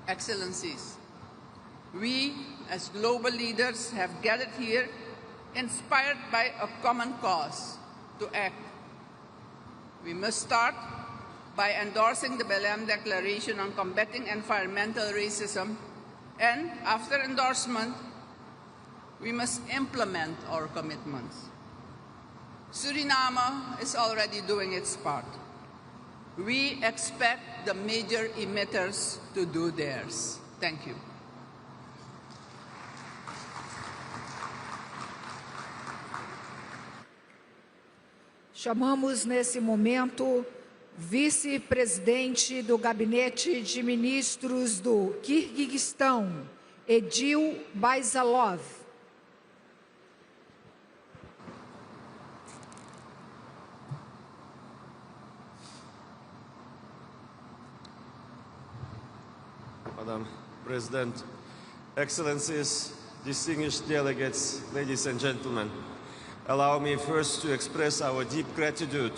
Excellencies, we as global leaders have gathered here inspired by a common cause to act. We must start by endorsing the Belém Declaration on combating environmental racism, and after endorsement, we must implement our commitments. Suriname is already doing its part. We expect the major emitters to do theirs. Thank you. Chamamos nesse momento vice-presidente do Gabinete de Ministros do Quirguistão, Edil Bayzalov. Madam President, Excellencies, distinguished delegates, ladies and gentlemen, allow me first to express our deep gratitude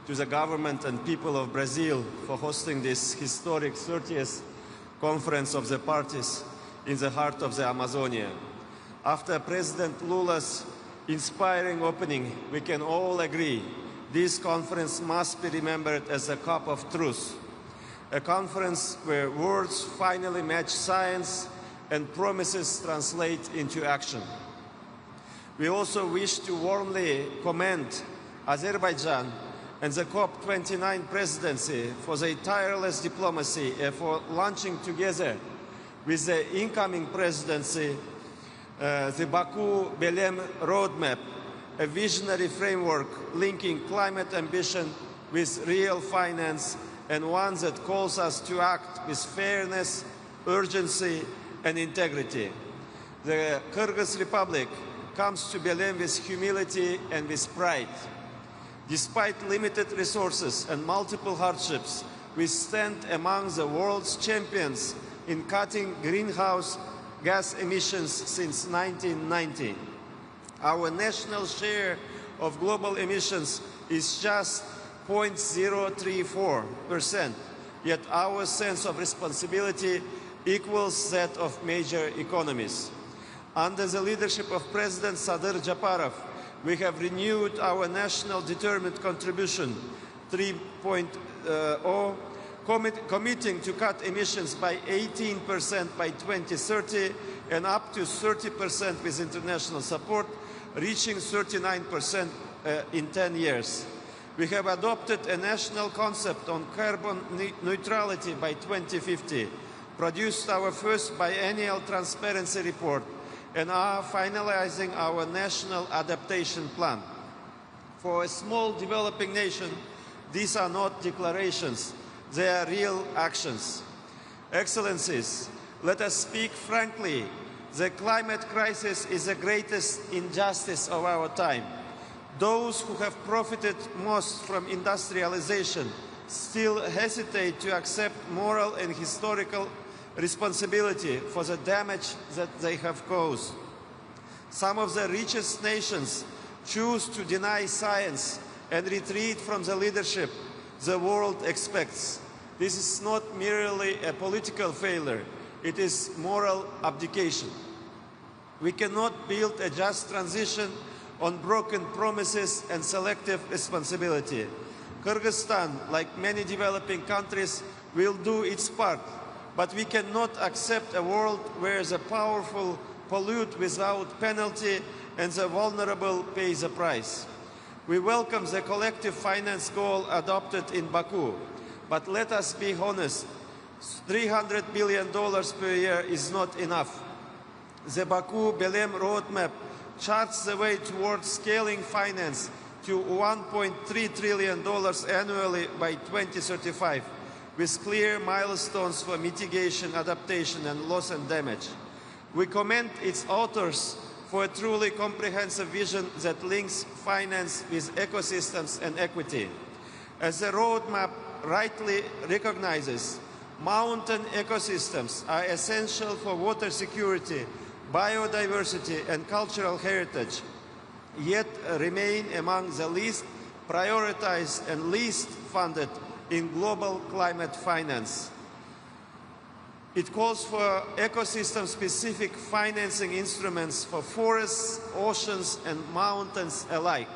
to the government and people of Brazil for hosting this historic 30th Conference of the Parties in the heart of the Amazonia. After President Lula's inspiring opening, we can all agree this conference must be remembered as a cup of truth, a conference where words finally match science and promises translate into action. We also wish to warmly commend Azerbaijan and the COP29 presidency for their tireless diplomacy and for launching together with the incoming presidency the Baku-Belém roadmap, a visionary framework linking climate ambition with real finance, and one that calls us to act with fairness, urgency, and integrity. The Kyrgyz Republic comes to Belém with humility and with pride. Despite limited resources and multiple hardships, we stand among the world's champions in cutting greenhouse gas emissions since 1990. Our national share of global emissions is just 0.034%, yet our sense of responsibility equals that of major economies. Under the leadership of President Sadir Japarov, we have renewed our national determined contribution 3.0, committing to cut emissions by 18% by 2030 and up to 30% with international support, reaching 39% in 10 years. We have adopted a national concept on carbon neutrality by 2050, produced our first biennial transparency report, and are finalizing our national adaptation plan. For a small developing nation, these are not declarations, they are real actions. Excellencies, let us speak frankly. The climate crisis is the greatest injustice of our time. Those who have profited most from industrialization still hesitate to accept moral and historical responsibility for the damage that they have caused. Some of the richest nations choose to deny science and retreat from the leadership the world expects. This is not merely a political failure, it is moral abdication. We cannot build a just transition on broken promises and selective responsibility. Kyrgyzstan, like many developing countries, will do its part, but we cannot accept a world where the powerful pollute without penalty and the vulnerable pay the price. We welcome the collective finance goal adopted in Baku, but let us be honest, $300 billion per year is not enough. The Baku-Belém roadmap charts the way towards scaling finance to $1.3 trillion annually by 2035, with clear milestones for mitigation, adaptation, and loss and damage. We commend its authors for a truly comprehensive vision that links finance with ecosystems and equity. As the roadmap rightly recognizes, mountain ecosystems are essential for water security, biodiversity, and cultural heritage, yet remain among the least prioritized and least funded in global climate finance. It calls for ecosystem-specific financing instruments for forests, oceans, and mountains alike.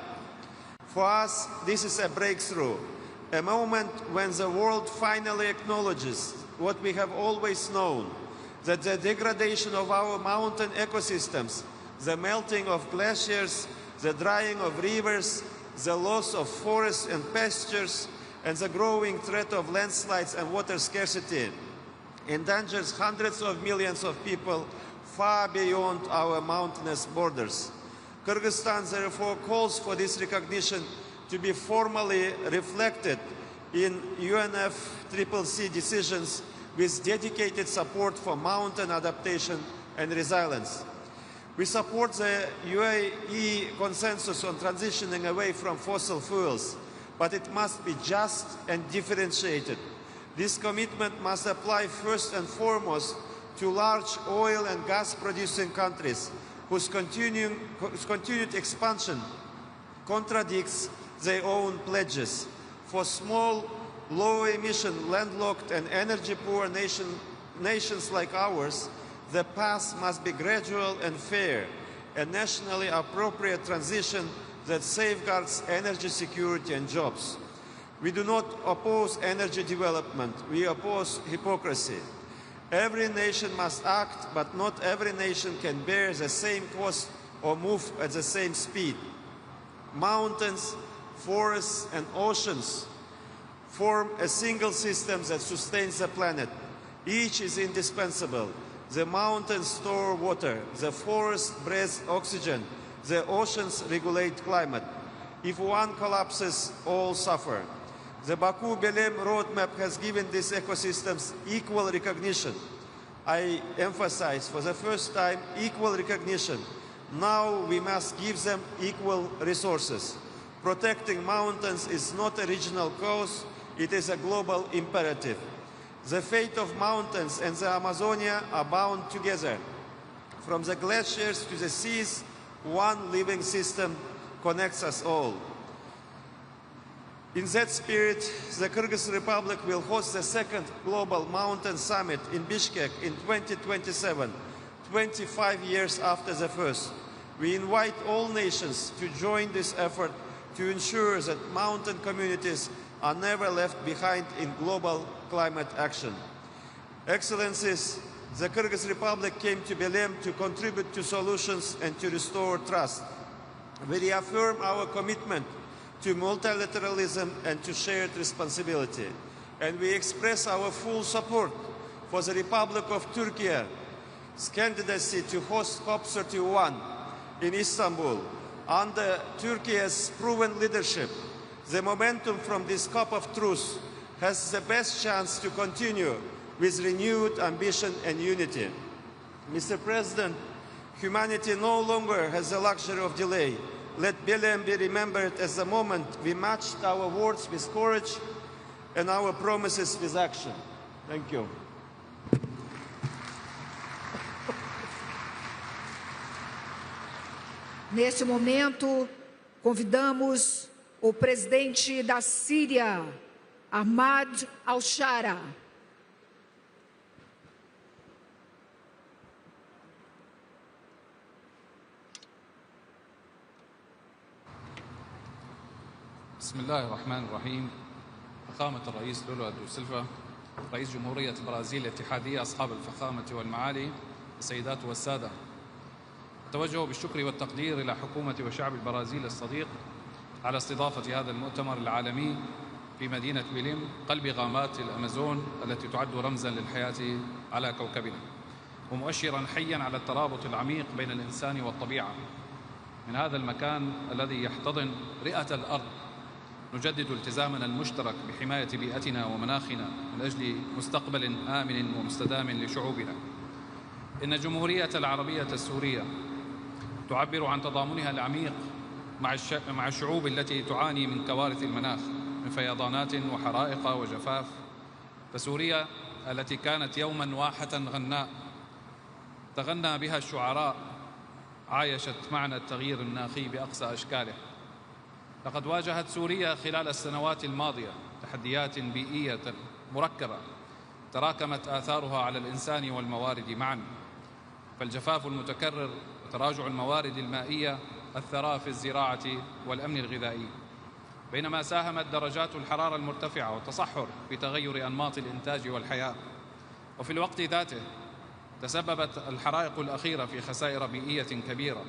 For us, this is a breakthrough, a moment when the world finally acknowledges what we have always known, that the degradation of our mountain ecosystems, the melting of glaciers, the drying of rivers, the loss of forests and pastures, and the growing threat of landslides and water scarcity endangers hundreds of millions of people far beyond our mountainous borders. Kyrgyzstan therefore calls for this recognition to be formally reflected in UNFCCC decisions with dedicated support for mountain adaptation and resilience. We support the UAE consensus on transitioning away from fossil fuels, but it must be just and differentiated. This commitment must apply first and foremost to large oil and gas producing countries whose continued expansion contradicts their own pledges. For small, low-emission, landlocked and energy-poor nations like ours, the path must be gradual and fair, a nationally appropriate transition that safeguards energy security and jobs. We do not oppose energy development, we oppose hypocrisy. Every nation must act, but not every nation can bear the same cost or move at the same speed. Mountains, forests, and oceans form a single system that sustains the planet. Each is indispensable. The mountains store water, the forests breathe oxygen, the oceans regulate climate. If one collapses, all suffer. The Baku-Belém roadmap has given these ecosystems equal recognition. I emphasize, for the first time, equal recognition. Now we must give them equal resources. Protecting mountains is not a regional cause, it is a global imperative. The fate of mountains and the Amazonia are bound together. From the glaciers to the seas, one living system connects us all. In that spirit, the Kyrgyz Republic will host the second Global Mountain Summit in Bishkek in 2027, 25 years after the first. We invite all nations to join this effort to ensure that mountain communities are never left behind in global climate action. Excellencies, the Kyrgyz Republic came to Belém to contribute to solutions and to restore trust. We reaffirm our commitment to multilateralism and to shared responsibility. And we express our full support for the Republic of Turkey's candidacy to host COP31 in Istanbul. Under Turkey's proven leadership, the momentum from this cup of truth has the best chance to continue with renewed ambition and unity. Mr. President, humanity no longer has the luxury of delay. Let Belém be remembered as the moment we matched our words with courage and our promises with action. Thank you. Neste momento, convidamos o presidente da Síria, Ahmad al-Shara. بسم الله الرحمن الرحيم. فخامة الرئيس لولا دو سيلفا رئيس جمهورية البرازيل الاتحادية، أصحاب الفخامة والمعالي، السيدات والسادة، أتوجه بالشكر والتقدير إلى حكومة وشعب البرازيل الصديق على استضافة هذا المؤتمر العالمي في مدينة بيليم قلب غابات الأمازون التي تعد رمزا للحياة على كوكبنا، ومؤشرا حيا على الترابط العميق بين الإنسان والطبيعة. من هذا المكان الذي يحتضن رئة الأرض نجدد التزامنا المشترك بحماية بيئتنا ومناخنا من أجل مستقبل آمن ومستدام لشعوبنا. إن الجمهورية العربية السورية تعبر عن تضامنها العميق مع الشعوب التي تعاني من كوارث المناخ من فيضانات وحرائق وجفاف. فسوريا التي كانت يوما واحة غناء تغنى بها الشعراء عايشت معنى التغيير المناخي بأقصى أشكاله. لقد واجهت سوريا خلال السنوات الماضية تحديات بيئية مركبة تراكمت آثارها على الإنسان والموارد معا، فالجفاف المتكرر وتراجع الموارد المائية أثرا في الزراعة والأمن الغذائي، بينما ساهمت درجات الحرارة المرتفعة والتصحر في تغير أنماط الإنتاج والحياة. وفي الوقت ذاته تسببت الحرائق الأخيرة في خسائر بيئية كبيرة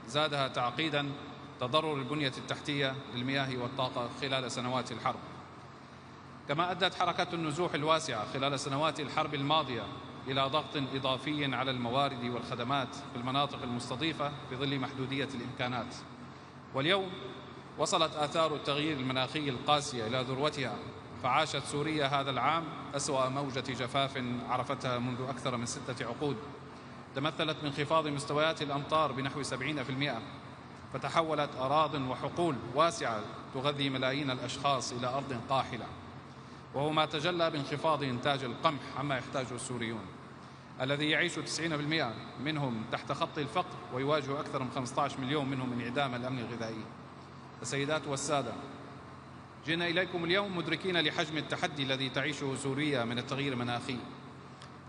زادها تعقيدا تضرر البنية التحتية للمياه والطاقة خلال سنوات الحرب. كما أدت حركة النزوح الواسعة خلال سنوات الحرب الماضية إلى ضغط إضافي على الموارد والخدمات في المناطق المستضيفة في ظل محدودية الإمكانات. واليوم وصلت آثار التغيير المناخي القاسية إلى ذروتها، فعاشت سوريا هذا العام أسوأ موجة جفاف عرفتها منذ أكثر من 6 عقود، تمثلت بانخفاض مستويات الأمطار بنحو 70%، فتحولت أراضٍ وحقول واسعة تغذي ملايين الأشخاص إلى أرض قاحلة، وهو ما تجلى بانخفاض إنتاج القمح عما يحتاجه السوريون الذي يعيش 90% منهم تحت خط الفقر، ويواجه أكثر من 15 مليون منهم انعدام الأمن الغذائي. السيدات والسادة، جئنا إليكم اليوم مدركين لحجم التحدي الذي تعيشه سوريا من التغيير المناخي،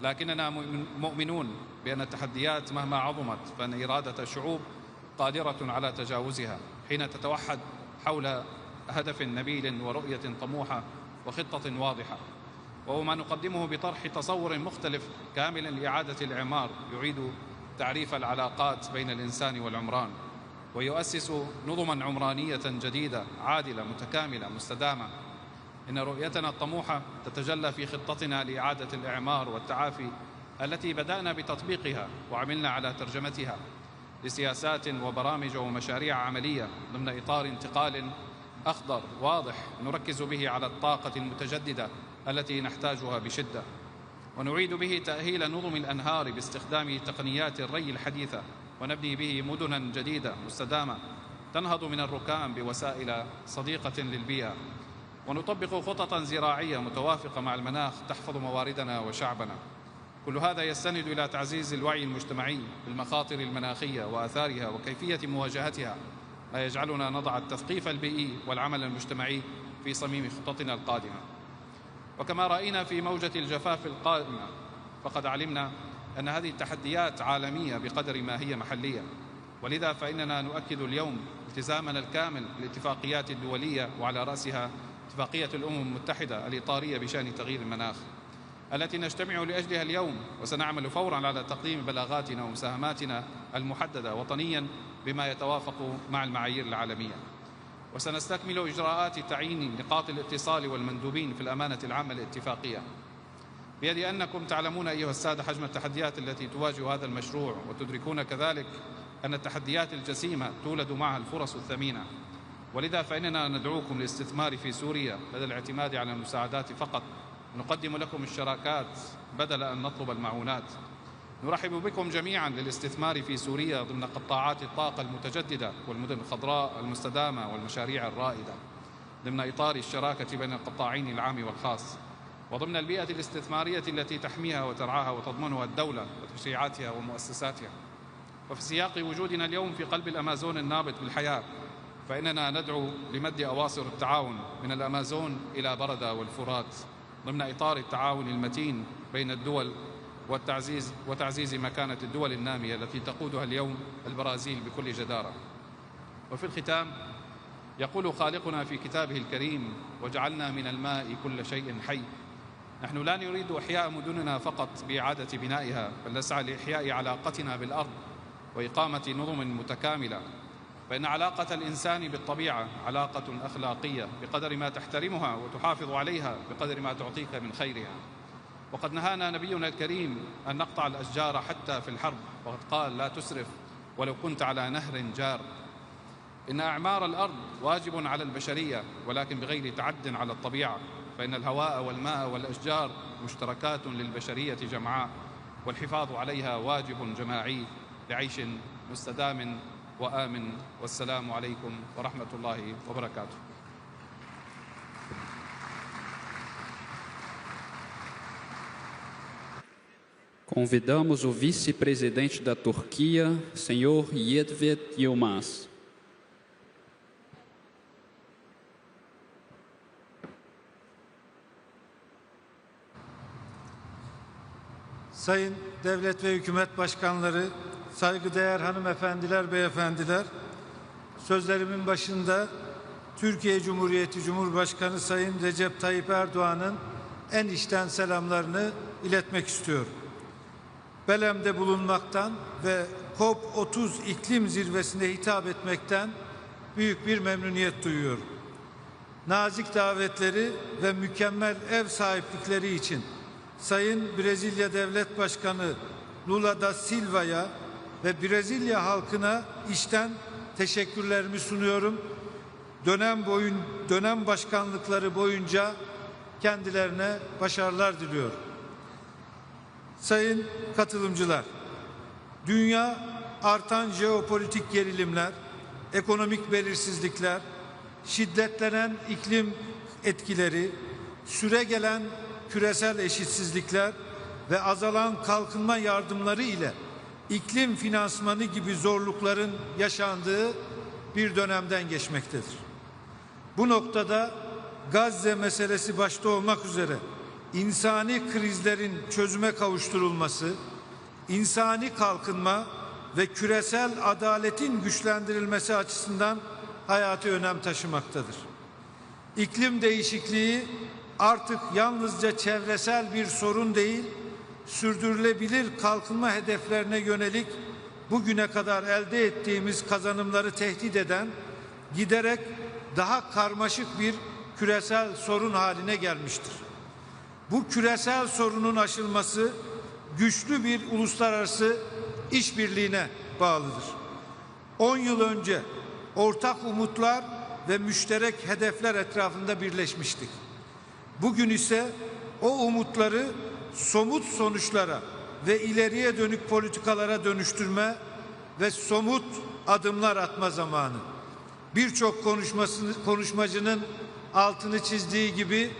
لكننا مؤمنون بأن التحديات مهما عظمت فإن إرادة الشعوب قادرة على تجاوزها حين تتوحد حول هدف نبيل ورؤية طموحة وخطة واضحة، وهو ما نقدمه بطرح تصور مختلف كامل لإعادة الإعمار يعيد تعريف العلاقات بين الإنسان والعمران، ويؤسس نظما عمرانية جديدة عادلة متكاملة مستدامة. إن رؤيتنا الطموحة تتجلى في خطتنا لإعادة الإعمار والتعافي التي بدأنا بتطبيقها وعملنا على ترجمتها لسياسات وبرامج ومشاريع عملية ضمن إطار انتقال أخضر واضح نركز به على الطاقة المتجددة التي نحتاجها بشدة، ونعيد به تأهيل نظم الأنهار باستخدام تقنيات الري الحديثة، ونبني به مدنا جديدة مستدامة تنهض من الركام بوسائل صديقة للبيئة، ونطبق خططا زراعية متوافقة مع المناخ تحفظ مواردنا وشعبنا. كل هذا يستند إلى تعزيز الوعي المجتمعي بالمخاطر المناخية وآثارها وكيفية مواجهتها، ما يجعلنا نضع التثقيف البيئي والعمل المجتمعي في صميم خططنا القادمة. وكما رأينا في موجة الجفاف القادمة فقد علمنا أن هذه التحديات عالمية بقدر ما هي محلية، ولذا فإننا نؤكد اليوم التزامنا الكامل بالاتفاقيات الدولية، وعلى رأسها اتفاقية الأمم المتحدة الإطارية بشأن تغيير المناخ التي نجتمع لأجلها اليوم، وسنعمل فورا على تقديم بلاغاتنا ومساهماتنا المحددة وطنيا بما يتوافق مع المعايير العالمية. وسنستكمل إجراءات تعيين نقاط الاتصال والمندوبين في الأمانة العامة للاتفاقية. بيد أنكم تعلمون أيها السادة حجم التحديات التي تواجه هذا المشروع، وتدركون كذلك أن التحديات الجسيمة تولد معها الفرص الثمينة، ولذا فإننا ندعوكم للاستثمار في سوريا بدل الاعتماد على المساعدات فقط. نقدم لكم الشراكات بدل أن نطلب المعونات. نرحب بكم جميعا للاستثمار في سوريا ضمن قطاعات الطاقة المتجددة والمدن الخضراء المستدامة والمشاريع الرائدة، ضمن إطار الشراكة بين القطاعين العام والخاص، وضمن البيئة الاستثمارية التي تحميها وترعاها وتضمنها الدولة وتشريعاتها ومؤسساتها. وفي سياق وجودنا اليوم في قلب الأمازون النابت بالحياة، فإننا ندعو لمد أواصر التعاون من الأمازون إلى بردة والفرات ضمن إطار التعاون المتين بين الدول وتعزيز مكانة الدول النامية التي تقودها اليوم البرازيل بكل جدارة. وفي الختام يقول خالقنا في كتابه الكريم وجعلنا من الماء كل شيء حي. نحن لا نريد إحياء مدننا فقط بإعادة بنائها، بل نسعى لإحياء علاقتنا بالأرض وإقامة نظم متكاملة، فإن علاقة الإنسان بالطبيعة علاقة أخلاقية بقدر ما تحترمها وتحافظ عليها بقدر ما تعطيك من خيرها. وقد نهانا نبينا الكريم أن نقطع الأشجار حتى في الحرب، وقد قال لا تسرف ولو كنت على نهر جار. إن أعمار الأرض واجب على البشرية ولكن بغير تعد على الطبيعة، فإن الهواء والماء والأشجار مشتركات للبشرية جمعاء، والحفاظ عليها واجب جماعي لعيش مستدام وآمن. والسلام عليكم ورحمة الله وبركاته. Convidamos o vice-presidente da Turquia, senhor Yilmaz Yilmaz. Sayın devlet ve hükümet başkanları, saygıdeğer hanımefendiler, beyefendiler, sözlerimin başında Türkiye Cumhuriyeti Cumhurbaşkanı Sayın Recep Tayyip Erdoğan'ın en içten selamlarını iletmek istiyorum. Belem'de bulunmaktan ve COP30 iklim zirvesine hitap etmekten büyük bir memnuniyet duyuyorum. Nazik davetleri ve mükemmel ev sahiplikleri için Sayın Brezilya Devlet Başkanı Lula da Silva'ya ve Brezilya halkına içten teşekkürlerimi sunuyorum. Dönem başkanlıkları boyunca kendilerine başarılar diliyorum. Sayın katılımcılar, dünya artan jeopolitik gerilimler, ekonomik belirsizlikler, şiddetlenen iklim etkileri, süregelen küresel eşitsizlikler ve azalan kalkınma yardımları ile iklim finansmanı gibi zorlukların yaşandığı bir dönemden geçmektedir. Bu noktada Gazze meselesi başta olmak üzere insani krizlerin çözüme kavuşturulması, insani kalkınma ve küresel adaletin güçlendirilmesi açısından hayati önem taşımaktadır. İklim değişikliği artık yalnızca çevresel bir sorun değil, sürdürülebilir kalkınma hedeflerine yönelik bugüne kadar elde ettiğimiz kazanımları tehdit eden, giderek daha karmaşık bir küresel sorun haline gelmiştir. Bu küresel sorunun aşılması güçlü bir uluslararası işbirliğine bağlıdır. 10 yıl önce ortak umutlar ve müşterek hedefler etrafında birleşmiştik. Bugün ise o umutları somut sonuçlara ve ileriye dönük politikalara dönüştürme ve somut adımlar atma zamanı. Birçok konuşmacının altını çizdiği gibi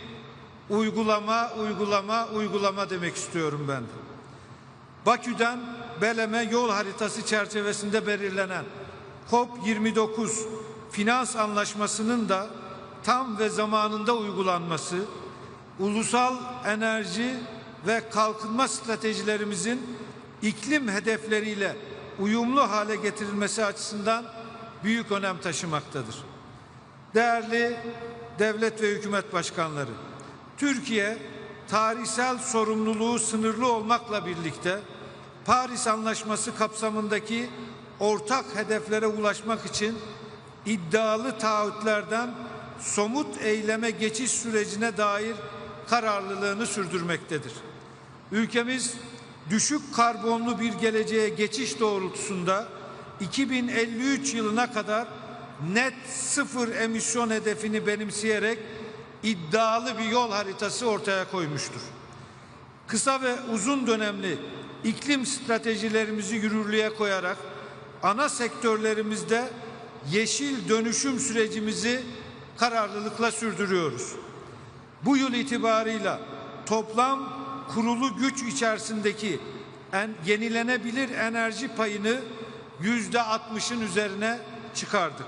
uygulama demek istiyorum ben de. Bakü'den Belem'e yol haritası çerçevesinde belirlenen COP29 finans anlaşmasının da tam ve zamanında uygulanması, ulusal enerji ve kalkınma stratejilerimizin iklim hedefleriyle uyumlu hale getirilmesi açısından büyük önem taşımaktadır. Değerli devlet ve hükümet başkanları, Türkiye tarihsel sorumluluğu sınırlı olmakla birlikte Paris Anlaşması kapsamındaki ortak hedeflere ulaşmak için iddialı taahhütlerden somut eyleme geçiş sürecine dair kararlılığını sürdürmektedir. Ülkemiz düşük karbonlu bir geleceğe geçiş doğrultusunda 2053 yılına kadar net sıfır emisyon hedefini benimseyerek iddialı bir yol haritası ortaya koymuştur. Kısa ve uzun dönemli iklim stratejilerimizi yürürlüğe koyarak ana sektörlerimizde yeşil dönüşüm sürecimizi kararlılıkla sürdürüyoruz. Bu yıl itibarıyla toplam kurulu güç içerisindeki yenilenebilir enerji payını %60'ın üzerine çıkardık.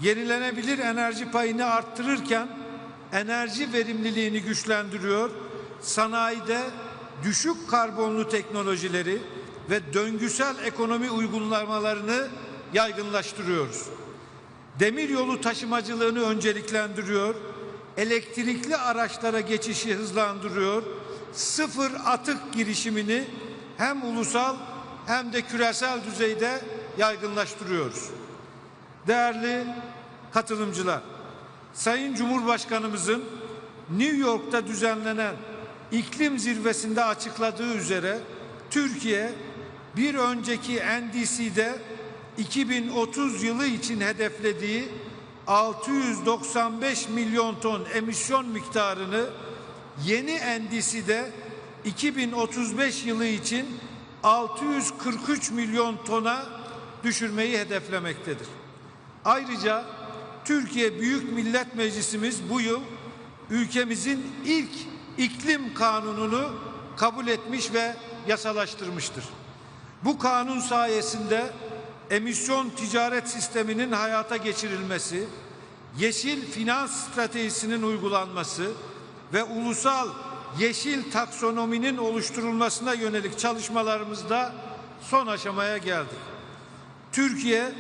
Yenilenebilir enerji payını arttırırken enerji verimliliğini güçlendiriyor, sanayide düşük karbonlu teknolojileri ve döngüsel ekonomi uygulamalarını yaygınlaştırıyoruz. demiryolu taşımacılığını önceliklendiriyor, elektrikli araçlara geçişi hızlandırıyor, sıfır atık girişimini hem ulusal hem de küresel düzeyde yaygınlaştırıyoruz. Değerli katılımcılar, Sayın Cumhurbaşkanımızın New York'ta düzenlenen iklim zirvesinde açıkladığı üzere Türkiye bir önceki NDC'de 2030 yılı için hedeflediği 695 milyon ton emisyon miktarını yeni NDC'de 2035 yılı için 643 milyon tona düşürmeyi hedeflemektedir. Ayrıca Türkiye Büyük Millet Meclisimiz bu yıl ülkemizin ilk iklim kanununu kabul etmiş ve yasalaştırmıştır. Bu kanun sayesinde emisyon ticaret sisteminin hayata geçirilmesi, yeşil finans stratejisinin uygulanması ve ulusal yeşil taksonominin oluşturulmasına yönelik çalışmalarımızda son aşamaya geldik. Türkiye,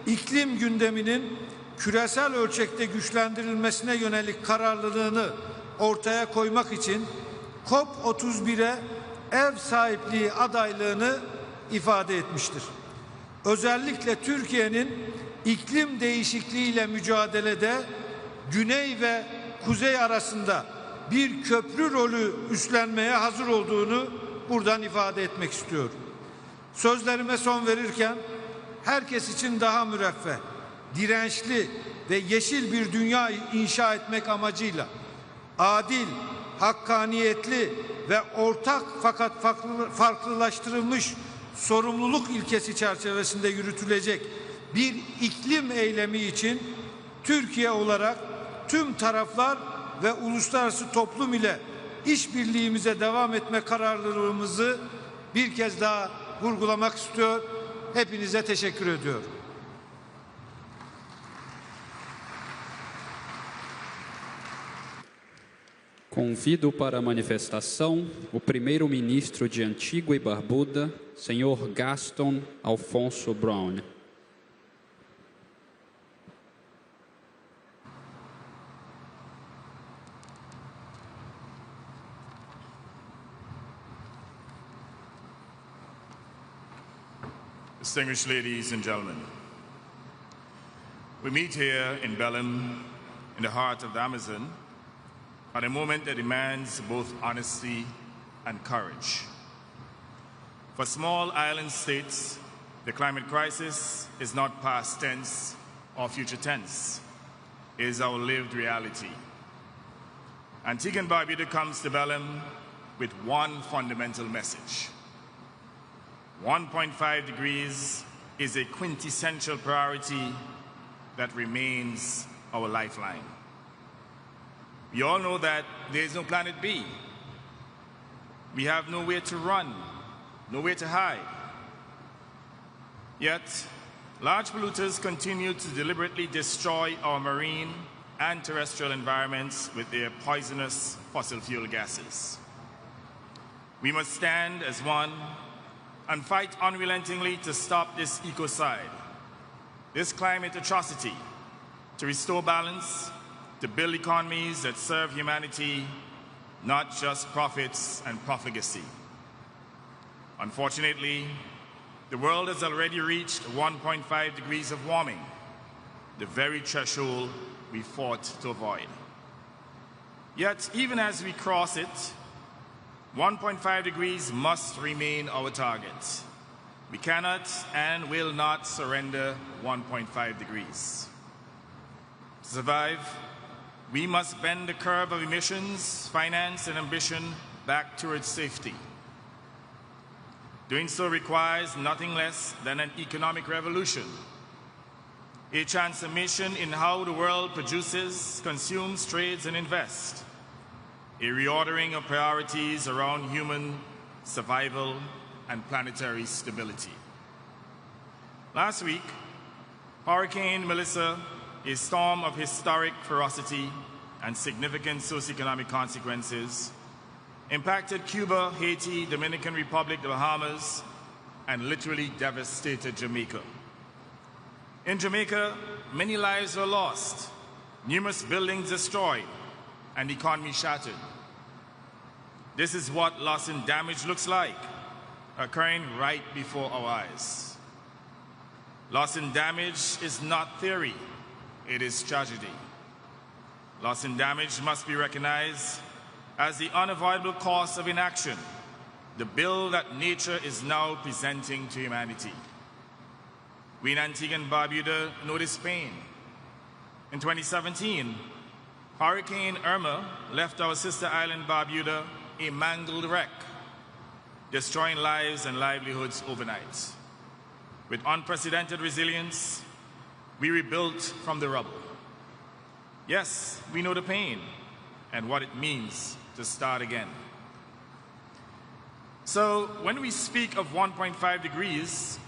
iklim gündeminin küresel ölçekte güçlendirilmesine yönelik kararlılığını ortaya koymak için COP31'e ev sahipliği adaylığını ifade etmiştir. Özellikle Türkiye'nin iklim değişikliğiyle mücadelede Güney ve Kuzey arasında bir köprü rolü üstlenmeye hazır olduğunu buradan ifade etmek istiyorum. Sözlerime son verirken herkes için daha müreffeh, dirençli ve yeşil bir dünya inşa etmek amacıyla adil, hakkaniyetli ve ortak fakat farklılaştırılmış sorumluluk ilkesi çerçevesinde yürütülecek bir iklim eylemi için Türkiye olarak tüm taraflar ve uluslararası toplum ile işbirliğimize devam etme kararlılığımızı bir kez daha vurgulamak istiyor. Hepinize teşekkür ediyorum. Convido para a manifestação o primeiro-ministro de Antigua e Barbuda, senhor Gaston Alfonso Brown. Distinguished ladies and gentlemen, we meet here in Belém, in the heart of the Amazon, at a moment that demands both honesty and courage. For small island states, the climate crisis is not past tense or future tense. It is our lived reality. Antigua and Barbuda comes to Belém with one fundamental message. 1.5 degrees is a quintessential priority that remains our lifeline. We all know that there is no planet B. We have nowhere to run, nowhere to hide. Yet, large polluters continue to deliberately destroy our marine and terrestrial environments with their poisonous fossil fuel gases. We must stand as one and fight unrelentingly to stop this ecocide, this climate atrocity, to restore balance, to build economies that serve humanity, not just profits and profligacy. Unfortunately, the world has already reached 1.5 degrees of warming, the very threshold we fought to avoid. Yet, even as we cross it, 1.5 degrees must remain our target. We cannot and will not surrender 1.5 degrees. To survive, we must bend the curve of emissions, finance, and ambition back towards safety. Doing so requires nothing less than an economic revolution, a transformation in how the world produces, consumes, trades, and invests, a reordering of priorities around human survival and planetary stability. Last week, Hurricane Melissa, a storm of historic ferocity and significant socioeconomic consequences, impacted Cuba, Haiti, Dominican Republic, the Bahamas, and literally devastated Jamaica. In Jamaica, many lives were lost, numerous buildings destroyed, and the economy shattered. This is what loss and damage looks like, occurring right before our eyes. Loss and damage is not theory, it is tragedy. Loss and damage must be recognized as the unavoidable cost of inaction, the bill that nature is now presenting to humanity. We in Antigua and Barbuda know this pain. In 2017, Hurricane Irma left our sister island Barbuda a mangled wreck, destroying lives and livelihoods overnight. With unprecedented resilience, we rebuilt from the rubble. Yes, we know the pain and what it means to start again. So when we speak of 1.5 degrees,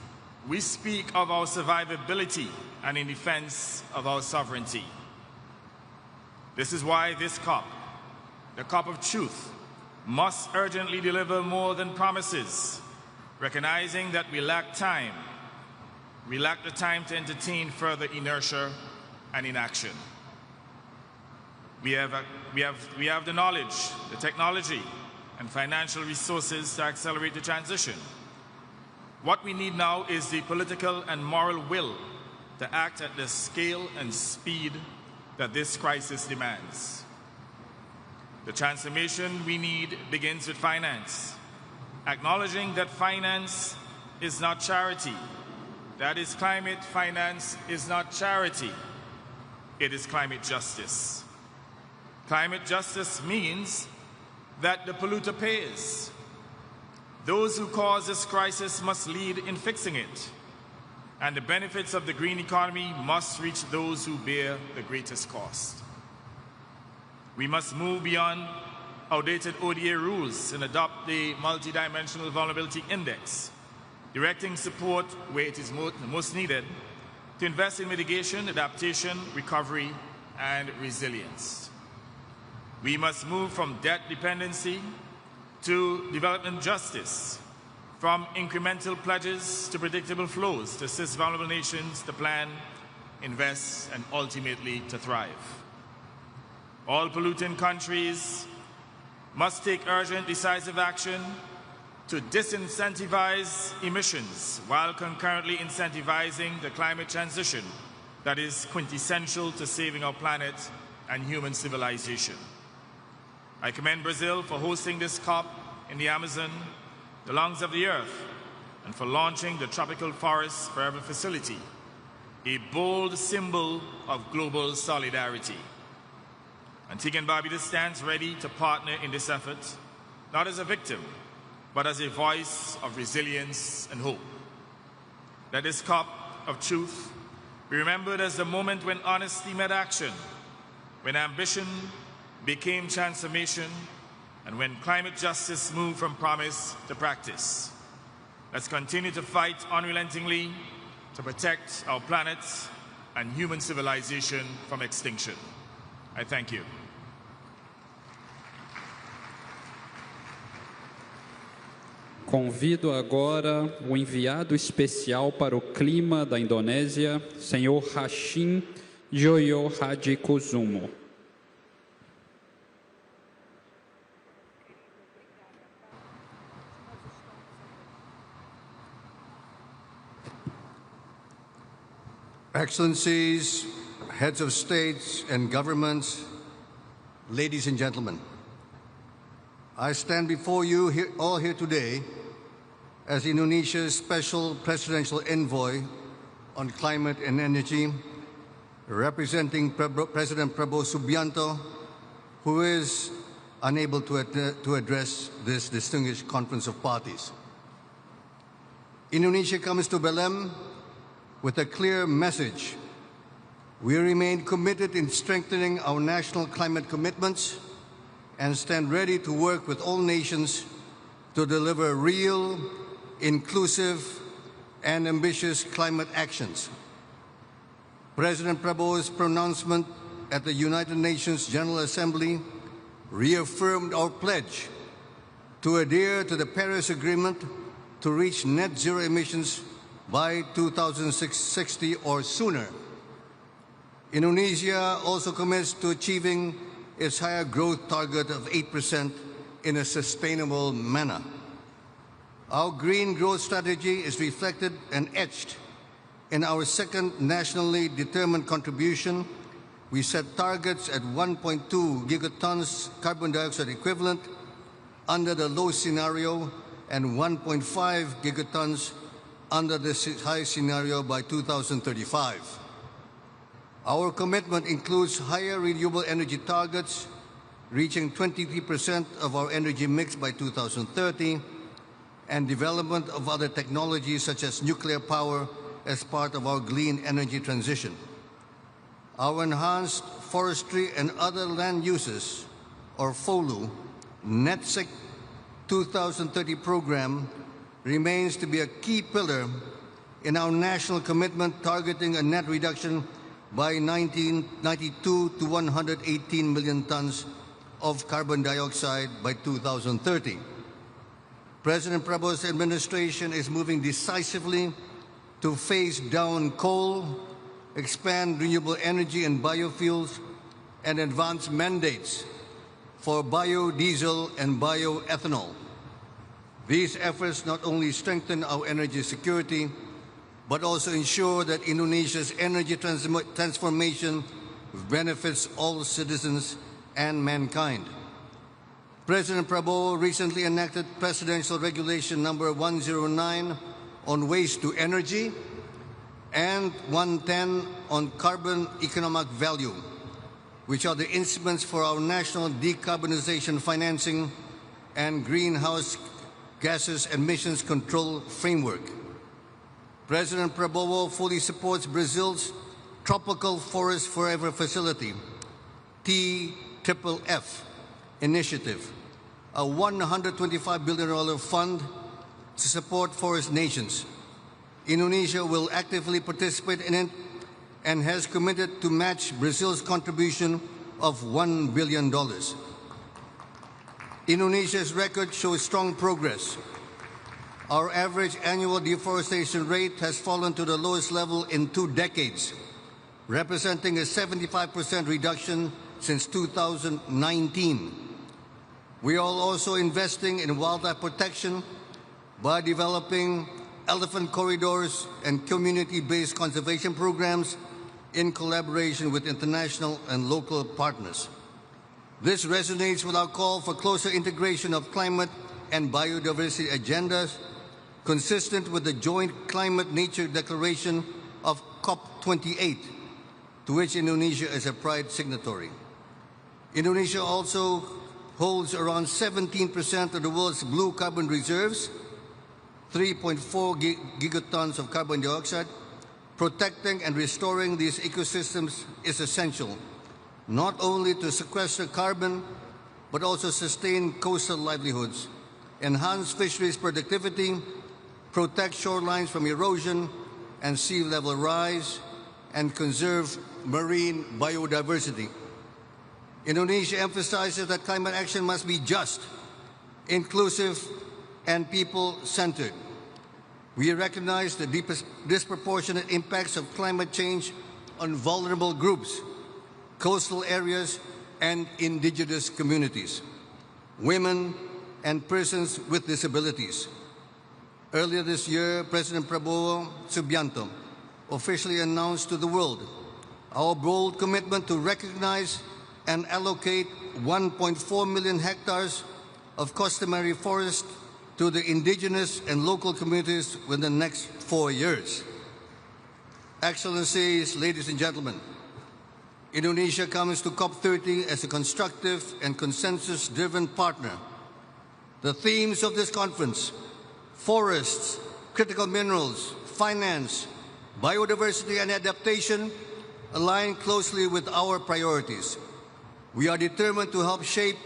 we speak of our survivability and in defense of our sovereignty. This is why this COP, the COP of truth, must urgently deliver more than promises, recognizing that we lack time. We lack the time to entertain further inertia and inaction. We have the knowledge, the technology, and financial resources to accelerate the transition. What we need now is the political and moral will to act at the scale and speed that this crisis demands. The transformation we need begins with finance, acknowledging that finance is not charity. That is, climate finance is not charity. It is climate justice. Climate justice means that the polluter pays. Those who cause this crisis must lead in fixing it, and the benefits of the green economy must reach those who bear the greatest cost. We must move beyond outdated ODA rules and adopt the Multidimensional Vulnerability Index, directing support where it is most needed to invest in mitigation, adaptation, recovery, and resilience. We must move from debt dependency to development justice, from incremental pledges to predictable flows to assist vulnerable nations to plan, invest, and ultimately to thrive. All polluting countries must take urgent, decisive action to disincentivize emissions while concurrently incentivizing the climate transition that is quintessential to saving our planet and human civilization. I commend Brazil for hosting this COP in the Amazon, the lungs of the earth, and for launching the Tropical Forest Forever facility, a bold symbol of global solidarity. Antigua and Barbuda stands ready to partner in this effort, not as a victim, but as a voice of resilience and hope. Let this COP of truth be remembered as the moment when honesty met action, when ambition became transformation, and when climate justice moved from promise to practice. Let's continue to fight unrelentingly to protect our planet and human civilization from extinction. I thank you. Convido agora o enviado especial para o clima da Indonésia, senhor Hashim Joyo Hadikusumo. Excellencies, heads of states and governments, ladies and gentlemen, I stand before you all here today as Indonesia's special presidential envoy on climate and energy, representing President Prabowo Subianto, who is unable to address this distinguished conference of parties. Indonesia comes to Belém with a clear message. We remain committed in strengthening our national climate commitments and stand ready to work with all nations to deliver real, inclusive, and ambitious climate actions. President Prabowo's pronouncement at the United Nations General Assembly reaffirmed our pledge to adhere to the Paris Agreement to reach net zero emissions by 2060 or sooner. Indonesia also commits to achieving its higher growth target of 8% in a sustainable manner. Our green growth strategy is reflected and etched in our second nationally determined contribution. We set targets at 1.2 gigatons carbon dioxide equivalent under the low scenario and 1.5 gigatons under the high scenario by 2035. Our commitment includes higher renewable energy targets, reaching 23% of our energy mix by 2030, and development of other technologies such as nuclear power as part of our clean energy transition. Our enhanced forestry and other land uses, or FOLU, NETSEC 2030 program remains to be a key pillar in our national commitment targeting a net reduction by 1992 to 118 million tons of carbon dioxide by 2030. President Prabowo's administration is moving decisively to phase down coal, expand renewable energy and biofuels, and advance mandates for biodiesel and bioethanol. These efforts not only strengthen our energy security, but also ensure that Indonesia's energy transformation benefits all citizens and mankind. President Prabowo recently enacted Presidential Regulation number 109 on waste to energy and 110 on carbon economic value, which are the instruments for our national decarbonization financing and greenhouse gases emissions control framework. President Prabowo fully supports Brazil's Tropical Forest Forever Facility, TFFF initiative, a $125 billion fund to support forest nations. Indonesia will actively participate in it and has committed to match Brazil's contribution of $1 billion. Indonesia's record shows strong progress. Our average annual deforestation rate has fallen to the lowest level in 2 decades, representing a 75% reduction since 2019. We are also investing in wildlife protection by developing elephant corridors and community-based conservation programs in collaboration with international and local partners. This resonates with our call for closer integration of climate and biodiversity agendas, consistent with the joint Climate Nature Declaration of COP28, to which Indonesia is a proud signatory. Indonesia also holds around 17% of the world's blue carbon reserves, 3.4 gigatons of carbon dioxide. Protecting and restoring these ecosystems is essential, not only to sequester carbon, but also sustain coastal livelihoods, enhance fisheries productivity, protect shorelines from erosion and sea level rise, and conserve marine biodiversity. Indonesia emphasizes that climate action must be just, inclusive, and people-centered. We recognize the disproportionate impacts of climate change on vulnerable groups, coastal areas, and indigenous communities, women, and persons with disabilities. Earlier this year, President Prabowo Subianto officially announced to the world our bold commitment to recognize and allocate 1.4 million hectares of customary forest to the indigenous and local communities within the next 4 years. Excellencies, ladies and gentlemen, Indonesia comes to COP30 as a constructive and consensus-driven partner. The themes of this conference, forests, critical minerals, finance, biodiversity, and adaptation, align closely with our priorities. We are determined to help shape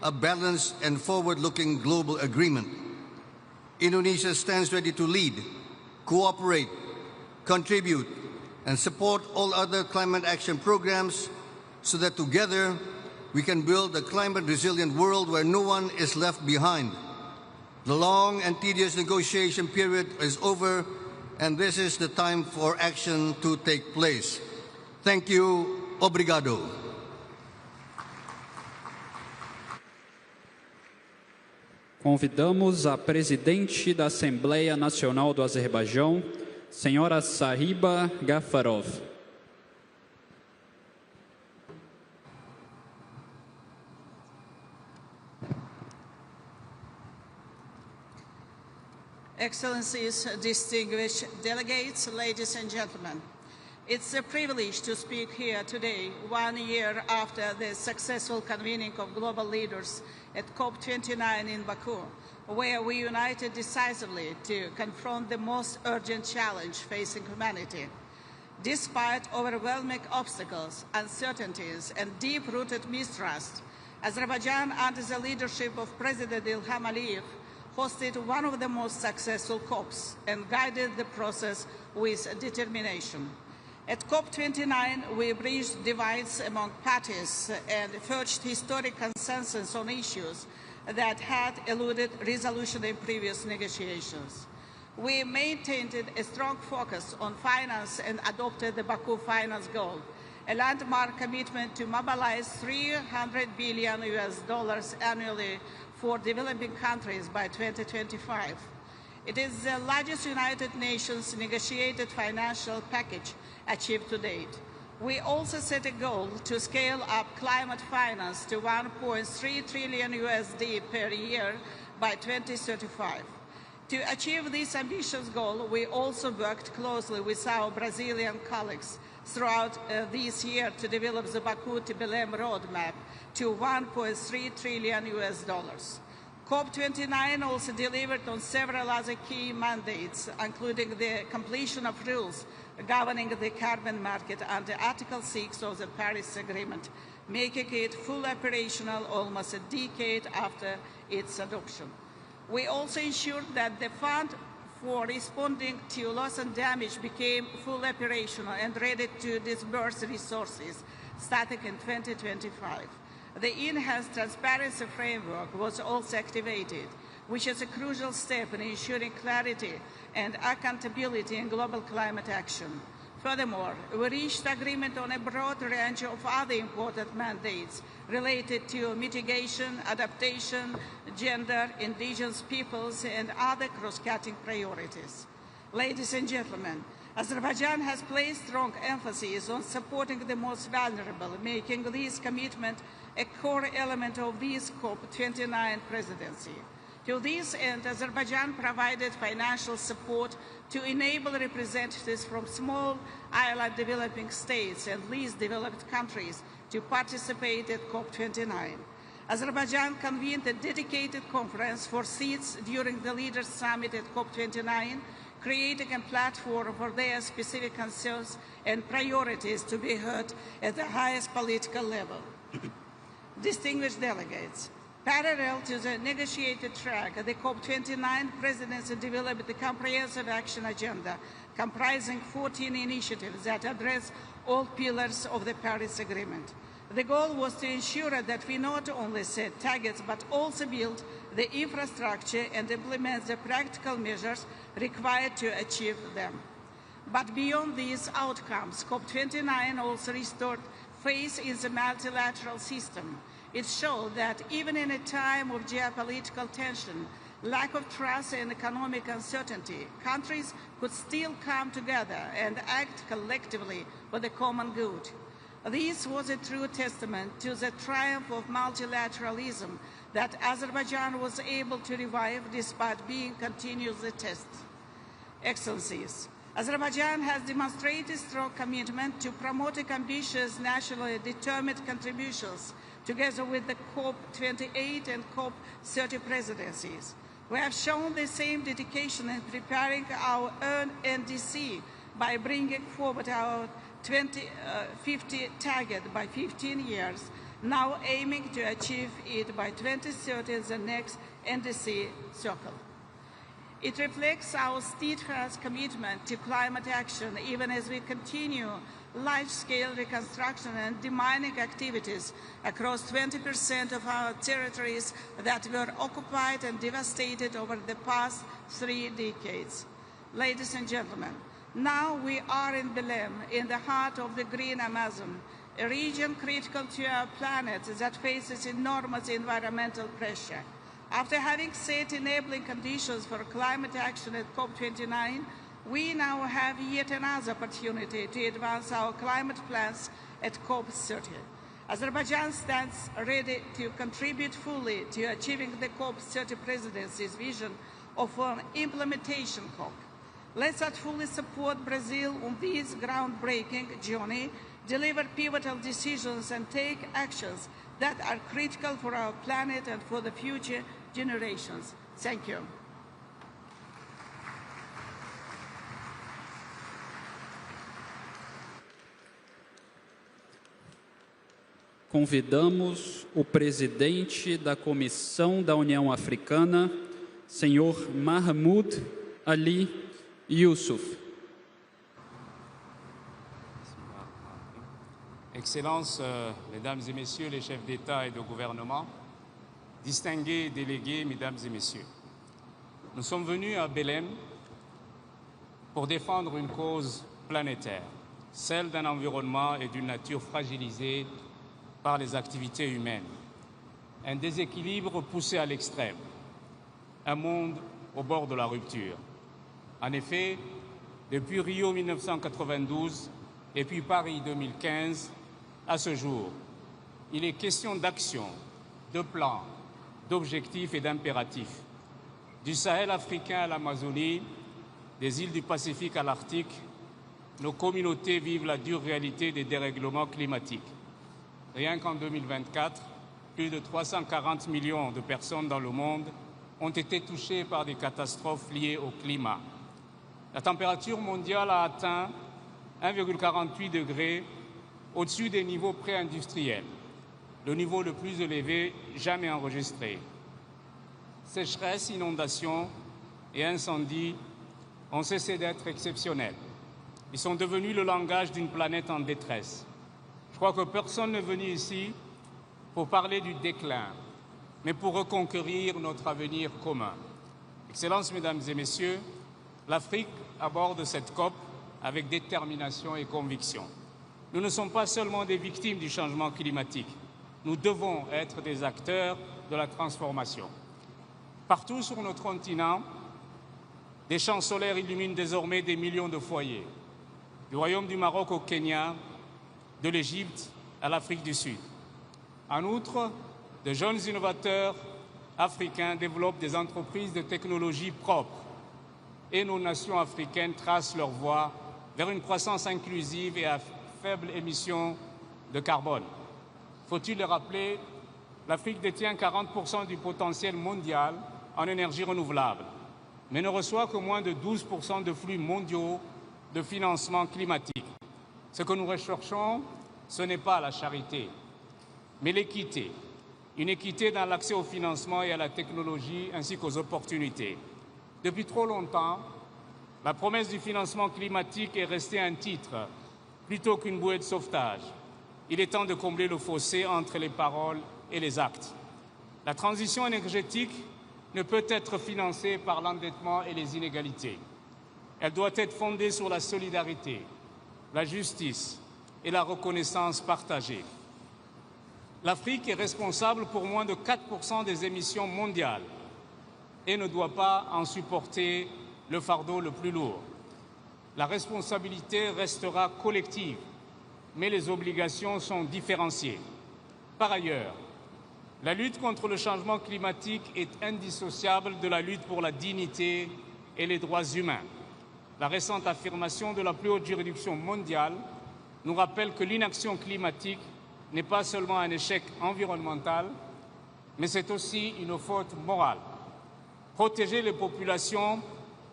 a balanced and forward-looking global agreement. Indonesia stands ready to lead, cooperate, contribute, and support all other climate action programs so that together we can build a climate-resilient world where no one is left behind. The long and tedious negotiation period is over, and this is the time for action to take place. Thank you. Obrigado. Convidamos a presidente da Assembleia Nacional do Azerbaijão, senhora Sahiba Gafarov. Excellencies, distinguished delegates, ladies and gentlemen. It's a privilege to speak here today, 1 year after the successful convening of global leaders at COP29 in Baku, where we united decisively to confront the most urgent challenge facing humanity. Despite overwhelming obstacles, uncertainties, and deep-rooted mistrust, Azerbaijan, under the leadership of President Ilham Aliyev, hosted one of the most successful COPs and guided the process with determination. At COP29, we bridged divides among parties and forged historic consensus on issues that had eluded resolution in previous negotiations. We maintained a strong focus on finance and adopted the Baku Finance Goal, a landmark commitment to mobilize $300 billion annually for developing countries by 2025. It is the largest United Nations negotiated financial package achieved to date. We also set a goal to scale up climate finance to $1.3 trillion per year by 2035. To achieve this ambitious goal, we also worked closely with our Brazilian colleagues throughout this year to develop the Baku to Belém roadmap to $1.3 trillion. COP29 also delivered on several other key mandates, including the completion of rules governing the carbon market under Article 6 of the Paris Agreement, making it fully operational almost a decade after its adoption. We also ensured that the fund for responding to loss and damage became fully operational and ready to disburse resources starting in 2025. The enhanced transparency framework was also activated, which is a crucial step in ensuring clarity and accountability in global climate action. Furthermore, we reached agreement on a broad range of other important mandates related to mitigation, adaptation, gender, indigenous peoples, and other cross-cutting priorities. Ladies and gentlemen, Azerbaijan has placed strong emphasis on supporting the most vulnerable, making this commitment a core element of this COP29 presidency. To this end, Azerbaijan provided financial support to enable representatives from small island developing states and least developed countries to participate at COP29. Azerbaijan convened a dedicated conference for seats during the Leaders' Summit at COP29, creating a platform for their specific concerns and priorities to be heard at the highest political level. Distinguished delegates, parallel to the negotiated track, the COP29 presidency developed a comprehensive action agenda comprising 14 initiatives that address all pillars of the Paris Agreement. The goal was to ensure that we not only set targets but also build the infrastructure and implement the practical measures required to achieve them. But beyond these outcomes, COP29 also restored faith in the multilateral system. It showed that even in a time of geopolitical tension, lack of trust and economic uncertainty, countries could still come together and act collectively for the common good. This was a true testament to the triumph of multilateralism that Azerbaijan was able to revive despite being continuously tested. Excellencies, Azerbaijan has demonstrated strong commitment to promoting ambitious, nationally determined contributions together with the COP28 and COP30 presidencies. We have shown the same dedication in preparing our own NDC by bringing forward our 2050 target by 15 years, now aiming to achieve it by 2030 as the next NDC cycle. It reflects our steadfast commitment to climate action even as we continue large-scale reconstruction and demining activities across 20% of our territories that were occupied and devastated over the past 3 decades. Ladies and gentlemen, Now we are in Belém, in the heart of the green Amazon, a region critical to our planet that faces enormous environmental pressure. After having set enabling conditions for climate action at COP29, we now have yet another opportunity to advance our climate plans at COP30. Azerbaijan stands ready to contribute fully to achieving the COP30 presidency's vision of an implementation COP. Let us fully support Brazil on this groundbreaking journey, deliver pivotal decisions and take actions that are critical for our planet and for the future generations. Thank you. Convidamos o presidente da Comissão da União Africana, senhor Mahmoud Ali Youssouf. Excellences, Mesdames et Messieurs les chefs d'État et de gouvernement, distingués délégués, Mesdames et Messieurs, nous sommes venus à Belém pour défendre une cause planétaire, celle d'un environnement et d'une nature fragilisée par les activités humaines, un déséquilibre poussé à l'extrême, un monde au bord de la rupture. En effet, depuis Rio 1992 et puis Paris 2015, à ce jour, il est question d'action, de plans, d'objectifs et d'impératifs. Du Sahel africain à l'Amazonie, des îles du Pacifique à l'Arctique, nos communautés vivent la dure réalité des dérèglements climatiques. Rien qu'en 2024, plus de 340 millions de personnes dans le monde ont été touchées par des catastrophes liées au climat. La température mondiale a atteint 1,48 degrés au-dessus des niveaux pré-industriels, le niveau le plus élevé jamais enregistré. Sécheresse, inondations et incendies ont cessé d'être exceptionnels. Ils sont devenus le langage d'une planète en détresse. Je crois que personne n'est venu ici pour parler du déclin, mais pour reconquérir notre avenir commun. Excellences, Mesdames et Messieurs, l'Afrique aborde cette COP avec détermination et conviction. Nous ne sommes pas seulement des victimes du changement climatique. Nous devons être des acteurs de la transformation. Partout sur notre continent, des champs solaires illuminent désormais des millions de foyers, du Royaume du Maroc au Kenya, de l'Égypte à l'Afrique du Sud. En outre, de jeunes innovateurs africains développent des entreprises de technologie propres et nos nations africaines tracent leur voie vers une croissance inclusive et à faible émission de carbone. Faut-il le rappeler, l'Afrique détient 40% du potentiel mondial en énergie renouvelable, mais ne reçoit que moins de 12% de flux mondiaux de financement climatique. Ce que nous recherchons, ce n'est pas la charité, mais l'équité. Une équité dans l'accès au financement et à la technologie ainsi qu'aux opportunités. Depuis trop longtemps, la promesse du financement climatique est restée un titre plutôt qu'une bouée de sauvetage. Il est temps de combler le fossé entre les paroles et les actes. La transition énergétique ne peut être financée par l'endettement et les inégalités. Elle doit être fondée sur la solidarité, la justice et la reconnaissance partagée. L'Afrique est responsable pour moins de 4% des émissions mondiales et ne doit pas en supporter le fardeau le plus lourd. La responsabilité restera collective, mais les obligations sont différenciées. Par ailleurs, la lutte contre le changement climatique est indissociable de la lutte pour la dignité et les droits humains. La récente affirmation de la plus haute juridiction mondiale nous rappelle que l'inaction climatique n'est pas seulement un échec environnemental, mais c'est aussi une faute morale. Protéger les populations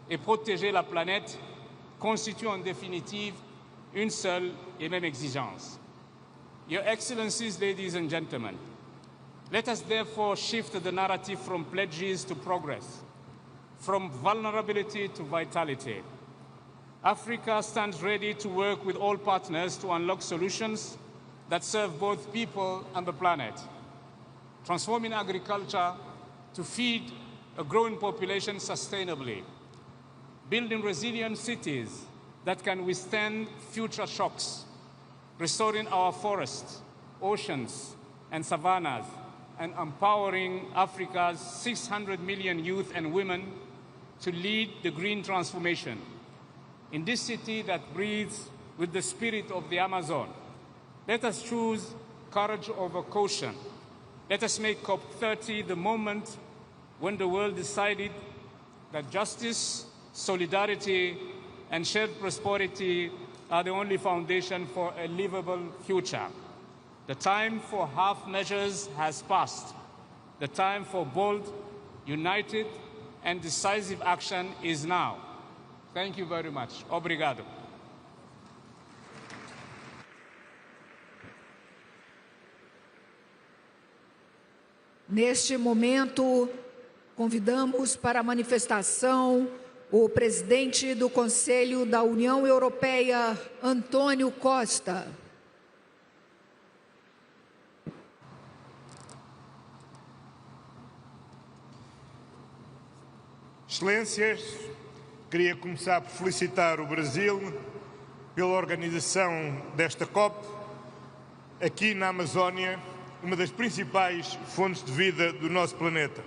et protéger la planète constitue en définitive une seule et même exigence. Your Excellencies, ladies and gentlemen, let us therefore shift the narrative from pledges to progress, from vulnerability to vitality. Africa stands ready to work with all partners to unlock solutions that serve both people and the planet, transforming agriculture to feed a growing population sustainably, building resilient cities that can withstand future shocks, restoring our forests, oceans, and savannas, and empowering Africa's 600 million youth and women to lead the green transformation. In this city that breathes with the spirit of the Amazon, let us choose courage over caution. Let us make COP30 the moment when the world decided that justice, solidarity, and shared prosperity are the only foundation for a livable future. The time for half measures has passed. The time for bold, united, and decisive action is now. Thank you very much. Obrigado. Neste momento, convidamos para a manifestação o presidente do Conselho da União Europeia, Antônio Costa. Excelências, queria começar por felicitar o Brasil pela organização desta COP aqui na Amazónia, uma das principais fontes de vida do nosso planeta.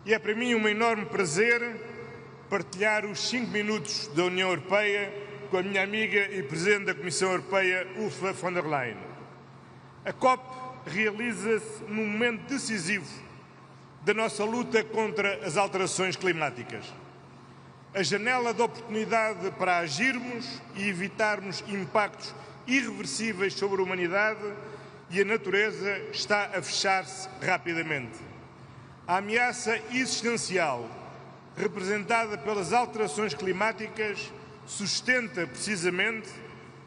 E é para mim um enorme prazer partilhar os 5 minutos da União Europeia com a minha amiga e Presidente da Comissão Europeia, Ursula von der Leyen. A COP realiza-se num momento decisivo da nossa luta contra as alterações climáticas. A janela de oportunidade para agirmos e evitarmos impactos irreversíveis sobre a humanidade e a natureza está a fechar-se rapidamente. A ameaça existencial representada pelas alterações climáticas sustenta precisamente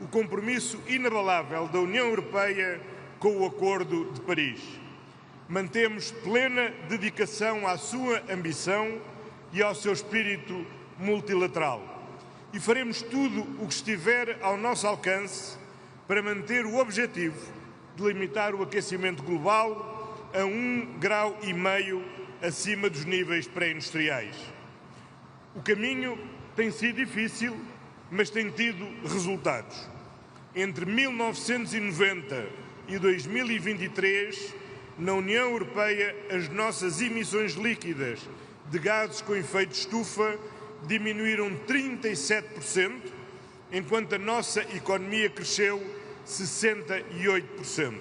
o compromisso inabalável da União Europeia com o Acordo de Paris. Mantemos plena dedicação à sua ambição e ao seu espírito multilateral. E faremos tudo o que estiver ao nosso alcance para manter o objetivo de limitar o aquecimento global a 1,5 grau acima dos níveis pré-industriais. O caminho tem sido difícil, mas tem tido resultados. Entre 1990 e 2023, na União Europeia, as nossas emissões líquidas de gases com efeito de estufa diminuíram 37%, enquanto a nossa economia cresceu 68%.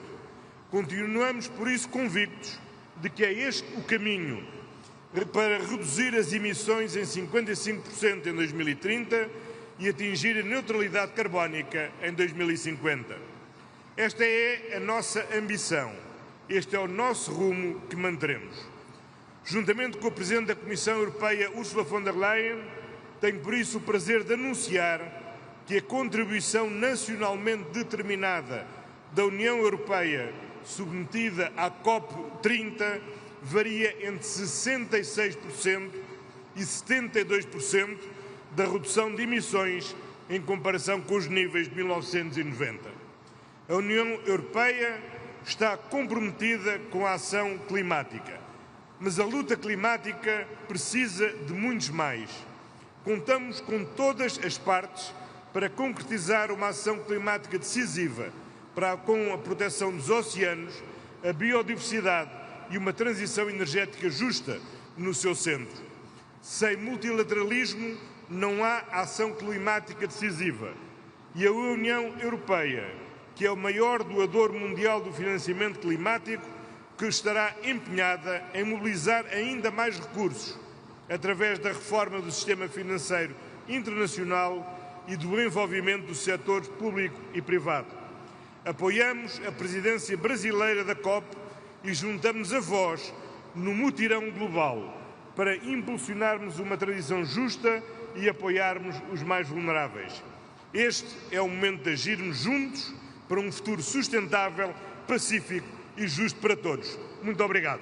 Continuamos, por isso, convictos de que é este o caminho para reduzir as emissões em 55% em 2030 e atingir a neutralidade carbónica em 2050. Esta é a nossa ambição. Este é o nosso rumo que manteremos. Juntamente com o Presidente da Comissão Europeia, Ursula von der Leyen, tenho por isso o prazer de anunciar que a contribuição nacionalmente determinada da União Europeia submetida à COP30 varia entre 66% e 72% da redução de emissões em comparação com os níveis de 1990. A União Europeia está comprometida com a ação climática, mas a luta climática precisa de muitos mais. Contamos com todas as partes para concretizar uma ação climática decisiva com a proteção dos oceanos, a biodiversidade e uma transição energética justa no seu centro. Sem multilateralismo não há ação climática decisiva e a União Europeia, que é o maior doador mundial do financiamento climático, que estará empenhada em mobilizar ainda mais recursos através da reforma do sistema financeiro internacional e do envolvimento dos setores público e privado. Apoiamos a presidência brasileira da COP e juntamos a voz no mutirão global para impulsionarmos uma transição justa e apoiarmos os mais vulneráveis. Este é o momento de agirmos juntos para um futuro sustentável, pacífico e justo para todos. Muito obrigado.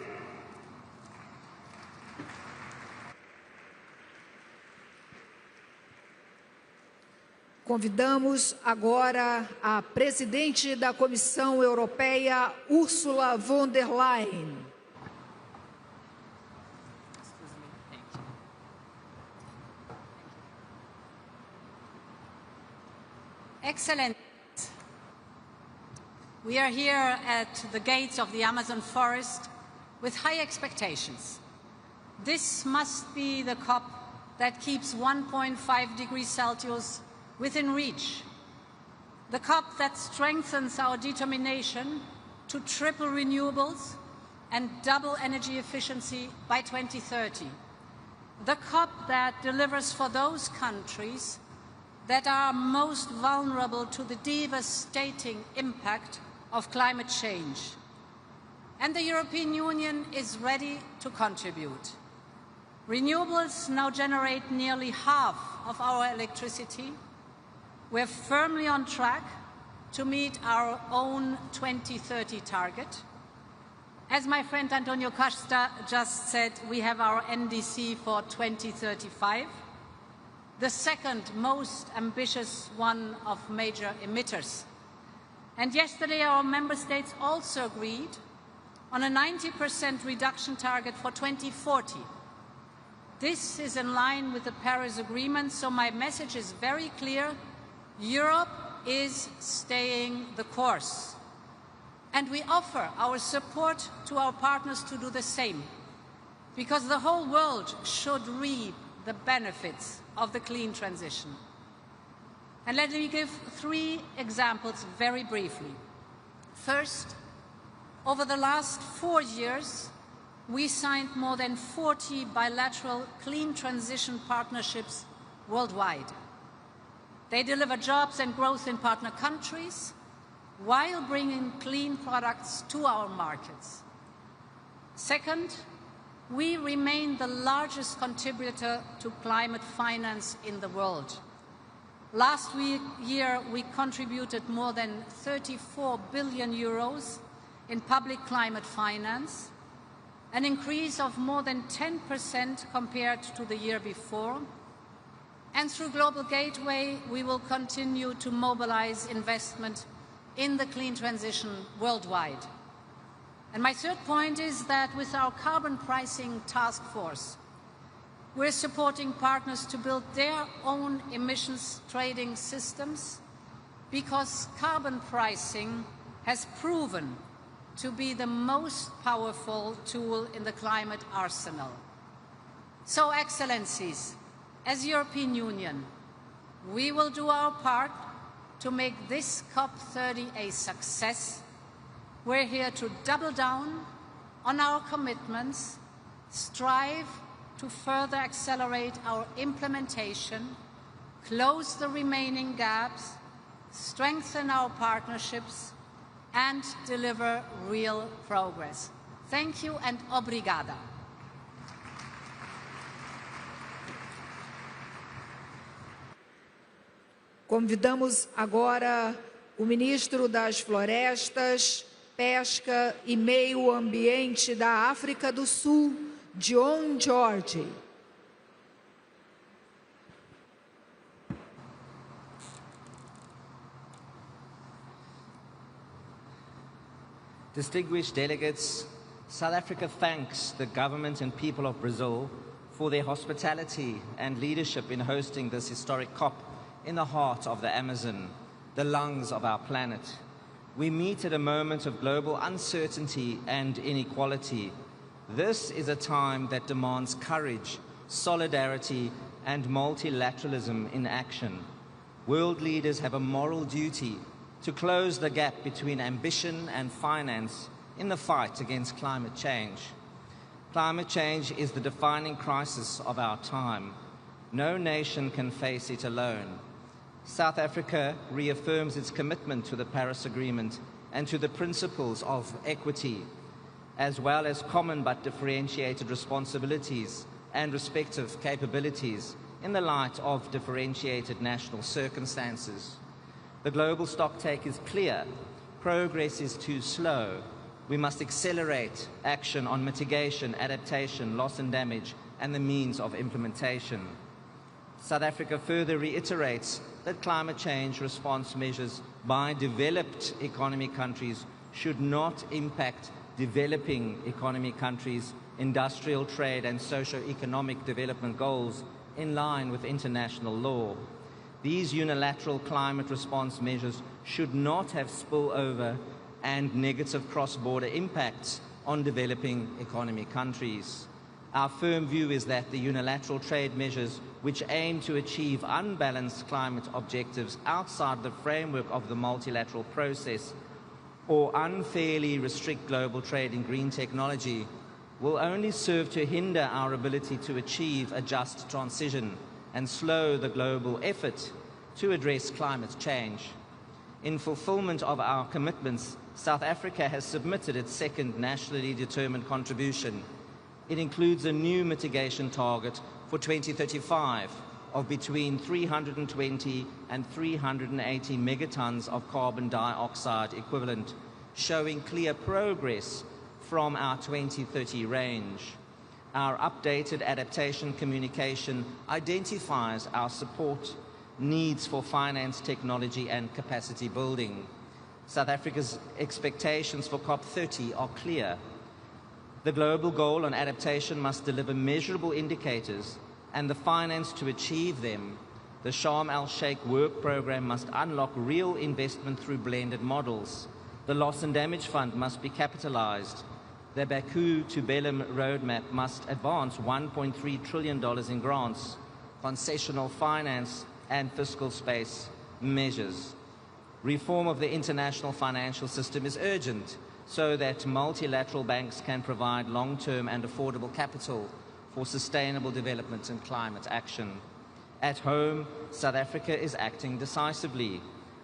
Convidamos agora a presidente da Comissão Europeia, Ursula von der Leyen. Excellent. We are here at the gates of the Amazon forest with high expectations. This must be the COP that keeps 1.5 degrees Celsius within reach. The COP that strengthens our determination to triple renewables and double energy efficiency by 2030. The COP that delivers for those countries that are most vulnerable to the devastating impact of climate change. And the European Union is ready to contribute. Renewables now generate nearly half of our electricity. We're firmly on track to meet our own 2030 target. As my friend Antonio Costa just said, we have our NDC for 2035, the second most ambitious one of major emitters. And yesterday our member states also agreed on a 90% reduction target for 2040. This is in line with the Paris Agreement, so my message is very clear. Europe is staying the course. And we offer our support to our partners to do the same, because the whole world should reap the benefits of the clean transition. And let me give 3 examples very briefly. First, over the last 4 years, we signed more than 40 bilateral clean transition partnerships worldwide. They deliver jobs and growth in partner countries while bringing clean products to our markets. Second, we remain the largest contributor to climate finance in the world. Last year, we contributed more than 34 billion euros in public climate finance, an increase of more than 10% compared to the year before. And through Global Gateway, we will continue to mobilize investment in the clean transition worldwide. And my third point is that with our carbon pricing task force, we're supporting partners to build their own emissions trading systems, because carbon pricing has proven to be the most powerful tool in the climate arsenal. So, Excellencies, as European Union, we will do our part to make this COP30 a success. We're here to double down on our commitments, strive to further accelerate our implementation, close the remaining gaps, strengthen our partnerships, and deliver real progress. Thank you and obrigada. Convidamos agora o ministro das Florestas, Pesca e Meio Ambiente da África do Sul, John George. Distinguished delegates, South Africa thanks the government and people of Brazil for their hospitality and leadership in hosting this historic COP in the heart of the Amazon, the lungs of our planet. We meet at a moment of global uncertainty and inequality. This is a time that demands courage, solidarity, and multilateralism in action. World leaders have a moral duty to close the gap between ambition and finance in the fight against climate change. Climate change is the defining crisis of our time. No nation can face it alone. South Africa reaffirms its commitment to the Paris Agreement and to the principles of equity, as well as common but differentiated responsibilities and respective capabilities in the light of differentiated national circumstances. The global stocktake is clear. Progress is too slow. We must accelerate action on mitigation, adaptation, loss and damage, and the means of implementation. South Africa further reiterates that climate change response measures by developed economy countries should not impact developing economy countries' industrial, trade, and socio-economic development goals in line with international law. These unilateral climate response measures should not have spillover and negative cross-border impacts on developing economy countries. Our firm view is that the unilateral trade measures which aim to achieve unbalanced climate objectives outside the framework of the multilateral process or unfairly restrict global trade in green technology will only serve to hinder our ability to achieve a just transition and slow the global effort to address climate change. In fulfillment of our commitments, South Africa has submitted its second nationally determined contribution. It includes a new mitigation target for 2035 of between 320 and 380 megatons of carbon dioxide equivalent, showing clear progress from our 2030 range. Our updated adaptation communication identifies our support needs for finance, technology and capacity building. South Africa's expectations for COP30 are clear. The global goal on adaptation must deliver measurable indicators and the finance to achieve them. The Sharm el-Sheikh work program must unlock real investment through blended models. The Loss and Damage Fund must be capitalized. The Baku to Belém roadmap must advance $1.3 trillion in grants, concessional finance and fiscal space measures. Reform of the international financial system is urgent so that multilateral banks can provide long-term and affordable capital for sustainable development and climate action. At home, South Africa is acting decisively.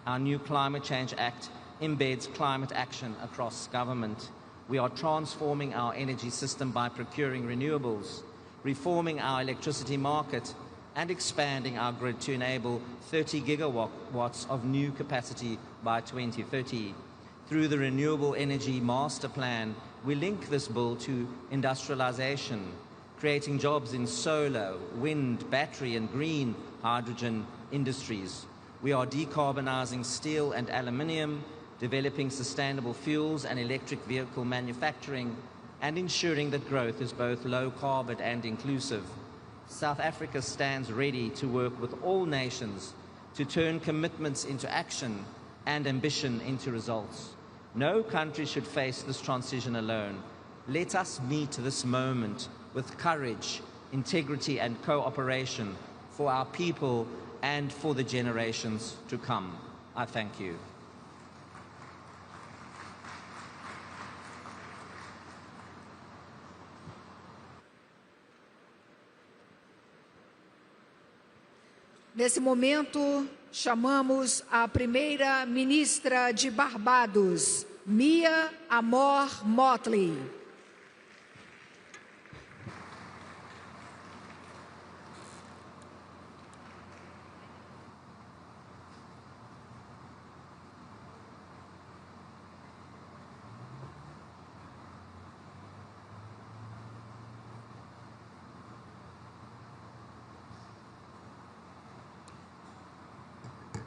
Our new Climate Change Act embeds climate action across government. We are transforming our energy system by procuring renewables, reforming our electricity market, and expanding our grid to enable 30 gigawatts of new capacity by 2030. Through the Renewable Energy Master Plan, we link this bill to industrialization, creating jobs in solar, wind, battery, and green hydrogen industries. We are decarbonizing steel and aluminium, developing sustainable fuels and electric vehicle manufacturing, and ensuring that growth is both low carbon and inclusive. South Africa stands ready to work with all nations to turn commitments into action and ambition into results. No country should face this transition alone. Let us meet this moment with courage, integrity, and cooperation for our people and for the generations to come. I thank you. Nesse momento, chamamos a primeira-ministra de Barbados, Mia Amor Motley.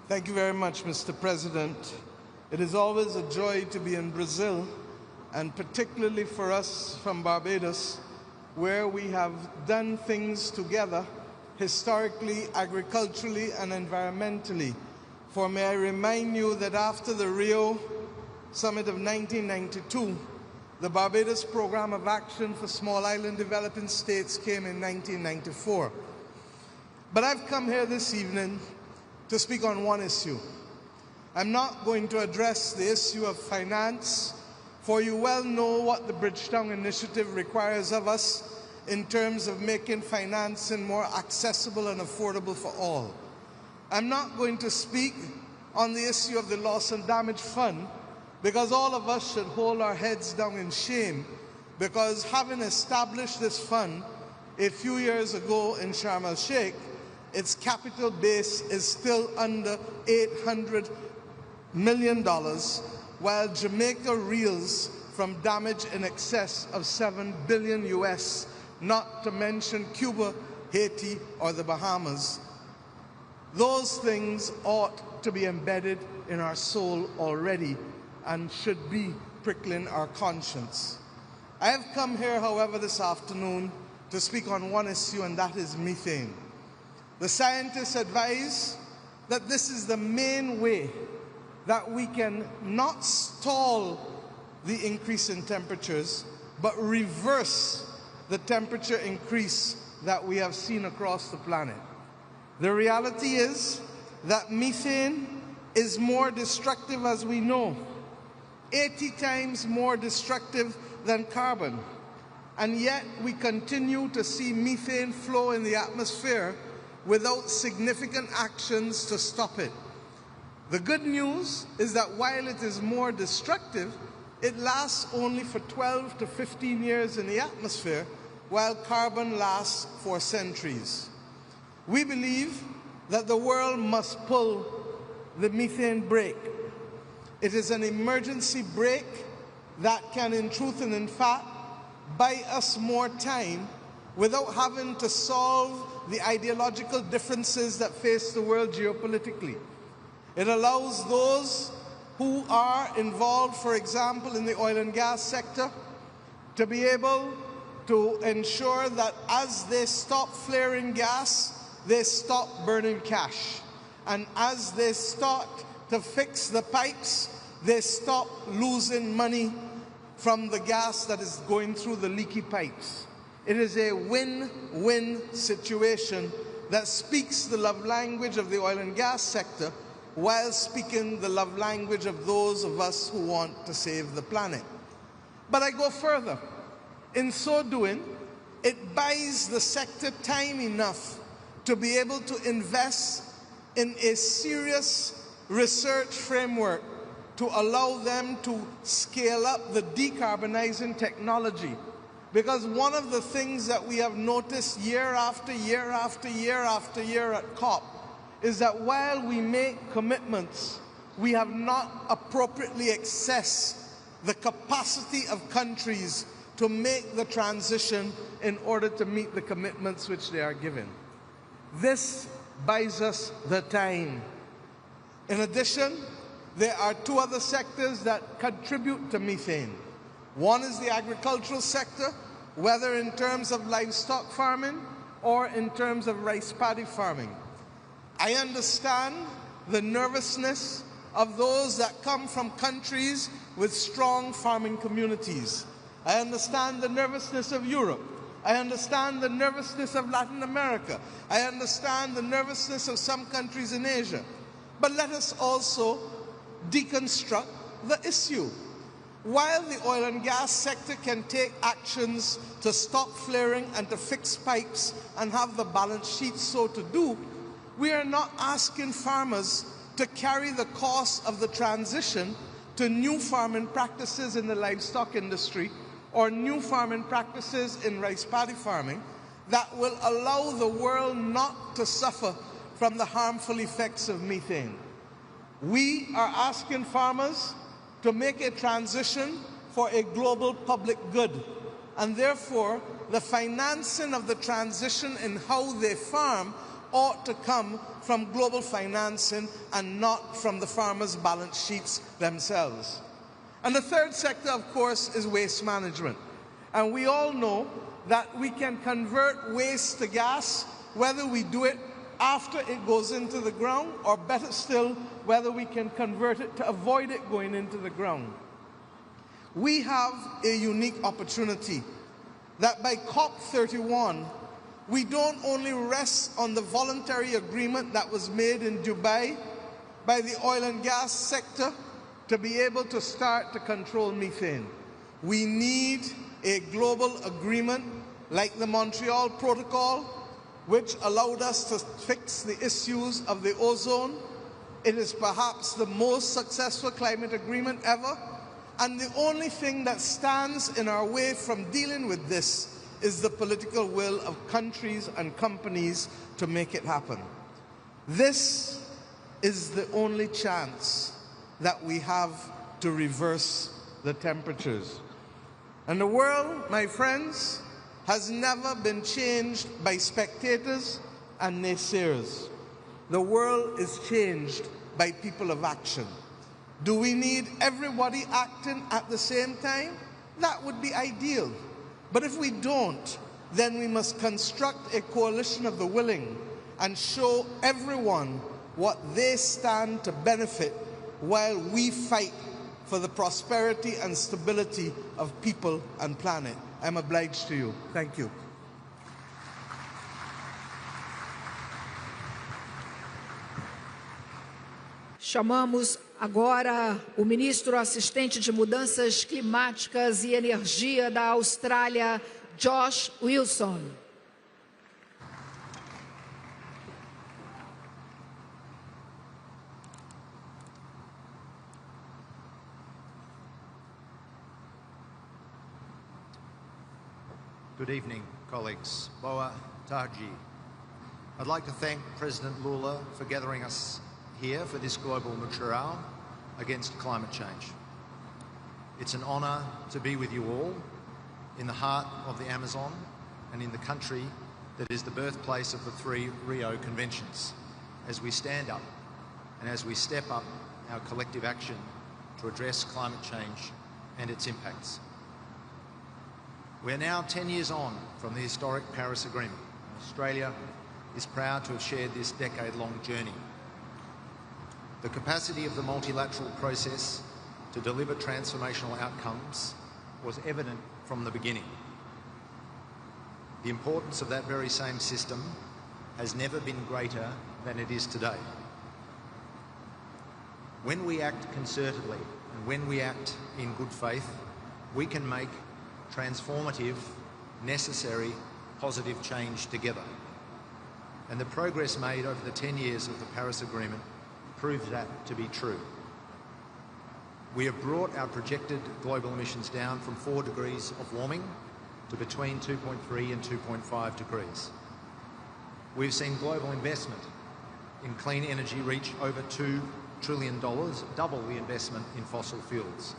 Thank you very much, Mr. President. It is always a joy to be in Brazil, and particularly for us from Barbados, where we have done things together historically, agriculturally, and environmentally. For may I remind you that after the Rio Summit of 1992, the Barbados Program of Action for Small Island Developing States came in 1994. But I've come here this evening to speak on one issue. I'm not going to address the issue of finance, for you well know what the Bridgetown Initiative requires of us in terms of making financing more accessible and affordable for all. I'm not going to speak on the issue of the Loss and Damage Fund, because all of us should hold our heads down in shame, because having established this fund a few years ago in Sharm el-Sheikh, its capital base is still under $800 million, while Jamaica reels from damage in excess of $7 billion US, not to mention Cuba, Haiti, or the Bahamas. Those things ought to be embedded in our soul already and should be prickling our conscience. I have come here, however, this afternoon to speak on one issue, and that is methane. The scientists advise that this is the main way that we can not stall the increase in temperatures, but reverse the temperature increase that we have seen across the planet. The reality is that methane is more destructive, as we know, 80 times more destructive than carbon. And yet we continue to see methane flow in the atmosphere without significant actions to stop it. The good news is that while it is more destructive, it lasts only for 12 to 15 years in the atmosphere, while carbon lasts for centuries. We believe that the world must pull the methane brake. It is an emergency brake that can, in truth and in fact, buy us more time without having to solve the ideological differences that face the world geopolitically. It allows those who are involved, for example, in the oil and gas sector, to be able to ensure that as they stop flaring gas, they stop burning cash. And as they start to fix the pipes, they stop losing money from the gas that is going through the leaky pipes. It is a win-win situation that speaks the love language of the oil and gas sector while speaking the love language of those of us who want to save the planet. But I go further. In so doing, it buys the sector time enough to be able to invest in a serious research framework to allow them to scale up the decarbonizing technology. Because one of the things that we have noticed year after year after year after year at COP is that while we make commitments, we have not appropriately assessed the capacity of countries to make the transition in order to meet the commitments which they are given. This buys us the time. In addition, there are two other sectors that contribute to methane. One is the agricultural sector, whether in terms of livestock farming or in terms of rice paddy farming. I understand the nervousness of those that come from countries with strong farming communities. I understand the nervousness of Europe. I understand the nervousness of Latin America. I understand the nervousness of some countries in Asia. But let us also deconstruct the issue. While the oil and gas sector can take actions to stop flaring and to fix pipes and have the balance sheet so to do, we are not asking farmers to carry the cost of the transition to new farming practices in the livestock industry or new farming practices in rice paddy farming that will allow the world not to suffer from the harmful effects of methane. We are asking farmers to make a transition for a global public good, and therefore the financing of the transition in how they farm ought to come from global financing and not from the farmers' balance sheets themselves. And the third sector, of course, is waste management. And we all know that we can convert waste to gas, whether we do it after it goes into the ground, or better still, whether we can convert it to avoid it going into the ground. We have a unique opportunity that by COP31, we don't only rest on the voluntary agreement that was made in Dubai by the oil and gas sector to be able to start to control methane. We need a global agreement like the Montreal Protocol, which allowed us to fix the issues of the ozone. It is perhaps the most successful climate agreement ever, and the only thing that stands in our way from dealing with this is the political will of countries and companies to make it happen. This is the only chance that we have to reverse the temperatures. And the world, my friends, has never been changed by spectators and naysayers. The world is changed by people of action. Do we need everybody acting at the same time? That would be ideal. But if we don't, then we must construct a coalition of the willing and show everyone what they stand to benefit while we fight for the prosperity and stability of people and planet. I'm obliged to you. Thank you. Chamamos agora o ministro assistente de Mudanças Climáticas e Energia da Austrália, Josh Wilson. Good evening, colleagues. Boa tarde. I'd like to thank President Lula for gathering us here for this global mutirão against climate change. It's an honour to be with you all in the heart of the Amazon and in the country that is the birthplace of the 3 Rio Conventions, as we stand up and as we step up our collective action to address climate change and its impacts. We're now 10 years on from the historic Paris Agreement. Australia is proud to have shared this decade-long journey. The capacity of the multilateral process to deliver transformational outcomes was evident from the beginning. The importance of that very same system has never been greater than it is today. When we act concertedly and when we act in good faith, we can make transformative, necessary, positive change together. And the progress made over the 10 years of the Paris Agreement proves that to be true. We have brought our projected global emissions down from 4 degrees of warming to between 2.3 and 2.5 degrees. We've seen global investment in clean energy reach over $2 trillion, double the investment in fossil fuels.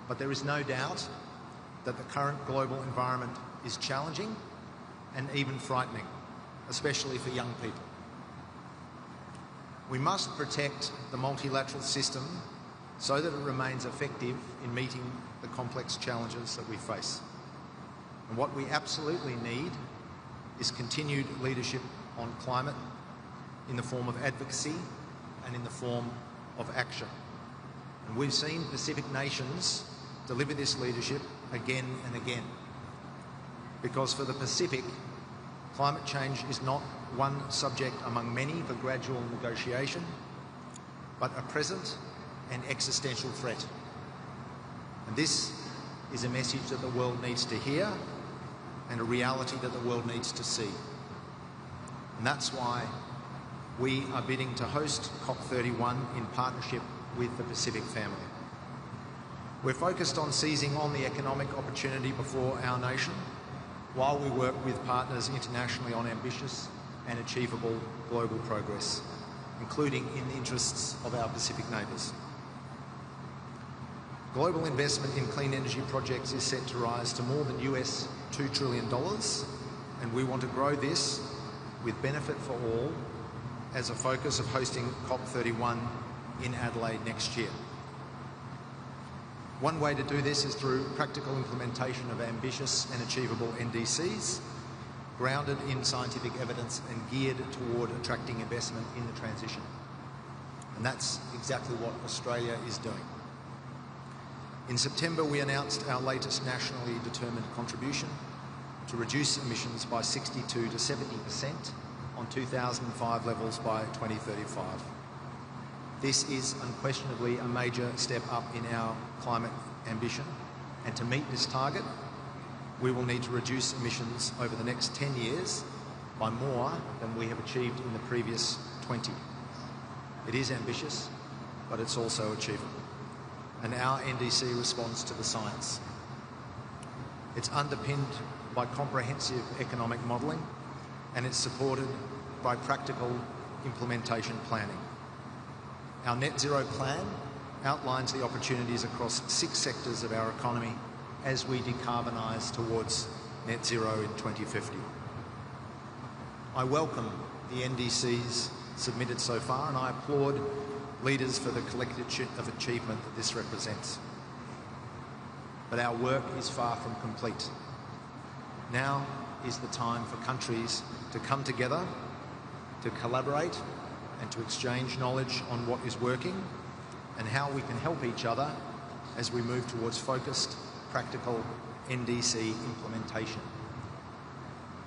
But there is no doubt that the current global environment is challenging and even frightening, especially for young people. We must protect the multilateral system so that it remains effective in meeting the complex challenges that we face. And what we absolutely need is continued leadership on climate in the form of advocacy and in the form of action. And we've seen Pacific nations deliver this leadership again and again. Because for the Pacific, climate change is not one subject among many for gradual negotiation, but a present and existential threat. And this is a message that the world needs to hear and a reality that the world needs to see. And that's why we are bidding to host COP31 in partnership with the Pacific family. We're focused on seizing on the economic opportunity before our nation while we work with partners internationally on ambitious and achievable global progress, including in the interests of our Pacific neighbours. Global investment in clean energy projects is set to rise to more than US $2 trillion, and we want to grow this with benefit for all as a focus of hosting COP31 in Adelaide next year. One way to do this is through practical implementation of ambitious and achievable NDCs, grounded in scientific evidence and geared toward attracting investment in the transition. And that's exactly what Australia is doing. In September, we announced our latest nationally determined contribution to reduce emissions by 62% to 70% on 2005 levels by 2035. This is unquestionably a major step up in our climate ambition, and to meet this target, we will need to reduce emissions over the next 10 years by more than we have achieved in the previous 20. It is ambitious, but it's also achievable. And our NDC responds to the science. It's underpinned by comprehensive economic modelling, and it's supported by practical implementation planning. Our net zero plan outlines the opportunities across 6 sectors of our economy as we decarbonise towards net zero in 2050. I welcome the NDCs submitted so far, and I applaud leaders for the collective of achievement that this represents. But our work is far from complete. Now is the time for countries to come together, to collaborate and to exchange knowledge on what is working and how we can help each other as we move towards focused, practical NDC implementation.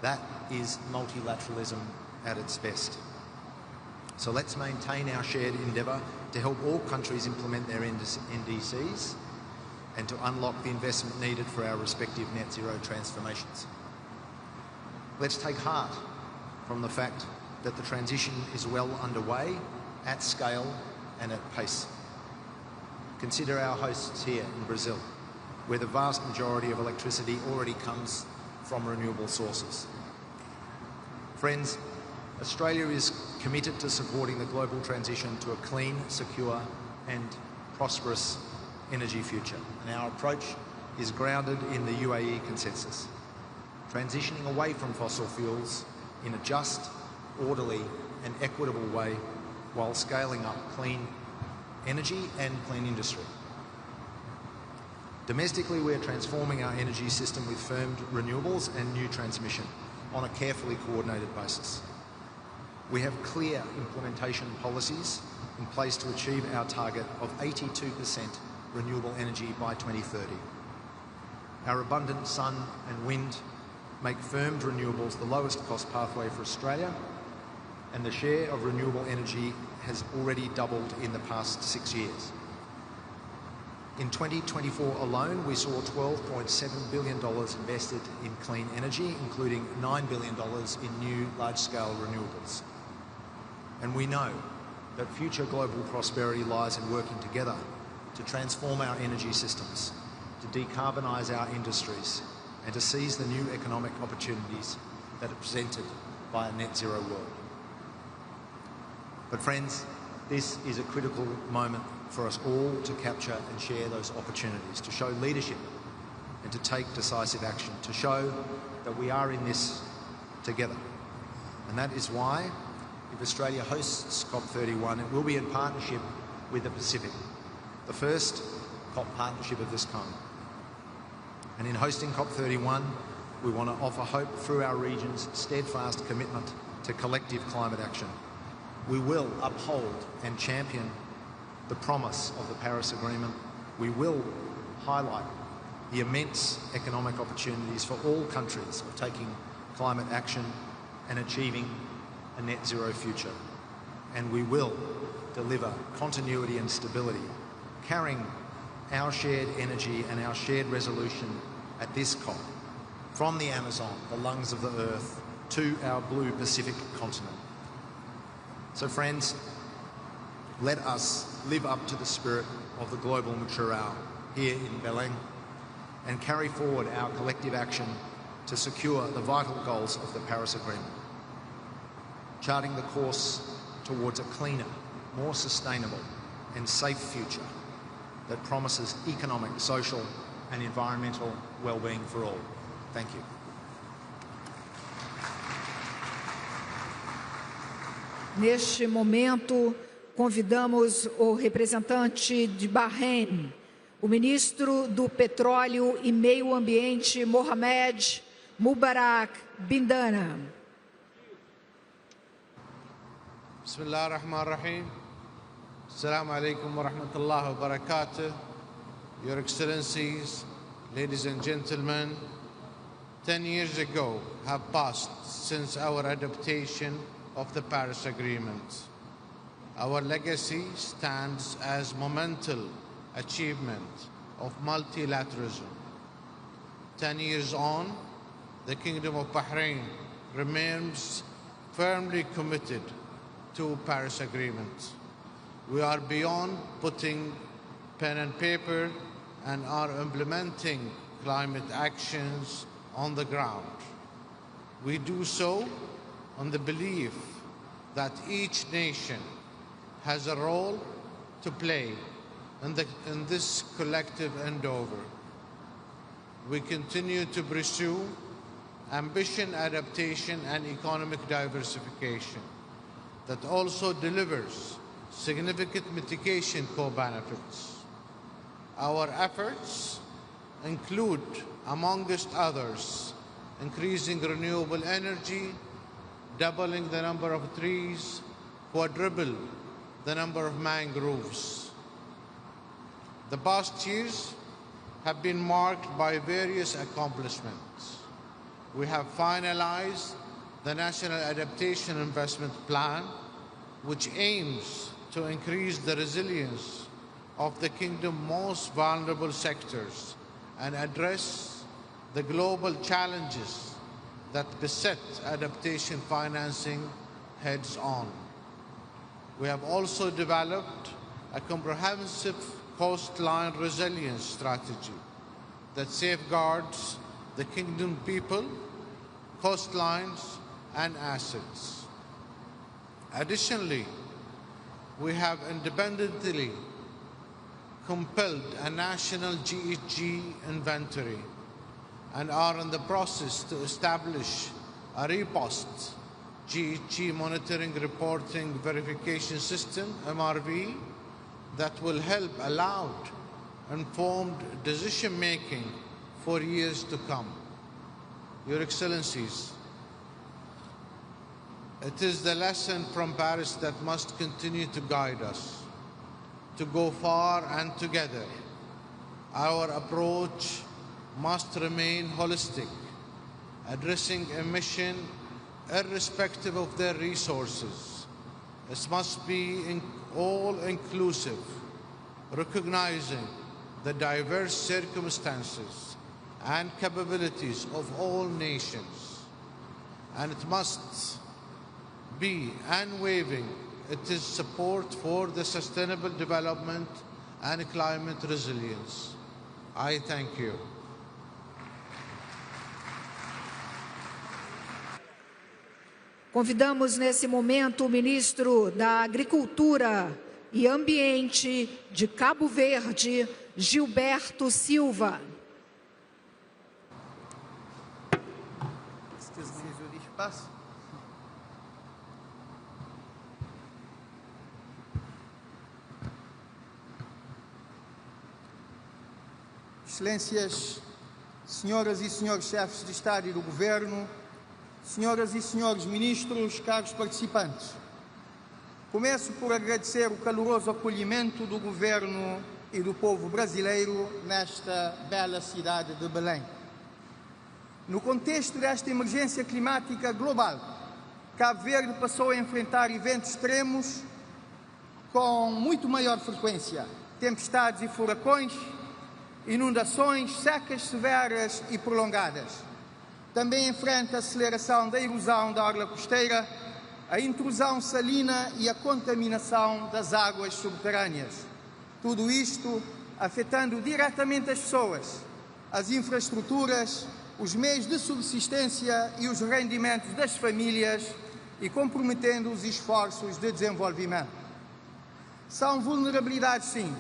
That is multilateralism at its best. So let's maintain our shared endeavour to help all countries implement their NDCs and to unlock the investment needed for our respective net zero transformations. Let's take heart from the fact that the transition is well underway, at scale and at pace. Consider our hosts here in Brazil, where the vast majority of electricity already comes from renewable sources. Friends, Australia is committed to supporting the global transition to a clean, secure and prosperous energy future. And our approach is grounded in the UAE consensus, transitioning away from fossil fuels in a just, orderly and equitable way while scaling up clean energy and clean industry. Domestically, we're transforming our energy system with firmed renewables and new transmission on a carefully coordinated basis. We have clear implementation policies in place to achieve our target of 82% renewable energy by 2030. Our abundant sun and wind make firmed renewables the lowest cost pathway for Australia, and the share of renewable energy has already doubled in the past 6 years. In 2024 alone, we saw $12.7 billion invested in clean energy, including $9 billion in new large-scale renewables. And we know that future global prosperity lies in working together to transform our energy systems, to decarbonise our industries, and to seize the new economic opportunities that are presented by a net zero world. But friends, this is a critical moment for us all to capture and share those opportunities, to show leadership and to take decisive action, to show that we are in this together. And that is why, if Australia hosts COP31, it will be in partnership with the Pacific, the first COP partnership of this kind. And in hosting COP31, we want to offer hope through our region's steadfast commitment to collective climate action. We will uphold and champion the promise of the Paris Agreement. We will highlight the immense economic opportunities for all countries of taking climate action and achieving a net zero future. And we will deliver continuity and stability, carrying our shared energy and our shared resolution at this COP from the Amazon, the lungs of the earth, to our blue Pacific continent. So friends, let us live up to the spirit of the global mature hour here in Belém and carry forward our collective action to secure the vital goals of the Paris Agreement, charting the course towards a cleaner, more sustainable and safe future that promises economic, social and environmental well-being for all. Thank you. Neste momento, convidamos o representante de Bahrein, o ministro do Petróleo e Meio Ambiente, Mohamed Mubarak Bindana. Bismillah ar-Rahman ar-Rahim. Assalamu alaikum wa rahmatullahi wa barakatuh. Your Excellencies, ladies and gentlemen, 10 years ago have passed since our adoption of the Paris Agreement. Our legacy stands as monumental achievement of multilateralism. 10 years on, the Kingdom of Bahrain remains firmly committed to Paris Agreement. We are beyond putting pen and paper and are implementing climate actions on the ground. We do so on the belief that each nation has a role to play in this collective endeavor. We continue to pursue ambition, adaptation, and economic diversification that also delivers significant mitigation co-benefits. Our efforts include, amongst others, increasing renewable energy, doubling the number of trees, quadruple the number of mangroves. The past years have been marked by various accomplishments. We have finalized the National Adaptation Investment Plan, which aims to increase the resilience of the Kingdom's most vulnerable sectors and address the global challenges that beset adaptation financing heads-on. We have also developed a comprehensive coastline resilience strategy that safeguards the Kingdom people, coastlines, and assets. Additionally, we have independently compiled a national GHG inventory and are in the process to establish a repost GHG monitoring, reporting, verification system, MRV, that will help allow informed decision-making for years to come. Your Excellencies, it is the lesson from Paris that must continue to guide us, to go far and together. Our approach must remain holistic, addressing emission irrespective of their resources. It must be all-inclusive, recognizing the diverse circumstances and capabilities of all nations. And it must be unwavering. It is support for the sustainable development and climate resilience. I thank you. Convidamos nesse momento o ministro da Agricultura e Ambiente de Cabo Verde, Gilberto Silva. Excelências, senhoras e senhores chefes de Estado e do Governo, senhoras e senhores ministros, caros participantes, começo por agradecer o caloroso acolhimento do Governo e do povo brasileiro nesta bela cidade de Belém. No contexto desta emergência climática global, Cabo Verde passou a enfrentar eventos extremos com muito maior frequência: tempestades e furacões, inundações, secas severas e prolongadas. Também enfrenta a aceleração da erosão da orla costeira, a intrusão salina e a contaminação das águas subterrâneas. Tudo isto afetando diretamente as pessoas, as infraestruturas, os meios de subsistência e os rendimentos das famílias e comprometendo os esforços de desenvolvimento. São vulnerabilidades, sim,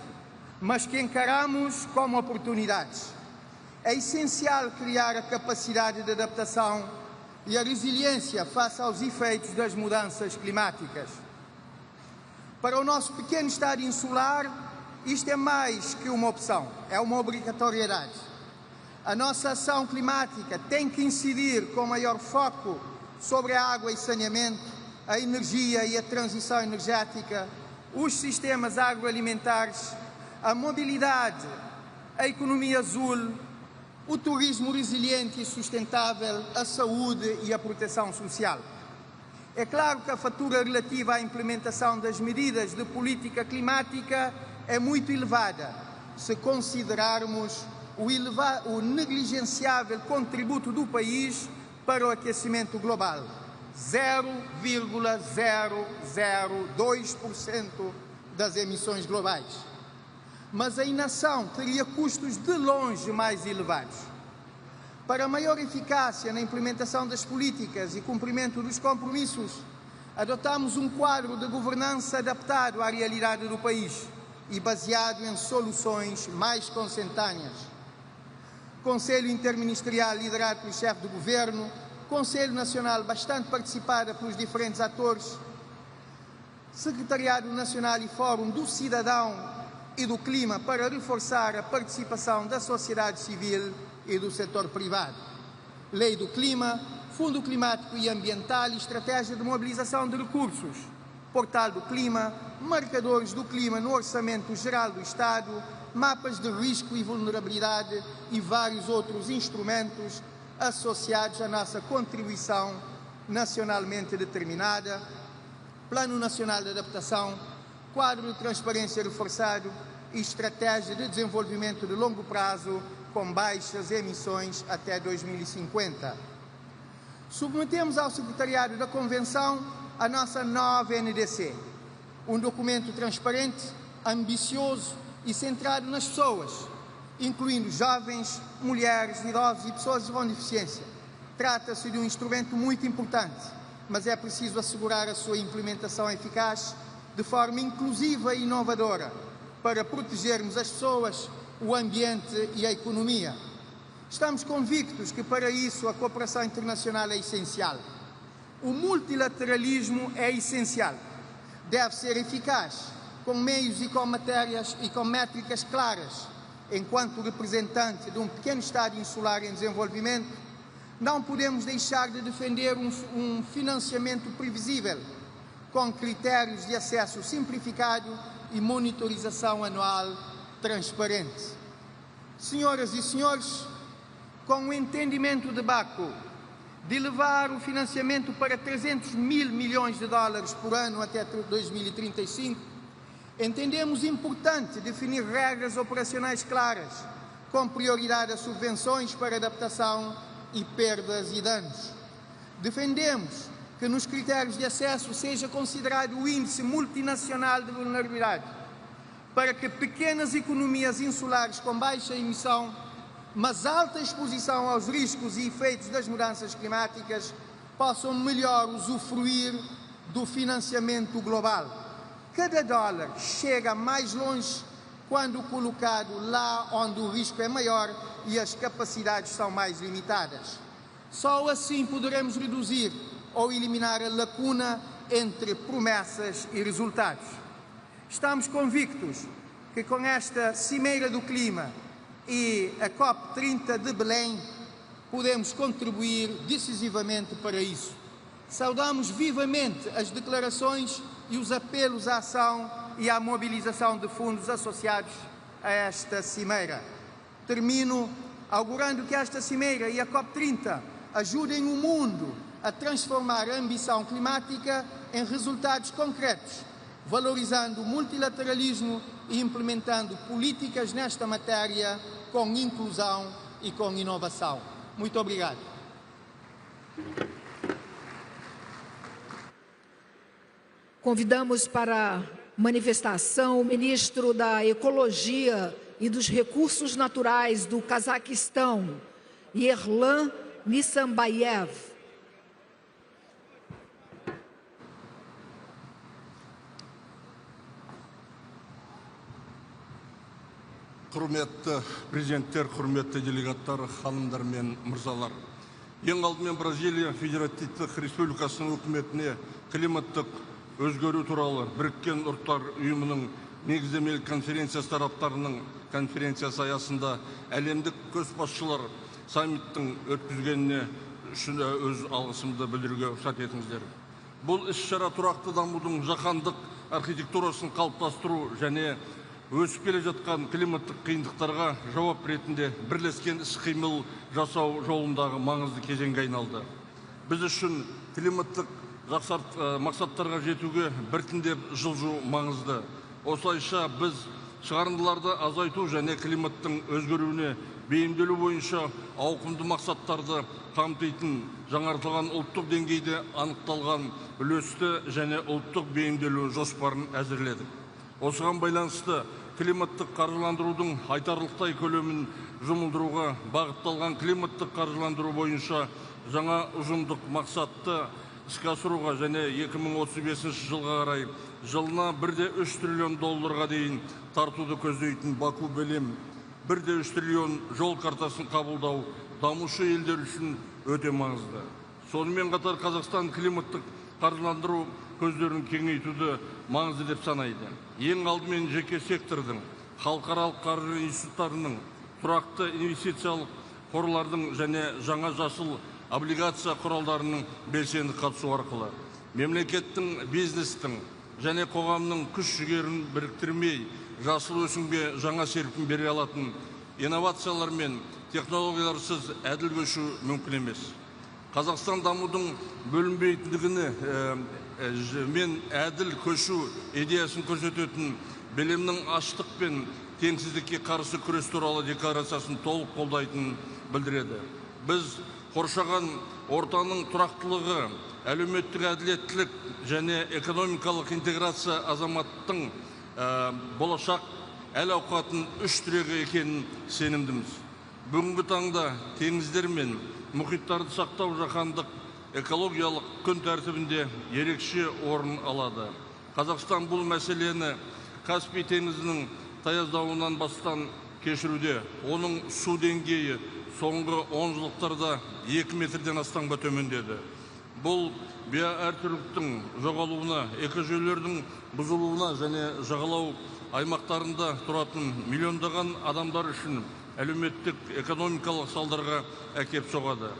mas que encaramos como oportunidades. É essencial criar a capacidade de adaptação e a resiliência face aos efeitos das mudanças climáticas. Para o nosso pequeno estado insular, isto é mais que uma opção, é uma obrigatoriedade. A nossa ação climática tem que incidir com maior foco sobre a água e saneamento, a energia e a transição energética, os sistemas agroalimentares, a mobilidade, a economia azul, o turismo resiliente e sustentável, a saúde e a proteção social. É claro que a fatura relativa à implementação das medidas de política climática é muito elevada, se considerarmos o negligenciável contributo do país para o aquecimento global, 0,002% das emissões globais. Mas a inação teria custos de longe mais elevados. Para maior eficácia na implementação das políticas e cumprimento dos compromissos, adotamos um quadro de governança adaptado à realidade do país e baseado em soluções mais consentâneas. Conselho Interministerial liderado pelo chefe do Governo, Conselho Nacional bastante participado pelos diferentes atores, Secretariado Nacional e Fórum do Cidadão e do Clima para reforçar a participação da sociedade civil e do setor privado. Lei do Clima, Fundo Climático e Ambiental e Estratégia de Mobilização de Recursos, Portal do Clima, marcadores do clima no Orçamento Geral do Estado, mapas de risco e vulnerabilidade e vários outros instrumentos associados à nossa contribuição nacionalmente determinada, Plano Nacional de Adaptação, Quadro de Transparência Reforçado e Estratégia de Desenvolvimento de Longo Prazo com baixas emissões até 2050. Submetemos ao Secretariado da Convenção a nossa nova NDC, um documento transparente, ambicioso e centrado nas pessoas, incluindo jovens, mulheres, idosos e pessoas com deficiência. Trata-se de um instrumento muito importante, mas é preciso assegurar a sua implementação eficaz de forma inclusiva e inovadora para protegermos as pessoas, o ambiente e a economia. Estamos convictos que para isso a cooperação internacional é essencial. O multilateralismo é essencial. Deve ser eficaz, com meios e com matérias e com métricas claras. Enquanto representante de um pequeno Estado insular em desenvolvimento, não podemos deixar de defender um financiamento previsível, com critérios de acesso simplificado e monitorização anual transparente. Senhoras e senhores, com o entendimento de Baku de levar o financiamento para 300 mil milhões de dólares por ano até 2035, entendemos importante definir regras operacionais claras, com prioridade a subvenções para adaptação e perdas e danos. Defendemos que nos critérios de acesso seja considerado o índice multinacional de vulnerabilidade, para que pequenas economias insulares com baixa emissão, mas alta exposição aos riscos e efeitos das mudanças climáticas, possam melhor usufruir do financiamento global. Cada dólar chega mais longe quando colocado lá onde o risco é maior e as capacidades são mais limitadas. Só assim poderemos reduzir ou eliminar a lacuna entre promessas e resultados. Estamos convictos que com esta Cimeira do Clima e a COP30 de Belém podemos contribuir decisivamente para isso. Saudamos vivamente as declarações e os apelos à ação e à mobilização de fundos associados a esta Cimeira. Termino augurando que esta Cimeira e a COP30 ajudem o mundo a transformar a ambição climática em resultados concretos, valorizando o multilateralismo e implementando políticas nesta matéria com inclusão e com inovação. Muito obrigado. Convidamos para manifestação o ministro da Ecologia e dos Recursos Naturais do Cazaquistão, Yerlan Nissambayev. Құрметті президенттер, құрметті делегаттар, ханымдар мен мырзалар. Ең алдымен Бразилия Федеративтік Республикасының үкіметіне климаттық өзгеру туралы Біріккен Ұлттар ұйымының негіздемелік конференциясы тараптарының конференциясы аясында әлемдік көшбасшылар саммиттің өткізгеніне үшін өз алғысымды білдіруге рұқсат етіңіздер. Бұл іс-шара тұрақты дамудың жаһандық архитектурасын қалыптастыру және өсіп келе жатқан климаттық қиындықтарға жауап ретінде бірлескен іс-қимыл жасау жолындағы маңызды кезеңге айналды. Біз үшін климаттық мақсаттарға жетуге біртіндеп жылжу маңызды. Осылайша біз шығарындыларды азайту және климаттың өзгеруіне бейімделу бойынша ауқымды мақсаттарды қамтитын жаңартылған ұлттық деңгейде анықталған үлесті және ұлттық бейімделу жоспарын әзірледік. Осыған байланысты климаттық қаржыландырудың айтарлықтай көлемін жұмылдыруға бағытталған климаттық қаржыландыру бойынша жаңа ұжымдық мақсатты іске асыруға және 2035 жылға қарай жылына 1,3 триллион долларға дейін тартуды көздейтін Баку Белем 1,3 триллион жол картасын қабылдау дамушы елдер үшін өте маңызды. Сонымен қатар Қазақстан климаттық қаржыландыру көздерін кеңейтуді маңызды деп санайды. Ең алдымен жеке сектордың, халықаралық қаржы институттарының, тұрақты инвестициялық қорлардың және жаңа жасыл облигация құралдарының белсенді қатысу арқылы мемлекеттің, бизнестің және қоғамның күш-жігерін біріктірмей жасыл өсімге жаңа серпін бере алатын инновациялар мен технологияларсыз әділ көшу мүмкін емес. Қазақстан дамудың бөлінбейтіндігіне мен әділ көшу идеясын көрсететін Белемнің аштық пен теңсіздікке қарсы күрес туралы декларациясын толық қолдайтынын білдіреді. Біз қоршаған ортаның тұрақтылығы, әлеуметтік әділеттілік және экономикалық интеграция азаматтың болашақ әл-ауқатын үш тірегі екенін сенімдіміз. Бүгінгі таңда теңіздер мен мұхиттарды сақтау жаһандық экологиялық күн тәртібінде ерекше орын алады. Қазақстан бұл мәселені Каспий теңізінің таяздауынан бастан кешіруде. Оның су деңгейі соңғы 10 жылдықтарда 2 метрден астамға төмендеді. Бұл биоәртүрліліктің жоғалуына, экожүйелердің бұзылуына және жағалау аймақтарында тұратын миллиондаған адамдар үшін әлеуметтік экономикалық салдарға әкеп соғады.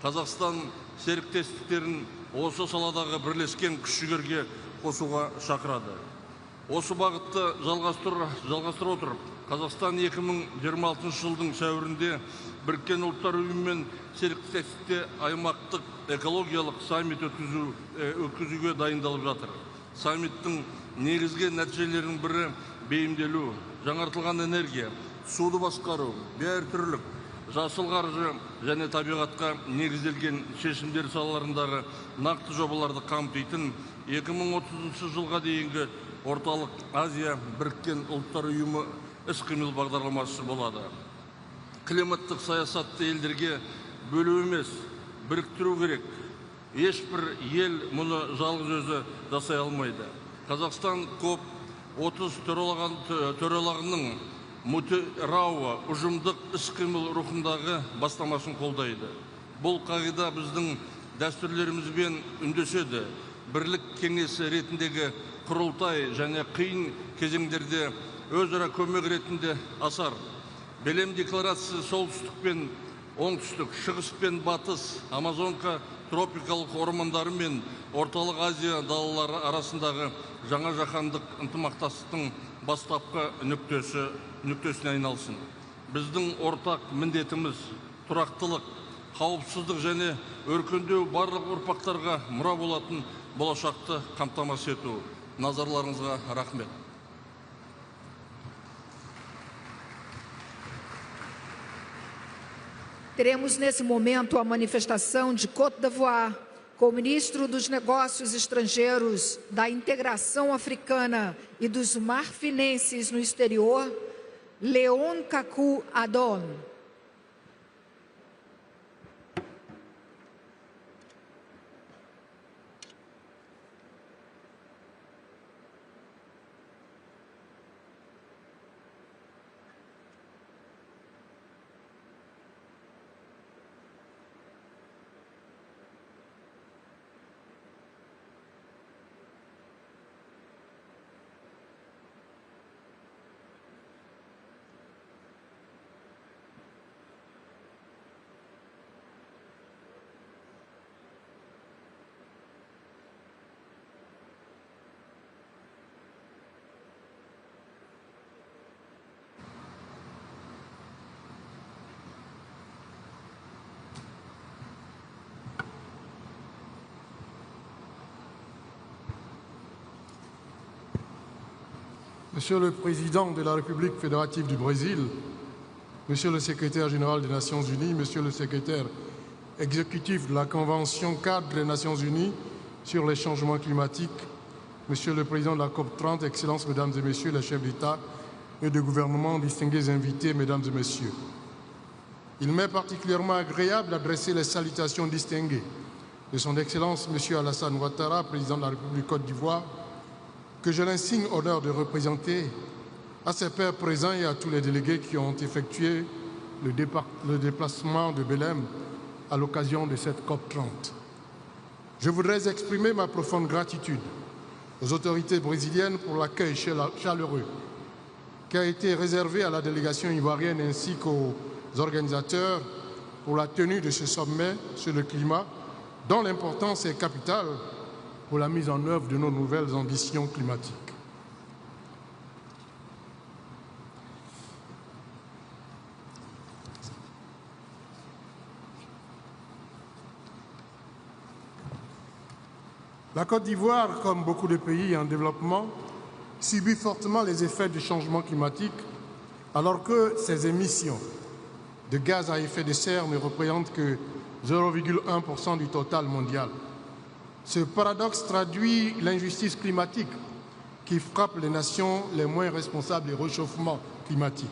Қазақстан серіктестіктерін осы саладағы бірлескен күш-жігерге қосуға шақырады. Осы бағытты жалғастыра отырып, Қазақстан 2026 жылдың сәуірінде Біріккен ұлттар ұйымымен серіктестікте аймақтық экологиялық саммит өткізуге дайындалып жатыр. Саммиттің негізгі нәтижелерінің бірі бейімделу, жаңартылған энергия, суды басқару, биоәртүрлілік, жасыл қаржы және табиғатқа негізделген шешімдер салаларындағы нақты жобаларды қамтитын 2030 жылға дейінгі Орталық Азия Біріккен ұлттар ұйымы іс-қимыл бағдарламасы болады. Климаттық саясатты елдерге бөлу емес, біріктіру керек. Ешбір ел мұны жалғыз өзі жасай алмайды. Қазақстан COP30 төрағалығының Рауа ұжымдық іс-қимыл рухындағы бастамасын қолдайды. Бұл қағида біздің дәстүрлерімізбен үндеседі. Бірлік кеңесі ретіндегі құрылтай және қиын кезеңдерде өзара көмек ретінде асар. Белем декларациясы солтүстік пен оңтүстік, шығыс пен батыс, Амазонка тропикалық ормандары мен Орталық Азия далалары арасындағы жаңа жаһандық ынтымақтастықтың бастапқы нүктесіне айналсын. Біздің ортақ міндетіміз тұрақтылық, қауіпсіздік және өркендеу барлық ұрпақтарға мұра болатын болашақты қамтамасыз ету. Назарларыңызға рахмет. Teremos nesse momento a manifestação de Côte d'Ivoire com o ministro dos Negócios Estrangeiros, da Integração Africana e dos Marfinenses no exterior, Leon Kaku Adon. Monsieur le Président de la République fédérative du Brésil, Monsieur le Secrétaire général des Nations Unies, Monsieur le Secrétaire exécutif de la Convention cadre des Nations Unies sur les changements climatiques, Monsieur le Président de la COP30, Excellences, Mesdames et Messieurs les chefs d'État et de gouvernement, distingués invités, Mesdames et Messieurs. Il m'est particulièrement agréable d'adresser les salutations distinguées de Son Excellence Monsieur Alassane Ouattara, Président de la République Côte d'Ivoire, que j'ai l'insigne honneur de représenter, à ses pairs présents et à tous les délégués qui ont effectué le déplacement de Belém à l'occasion de cette COP30. Je voudrais exprimer ma profonde gratitude aux autorités brésiliennes pour l'accueil chaleureux qui a été réservé à la délégation ivoirienne ainsi qu'aux organisateurs pour la tenue de ce sommet sur le climat, dont l'importance est capitale pour la mise en œuvre de nos nouvelles ambitions climatiques. La Côte d'Ivoire, comme beaucoup de pays en développement, subit fortement les effets du changement climatique, alors que ses émissions de gaz à effet de serre ne représentent que 0,1% du total mondial. Ce paradoxe traduit l'injustice climatique qui frappe les nations les moins responsables du réchauffement climatique.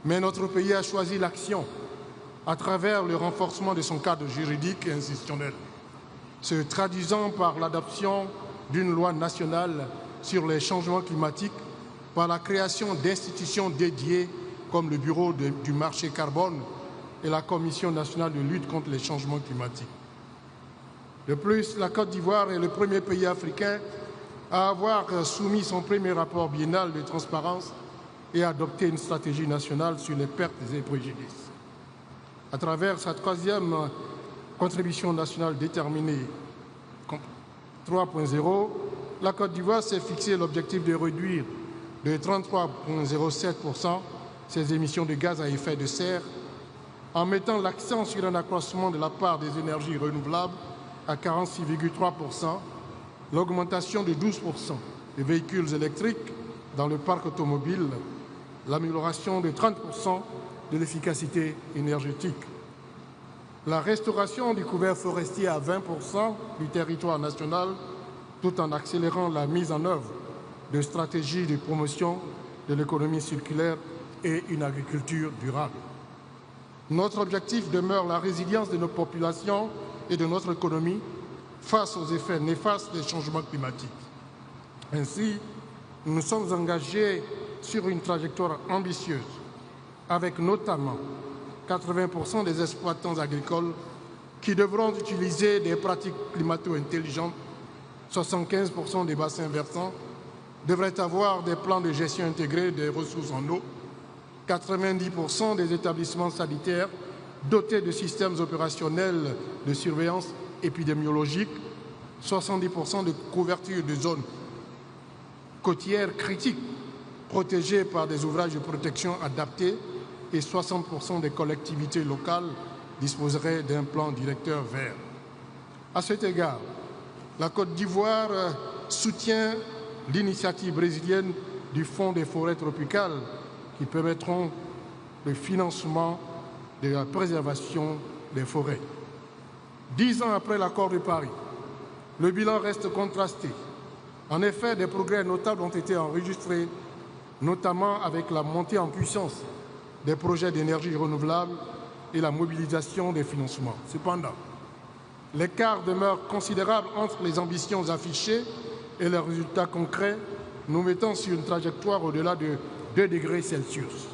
Mais notre pays a choisi l'action à travers le renforcement de son cadre juridique et institutionnel, se traduisant par l'adoption d'une loi nationale sur les changements climatiques, par la création d'institutions dédiées comme le Bureau du marché carbone et la Commission nationale de lutte contre les changements climatiques. De plus, la Côte d'Ivoire est le premier pays africain à avoir soumis son premier rapport biennal de transparence et adopté une stratégie nationale sur les pertes et préjudices. À travers sa troisième contribution nationale déterminée 3.0, la Côte d'Ivoire s'est fixé l'objectif de réduire de 33,07% ses émissions de gaz à effet de serre en mettant l'accent sur un accroissement de la part des énergies renouvelables à 46,3%, l'augmentation de 12% des véhicules électriques dans le parc automobile, l'amélioration de 30% de l'efficacité énergétique, la restauration du couvert forestier à 20% du territoire national, tout en accélérant la mise en œuvre de stratégies de promotion de l'économie circulaire et une agriculture durable. Notre objectif demeure la résilience de nos populations et de notre économie face aux effets néfastes des changements climatiques. Ainsi, nous nous sommes engagés sur une trajectoire ambitieuse, avec notamment 80% des exploitants agricoles qui devront utiliser des pratiques climato-intelligentes, 75% des bassins versants devraient avoir des plans de gestion intégrés des ressources en eau, 90% des établissements sanitaires dotés de systèmes opérationnels de surveillance épidémiologique, 70% de couverture de zones côtières critiques protégées par des ouvrages de protection adaptés et 60% des collectivités locales disposeraient d'un plan directeur vert. À cet égard, la Côte d'Ivoire soutient l'initiative brésilienne du Fonds des forêts tropicales qui permettront le financement de la préservation des forêts. 10 ans après l'accord de Paris, le bilan reste contrasté. En effet, des progrès notables ont été enregistrés, notamment avec la montée en puissance des projets d'énergie renouvelable et la mobilisation des financements. Cependant, l'écart demeure considérable entre les ambitions affichées et les résultats concrets, nous mettant sur une trajectoire au-delà de 2 degrés Celsius.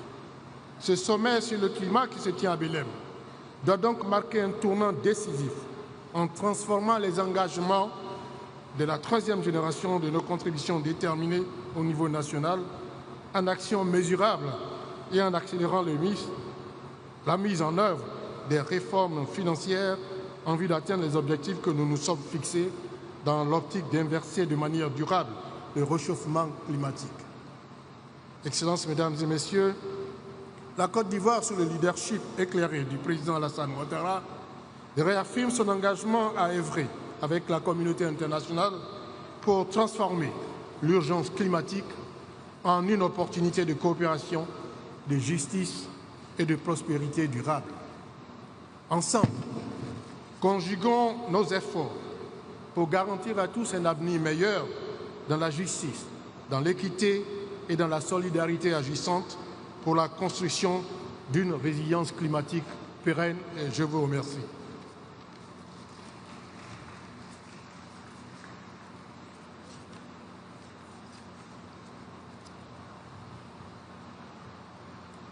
Ce sommet sur le climat qui se tient à Belém doit donc marquer un tournant décisif en transformant les engagements de la 3e génération de nos contributions déterminées au niveau national en actions mesurables et en accélérant la mise en œuvre des réformes financières en vue d'atteindre les objectifs que nous nous sommes fixés dans l'optique d'inverser de manière durable le réchauffement climatique. Excellences, Mesdames et Messieurs, la Côte d'Ivoire, sous le leadership éclairé du président Alassane Ouattara, réaffirme son engagement à œuvrer avec la communauté internationale pour transformer l'urgence climatique en une opportunité de coopération, de justice et de prospérité durable. Ensemble, conjuguons nos efforts pour garantir à tous un avenir meilleur dans la justice, dans l'équité et dans la solidarité agissante pour la construction d'une résilience climatique pérenne. Et je vous remercie.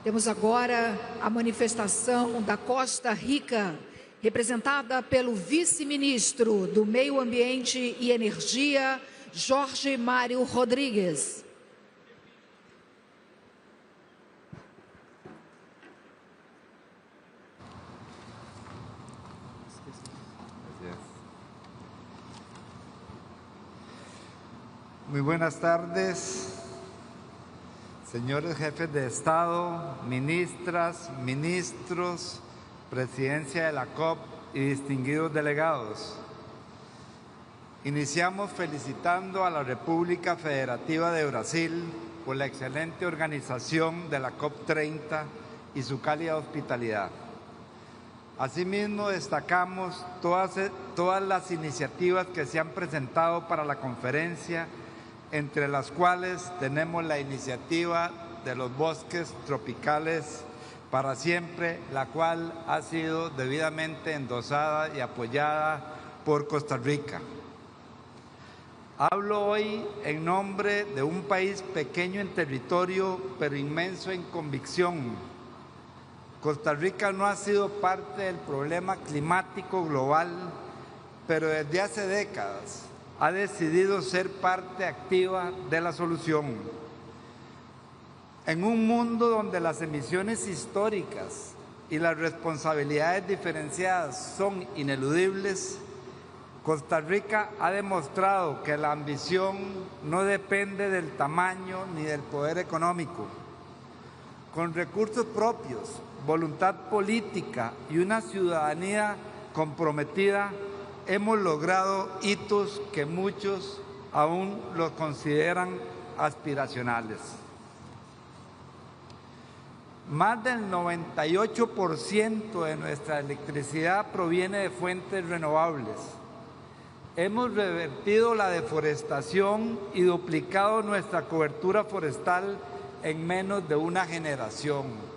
Temos agora a manifestação da Costa Rica, representada pelo vice-ministro do Meio Ambiente e Energia, Jorge Mário Rodrigues. Muy buenas tardes, señores jefes de Estado, ministras, ministros, presidencia de la COP y distinguidos delegados. Iniciamos felicitando a la República Federativa de Brasil por la excelente organización de la COP30 y su cálida hospitalidad. Asimismo, destacamos todas las iniciativas que se han presentado para la conferencia, entre las cuales tenemos la iniciativa de los bosques tropicales para siempre, la cual ha sido debidamente endosada y apoyada por Costa Rica. Hablo hoy en nombre de un país pequeño en territorio, pero inmenso en convicción. Costa Rica no ha sido parte del problema climático global, pero desde hace décadas ha decidido ser parte activa de la solución. En un mundo donde las emisiones históricas y las responsabilidades diferenciadas son ineludibles, Costa Rica ha demostrado que la ambición no depende del tamaño ni del poder económico. Con recursos propios, voluntad política y una ciudadanía comprometida, hemos logrado hitos que muchos aún los consideran aspiracionales. Más del 98% de nuestra electricidad proviene de fuentes renovables. Hemos revertido la deforestación y duplicado nuestra cobertura forestal en menos de una generación.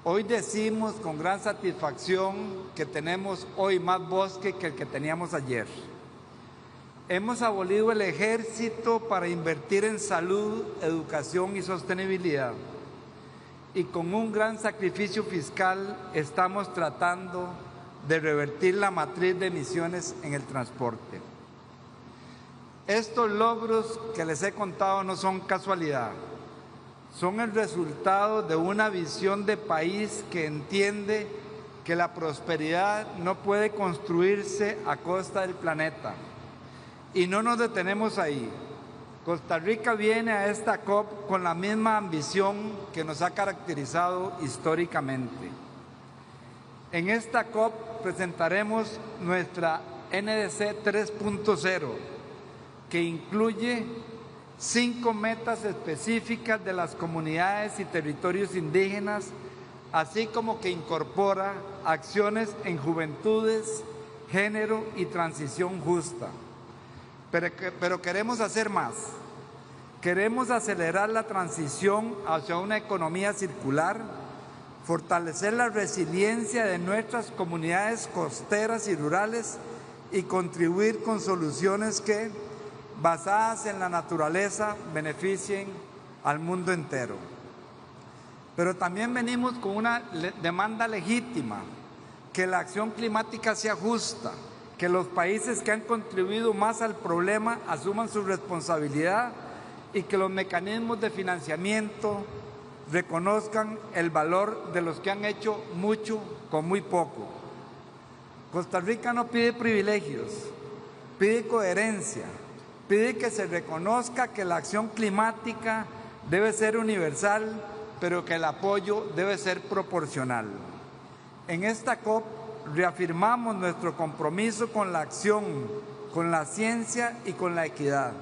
Hoy decimos con gran satisfacción que tenemos hoy más bosque que el que teníamos ayer. Hemos abolido el ejército para invertir en salud, educación y sostenibilidad. Y con un gran sacrificio fiscal estamos tratando de revertir la matriz de emisiones en el transporte. Estos logros que les he contado no son casualidad, son el resultado de una visión de país que entiende que la prosperidad no puede construirse a costa del planeta. Y no nos detenemos ahí. Costa Rica viene a esta COP con la misma ambición que nos ha caracterizado históricamente. En esta COP presentaremos nuestra NDC 3.0, que incluye 5 metas específicas de las comunidades y territorios indígenas, así como que incorpora acciones en juventudes, género y transición justa. Pero queremos hacer más. Queremos acelerar la transición hacia una economía circular, fortalecer la resiliencia de nuestras comunidades costeras y rurales y contribuir con soluciones que, basadas en la naturaleza, beneficien al mundo entero. Pero también venimos con una demanda legítima, que la acción climática sea justa, que los países que han contribuido más al problema asuman su responsabilidad y que los mecanismos de financiamiento reconozcan el valor de los que han hecho mucho con muy poco. Costa Rica no pide privilegios, pide coherencia, pide que se reconozca que la acción climática debe ser universal, pero que el apoyo debe ser proporcional. En esta COP reafirmamos nuestro compromiso con la acción, con la ciencia y con la equidad,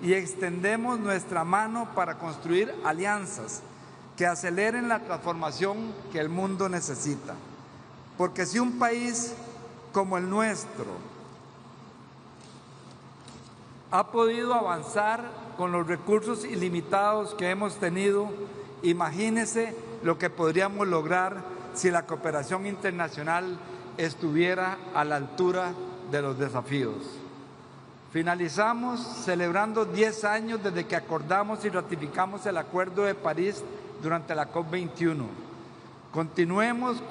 y extendemos nuestra mano para construir alianzas que aceleren la transformación que el mundo necesita. Porque si un país como el nuestro ha podido avanzar con los recursos ilimitados que hemos tenido, imagínense lo que podríamos lograr si la cooperación internacional estuviera a la altura de los desafíos. Finalizamos celebrando 10 años desde que acordamos y ratificamos el Acuerdo de París durante la COP21. Continuemos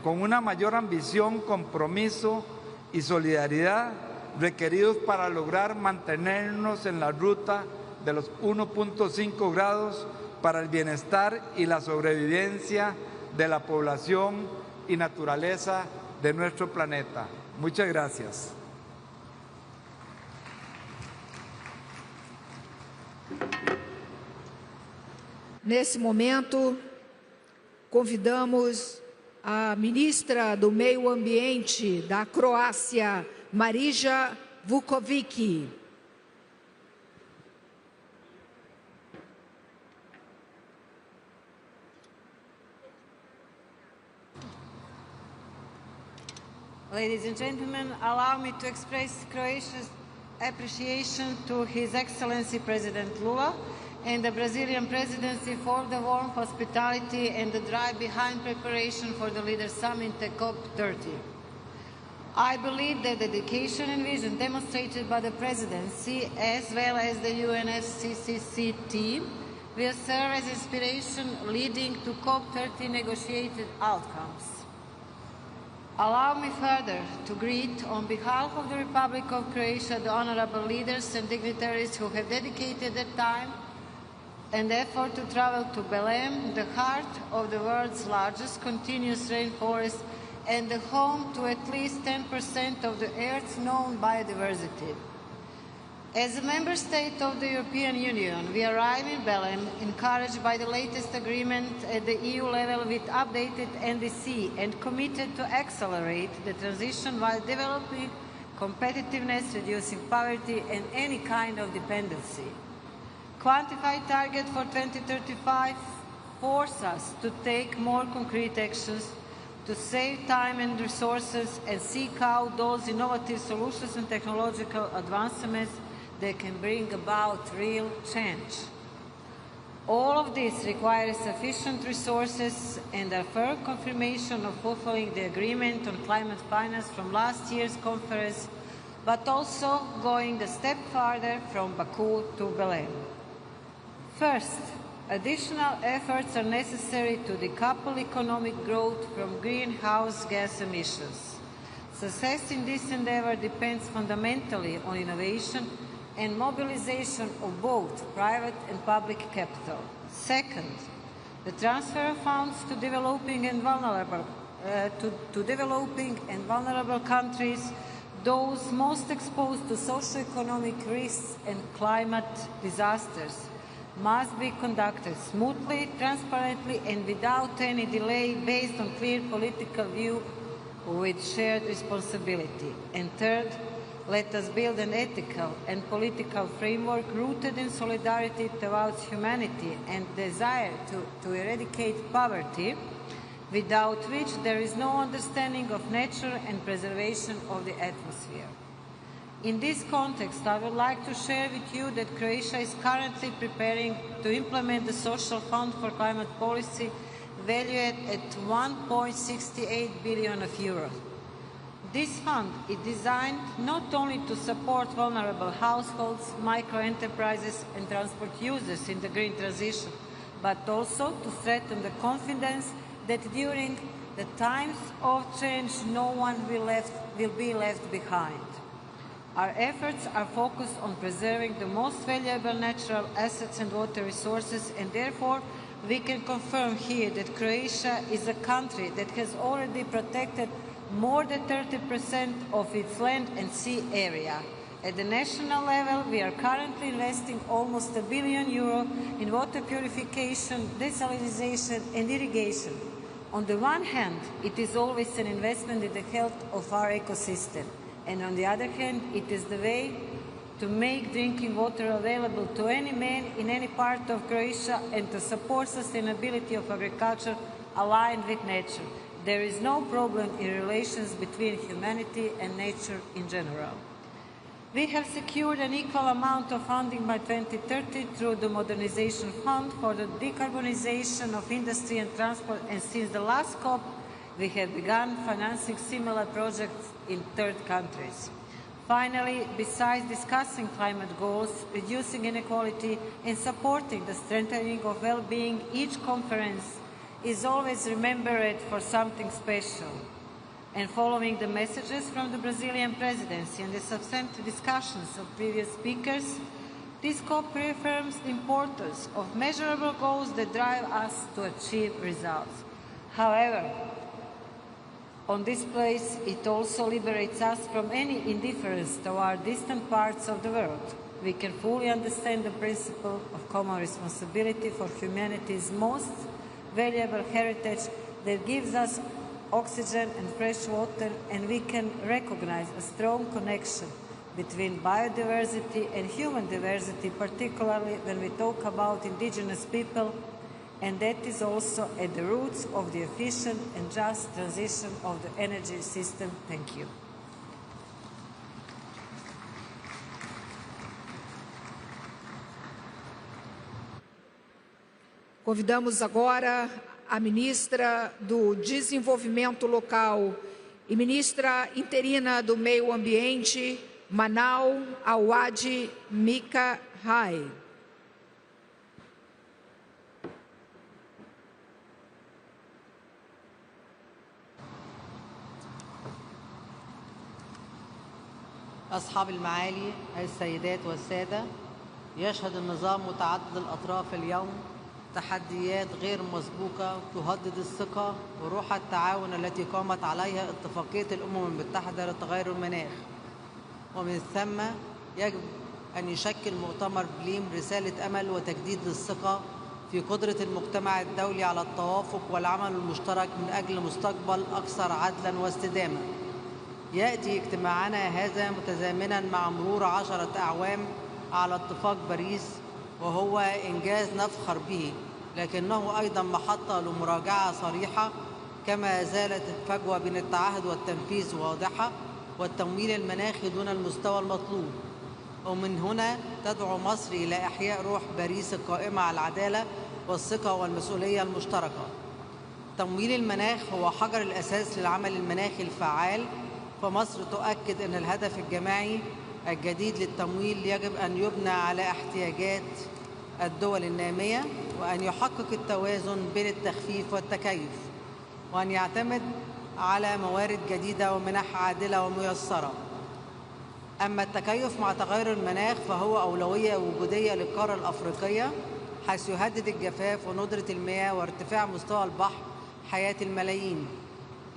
con una mayor ambición, compromiso y solidaridad requeridos para lograr mantenernos en la ruta de los 1.5 grados para el bienestar y la sobrevivencia de la población y naturaleza de nuestro planeta. Muchas gracias. Nesse momento, convidamos a ministra do Meio Ambiente da Croácia, Marija Vukovic. Ladies and gentlemen, allow me to express Croatia's appreciation to His Excellency President Lula and the Brazilian presidency for the warm hospitality and the drive behind preparation for the Leaders Summit at COP30. I believe that the dedication and vision demonstrated by the presidency as well as the UNFCCC team will serve as inspiration leading to COP30 negotiated outcomes. Allow me further to greet, on behalf of the Republic of Croatia, the honorable leaders and dignitaries who have dedicated their time and effort to travel to Belém, the heart of the world's largest continuous rainforest and the home to at least 10% of the Earth's known biodiversity. As a member state of the European Union, we arrive in Belém encouraged by the latest agreement at the EU level with updated NDC and committed to accelerate the transition while developing competitiveness, reducing poverty and any kind of dependency. Quantified target for 2035 force us to take more concrete actions to save time and resources and seek out those innovative solutions and technological advancements that can bring about real change. All of this requires sufficient resources and a firm confirmation of fulfilling the agreement on climate finance from last year's conference, but also going a step further from Baku to Belém. First, additional efforts are necessary to decouple economic growth from greenhouse gas emissions. Success in this endeavor depends fundamentally on innovation and mobilization of both private and public capital. Second, the transfer of funds to developing and vulnerable countries, those most exposed to socio-economic risks and climate disasters, must be conducted smoothly, transparently, and without any delay based on clear political view with shared responsibility. And third, let us build an ethical and political framework rooted in solidarity towards humanity and desire to eradicate poverty, without which there is no understanding of nature and preservation of the atmosphere. In this context, I would like to share with you that Croatia is currently preparing to implement the Social Fund for Climate Policy valued at 1.68 billion euros. This fund is designed not only to support vulnerable households, micro-enterprises and transport users in the green transition, but also to strengthen the confidence that during the times of change no one will be left behind. Our efforts are focused on preserving the most valuable natural assets and water resources, and therefore we can confirm here that Croatia is a country that has already protected more than 30% of its land and sea area. At the national level, we are currently investing almost €1 billion in water purification, desalination and irrigation. On the one hand, it is always an investment in the health of our ecosystem. And on the other hand, it is the way to make drinking water available to any man in any part of Croatia and to support sustainability of agriculture aligned with nature. There is no problem in relations between humanity and nature in general. We have secured an equal amount of funding by 2030 through the Modernization Fund for the decarbonization of industry and transport, and since the last COP, we have begun financing similar projects in third countries. Finally, besides discussing climate goals, reducing inequality, and supporting the strengthening of well-being, each conference is always remembered for something special. And following the messages from the Brazilian presidency and the substantive discussions of previous speakers, this COP reaffirms the importance of measurable goals that drive us to achieve results. However, on this place, it also liberates us from any indifference toward distant parts of the world. we can fully understand the principle of common responsibility for humanity's most valuable heritage that gives us oxygen and fresh water, and we can recognize a strong connection between biodiversity and human diversity, particularly when we talk about indigenous people, and that is also at the roots of the efficient and just transition of the energy system. Thank you. Convidamos agora a ministra do Desenvolvimento Local e ministra interina do Meio Ambiente, Manal Awad Mika Rai. أصحاب المعالي، السيدات والسادة، يشهد النظام متعدد الأطراف اليوم تحديات غير مسبوقة تهدد الثقة وروح التعاون التي قامت عليها اتفاقية الأمم المتحدة لتغير المناخ. ومن ثم يجب أن يشكل مؤتمر بليم رسالة أمل وتجديد للثقة في قدرة المجتمع الدولي على التوافق والعمل المشترك من أجل مستقبل أكثر عدلاً واستدامة. يأتي اجتماعنا هذا متزامناً مع مرور 10 أعوام على اتفاق باريس، وهو إنجاز نفخر به، لكنه أيضاً محطة لمراجعة صريحة، كما زالت الفجوة بين التعهد والتنفيذ واضحة، والتمويل المناخي دون المستوى المطلوب. ومن هنا تدعو مصر إلى إحياء روح باريس القائمة على العدالة والثقة والمسؤولية المشتركة. تمويل المناخ هو حجر الأساس للعمل المناخي الفعال، فمصر تؤكد أن الهدف الجماعي الجديد للتمويل يجب أن يبنى على احتياجات الدول النامية، وأن يحقق التوازن بين التخفيف والتكيف، وأن يعتمد على موارد جديدة ومنح عادلة وميسرة. أما التكيف مع تغير المناخ فهو أولوية وجودية للقارة الأفريقية، حيث يهدد الجفاف وندرة المياه وارتفاع مستوى البحر حياة الملايين.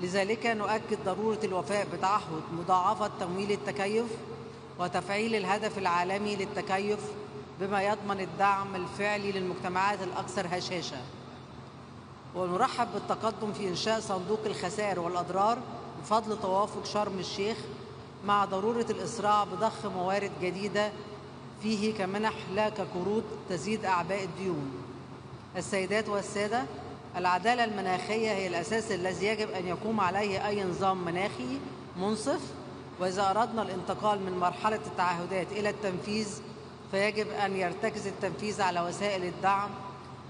لذلك نؤكد ضرورة الوفاء بتعهد مضاعفة تمويل التكيف وتفعيل الهدف العالمي للتكيف بما يضمن الدعم الفعلي للمجتمعات الأكثر هشاشة. ونرحب بالتقدم في إنشاء صندوق الخسائر والأضرار بفضل توافق شرم الشيخ، مع ضرورة الإسراع بضخ موارد جديدة فيه كمنح لا كقروض تزيد أعباء الديون. السيدات والسادة، العدالة المناخية هي الأساس الذي يجب أن يقوم عليه أي نظام مناخي منصف، وإذا أردنا الانتقال من مرحلة التعهدات إلى التنفيذ فيجب أن يرتكز التنفيذ على وسائل الدعم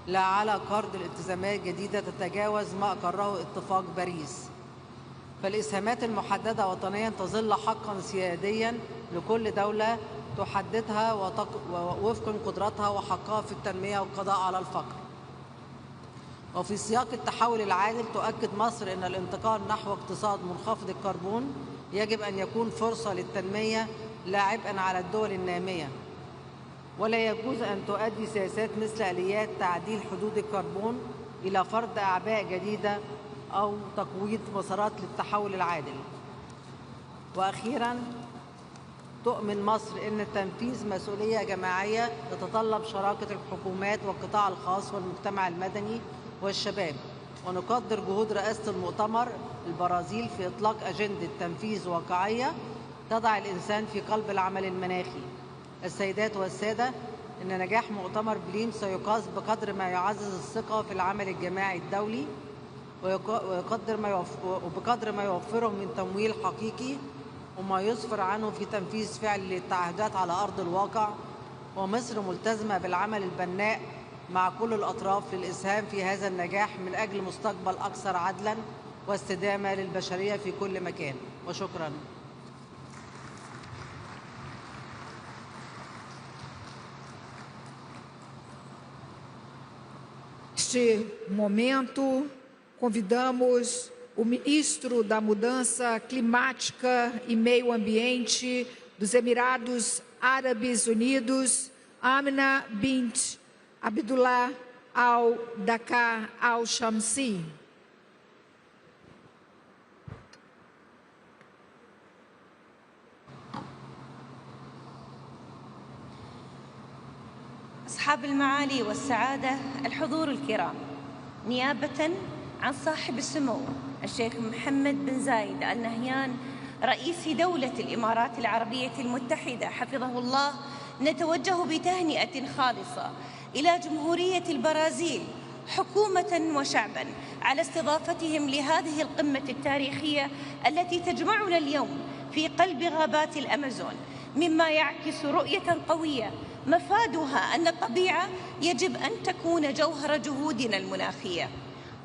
لا على قرض الالتزامات جديدة تتجاوز ما أقره اتفاق باريس. فالإسهامات المحددة وطنيا تظل حقا سياديا لكل دولة تحددها وفق قدرتها وحقها في التنمية والقضاء على الفقر. وفي سياق التحول العادل تؤكد مصر أن الانتقال نحو اقتصاد منخفض الكربون يجب أن يكون فرصة للتنمية لا عبئا على الدول النامية، ولا يجوز أن تؤدي سياسات مثل آليات تعديل حدود الكربون إلى فرض أعباء جديدة أو تقويض مسارات للتحول العادل. وأخيراً، تؤمن مصر أن تنفيذ مسؤولية جماعية تتطلب شراكة الحكومات والقطاع الخاص والمجتمع المدني والشباب، ونقدر جهود رئاسة المؤتمر البرازيل في إطلاق أجندة تنفيذ واقعية تضع الإنسان في قلب العمل المناخي. السيدات والسادة، إن نجاح مؤتمر بليم سيقاس بقدر ما يعزز الثقة في العمل الجماعي الدولي، وبقدر ما يوفره من تمويل حقيقي وما يسفر عنه في تنفيذ فعلي للتعهدات على أرض الواقع. ومصر ملتزمة بالعمل البناء مع كل الأطراف للإسهام في هذا النجاح من أجل مستقبل أكثر عدلاً واستدامة للبشرية في كل مكان. وشكراً. Neste momento, convidamos o ministro da Mudança Climática e Meio Ambiente dos Emirados Árabes Unidos, Amina bint Abdullah al-Dakar al-Shamsi. أصحاب المعالي والسعادة، الحضور الكرام، نيابة عن صاحب السمو الشيخ محمد بن زايد آل نهيان رئيس دولة الإمارات العربية المتحدة حفظه الله، نتوجه بتهنئة خالصة إلى جمهورية البرازيل حكومة وشعبا على استضافتهم لهذه القمة التاريخية التي تجمعنا اليوم في قلب غابات الأمازون، مما يعكس رؤية قوية مفادها أن الطبيعة يجب أن تكون جوهر جهودنا المناخية.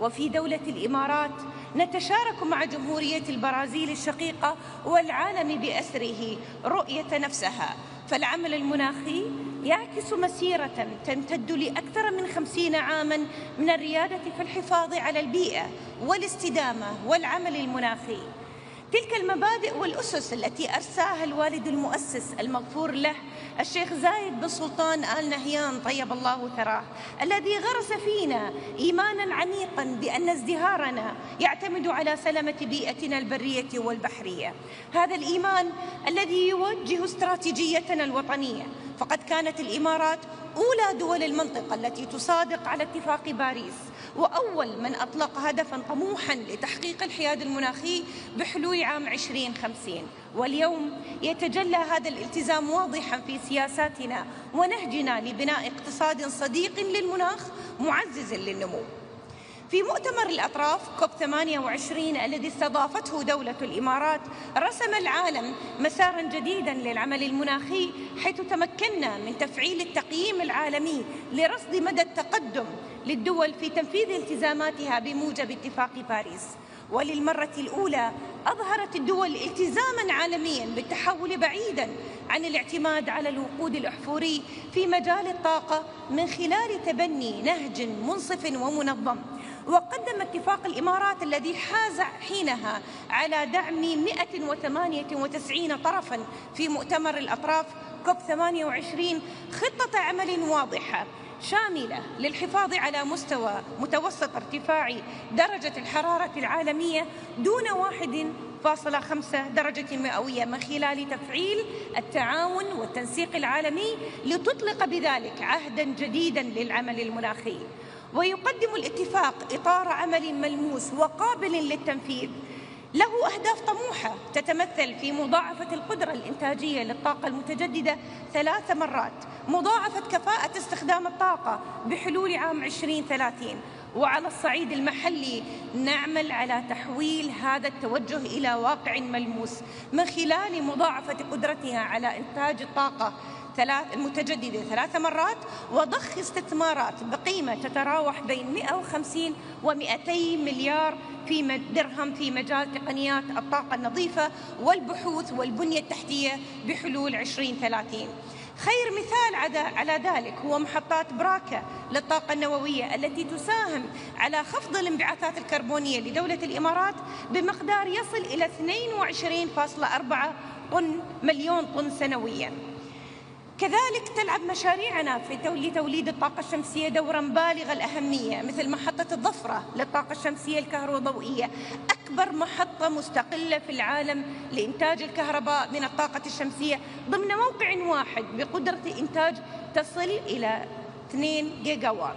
وفي دولة الإمارات نتشارك مع جمهورية البرازيل الشقيقة والعالم بأسره رؤية نفسها، فالعمل المناخي يعكس مسيرة تمتد لأكثر من 50 عاماً من الريادة في الحفاظ على البيئة والاستدامة والعمل المناخي. تلك المبادئ والأسس التي أرساها الوالد المؤسس المغفور له الشيخ زايد بن سلطان آل نهيان طيب الله ثراه، الذي غرس فينا إيمانا عميقا بأن ازدهارنا يعتمد على سلامة بيئتنا البرية والبحرية. هذا الإيمان الذي يوجه استراتيجيتنا الوطنية، فقد كانت الإمارات أولى دول المنطقة التي تصادق على اتفاق باريس، وأول من أطلق هدفاً طموحاً لتحقيق الحياد المناخي بحلول عام 2050. واليوم يتجلى هذا الالتزام واضحاً في سياساتنا ونهجنا لبناء اقتصاد صديق للمناخ معزز للنمو. في مؤتمر الأطراف كوب 28 الذي استضافته دولة الإمارات، رسم العالم مساراً جديداً للعمل المناخي، حيث تمكنا من تفعيل التقييم العالمي لرصد مدى التقدم للدول في تنفيذ التزاماتها بموجب اتفاق باريس. وللمرة الأولى أظهرت الدول التزاماً عالمياً بالتحول بعيداً عن الاعتماد على الوقود الأحفوري في مجال الطاقة من خلال تبني نهج منصف ومنظم. وقدم اتفاق الإمارات الذي حاز حينها على دعم 198 طرفاً في مؤتمر الأطراف كوب 28 خطة عمل واضحة شاملة للحفاظ على مستوى متوسط ارتفاع درجة الحرارة العالمية دون 1.5 درجة مئوية من خلال تفعيل التعاون والتنسيق العالمي، لتطلق بذلك عهداً جديداً للعمل المناخي. ويقدم الاتفاق إطار عمل ملموس وقابل للتنفيذ له أهداف طموحة تتمثل في مضاعفة القدرة الإنتاجية للطاقة المتجددة 3 مرات، مضاعفة كفاءة استخدام الطاقة بحلول عام 2030. وعلى الصعيد المحلي نعمل على تحويل هذا التوجه إلى واقع ملموس من خلال مضاعفة قدرتها على إنتاج الطاقة المتجددة 3 مرات، وضخ استثمارات بقيمة تتراوح بين 150 و200 مليار درهم في مجال تقنيات الطاقة النظيفة والبحوث والبنية التحتية بحلول 2030. خير مثال على ذلك هو محطات براكة للطاقة النووية التي تساهم على خفض الانبعاثات الكربونية لدولة الإمارات بمقدار يصل إلى 22.4 مليون طن سنوياً. كذلك تلعب مشاريعنا في توليد الطاقة الشمسية دورا بالغ الأهمية، مثل محطة الظفرة للطاقة الشمسية الكهروضوئية، أكبر محطة مستقلة في العالم لإنتاج الكهرباء من الطاقة الشمسية ضمن موقع واحد بقدرة إنتاج تصل إلى 2 جيجا واط.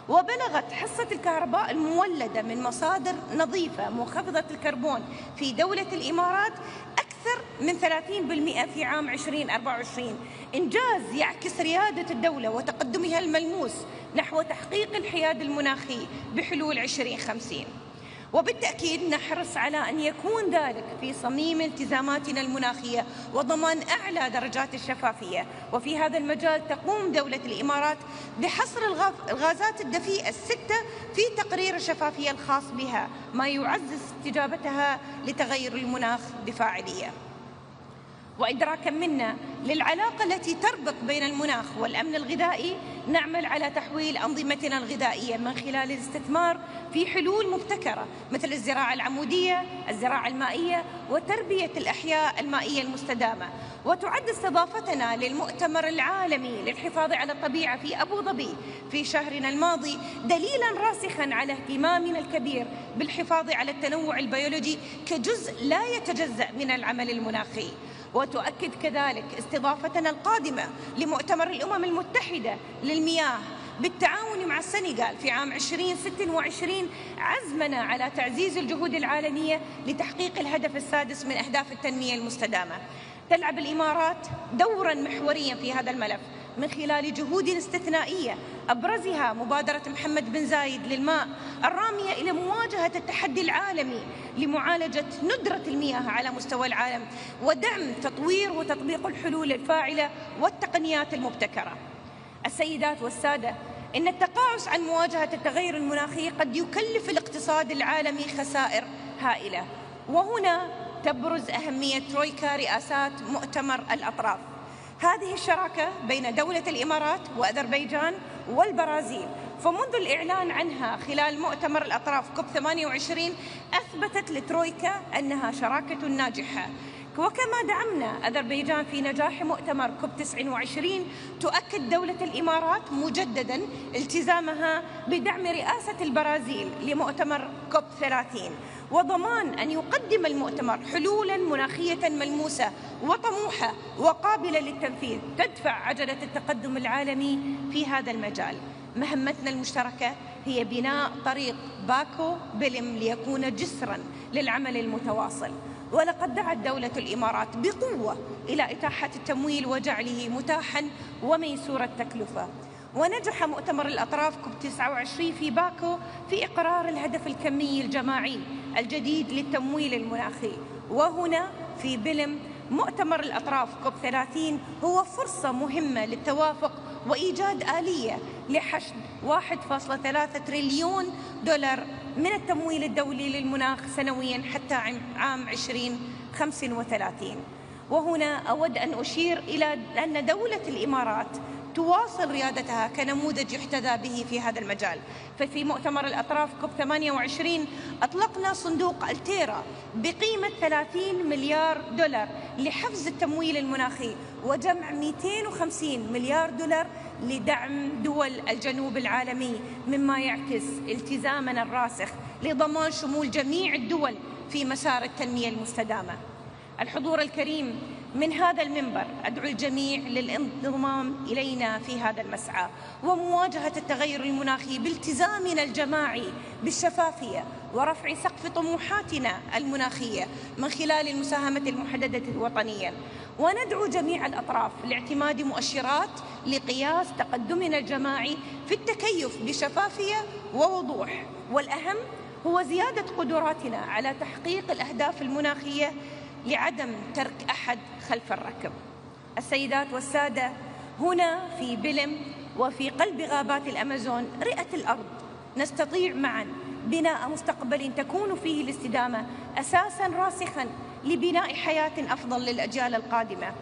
وبلغت حصة الكهرباء المولدة من مصادر نظيفة منخفضة الكربون في دولة الإمارات أكثر من 30% في عام 2024، إنجاز يعكس ريادة الدولة وتقدمها الملموس نحو تحقيق الحياد المناخي بحلول 2050. وبالتأكيد نحرص على أن يكون ذلك في صميم التزاماتنا المناخية وضمان أعلى درجات الشفافية. وفي هذا المجال تقوم دولة الإمارات بحصر الغازات الدفيئة 6 في تقرير الشفافية الخاص بها، ما يعزز استجابتها لتغير المناخ بفاعلية. وإدراكاً منا للعلاقة التي تربط بين المناخ والأمن الغذائي، نعمل على تحويل أنظمتنا الغذائية من خلال الاستثمار في حلول مبتكرة مثل الزراعة العمودية، الزراعة المائية، وتربية الأحياء المائية المستدامة. وتعد استضافتنا للمؤتمر العالمي للحفاظ على الطبيعة في أبو ظبي في شهرنا الماضي دليلاً راسخاً على اهتمامنا الكبير بالحفاظ على التنوع البيولوجي كجزء لا يتجزأ من العمل المناخي. وتؤكد كذلك استضافتنا القادمة لمؤتمر الأمم المتحدة للمياه بالتعاون مع السنغال في عام 2026 عزمنا على تعزيز الجهود العالمية لتحقيق الهدف السادس من أهداف التنمية المستدامة. تلعب الإمارات دورا محوريا في هذا الملف من خلال جهود استثنائية أبرزها مبادرة محمد بن زايد للماء الرامية إلى مواجهة التحدي العالمي لمعالجة ندرة المياه على مستوى العالم ودعم تطوير وتطبيق الحلول الفاعلة والتقنيات المبتكرة. السيدات والسادة، إن التقاعس عن مواجهة التغير المناخي قد يكلف الاقتصاد العالمي خسائر هائلة، وهنا تبرز أهمية ترويكا رئاسات مؤتمر الأطراف. هذه الشراكة بين دولة الإمارات وأذربيجان والبرازيل فمنذ الإعلان عنها خلال مؤتمر الأطراف كوب 28 أثبتت لترويكا أنها شراكة ناجحة. وكما دعمنا أذربيجان في نجاح مؤتمر كوب 29 تؤكد دولة الإمارات مجددا التزامها بدعم رئاسة البرازيل لمؤتمر كوب 30 وضمان أن يقدم المؤتمر حلولا مناخية ملموسة وطموحة وقابلة للتنفيذ تدفع عجلة التقدم العالمي في هذا المجال. مهمتنا المشتركة هي بناء طريق باكو بلم ليكون جسرا للعمل المتواصل، ولقد دعت دولة الإمارات بقوة إلى إتاحة التمويل وجعله متاحا وميسور التكلفة. ونجح مؤتمر الأطراف كوب 29 في باكو في إقرار الهدف الكمي الجماعي الجديد للتمويل المناخي. وهنا في بلم مؤتمر الأطراف كوب 30 هو فرصة مهمة للتوافق وإيجاد آلية لحشد 1.3 تريليون دولار من التمويل الدولي للمناخ سنويا حتى عام 2035. وهنا أود أن أشير إلى أن دولة الإمارات تواصل ريادتها كنموذج يحتذى به في هذا المجال. ففي مؤتمر الأطراف كوب 28 أطلقنا صندوق التيرا بقيمة 30 مليار دولار لحفز التمويل المناخي وجمع 250 مليار دولار لدعم دول الجنوب العالمي، مما يعكس التزامنا الراسخ لضمان شمول جميع الدول في مسار التنمية المستدامة. الحضور الكريم، من هذا المنبر أدعو الجميع للانضمام إلينا في هذا المسعى ومواجهة التغير المناخي بالتزامنا الجماعي بالشفافية ورفع سقف طموحاتنا المناخية من خلال المساهمة المحددة وطنيا. وندعو جميع الأطراف لاعتماد مؤشرات لقياس تقدمنا الجماعي في التكيف بشفافية ووضوح، والأهم هو زيادة قدراتنا على تحقيق الأهداف المناخية لعدم ترك أحد خلف الركب. السيدات والسادة، هنا في بلم وفي قلب غابات الأمازون رئة الأرض نستطيع معا بناء مستقبل تكون فيه الاستدامة أساسا راسخا لبناء حياة أفضل للأجيال القادمة.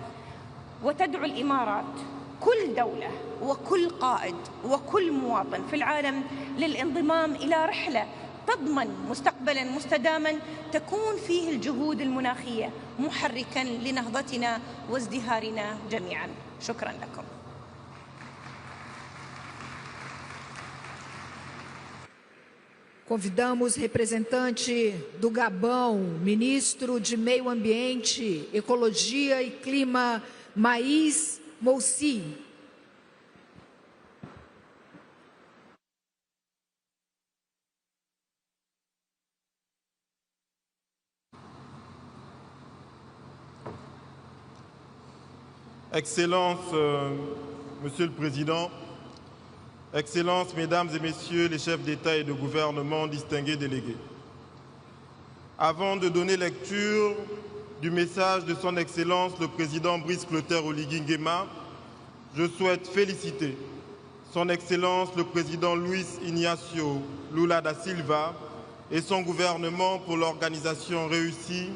وتدعو الإمارات كل دولة وكل قائد وكل مواطن في العالم للانضمام إلى رحلة تضمن مستقبلا مستداما تكون فيه الجهود المناخية محركا لنهضتنا وازدهارنا جميعا. شكرا لكم. Convidamos representante do Gabão, ministro de Meio Ambiente, Ecologia e Clima, Maís Moussi. Excellences, Monsieur le Président, Excellences, Mesdames et Messieurs les chefs d'État et de gouvernement, distingués délégués. Avant de donner lecture du message de Son Excellence le Président Brice Clotaire Oligui Nguema, je souhaite féliciter Son Excellence le Président Luis Inácio Lula da Silva et son gouvernement pour l'organisation réussie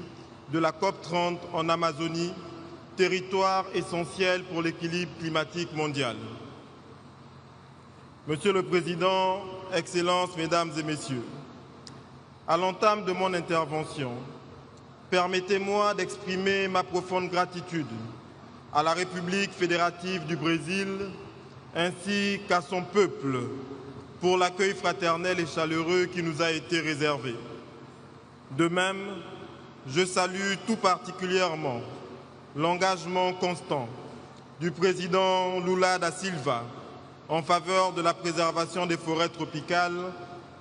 de la COP30 en Amazonie, territoire essentiel pour l'équilibre climatique mondial. Monsieur le Président, Excellences, Mesdames et Messieurs, à l'entame de mon intervention, permettez-moi d'exprimer ma profonde gratitude à la République fédérative du Brésil ainsi qu'à son peuple pour l'accueil fraternel et chaleureux qui nous a été réservé. De même, je salue tout particulièrement l'engagement constant du président Lula da Silva en faveur de la préservation des forêts tropicales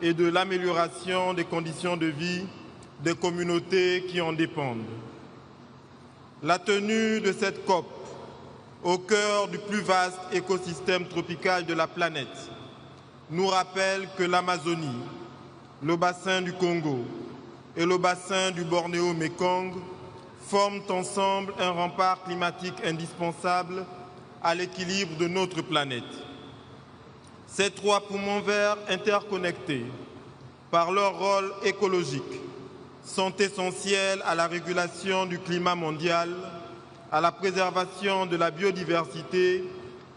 et de l'amélioration des conditions de vie des communautés qui en dépendent. La tenue de cette COP, au cœur du plus vaste écosystème tropical de la planète, nous rappelle que l'Amazonie, le bassin du Congo et le bassin du Bornéo-Mékong forment ensemble un rempart climatique indispensable à l'équilibre de notre planète. Ces trois poumons verts interconnectés par leur rôle écologique sont essentiels à la régulation du climat mondial, à la préservation de la biodiversité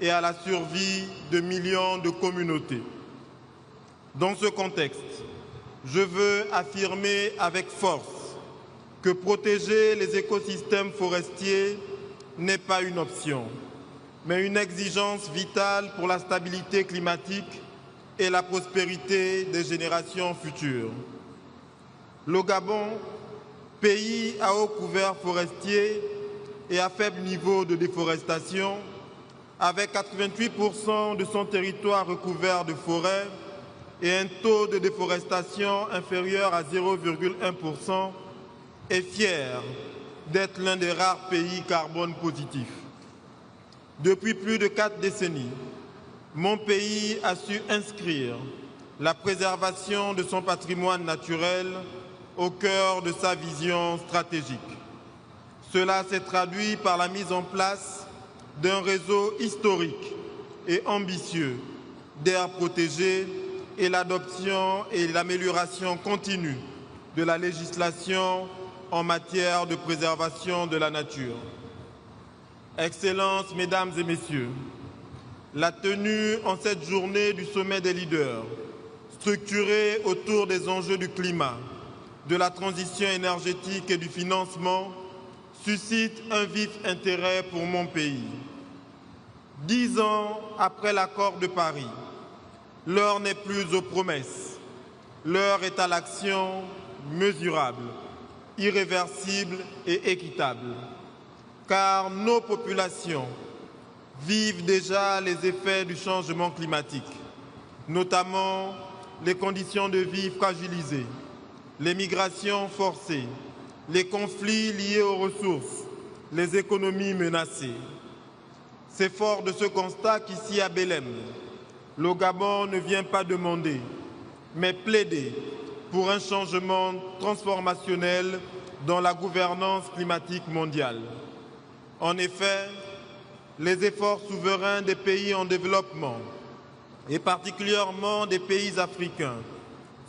et à la survie de millions de communautés. Dans ce contexte, je veux affirmer avec force que protéger les écosystèmes forestiers n'est pas une option, mais une exigence vitale pour la stabilité climatique et la prospérité des générations futures. Le Gabon, pays à haut couvert forestier et à faible niveau de déforestation, avec 88% de son territoire recouvert de forêts et un taux de déforestation inférieur à 0,1%, est fier d'être l'un des rares pays carbone positifs. Depuis plus de 4 décennies, mon pays a su inscrire la préservation de son patrimoine naturel au cœur de sa vision stratégique. Cela s'est traduit par la mise en place d'un réseau historique et ambitieux d'aires protégées et l'adoption et l'amélioration continue de la législation en matière de préservation de la nature. Excellences, Mesdames et Messieurs, la tenue en cette journée du sommet des leaders, structurée autour des enjeux du climat, de la transition énergétique et du financement, suscite un vif intérêt pour mon pays. 10 ans après l'accord de Paris, l'heure n'est plus aux promesses, l'heure est à l'action mesurable, irréversible et équitable. Car nos populations vivent déjà les effets du changement climatique, notamment les conditions de vie fragilisées, les migrations forcées, les conflits liés aux ressources, les économies menacées. C'est fort de ce constat qu'ici à Belém, le Gabon ne vient pas demander, mais plaider pour un changement transformationnel dans la gouvernance climatique mondiale. En effet, les efforts souverains des pays en développement, et particulièrement des pays africains,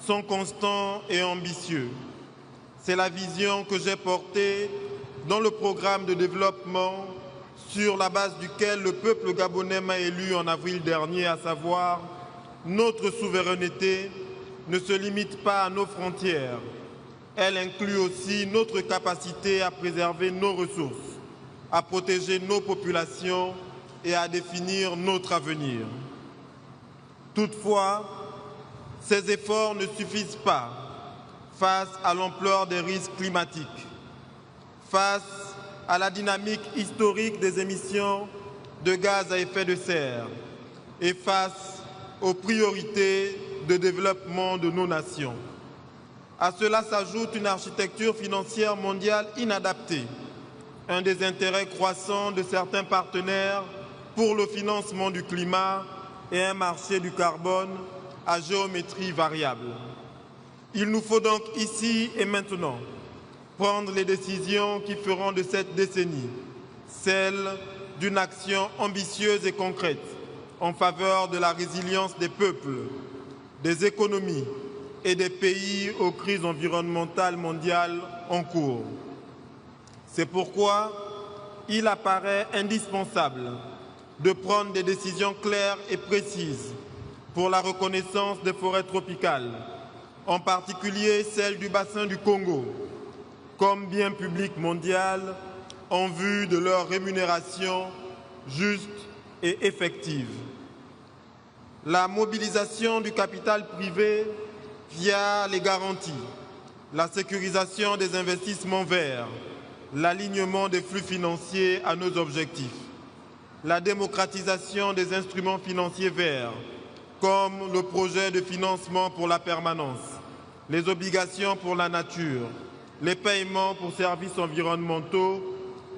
sont constants et ambitieux. C'est la vision que j'ai portée dans le programme de développement sur la base duquel le peuple gabonais m'a élu en avril dernier, à savoir notre souveraineté ne se limite pas à nos frontières. Elle inclut aussi notre capacité à préserver nos ressources, à protéger nos populations et à définir notre avenir. Toutefois, ces efforts ne suffisent pas face à l'ampleur des risques climatiques, face à la dynamique historique des émissions de gaz à effet de serre et face aux priorités de développement de nos nations. À cela s'ajoute une architecture financière mondiale inadaptée, un des intérêts croissants de certains partenaires pour le financement du climat et un marché du carbone à géométrie variable. Il nous faut donc ici et maintenant prendre les décisions qui feront de cette décennie celle d'une action ambitieuse et concrète en faveur de la résilience des peuples, des économies et des pays aux crises environnementales mondiales en cours. C'est pourquoi il apparaît indispensable de prendre des décisions claires et précises pour la reconnaissance des forêts tropicales, en particulier celles du bassin du Congo, comme bien public mondial en vue de leur rémunération juste et effective. La mobilisation du capital privé via les garanties, la sécurisation des investissements verts, l'alignement des flux financiers à nos objectifs, la démocratisation des instruments financiers verts, comme le projet de financement pour la permanence, les obligations pour la nature, les paiements pour services environnementaux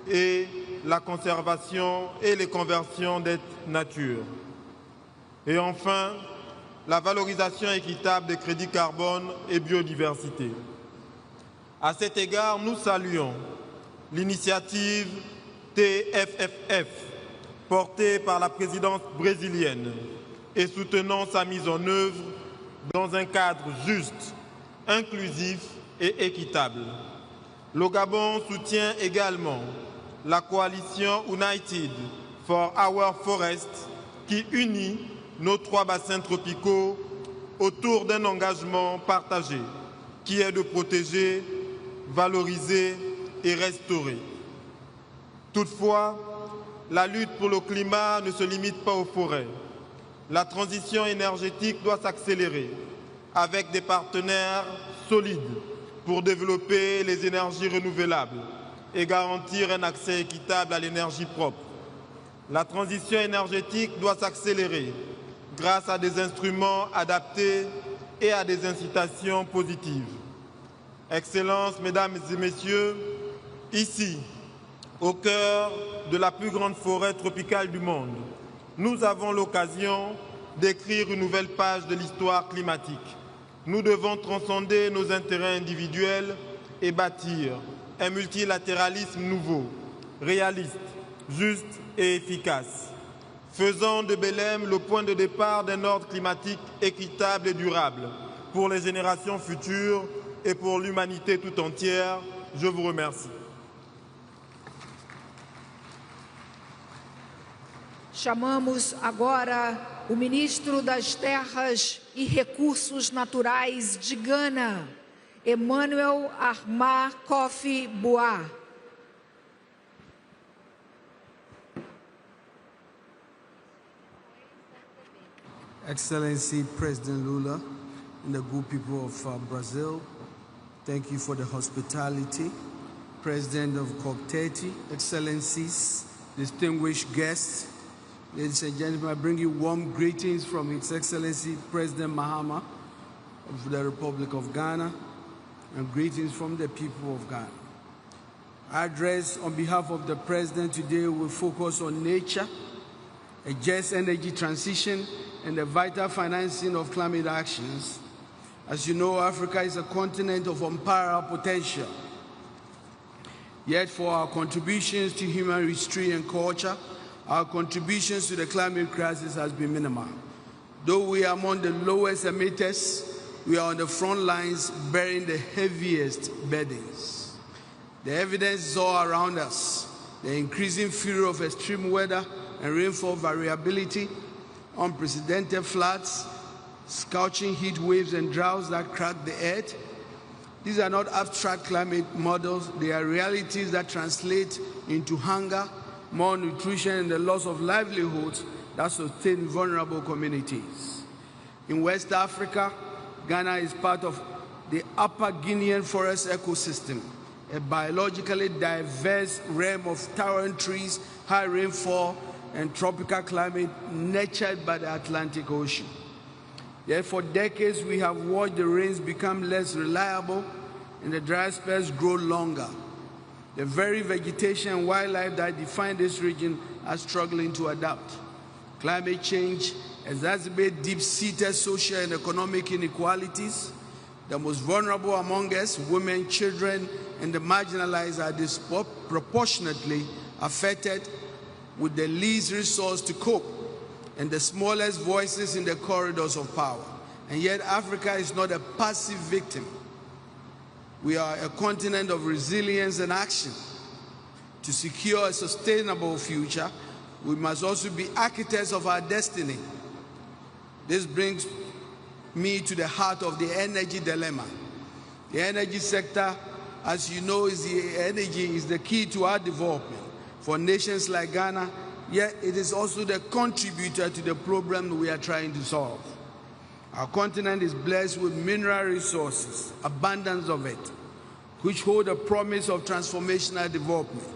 et la conservation et les conversions dettes nature. Et enfin, la valorisation équitable des crédits carbone et biodiversité. À cet égard, nous saluons l'initiative TFFF portée par la présidence brésilienne et soutenant sa mise en œuvre dans un cadre juste, inclusif et équitable. Le Gabon soutient également la coalition United for Our Forest qui unit nos 3 bassins tropicaux autour d'un engagement partagé qui est de protéger, valoriser et restaurer. Toutefois, la lutte pour le climat ne se limite pas aux forêts. La transition énergétique doit s'accélérer avec des partenaires solides pour développer les énergies renouvelables et garantir un accès équitable à l'énergie propre. La transition énergétique doit s'accélérer grâce à des instruments adaptés et à des incitations positives. Excellences, Mesdames et Messieurs, ici, au cœur de la plus grande forêt tropicale du monde, nous avons l'occasion d'écrire une nouvelle page de l'histoire climatique. Nous devons transcender nos intérêts individuels et bâtir un multilatéralisme nouveau, réaliste, juste et efficace, faisant de Belém le point de départ d'un ordre climatique équitable et durable pour les générations futures et pour l'humanité tout entière. Je vous remercie. Chamamos agora o ministro das Terras e Recursos Naturais de Gana, Emmanuel Armah Kofi Boah. Excellency President Lula and the good people of Brazil, thank you for the hospitality. President of COP30, Excellencies, distinguished guests, ladies and gentlemen, I bring you warm greetings from His Excellency President Mahama of the Republic of Ghana, and greetings from the people of Ghana. Our address on behalf of the President today will focus on nature, a just energy transition, and the vital financing of climate actions. As you know, Africa is a continent of unparalleled potential. Yet for our contributions to human history and culture, our contributions to the climate crisis has been minimal. Though we are among the lowest emitters, we are on the front lines bearing the heaviest burdens. The evidence is all around us. The increasing fury of extreme weather and rainfall variability, unprecedented floods, scorching heat waves and droughts that crack the earth. These are not abstract climate models, they are realities that translate into hunger, malnutrition, and the loss of livelihoods that sustain vulnerable communities. In West Africa, Ghana is part of the Upper Guinean forest ecosystem, a biologically diverse realm of towering trees, high rainfall, and tropical climate nurtured by the Atlantic Ocean. Yet for decades, we have watched the rains become less reliable and the dry spells grow longer. The very vegetation and wildlife that define this region are struggling to adapt. Climate change exacerbates deep-seated social and economic inequalities. The most vulnerable among us, women, children, and the marginalized, are disproportionately affected with the least resource to cope and the smallest voices in the corridors of power. And yet Africa is not a passive victim. We are a continent of resilience and action. To secure a sustainable future, we must also be architects of our destiny. This brings me to the heart of the energy dilemma. The energy sector, as you know, is the key to our development. For nations like Ghana, yet it is also the contributor to the problem we are trying to solve. Our continent is blessed with mineral resources, abundance of it. which hold a promise of transformational development.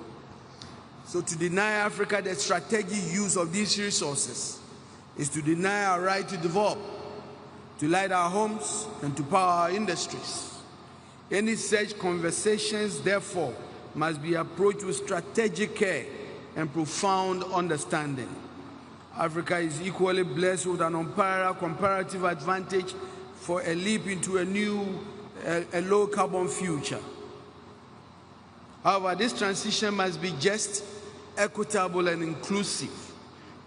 So to deny Africa the strategic use of these resources is to deny our right to develop, to light our homes, and to power our industries. Any such conversations, therefore, must be approached with strategic care and profound understanding. Africa is equally blessed with an unparalleled comparative advantage for a leap into a low-carbon future. However, this transition must be just, equitable, and inclusive.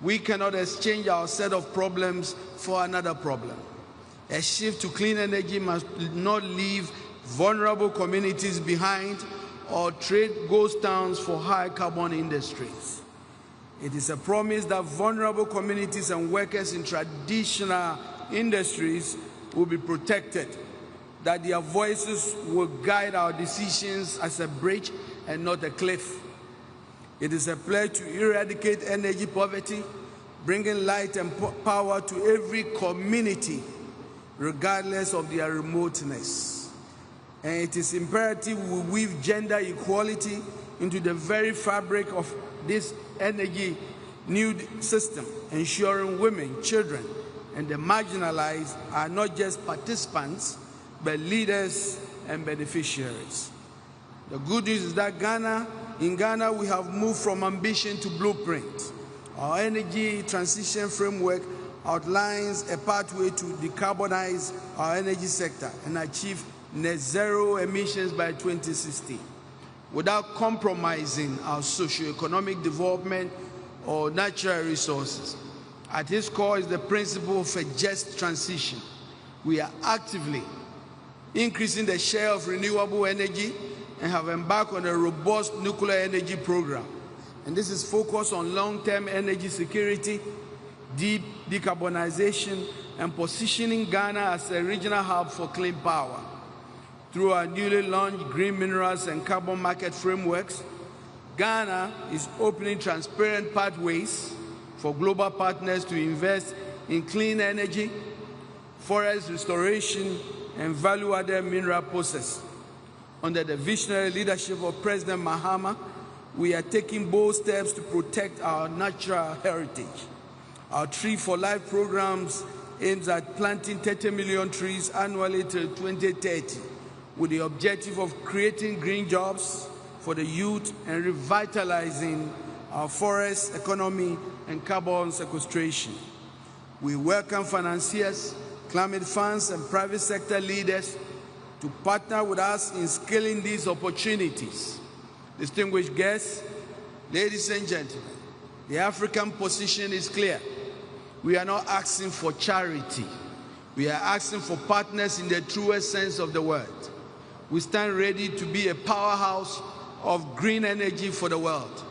We cannot exchange our set of problems for another problem. A shift to clean energy must not leave vulnerable communities behind or trade ghost towns for high-carbon industries. It is a promise that vulnerable communities and workers in traditional industries will be protected, that their voices will guide our decisions as a bridge and not a cliff. It is a pledge to eradicate energy poverty, bringing light and power to every community, regardless of their remoteness. And it is imperative we weave gender equality into the very fabric of this energy new system, ensuring women, children, and the marginalized are not just participants, but leaders and beneficiaries. The good news is that in Ghana, we have moved from ambition to blueprint. Our energy transition framework outlines a pathway to decarbonize our energy sector and achieve net zero emissions by 2060, without compromising our socio-economic development or natural resources. At its core is the principle of a just transition. We are actively increasing the share of renewable energy and have embarked on a robust nuclear energy program. And this is focused on long-term energy security, deep decarbonization, and positioning Ghana as a regional hub for clean power. Through our newly launched green minerals and carbon market frameworks, Ghana is opening transparent pathways for global partners to invest in clean energy, forest restoration, and value-added mineral processing. Under the visionary leadership of President Mahama, we are taking bold steps to protect our natural heritage. Our Tree for Life programs aims at planting 30 million trees annually till 2030, with the objective of creating green jobs for the youth and revitalizing our forest economy and carbon sequestration. We welcome financiers, climate funds, and private sector leaders to partner with us in scaling these opportunities. Distinguished guests, ladies and gentlemen, the African position is clear. We are not asking for charity. We are asking for partners in the truest sense of the word. We stand ready to be a powerhouse of green energy for the world.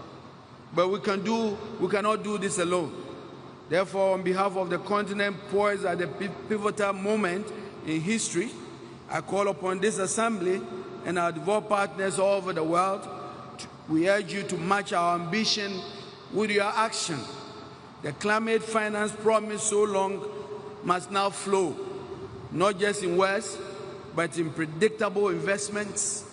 But we cannot do this alone. Therefore, on behalf of the continent poised at a pivotal moment in history, I call upon this assembly and our devout partners all over the world. We urge you to match our ambition with your action. The climate finance promised so long must now flow, not just in words, but in predictable investments,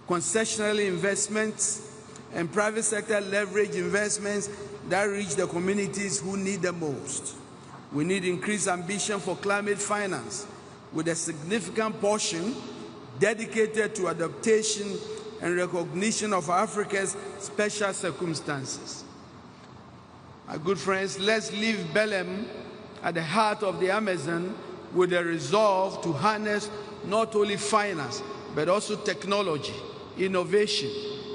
concessional investments, and private sector leverage investments that reach the communities who need the most. We need increased ambition for climate finance, with a significant portion dedicated to adaptation and recognition of Africa's special circumstances. My good friends, let's leave Belém at the heart of the Amazon with a resolve to harness not only finance, but also technology, innovation,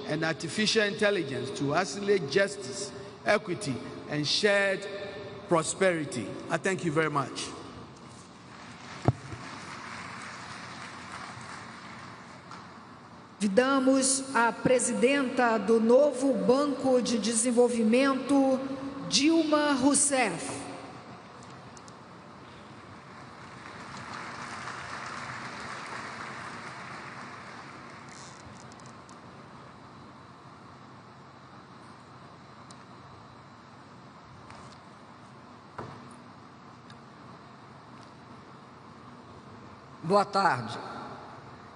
and artificial intelligence to accelerate justice, equity, and shared prosperity. I thank you very much. Convidamos a presidenta do novo Banco de Desenvolvimento, Dilma Rousseff. Boa tarde.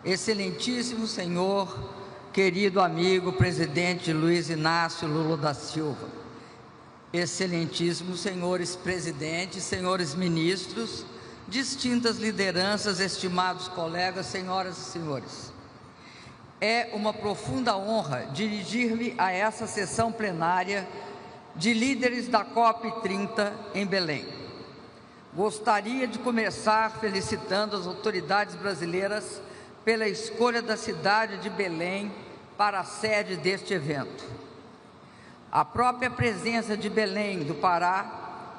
Excelentíssimo senhor, querido amigo, presidente Luiz Inácio Lula da Silva, excelentíssimos senhores presidentes, senhores ministros, distintas lideranças, estimados colegas, senhoras e senhores. É uma profunda honra dirigir-me a essa sessão plenária de líderes da COP30 em Belém. Gostaria de começar felicitando as autoridades brasileiras pela escolha da cidade de Belém para a sede deste evento. A própria presença de Belém do Pará,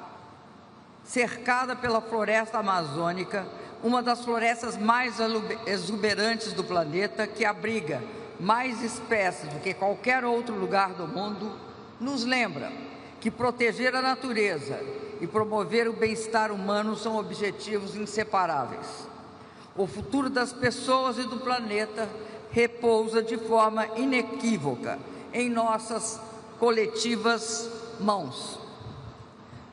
cercada pela floresta amazônica, uma das florestas mais exuberantes do planeta, que abriga mais espécies do que qualquer outro lugar do mundo, nos lembra que proteger a natureza e promover o bem-estar humano são objetivos inseparáveis. O futuro das pessoas e do planeta repousa de forma inequívoca em nossas coletivas mãos.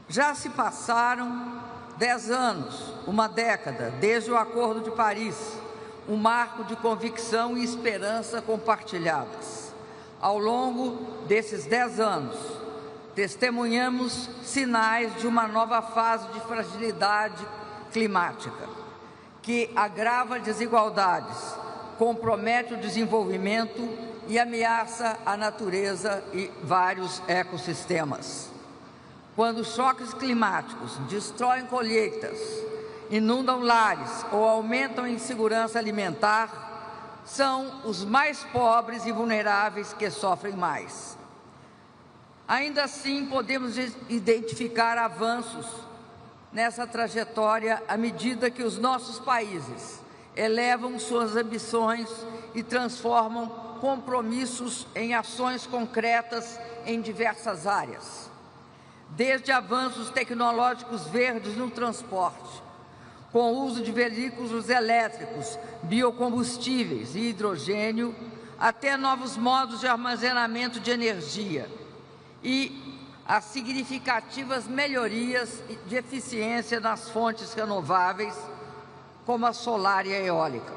Já se passaram 10 anos, uma década, desde o Acordo de Paris, um marco de convicção e esperança compartilhadas. Ao longo desses 10 anos, testemunhamos sinais de uma nova fase de fragilidade climática, que agrava desigualdades, compromete o desenvolvimento e ameaça a natureza e vários ecossistemas. Quando choques climáticos destroem colheitas, inundam lares ou aumentam a insegurança alimentar, são os mais pobres e vulneráveis que sofrem mais. Ainda assim, podemos identificar avanços nessa trajetória à medida que os nossos países elevam suas ambições e transformam compromissos em ações concretas em diversas áreas. Desde avanços tecnológicos verdes no transporte, com o uso de veículos elétricos, biocombustíveis e hidrogênio, até novos modos de armazenamento de energia e as significativas melhorias de eficiência nas fontes renováveis, como a solar e a eólica.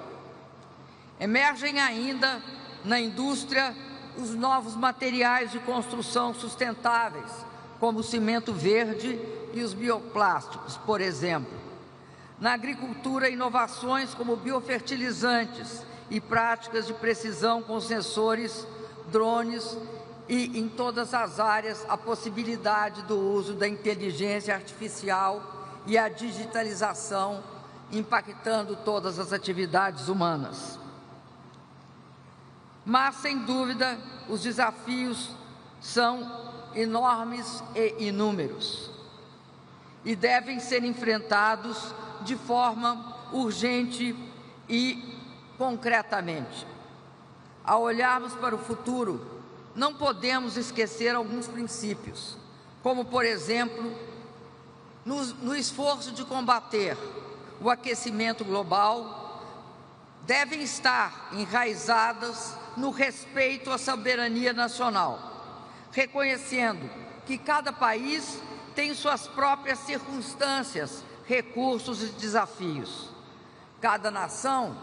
Emergem ainda na indústria os novos materiais de construção sustentáveis, como o cimento verde e os bioplásticos, por exemplo. Na agricultura, inovações como biofertilizantes e práticas de precisão com sensores, drones e, em todas as áreas, a possibilidade do uso da inteligência artificial e a digitalização, impactando todas as atividades humanas. Mas, sem dúvida, os desafios são enormes e inúmeros e devem ser enfrentados de forma urgente e concretamente. Ao olharmos para o futuro, não podemos esquecer alguns princípios, como, por exemplo, no esforço de combater o aquecimento global, devem estar enraizadas no respeito à soberania nacional, reconhecendo que cada país tem suas próprias circunstâncias, recursos e desafios. Cada nação,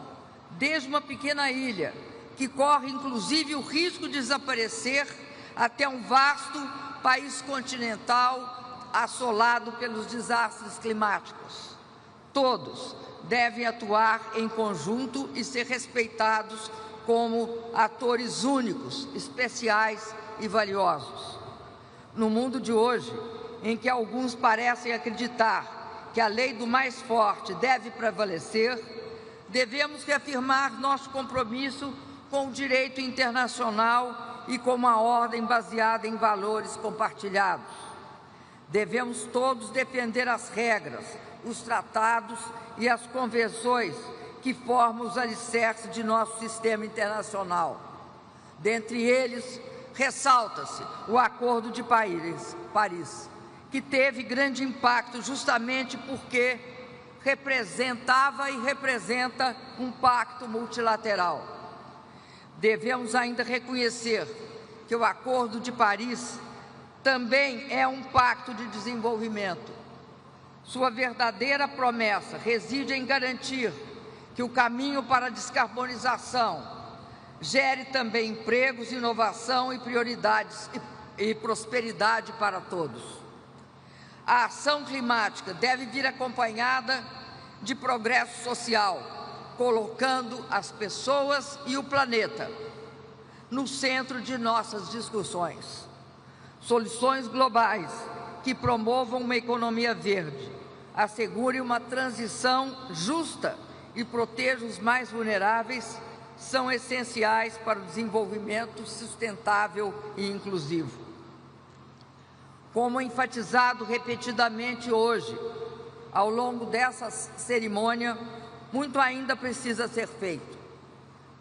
desde uma pequena ilha, que corre inclusive o risco de desaparecer, até um vasto país continental assolado pelos desastres climáticos. Todos devem atuar em conjunto e ser respeitados como atores únicos, especiais e valiosos. No mundo de hoje, em que alguns parecem acreditar que a lei do mais forte deve prevalecer, devemos reafirmar nosso compromisso com o direito internacional e com uma ordem baseada em valores compartilhados. Devemos todos defender as regras, os tratados e as convenções que formam os alicerces de nosso sistema internacional. Dentre eles, ressalta-se o Acordo de Paris, que teve grande impacto justamente porque representava e representa um pacto multilateral. Devemos ainda reconhecer que o Acordo de Paris também é um pacto de desenvolvimento. Sua verdadeira promessa reside em garantir que o caminho para a descarbonização gere também empregos, inovação e prioridades e prosperidade para todos. A ação climática deve vir acompanhada de progresso social, colocando as pessoas e o planeta no centro de nossas discussões. Soluções globais que promovam uma economia verde, assegurem uma transição justa e protejam os mais vulneráveis são essenciais para o desenvolvimento sustentável e inclusivo. Como enfatizado repetidamente hoje, ao longo dessa cerimônia, muito ainda precisa ser feito.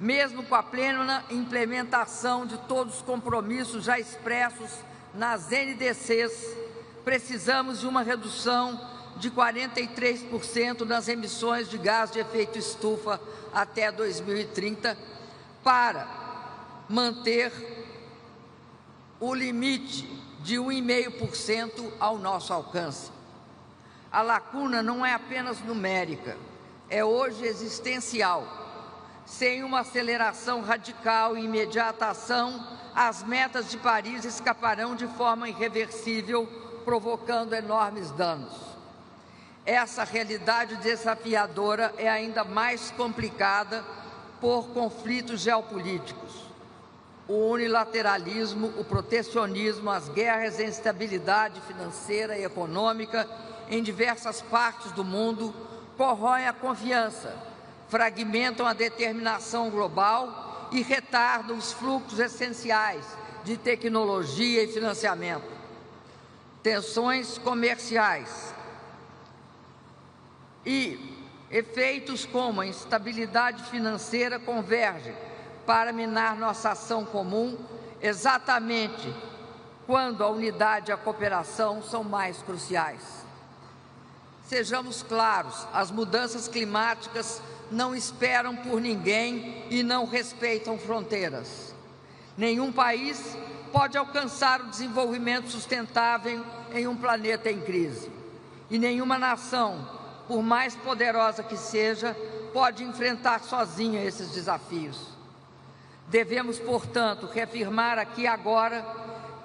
Mesmo com a plena implementação de todos os compromissos já expressos nas NDCs, precisamos de uma redução de 43% nas emissões de gás de efeito estufa até 2030, para manter o limite de 1,5% ao nosso alcance. A lacuna não é apenas numérica, é hoje existencial. Sem uma aceleração radical e imediata ação, as metas de Paris escaparão de forma irreversível, provocando enormes danos. Essa realidade desafiadora é ainda mais complicada por conflitos geopolíticos. O unilateralismo, o protecionismo, as guerras e a instabilidade financeira e econômica em diversas partes do mundo corroem a confiança, fragmentam a determinação global e retardam os fluxos essenciais de tecnologia e financiamento. Tensões comerciais e efeitos como a instabilidade financeira convergem para minar nossa ação comum, exatamente quando a unidade e a cooperação são mais cruciais. Sejamos claros, as mudanças climáticas não esperam por ninguém e não respeitam fronteiras. Nenhum país pode alcançar o desenvolvimento sustentável em um planeta em crise. E nenhuma nação, por mais poderosa que seja, pode enfrentar sozinha esses desafios. Devemos, portanto, reafirmar aqui agora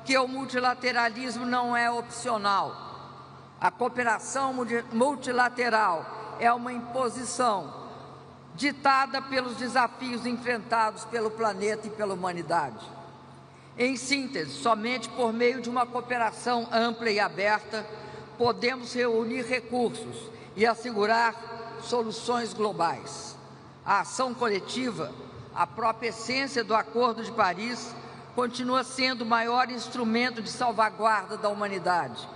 que o multilateralismo não é opcional. A cooperação multilateral é uma imposição ditada pelos desafios enfrentados pelo planeta e pela humanidade. Em síntese, somente por meio de uma cooperação ampla e aberta, podemos reunir recursos e assegurar soluções globais. A ação coletiva, a própria essência do Acordo de Paris, continua sendo o maior instrumento de salvaguarda da humanidade.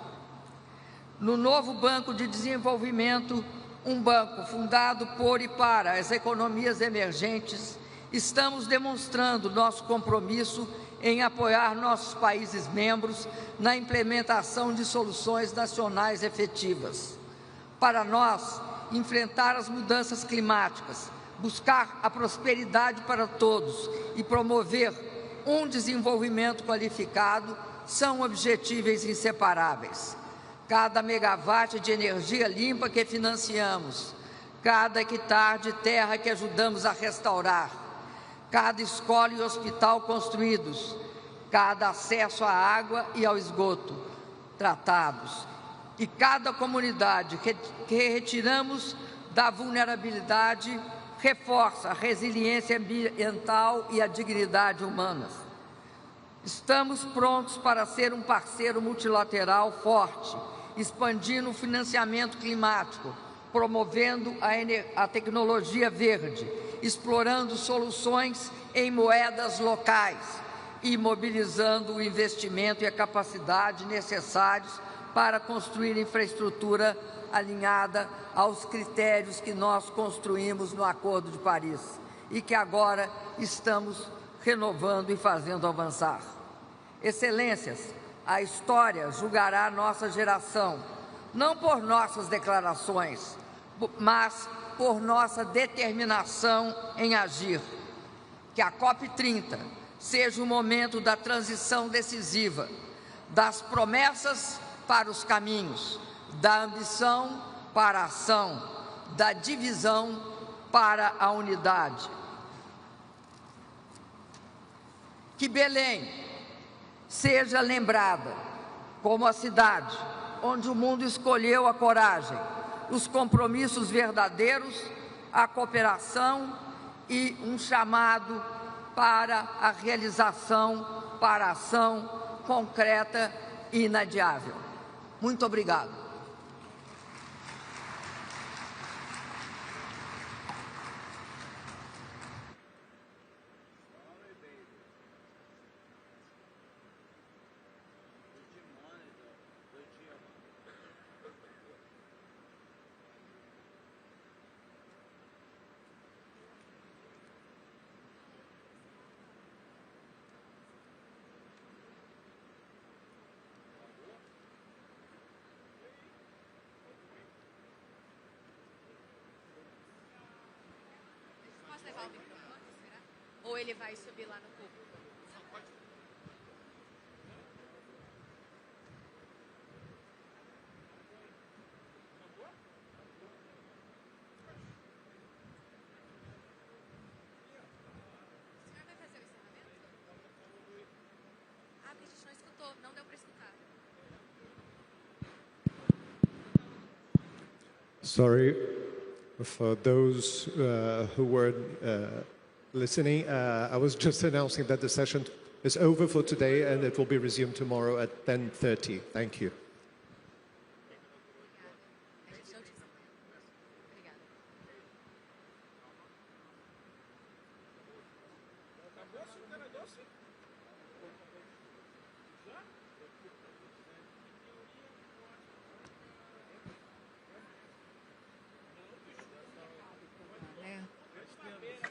No novo Banco de Desenvolvimento, um banco fundado por e para as economias emergentes, estamos demonstrando nosso compromisso em apoiar nossos países membros na implementação de soluções nacionais efetivas. Para nós, enfrentar as mudanças climáticas, buscar a prosperidade para todos e promover um desenvolvimento qualificado são objetivos inseparáveis. Cada megawatt de energia limpa que financiamos, cada hectare de terra que ajudamos a restaurar, cada escola e hospital construídos, cada acesso à água e ao esgoto tratados, e cada comunidade que retiramos da vulnerabilidade reforça a resiliência ambiental e a dignidade humana. Estamos prontos para ser um parceiro multilateral forte, expandindo o financiamento climático, promovendo a tecnologia verde, explorando soluções em moedas locais e mobilizando o investimento e a capacidade necessários para construir infraestrutura alinhada aos critérios que nós construímos no Acordo de Paris e que agora estamos renovando e fazendo avançar. Excelências, a história julgará nossa geração, não por nossas declarações, mas por nossa determinação em agir. Que a COP30 seja o momento da transição decisiva, das promessas para os caminhos, da ambição para a ação, da divisão para a unidade. Que Belém seja lembrada como a cidade onde o mundo escolheu a coragem, os compromissos verdadeiros, a cooperação e um chamado para a realização, para a ação concreta e inadiável. Muito obrigado. Ou ele vai subir lá no público? O senhor vai fazer o encerramento? Ah, porque a gente não escutou, não deu para escutar. Sorry for those who were listening. I was just announcing that the session is over for today and it will be resumed tomorrow at 10:30. Thank you.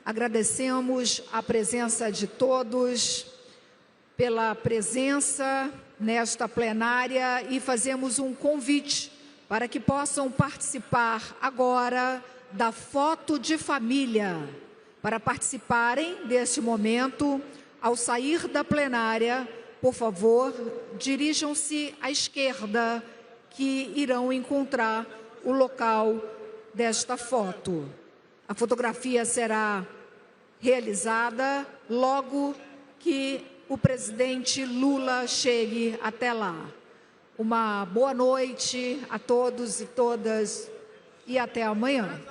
Agradecemos a presença de todos, pela presença nesta plenária e fazemos um convite para que possam participar agora da foto de família. Para participarem deste momento, ao sair da plenária, por favor, dirijam-se à esquerda, que irão encontrar o local desta foto. A fotografia será realizada logo que o presidente Lula chegue até lá. Uma boa noite a todos e todas e até amanhã.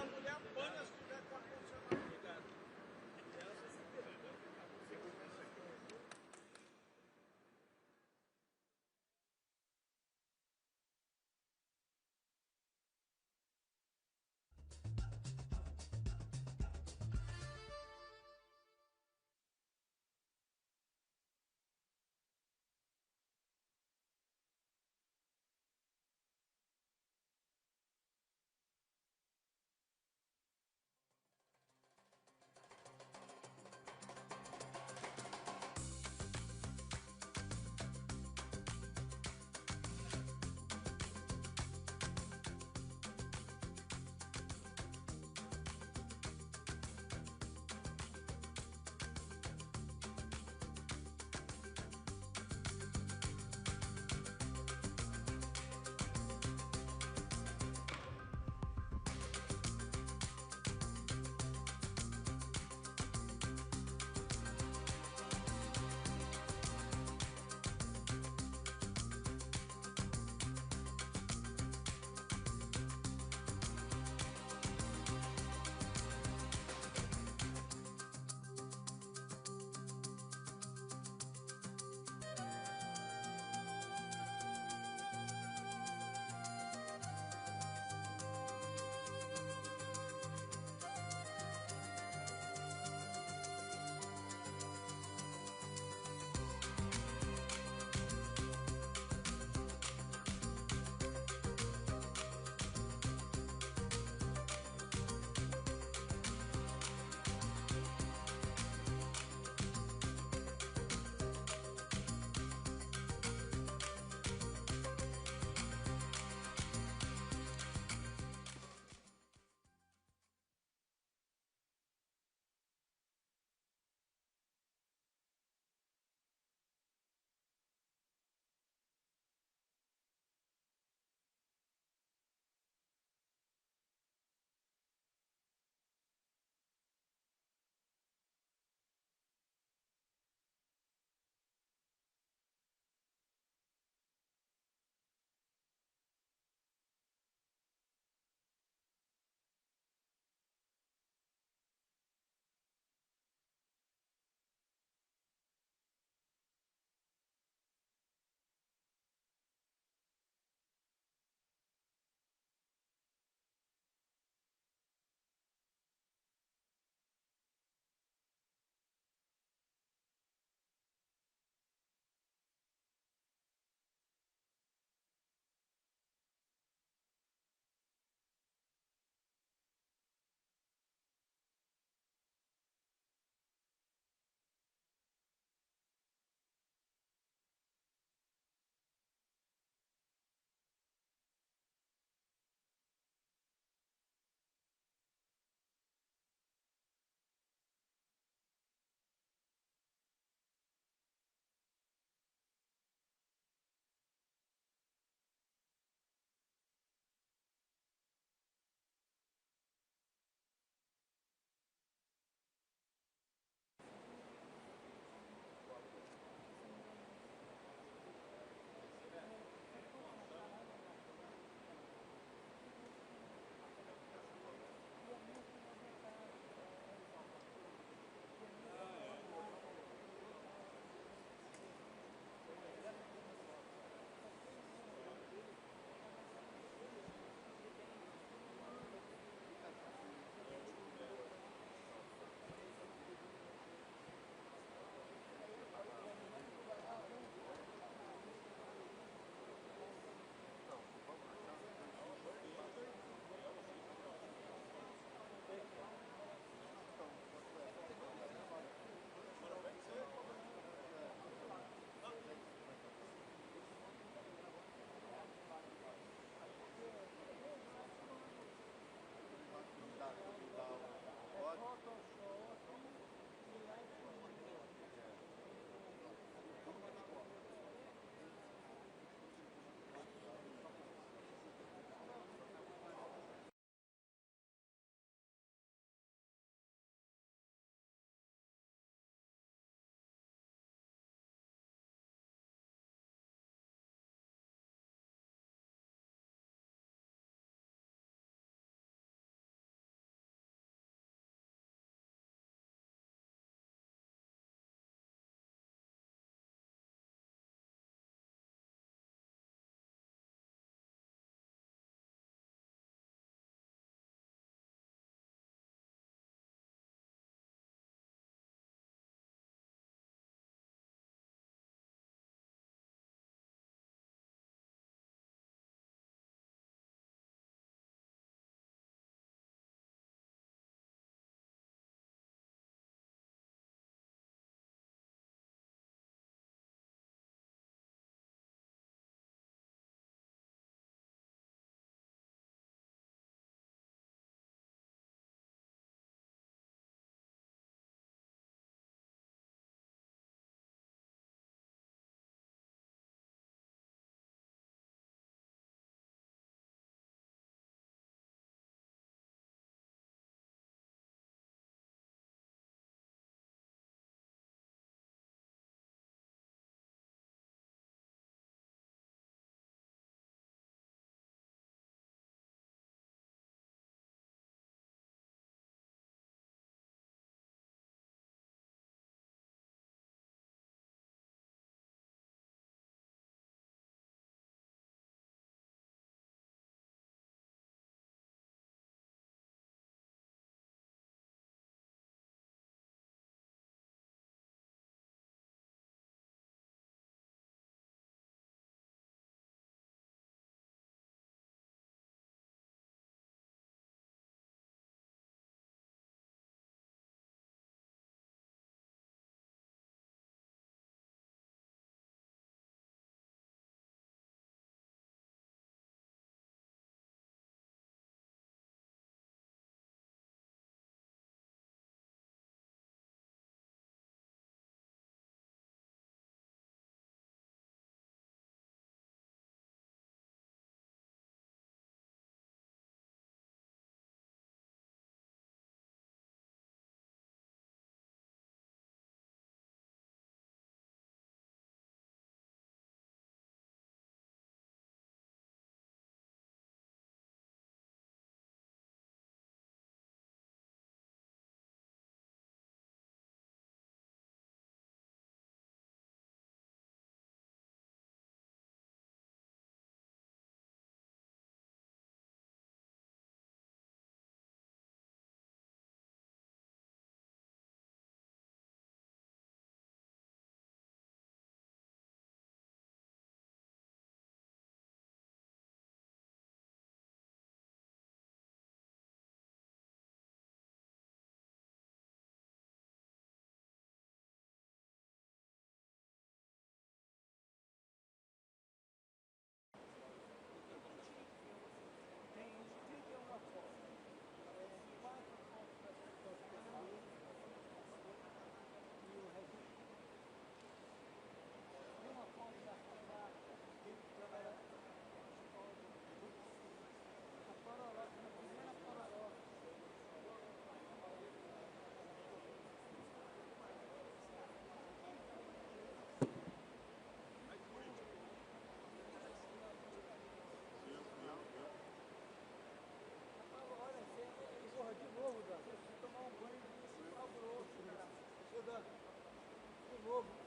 novo.